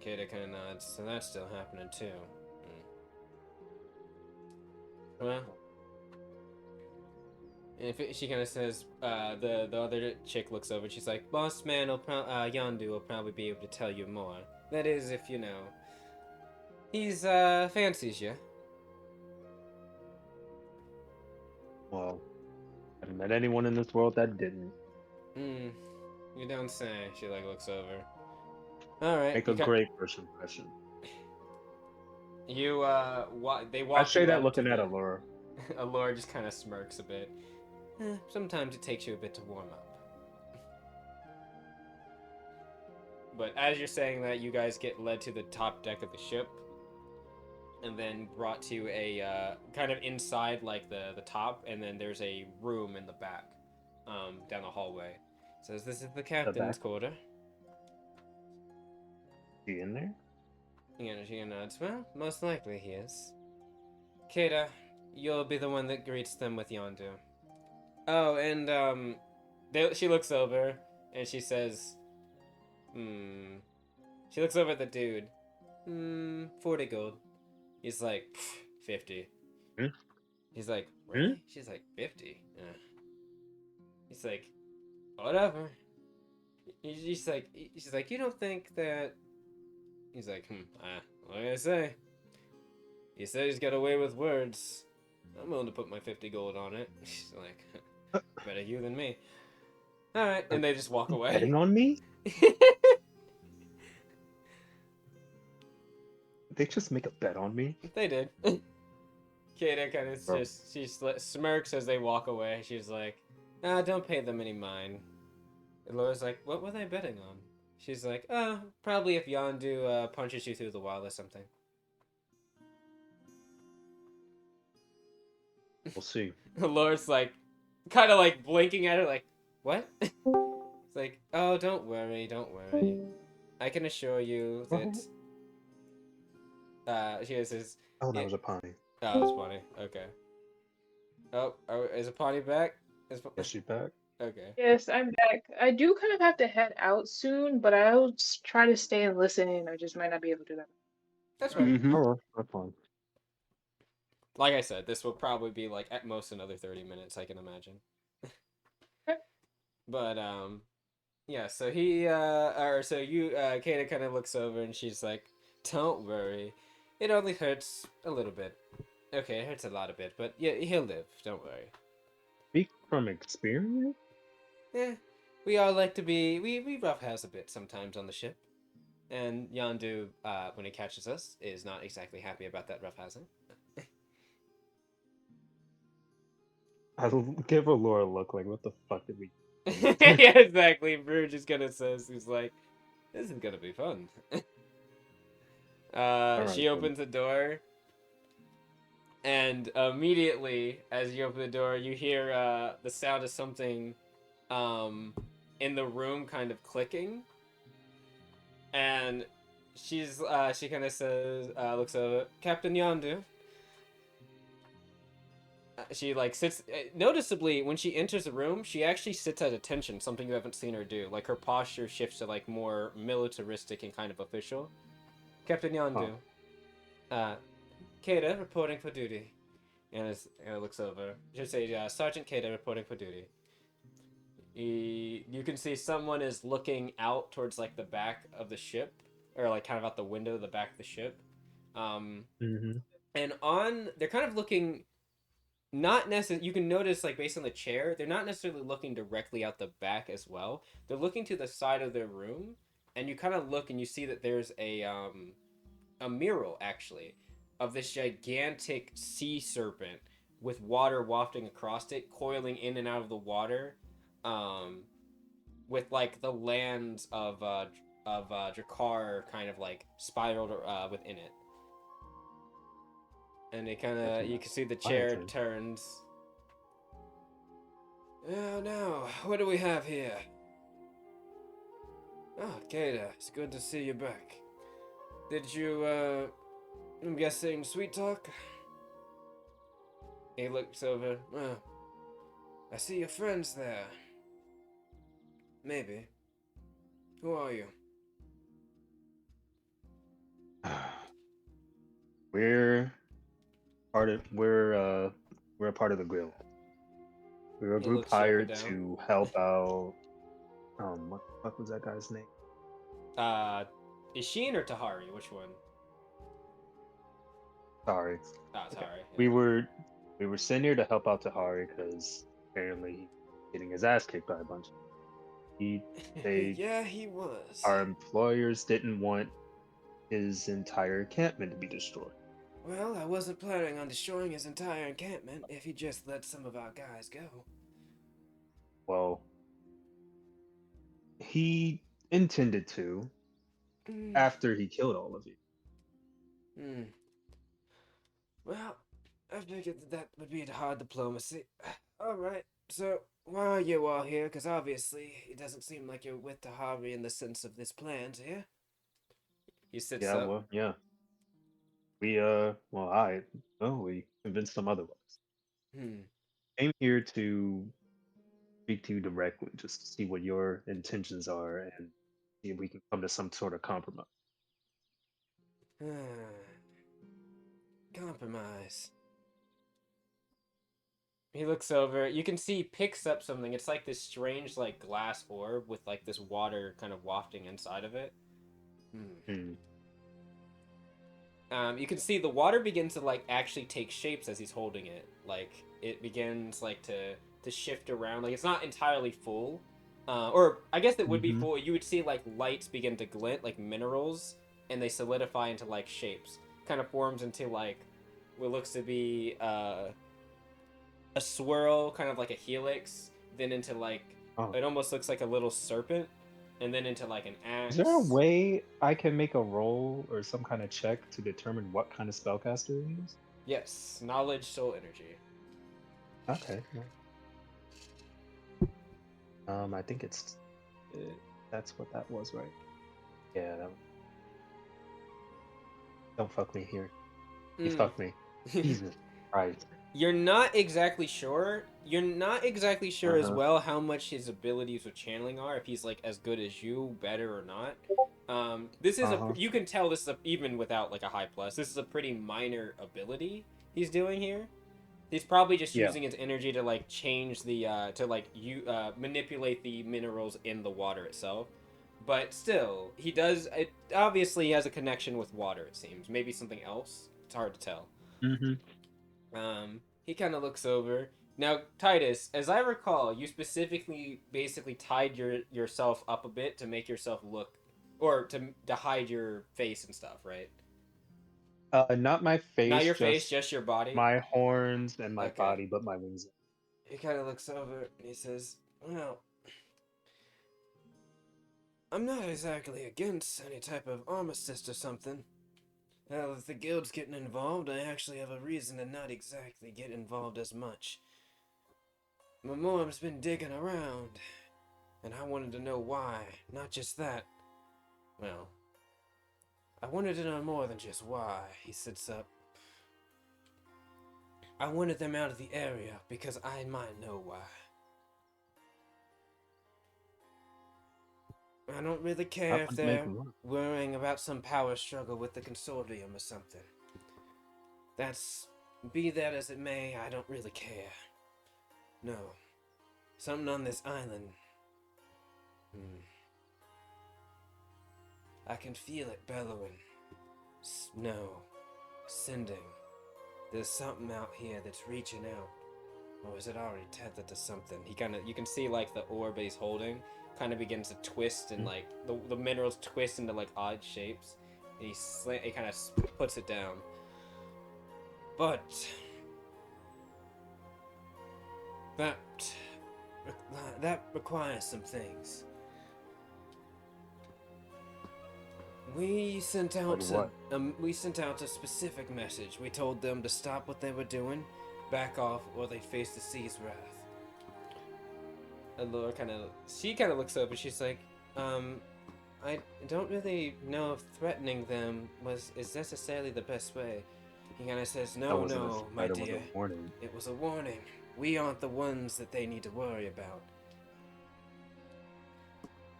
Kata kind of nods. So that's still happening too. Well, she kind of says, the other chick looks over and she's like, Boss Man Yondu will probably be able to tell you more. That is, if you know. He's, fancies you. Well, I haven't met anyone in this world that didn't. You don't say. She, like, looks over. Alright. Make a great first impression. They walk. I say that up looking to at Allura. Allura just kind of smirks a bit. Sometimes it takes you a bit to warm up. But as you're saying that, you guys get led to the top deck of the ship, and then brought to a kind of inside, like the top, and then there's a room in the back, down the hallway. It says this is the captain's quarter. He in there? She nods. Well, most likely he is. Kata, you'll be the one that greets them with Yondu. Oh, and she looks over and she says, She looks over at the dude. 40 gold. He's like, 50. He's like, really? She's like, 50. He's like, whatever. She's like, you don't think that... He's like, what can I say? He said he's got away with words. I'm willing to put my 50 gold on it. She's like, better you than me. Alright, and they just walk away. Betting on me? They just make a bet on me? They did. Kata kind of she smirks as they walk away. She's like, don't pay them any mind. And Laura's like, what were they betting on? She's like, probably if Yondu punches you through the wall or something. We'll see. Laura's like, kind of like blinking at her like, what? It's like, oh, don't worry. I can assure you that... she says... Oh, that was a pony. Oh, it was Bonnie. Okay. Oh, is Apani back? Is she back? Okay. Yes, I'm back. I do kind of have to head out soon, but I'll try to stay and listen in. I just might not be able to do that. That's fine. Oh, that's fine. Like I said, this will probably be like at most another 30 minutes, I can imagine. But yeah. So Kata kind of looks over and she's like, "Don't worry, it only hurts a little bit. Okay, it hurts a lot of bit, but yeah, he'll live. Don't worry." Speak from experience? Yeah, we all like to be... We roughhouse a bit sometimes on the ship. And Yondu, when he catches us, is not exactly happy about that roughhousing. I'll give Allura a look like, what the fuck did we... Yeah, exactly. Bruge is gonna say, he's like, this is gonna be fun. She opens the door. And immediately, as you open the door, you hear the sound of something in the room kind of clicking. And she kind of says, looks over, Captain Yondu. She like sits, noticeably when she enters the room, she actually sits at attention, something you haven't seen her do. Like her posture shifts to like more militaristic and kind of official. Captain Yondu. Kata reporting for duty. And it looks over. It should say, Sergeant Kata reporting for duty. You can see someone is looking out towards like the back of the ship, or like kind of out the window of the back of the ship. And they're kind of looking not necessarily. You can notice, like, based on the chair, they're not necessarily looking directly out the back as well. They're looking to the side of their room, and you kind of look and you see that there's a mural actually of this gigantic sea serpent with water wafting across it, coiling in and out of the water, with like the lands of Drakkar kind of like spiraled within it. And it kind of, you can see the chair turns. Oh, now, what do we have here? Oh, Kata, it's good to see you back. Did you, I'm guessing sweet talk? He looks over. Oh, I see your friends there. Maybe. Who are you? We're a part of the guild. We're a He group looks you up and hired down. to help out. What the fuck was that guy's name? Ishin or Tahari? Which one? Sorry. Ah, Tahari. Okay. We were sent here to help out Tahari because apparently he's getting his ass kicked by a bunch. Yeah, he was. Our employers didn't want his entire encampment to be destroyed. Well, I wasn't planning on destroying his entire encampment if he just let some of our guys go. Well, he intended to after he killed all of you. Well, I figured that would be hard diplomacy. Alright, so why are you all here? Because obviously it doesn't seem like you're with Tahari in the sense of this plan, here. He sits up. Well, yeah. We convinced them otherwise. Came here to speak to you directly, just to see what your intentions are and see if we can come to some sort of compromise. Compromise. He looks over. You can see he picks up something. It's like this strange, like, glass orb with, like, this water kind of wafting inside of it. You can see the water begins to, like, actually take shapes as he's holding it. Like, it begins, like, to shift around. Like, it's not entirely full. Or, I guess it would be full. You would see, like, lights begin to glint, like minerals, and they solidify into, like, shapes. Kind of forms into, like, what looks to be, a swirl, kind of like a helix, then into, like, it almost looks like a little serpent, and then into, like, an axe. Is there a way I can make a roll or some kind of check to determine what kind of spellcaster he is? Yes, knowledge, soul energy. Okay. I think that's what that was, right? Yeah. Don't fuck me here. You fuck me. Jesus Christ. You're not exactly sure. You're not exactly sure as well how much his abilities with channeling are. If he's like as good as you, better or not. This is you can tell this is even without like a high plus. This is a pretty minor ability he's doing here. He's probably just using his energy to like change the manipulate the minerals in the water itself. But still, he does. It obviously has a connection with water. It seems maybe something else. It's hard to tell. He kind of looks over. Now, Titus, as I recall, you specifically basically tied yourself up a bit to make yourself look, or to hide your face and stuff, right? Not my face. Not your face, just your body. My horns and my body, but my wings. He kind of looks over and he says, "Well, I'm not exactly against any type of armistice or something. Well, if the guild's getting involved, I actually have a reason to not exactly get involved as much. Memorem's been digging around, and I wanted to know why, not just that. Well, I wanted to know more than just why." He sits up. "I wanted them out of the area because I might know why. I don't really care if they're worrying about some power struggle with the Consortium or something. Be that as it may, I don't really care. No. Something on this island. I can feel it bellowing. No. Sending. There's something out here that's reaching out. Or is it already tethered to something? You can see like the orb he's holding kind of begins to twist and like the minerals twist into like odd shapes. And he kind of puts it down. But that requires some things. We sent out a specific message. We told them to stop what they were doing, back off, or they'd face the sea's wrath. And Laura kind of looks up and she's like, I don't really know if threatening them is necessarily the best way. He kind of says, no, my dear. It was a warning. We aren't the ones that they need to worry about.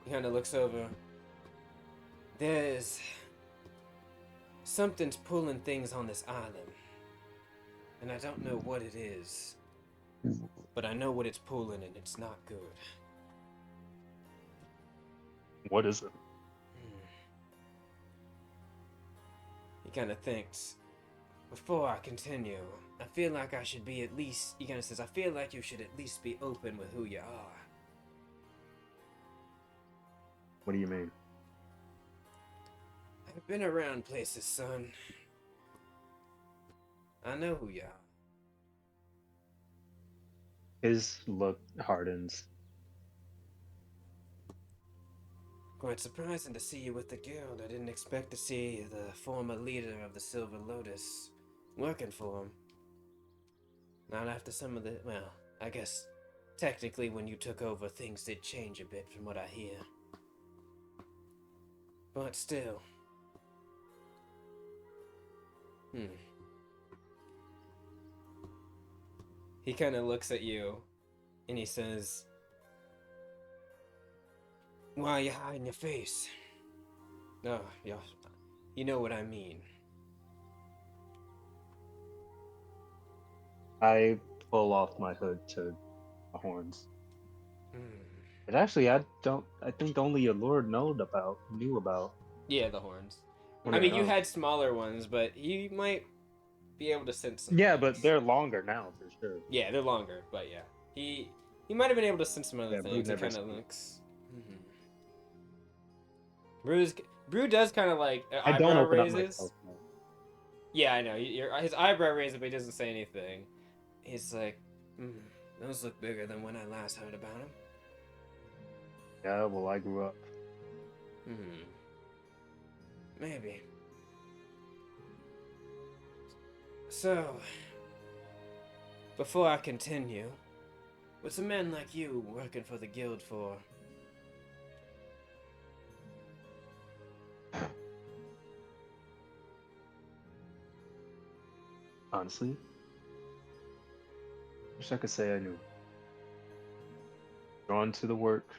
He kind of looks over. Something's pulling things on this island. And I don't know what it is. But I know what it's pulling and it's not good. What is it? He kind of thinks. Before I continue, I feel like I should be at least... He kind of says, I feel like you should at least be open with who you are. What do you mean? I've been around places, son. I know who you are. His look hardens. Quite surprising to see you with the guild. I didn't expect to see the former leader of the Silver Lotus working for him. Not after some of the... Well, I guess technically when you took over, things did change a bit from what I hear. But still... He kind of looks at you, and he says, why are you hiding your face? No, you know what I mean. I pull off my hood to the horns. But actually, I think only a lord knew about. Yeah, the horns. I mean, you had smaller ones, but he might be able to sense some Yeah, things. but they're longer now, for sure. Yeah, they're longer, but yeah. He might have been able to sense some other things. It kind of looks... Brew does kind of like I don't eyebrow open raises. up myself. No. Yeah, I know. His eyebrow raises, but he doesn't say anything. He's like, those look bigger than when I last heard about him. Yeah, well, I grew up. Maybe. So, before I continue, what's a man like you working for the guild for? Honestly, wish I could say I knew. Drawn to the work.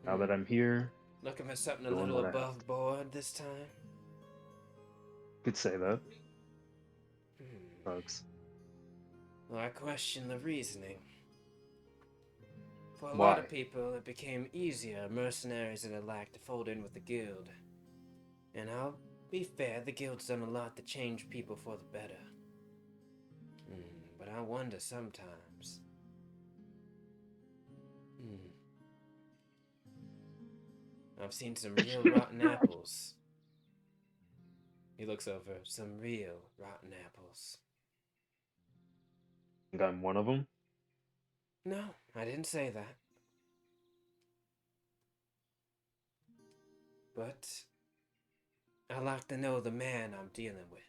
Now that I'm here, looking for something a little above board this time? Could say that. Bugs. Well, I question the reasoning. For a lot of people, it became easier, mercenaries in the lack, to fold in with the guild. And I'll be fair, the guild's done a lot to change people for the better. But I wonder sometimes. I've seen some real rotten apples. He looks over. Some real rotten apples. Think I'm one of them? No, I didn't say that. But I like to know the man I'm dealing with.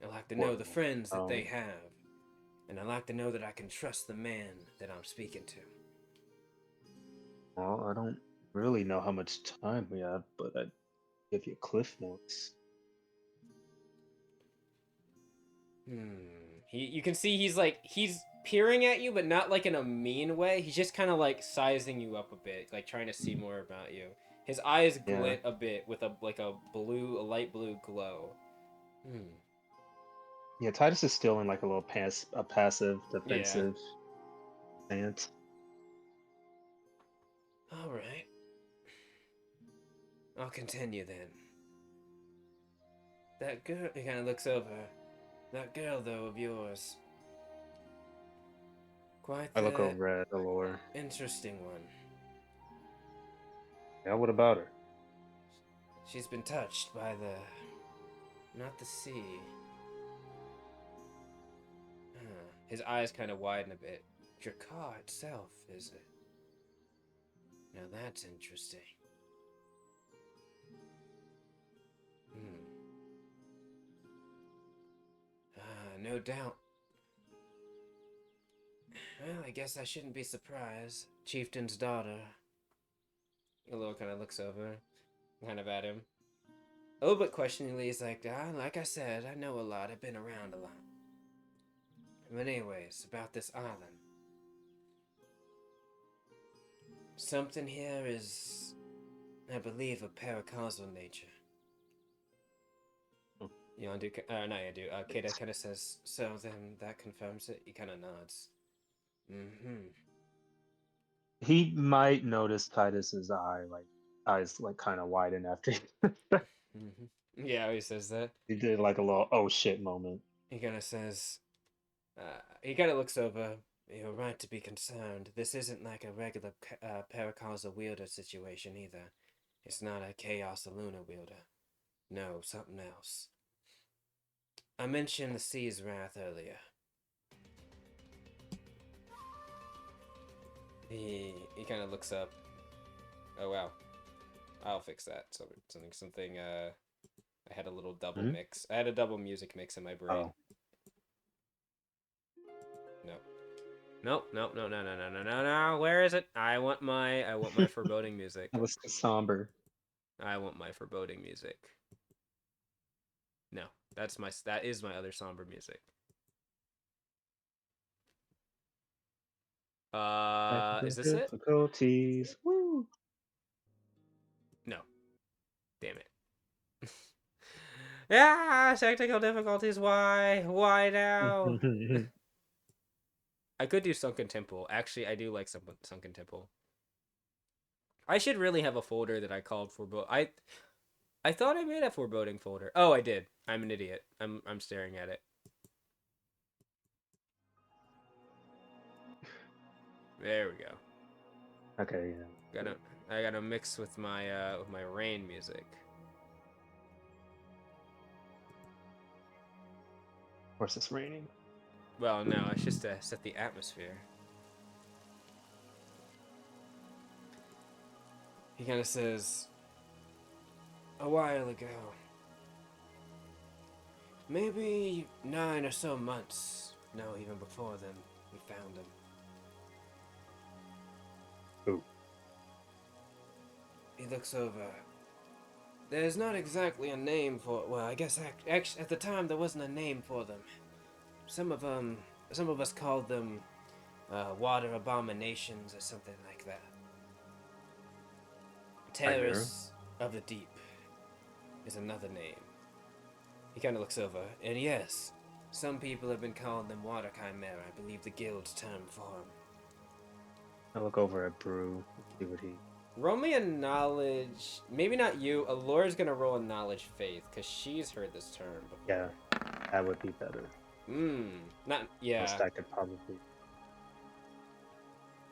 I like to know the friends that they have. And I like to know that I can trust the man that I'm speaking to. Well, I don't really know how much time we have, but I'd give you cliff notes. You can see he's peering at you, but not like in a mean way. He's just kind of like sizing you up a bit, like trying to see more about you. His eyes glint a bit with a light blue glow. Yeah, Titus is still in like a little passive defensive stance. All right. I'll continue then. That girl, he kind of looks over. That girl, though, of yours. Quite I look the over at Allure. interesting one. Yeah, what about her? She's been touched by the... not the sea. Huh. His eyes kind of widen a bit. Your car itself, is it? Now that's interesting. No doubt. Well, I guess I shouldn't be surprised. Chieftain's daughter. Elor kind of looks over, kind of at him. A little bit questioningly, he's like, like I said, I know a lot. I've been around a lot. But anyways, about this island. Something here is, I believe, of paracausal nature. Yondu, not Yondu, Kata kind of says, so then that confirms it? He kind of nods. Mm-hmm. He might notice Titus's eyes like kind of widen after Mm-hmm. Yeah, he says that. he did like a little oh shit moment. He kind of says, he kind of looks over. You're right to be concerned. This isn't like a regular paracausal wielder situation either. It's not a Chaos Luna wielder. No, something else. I mentioned the Sea's Wrath earlier. He kind of looks up. Oh wow, I'll fix that. Something. I had a little double mix. I had a double music mix in my brain. Oh. No. Where is it? I want my foreboding music. That was somber. I want my foreboding music. No, that is my other somber music. Is this it? Difficulties. Woo. No. Damn it. Technical difficulties. Why? Why now? I could do Sunken Temple. Actually, I do like Sunken Temple. I should really have a folder that I called foreboding. I thought I made a foreboding folder. Oh, I did. I'm an idiot. I'm staring at it. There we go. Okay, yeah. I gotta mix with my rain music. Of course it's raining. Well, no, it's just to set the atmosphere. He kind of says, a while ago, maybe 9 or so months, no, even before then, we found him. Who? He looks over. There's not exactly a name for, well, I guess actually at the time there wasn't a name for them. Some of us called them water abominations or something like that. Terrorists of the Deep is another name. He kind of looks over, and yes, some people have been calling them water chimera. I believe the guild's term for them. I look over at Brew. See what he. Roll me a knowledge. Maybe not you. Alora's gonna roll a knowledge faith because she's heard this term before. Yeah, that would be better. Not yeah. I could probably.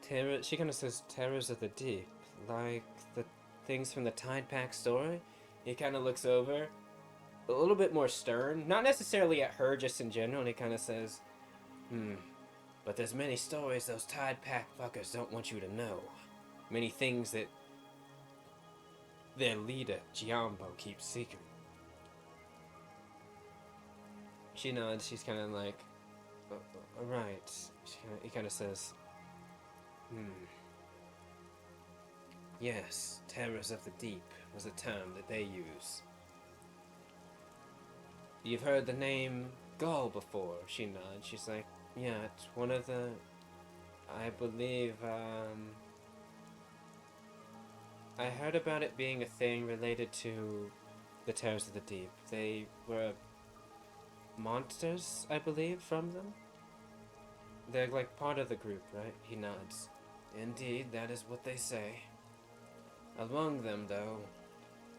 Terror. She kind of says terrors of the deep, like the things from the Tide Pack story. He kind of looks over, a little bit more stern, not necessarily at her, just in general. And he kind of says, but there's many stories those Tide Pack fuckers don't want you to know. Many things that their leader, Giambo, keeps secret. She nods. She's kind of like, right. He kind of says, yes, terrors of the deep was a term that they use. You've heard the name Gaul before? She nods. She's like, yeah, it's one of the, I believe, I heard about it being a thing related to the terrors of the deep. They were monsters, I believe, from them. They're like part of the group, right? He nods. Indeed, that is what they say. Among them, though,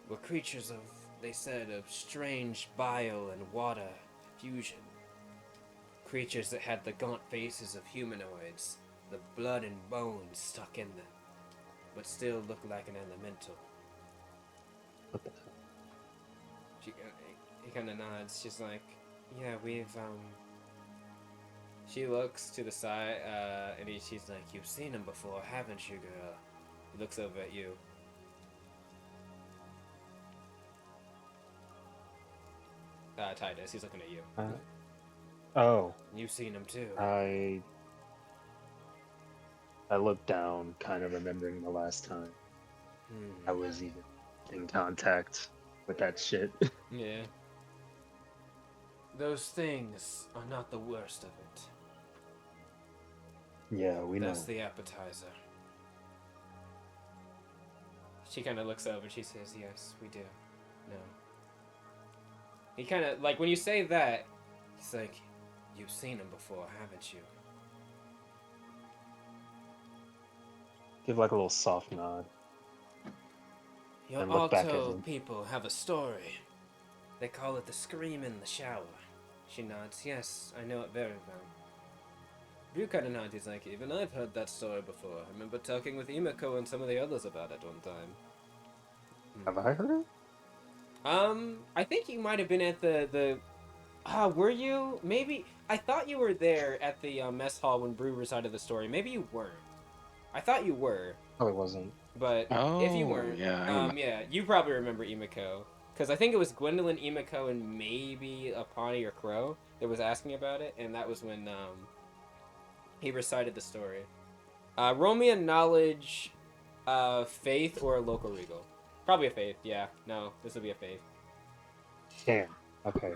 were creatures of, they said, of strange bile and water fusion. Creatures that had the gaunt faces of humanoids, the blood and bones stuck in them, but still looked like an elemental. What the hell? He kind of nods. She's like, yeah, we've, She looks to the side, and she's like, you've seen him before, haven't you, girl? He looks over at you. Titus, he's looking at you. Oh. You've seen him too. I looked down, kind of remembering the last time I was even in contact with that shit. Yeah. Those things are not the worst of it. Yeah, we know. That's the appetizer. She kind of looks over and she says, yes, we do. No. He kind of, like, when you say that, he's like, you've seen him before, haven't you? Give like a little soft nod. Your And look back at Alto him. people have a story. They call it the scream in the shower. She nods, yes, I know it very well. Ryu kind of nods, he's like, even I've heard that story before. I remember talking with Imiko and some of the others about it one time. Have I heard it? I think you might have been at were you? Maybe, I thought you were there at the mess hall when Brew recited the story. Maybe you weren't. I thought you were. Oh, it wasn't. But if you weren't, yeah, you probably remember Imiko. Because I think it was Gwendolyn, Imiko, and maybe Apani or Crow that was asking about it, and that was when, he recited the story. Roll me a knowledge, faith, or a local regal. Probably a faith, yeah. No, this will be a faith. Damn. Okay.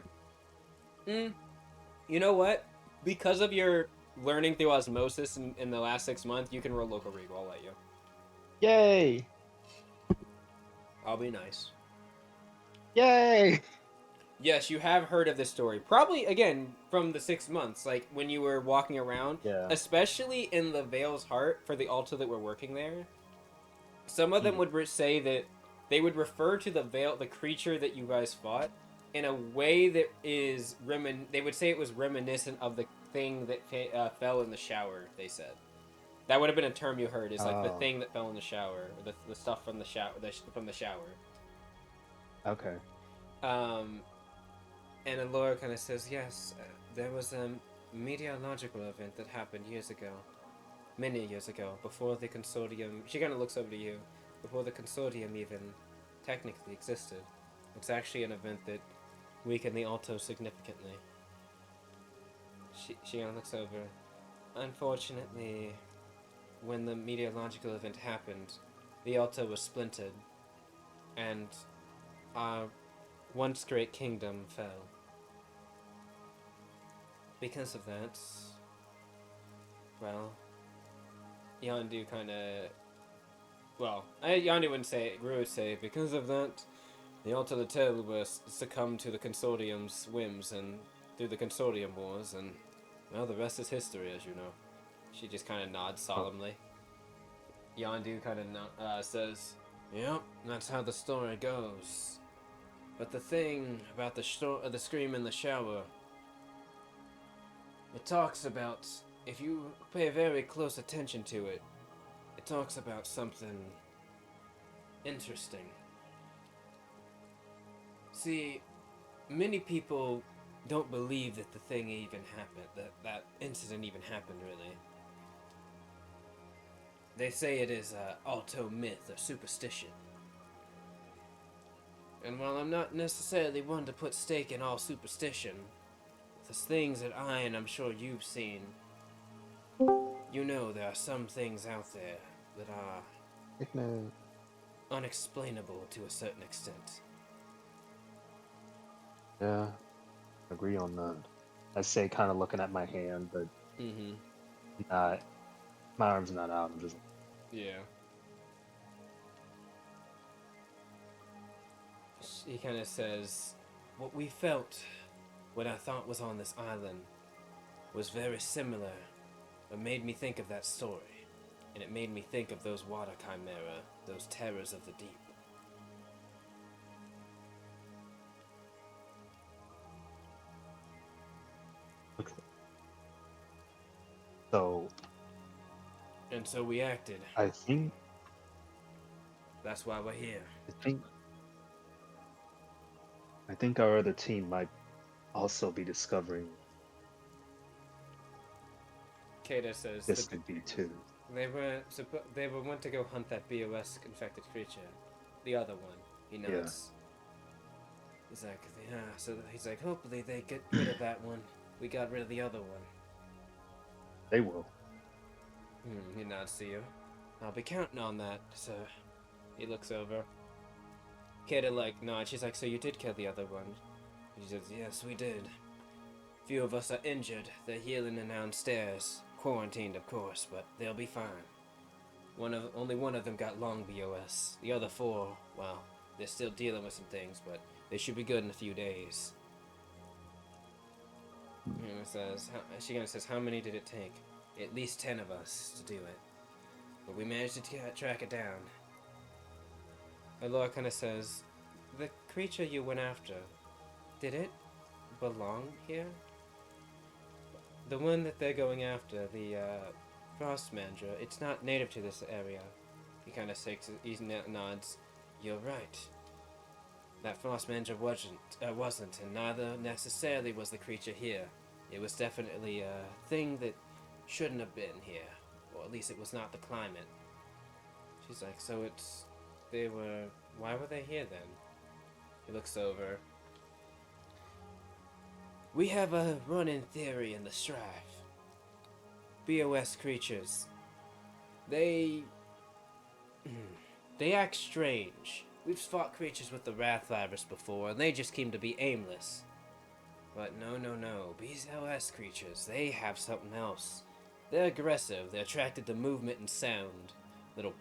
You know what? Because of your learning through osmosis in the last 6 months, you can roll local regal. I'll let you. Yay! I'll be nice. Yay! Yes, you have heard of this story. Probably, again, from the 6 months, like, when you were walking around. Yeah. Especially in the Vale's Heart, for the Alta that were working there. Some of them would say that they would refer to the Vale, the creature that you guys fought, in a way that is they would say it was reminiscent of the thing that fell in the shower, they said. That would have been a term you heard, is like the thing that fell in the shower, or the stuff from the shower, from the shower. Okay. And Alora kind of says, yes, there was a meteorological event that happened years ago. Many years ago, before the Consortium... She kind of looks over to you. Before the Consortium even technically existed. It's actually an event that weakened the Alto significantly. She kind of looks over. Unfortunately, when the meteorological event happened, the Alto was splintered. And our once great kingdom fell. Because of that, well, Yondu kind of, well, Yondu wouldn't say it, Gru would say, because of that, the Alta of the Terrible were succumbed to the Consortium's whims and through the Consortium wars, and, well, the rest is history, as you know. She just kind of nods solemnly. Yondu kind of says, yep, that's how the story goes. But the thing about the scream in the shower, it talks about, if you pay very close attention to it, it talks about something interesting. See, many people don't believe that the thing even happened, that incident even happened, really. They say it is a Alto myth or superstition. And while I'm not necessarily one to put stake in all superstition, there's things that and I'm sure you've seen. You know there are some things out there that are unexplainable to a certain extent. Yeah, agree on that. I say, kind of looking at my hand, but not. My arm's not out. I'm just. Yeah. He kind of says, what we felt, what I thought was on this island, was very similar. It made me think of that story, and it made me think of those water chimera, those terrors of the deep. So. And so we acted. I think. That's why we're here. I think our other team might also be discovering. Kata says this could be too. They were went to go hunt that BOS infected creature, the other one. He nods. Yeah. He's like, yeah. So he's like, hopefully they get rid of that one. We got rid of the other one. They will. He nods to you. I'll be counting on that, sir. He looks over. Kata nods. She's like, so you did kill the other one? He says, yes, we did. Few of us are injured. They're healing and downstairs. Quarantined, of course, but they'll be fine. Only one of them got long BOS. The other 4, well, they're still dealing with some things, but they should be good in a few days. She says, how many did it take? At least 10 of us to do it. But we managed to track it down. Alora kind of says, the creature you went after, did it belong here? The one that they're going after, the frost mandra, it's not native to this area. He kind of nods. You're right. That frost mandra wasn't, and neither necessarily was the creature here. It was definitely a thing that shouldn't have been here, or at least it was not the climate. She's like, so why were they here then? He looks over. We have a running theory in the Strife. BOS creatures. They act strange. We've fought creatures with the Wrath Virus before, and they just seem to be aimless. But no. BOS creatures, they have something else. They're aggressive. They're attracted to movement and sound. Little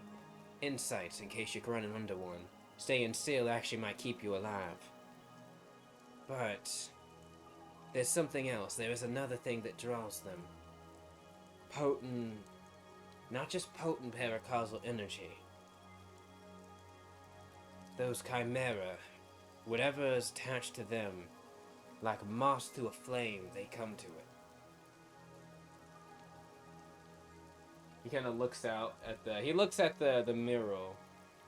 insights in case you're running under one. Staying still actually might keep you alive. But there's something else. There is another thing that draws them. Potent, not just potent paracausal energy. Those chimera, whatever is attached to them, like moss to a flame, they come to it. He kind of looks out at the mural,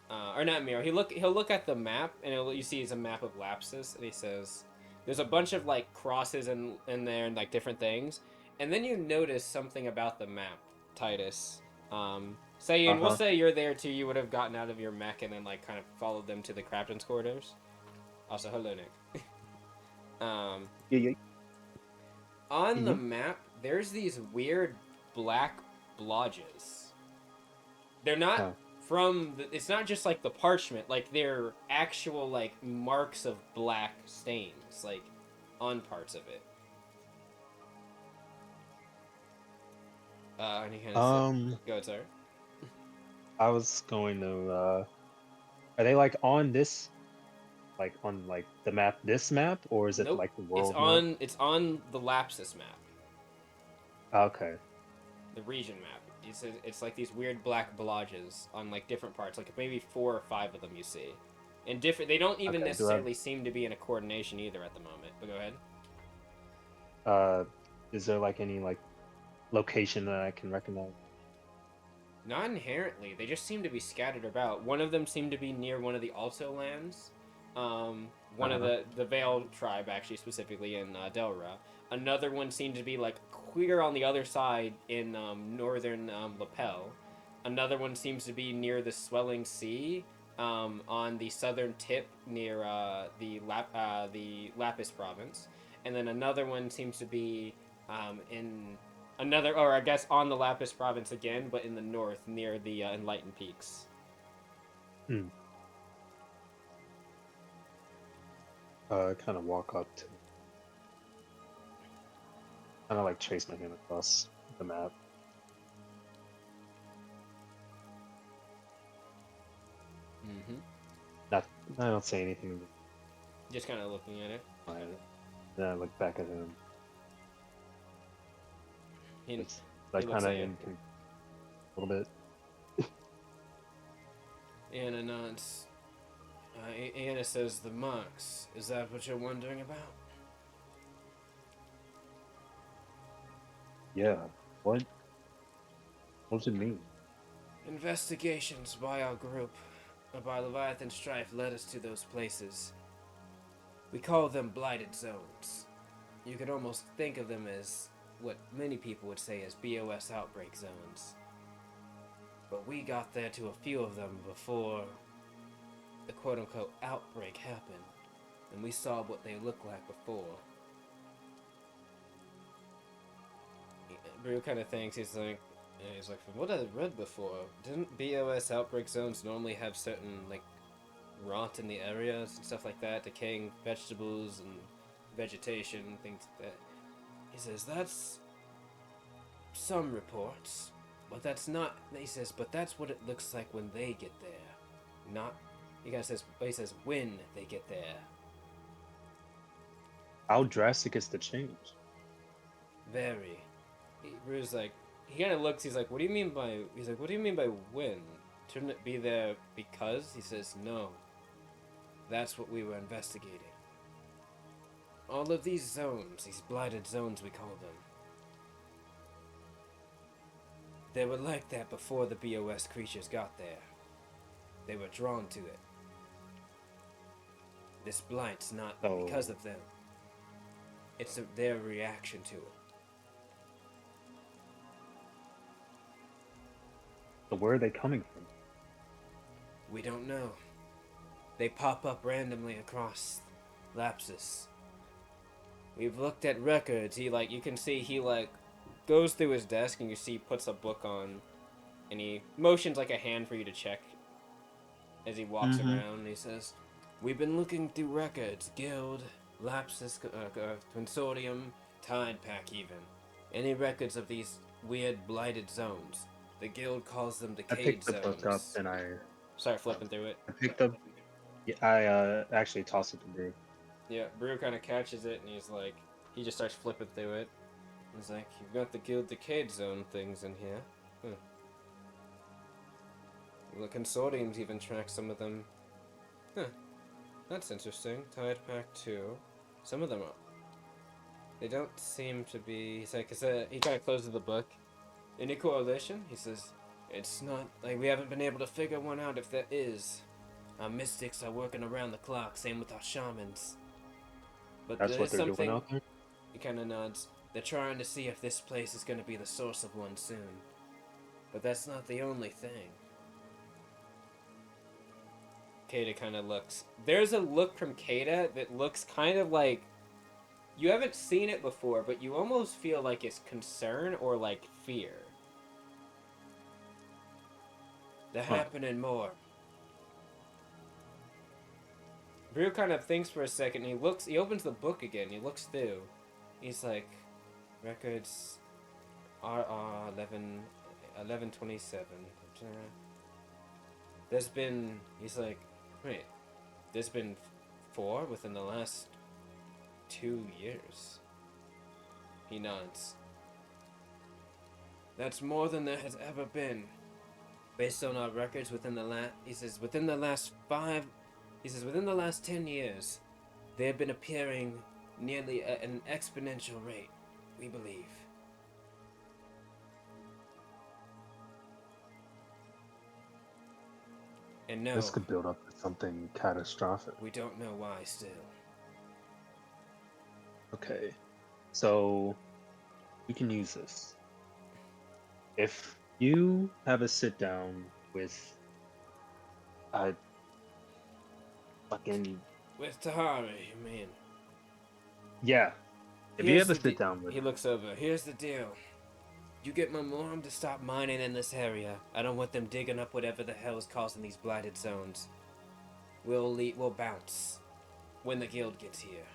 or not mural. He'll look at the map, and you see it's a map of Lapsus, and he says, "There's a bunch of crosses in there and different things." And then you notice something about the map, Titus. We'll say you're there too. You would have gotten out of your mech and then kind of followed them to the captain's quarters. Also, hello, Nick. Yeah. On the map, there's these weird black blotches. They're not it's not just the parchment. They're actual marks of black stains on parts of it. And he kind of go ahead, sir. I was going to. Are they on this, on the map? This map, or is it Nope. the world map? It's on the Lapsus map. Okay. The region map. It's these weird black blotches on different parts. Maybe 4 or 5 of them you see. And different. They don't even necessarily seem to be in a coordination either at the moment. But go ahead. Is there any location that I can recognize? Not inherently. They just seem to be scattered about. One of them seemed to be near one of the Alto lands. One of the Vale tribe, actually, specifically in Delra. Another one seemed to be clear on the other side in northern Lapel. Another one seems to be near the Swelling Sea on the southern tip near the Lapis province. And then another one seems to be in another, or I guess on the Lapis province again, but in the north near the Enlightened Peaks. Kind of walk up to. Kind of trace my hand across the map. I don't say anything. Just kind of looking at it. Then I look back at him. It's kind of a little bit. Anna nods. Anna says, the marks. Is that what you're wondering about? Yeah. What What does it mean? Investigations by our group, by Leviathan Strife, led us to those places. We call them blighted zones. You could almost think of them as what many people would say as BOS outbreak zones. But we got there to a few of them before the quote-unquote outbreak happened, and we saw what they looked like before. Brew kind of thinks, he's like, from what I've read before, didn't BOS outbreak zones normally have certain, like, rot in the areas and stuff like that, decaying vegetables and vegetation, things like that? He says, that's some reports, but that's not, he says, but that's what it looks like when they get there. Not, he says when they get there. How drastic is the change? Very. Brew's like, he kind of looks, he's like, what do you mean by when? Shouldn't it be there because? He says, no. That's what we were investigating. All of these zones, these blighted zones we call them, they were like that before the BOS creatures got there. They were drawn to it. This blight's not because of them. It's their reaction to it. So where are they coming from? We don't know. They pop up randomly across Lapsus. We've looked at records. You can see he goes through his desk and you see he puts a book on and he motions like a hand for you to check as he walks around and he says, we've been looking through records, Guild, Lapsus, Consortium, Tide Pack even. Any records of these weird blighted zones. The Guild calls them decayed zones. I picked the book up and I start flipping through it. I picked up. Yeah, I actually tossed it to Brew. Yeah, Brew kind of catches it and he's like, he just starts flipping through it. He's like, you've got the Guild decayed zone things in here. Huh. The Consortiums even track some of them. Huh. That's interesting. Tide Pack 2. Some of them are. They don't seem to be. He's like, he kind of closes the book. Any correlation? He says, it's not like we haven't been able to figure one out if there is. Our mystics are working around the clock, same with our shamans. But that's what they're doing out there? He kind of nods. They're trying to see if this place is going to be the source of one soon. But that's not the only thing. Kata kind of looks. There's a look from Kata that looks kind of like you haven't seen it before, but you almost feel like it's concern or like fear. They're happening more. Brew kind of thinks for a second. And he opens the book again. He looks through. He's like, records RR 1127. There's been. He's like, wait. There's been 4 within the last 2 years. He nods. That's more than there has ever been. Based on our records within the last, he says, within the last 10 years, they have been appearing nearly at an exponential rate, we believe. And no, this could build up to something catastrophic. We don't know why still. Okay, so we can use this. If you have a sit down with fucking with Tahari, you mean? Yeah. If you have a sit down with he looks over. Here's the deal. You get Memorem to stop mining in this area. I don't want them digging up whatever the hell is causing these blighted zones. We'll bounce when the guild gets here.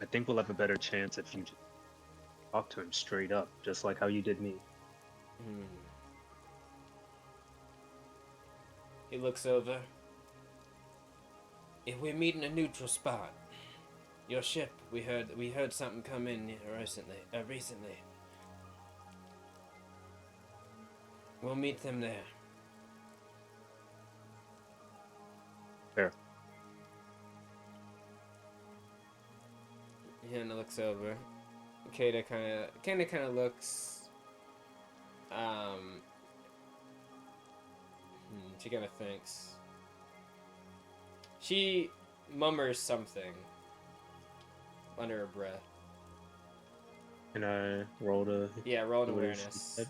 I think we'll have a better chance if you just talk to him straight up, just like how you did me. He looks over. If we meet in a neutral spot, your ship, we heard something come in recently. We'll meet them there. Fair. Hannah looks over. Kata kind of looks. She kind of thinks. She mummers something under her breath. And I rolled a... Yeah, roll an awareness.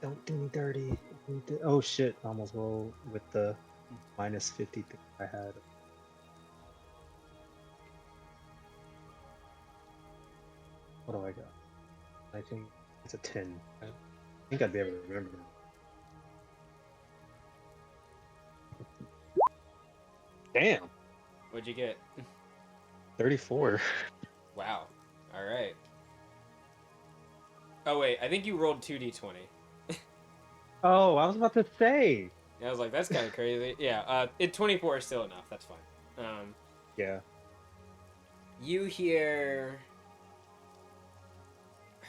Don't do me dirty. Oh shit, I almost rolled with the minus 53 I had. What do I got? I think it's a 10. I think I'd be able to remember now. Damn! What'd you get? 34. Wow. Alright. Oh wait, I think you rolled 2d20. Oh, I was about to say! I was like, that's kind of crazy. Yeah, 24 is still enough. That's fine. Yeah. You hear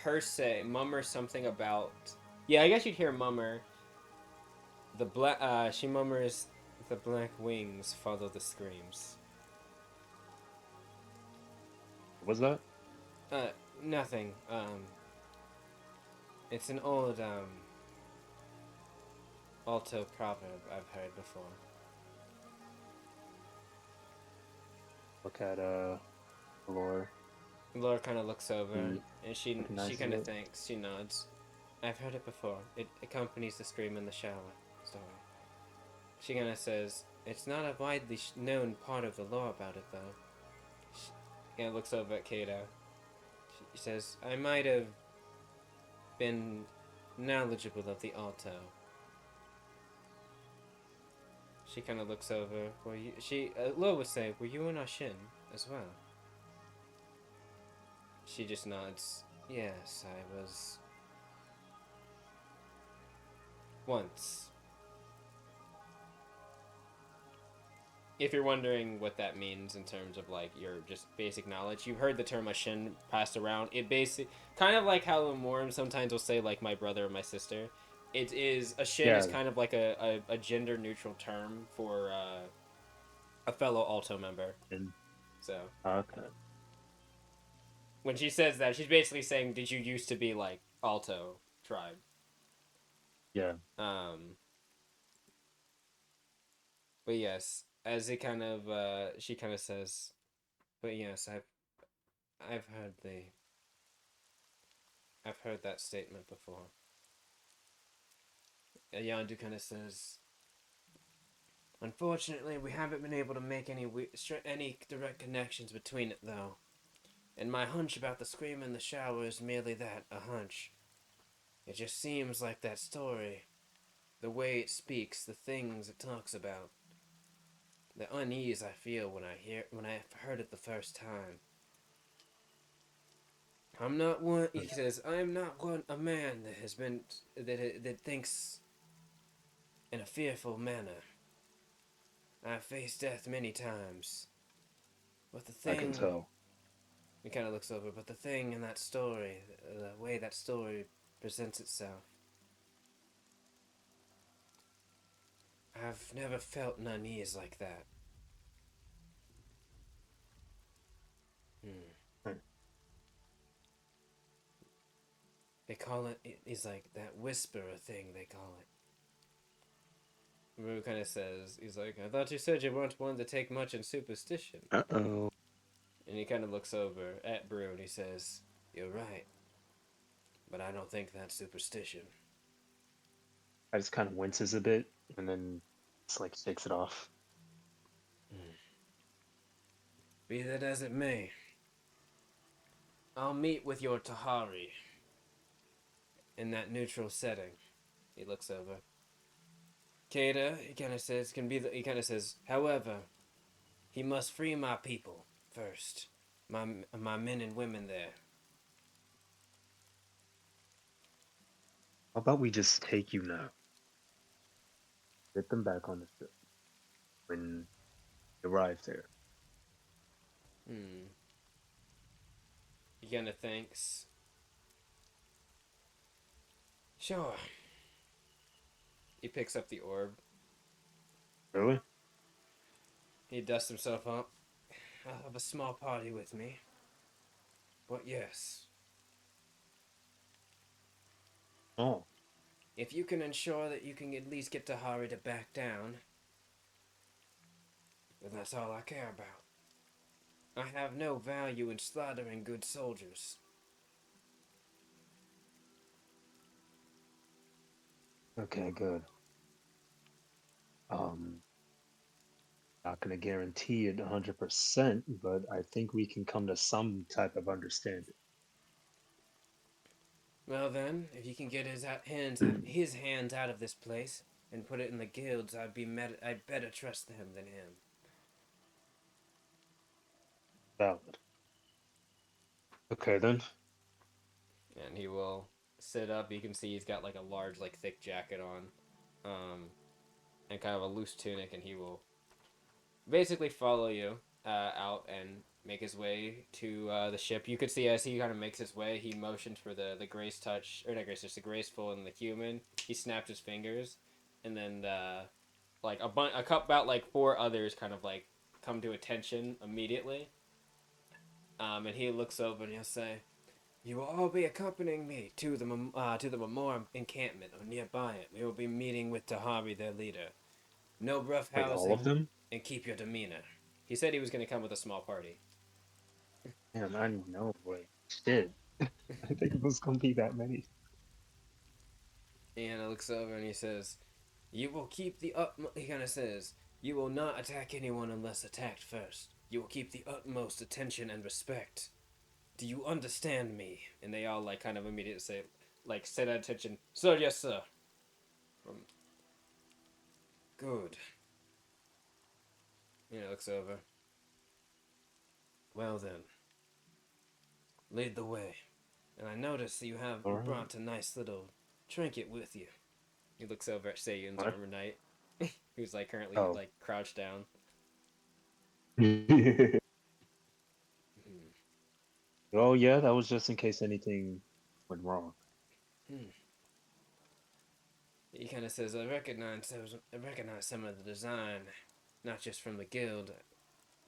her mummer something about. Yeah, I guess you'd hear mummer. She mummers, the black wings follow the screams. What was that? Nothing. It's an old Alto proverb I've heard before. Look at Laura. Laura kind of looks over and she kind of it. thinks. She nods. I've heard it before. It accompanies the scream in the shower. Story. She kind of says, "It's not a widely known part of the lore about it, though." She kind of looks over at Kata. She says, "I might have been knowledgeable of the Alto." She kind of looks over. Laura would say, "Were you in Ashin as well?" She just nods. "Yes, I was. Once." If you're wondering what that means in terms of like your just basic knowledge, you've heard the term Ashin passed around. It basically kind of like how Memorem sometimes will say like my brother or my sister. It is Ashin is kind of like a gender neutral term for a fellow Alto member. So Okay. When she says that, she's basically saying, "Did you used to be like Alto tribe?" Yeah. But yes, as it kind of she kind of says, "But yes, I've heard that statement before." Yandu kind of says, "Unfortunately, we haven't been able to make any direct connections between it, though. And my hunch about the scream in the shower is merely that, a hunch. It just seems like that story, the way it speaks, the things it talks about, the unease I feel when I heard it the first time. I'm not one," he says, "I'm not a man that has been, that thinks in a fearful manner. I've faced death many times. But the thing..." I can tell. He kind of looks over, "But the thing in that story, the way that story presents itself, I've never felt an unease like that." They call it, he's like, that whisperer thing, they call it. Rue kind of says, he's like, "I thought you said you weren't one to take much in superstition." Uh-oh. And he kind of looks over at Brew and he says, "You're right. But I don't think that's superstition." I just kind of winces a bit and then just like shakes it off. "Be that as it may, I'll meet with your Tahari in that neutral setting." He looks over. "Kata," he kind of says, "however, he must free my people first. My men and women there." How about we just take you now? Get them back on the ship when you arrive there. He kind of thinks. "Sure." He picks up the orb. Really? He dusts himself up. "I'll have a small party with me. But yes. Oh. If you can ensure that you can at least get Tahari to back down, then that's all I care about. I have no value in slaughtering good soldiers. Okay, good. Not gonna guarantee it 100%, but I think we can come to some type of understanding. Well then, if you can get his hands out of this place and put it in the guilds, I'd better trust him than him. Valid. Okay then. And he will sit up. You can see he's got like a large, like thick jacket on, and kind of a loose tunic, and he will basically follow you out and make his way to the ship. You could see as he kind of makes his way, he motions for the grace touch, or not grace touch, the graceful and the human. He snapped his fingers, and then like about like 4 others kind of like come to attention immediately. And he looks over and he'll say, "You will all be accompanying me to the Memorem encampment or nearby it. We will be meeting with Tahabi, their leader. No rough Wait, all of housing, them? and keep your demeanor." He said he was going to come with a small party. Damn, I know, boy. Shit. I think it was gonna be that many. And he looks over and he says, "You will keep the utmost." He kind of says, "You will not attack anyone unless attacked first. You will keep the utmost attention and respect. Do you understand me?" And they all like kind of immediately say, like, "Say that attention, sir. Yes, sir." Good. He looks over. Well then, lead the way. And I notice you brought a nice little trinket with you. He looks over at Sayun's What? armor knight, who's like currently Oh. like crouched down. Oh yeah, that was just in case anything went wrong. He kind of says, I recognize some of the design, not just from the guild.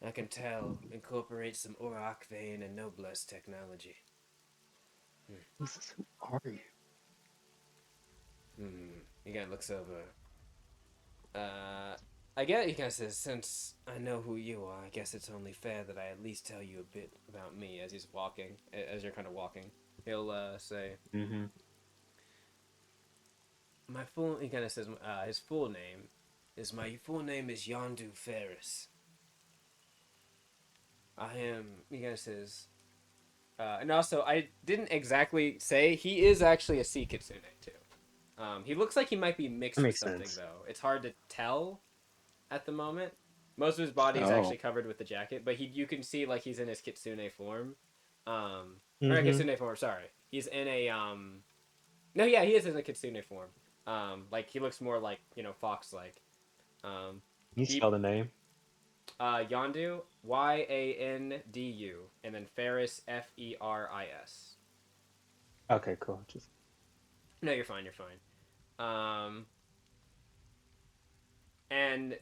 I can tell incorporates some Auroch vein and noblesse technology. Jesus, who are you? He kind of looks over. I guess he kind of says, since I know who you are, I guess it's only fair that I at least tell you a bit about me as he's walking, as you're kind of walking. He'll say, he kind of says, his full name is Yondu Ferris. He kind of says, and also, I didn't exactly say, he is actually a sea kitsune, too. He looks like he might be mixed with something, though. It's hard to tell at the moment. Most of his body is actually covered with the jacket, but you can see, like, he's in his kitsune form. Or not kitsune form, sorry. He's in a, no, yeah, he is in a kitsune form. Like, he looks more like, fox-like. Can you spell the name? Yondu, Yandu, and then Ferris, Feris. Okay, cool. Just No, you're fine. And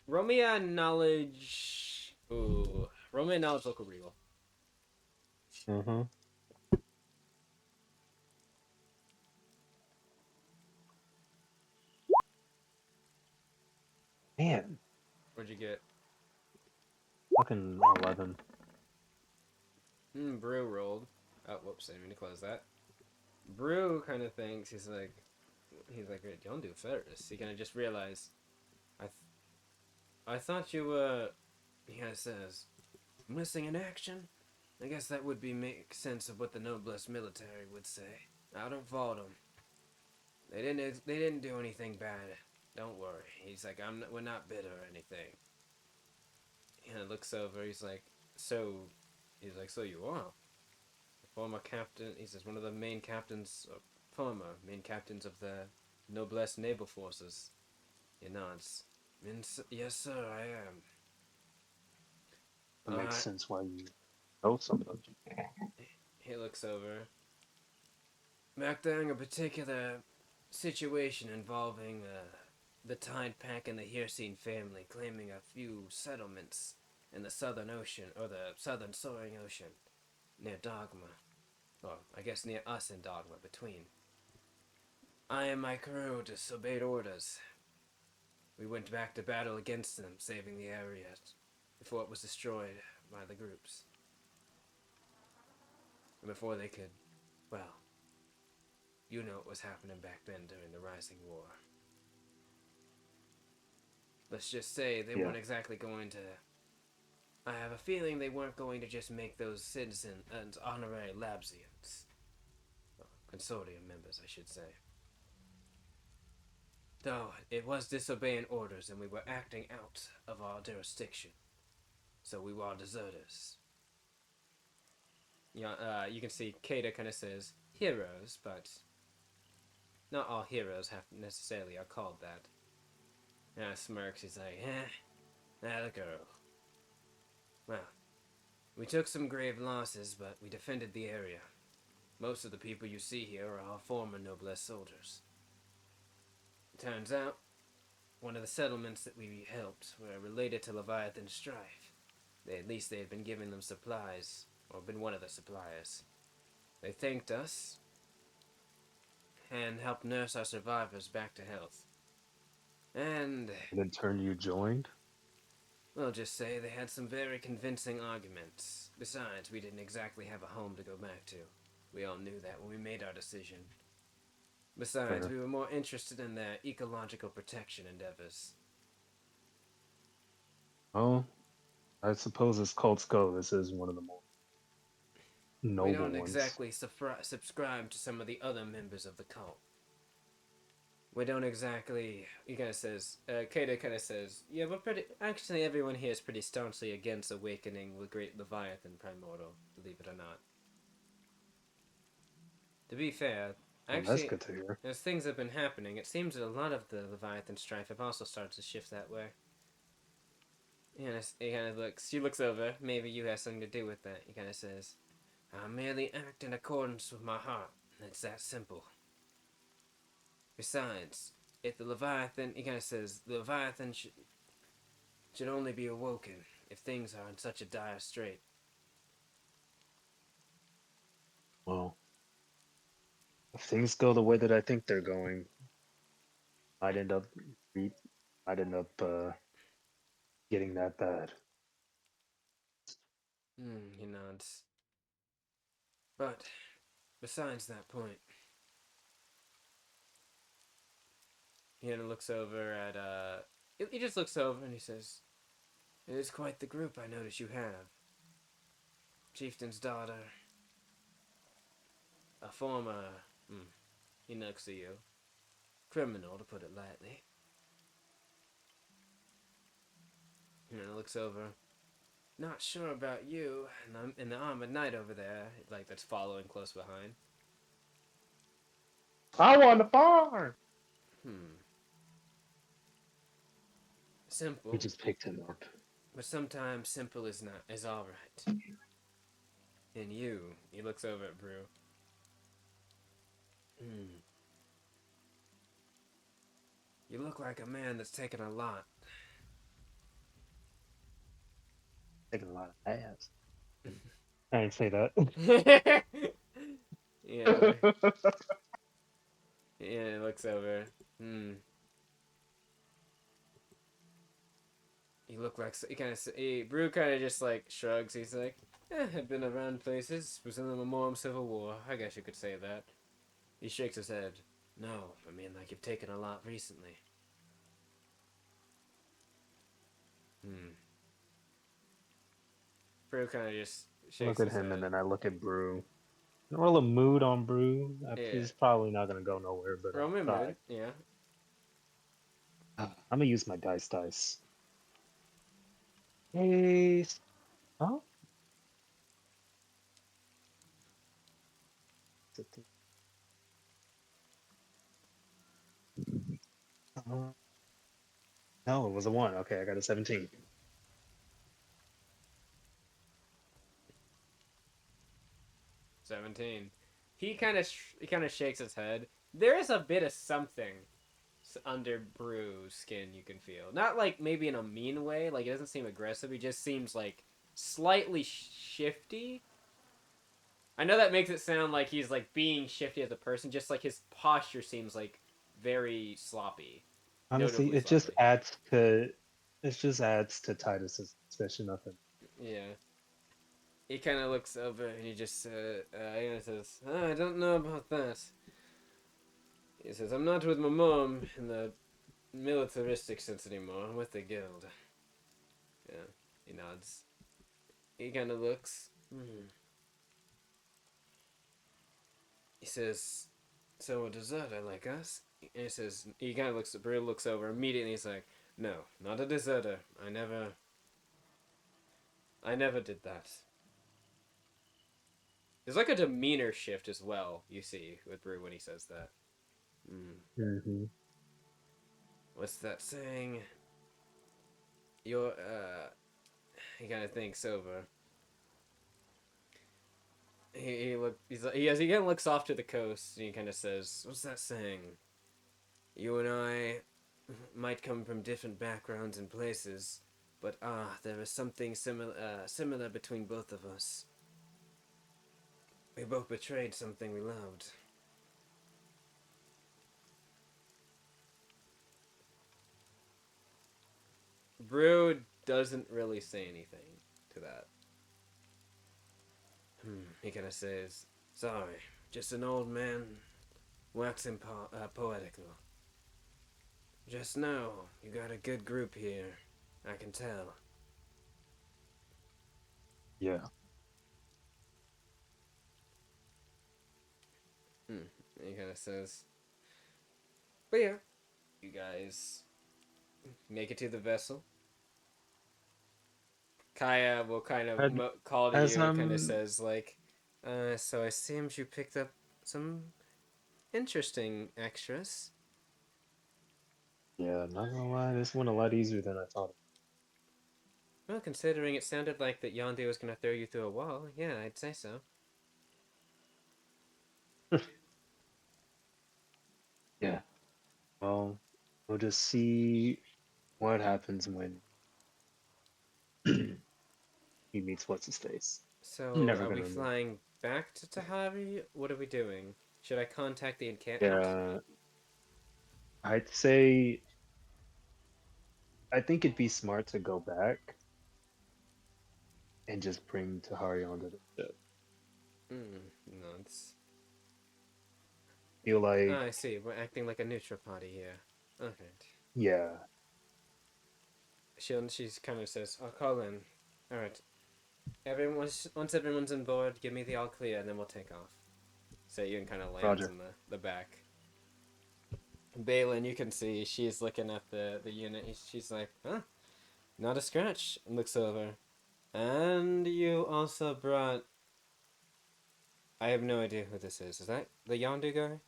Romeo knowledge. Ooh, Romeo knowledge local regal. Man. What'd you get? Fucking 11. Brew rolled. Oh, whoops! I didn't mean to close that. Brew kind of thinks he's like, don't do Ferris. He kind of just realized, I thought you were. He kind of says, missing in action. I guess that would make sense of what the noblesse military would say. I don't fault them. They didn't do anything bad. Don't worry. He's like, we're not bitter or anything. He kind of looks over. He's like, so you are a former captain. He says one of the main captains, former main captains of the noblesse naval forces. He nods. Yes, sir, I am. It makes sense why you know some of them. He looks over. Back during a particular situation involving the Tide Pack and the Hirsine family claiming a few settlements in the Southern Ocean, or the Southern Soaring Ocean. near Dogma. Or, I guess near us and Dogma, between. I and my crew disobeyed orders. We went back to battle against them, saving the area before it was destroyed by the groups. And before they could, well, you know what was happening back then during the Rising War. Let's just say they weren't exactly going to... I have a feeling they weren't going to just make those citizen and honorary Lapsians. Consortium members, I should say. Though, it was disobeying orders and we were acting out of our jurisdiction. So we were deserters. Yeah, you can see Kata kind of says heroes, but not all heroes have necessarily are called that. Smirks, he's like, that a girl. Well, we took some grave losses, but we defended the area. Most of the people you see here are our former noblesse soldiers. It turns out, one of the settlements that we helped were related to Leviathan strife. At least they had been giving them supplies, or been one of the suppliers. They thanked us, and helped nurse our survivors back to health. And in turn you joined? We'll just say they had some very convincing arguments. Besides, we didn't exactly have a home to go back to. We all knew that when we made our decision. Besides, we were more interested in their ecological protection endeavors. Oh, I suppose as cults go, this is one of the more noble ones. We don't exactly subscribe to some of the other members of the cult. We don't exactly... He kind of says... Kata kind of says... Yeah, but actually everyone here is pretty staunchly against awakening the great Leviathan primordial, believe it or not. To be fair, actually, that's good to hear. As things have been happening, it seems that a lot of the Leviathan strife have also started to shift that way. He kind of looks... She looks over. Maybe you have something to do with that. He kind of says... I merely act in accordance with my heart. It's that simple. Besides, if the Leviathan, he kind of says, the Leviathan should only be awoken if things are in such a dire strait. Well, if things go the way that I think they're going, I'd end up getting that bad. He nods. But, besides that point, he kind of looks over at, he just looks over and he says, it is quite the group I notice you have. Chieftain's daughter. A former, he looks at you. Criminal, to put it lightly. And then looks over. Not sure about you, and I'm in the armored knight over there, like that's following close behind. I want the farm! Simple. We just picked him up. But sometimes simple is alright. And you, he looks over at Brew. You look like a man that's taken a lot. Taking a lot of ass. I didn't say that. Yeah. Yeah, he looks over. You look like... Brew kind of just, like, shrugs. He's like, I've been around places. Was in the Memorem Civil War. I guess you could say that. He shakes his head. No, I mean, like, you've taken a lot recently. Brew kind of just shakes Look at him, head. and then I look at Brew. Roll a mood on Brew. Yeah. He's probably not going to go nowhere, but Roll me mood, yeah. I'm going to use my dice. Hey. Oh? No, it was a 1. Okay, I got a 17. 17. He kind of shakes his head. There is a bit of something under Brew's skin you can feel. Not like maybe in a mean way. Like, it doesn't seem aggressive. He just seems like slightly shifty. I know that makes it sound like he's like being shifty as a person, just like his posture seems like very sloppy. Honestly, Notably it just sloppy. adds to Titus's suspicion of him. Yeah. He kind of looks over and he just says, I don't know about that. He says, I'm not with my mom in the militaristic sense anymore. I'm with the guild. Yeah. He nods. He kind of looks. He says, so a deserter like us? And he says, he kind of looks over immediately. He's like, no, not a deserter. I never did that. There's like a demeanor shift as well, you see, with Brew when he says that. What's that saying? You're, he kind of thinks over. He kind of looks off to the coast and he kind of says, what's that saying? You and I might come from different backgrounds and places, but there is something similar between both of us. We both betrayed something we loved. Brew doesn't really say anything to that. He kind of says, sorry, just an old man waxing poetical. Just know, you got a good group here. I can tell. Yeah. He kind of says, but yeah, you guys make it to the vessel. Kaya will kind of call to you and kind of says, like, so it seems you picked up some interesting extras. Yeah, not gonna lie, this went a lot easier than I thought. Well, considering it sounded like that Yondu was gonna throw you through a wall, yeah, I'd say so. Yeah. Well, we'll just see what happens when he meets what's his face. So, Never are we gonna remember. flying back to Tahari? What are we doing? Should I contact the encampment? Yeah. I'd say I think it'd be smart to go back and just bring Tahari onto the ship. No, it's... Feel like I see. We're acting like a neutral party here. Okay. yeah. She's kind of says, I'll call in. Alright. Once everyone's on board, give me the all clear and then we'll take off. So Ian kind of lands Roger. in the back. Balin, you can see, she's looking at the unit. She's like, huh? Not a scratch. And looks over. And you also brought... I have no idea who this is. Is that the Yondu guy?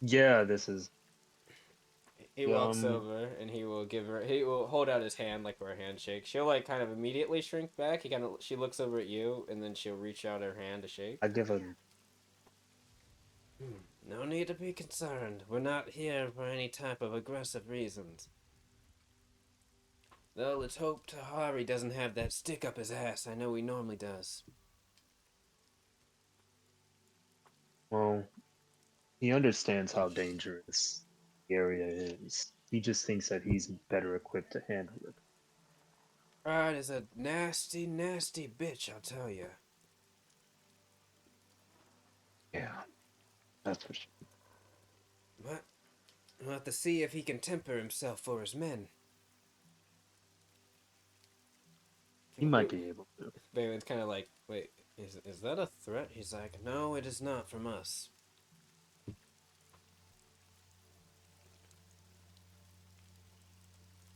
Yeah, this is. He walks over and he will hold out his hand like for a handshake. She'll like kind of immediately shrink back. She looks over at you and then she'll reach out her hand to shake. I give a. No need to be concerned. We're not here for any type of aggressive reasons. Though let's hope Tahari doesn't have that stick up his ass. I know he normally does. Well, he understands how dangerous the area is. He just thinks that he's better equipped to handle it. Pride is a nasty, nasty bitch, I'll tell you. Yeah, that's for sure. But we'll have to see if he can temper himself for his men. He might be able to. Balin's kind of like, wait, is that a threat? He's like, no, it is not from us.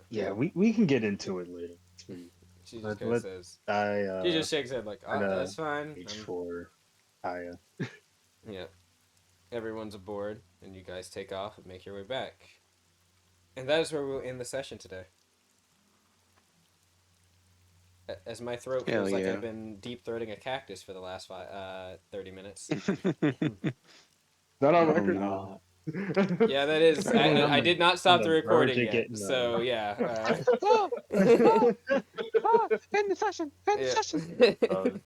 Yeah, we can get into it later. She just kind of says, she just shakes her head like, oh, that's fine. For Aya. Yeah. Everyone's aboard, and you guys take off and make your way back. And that is where we'll end the session today. As my throat feels like I've been deep-throating a cactus for the last 30 minutes. That on record? No. Yeah, that is. I did not stop the recording yet, so yeah. End the session! End the session!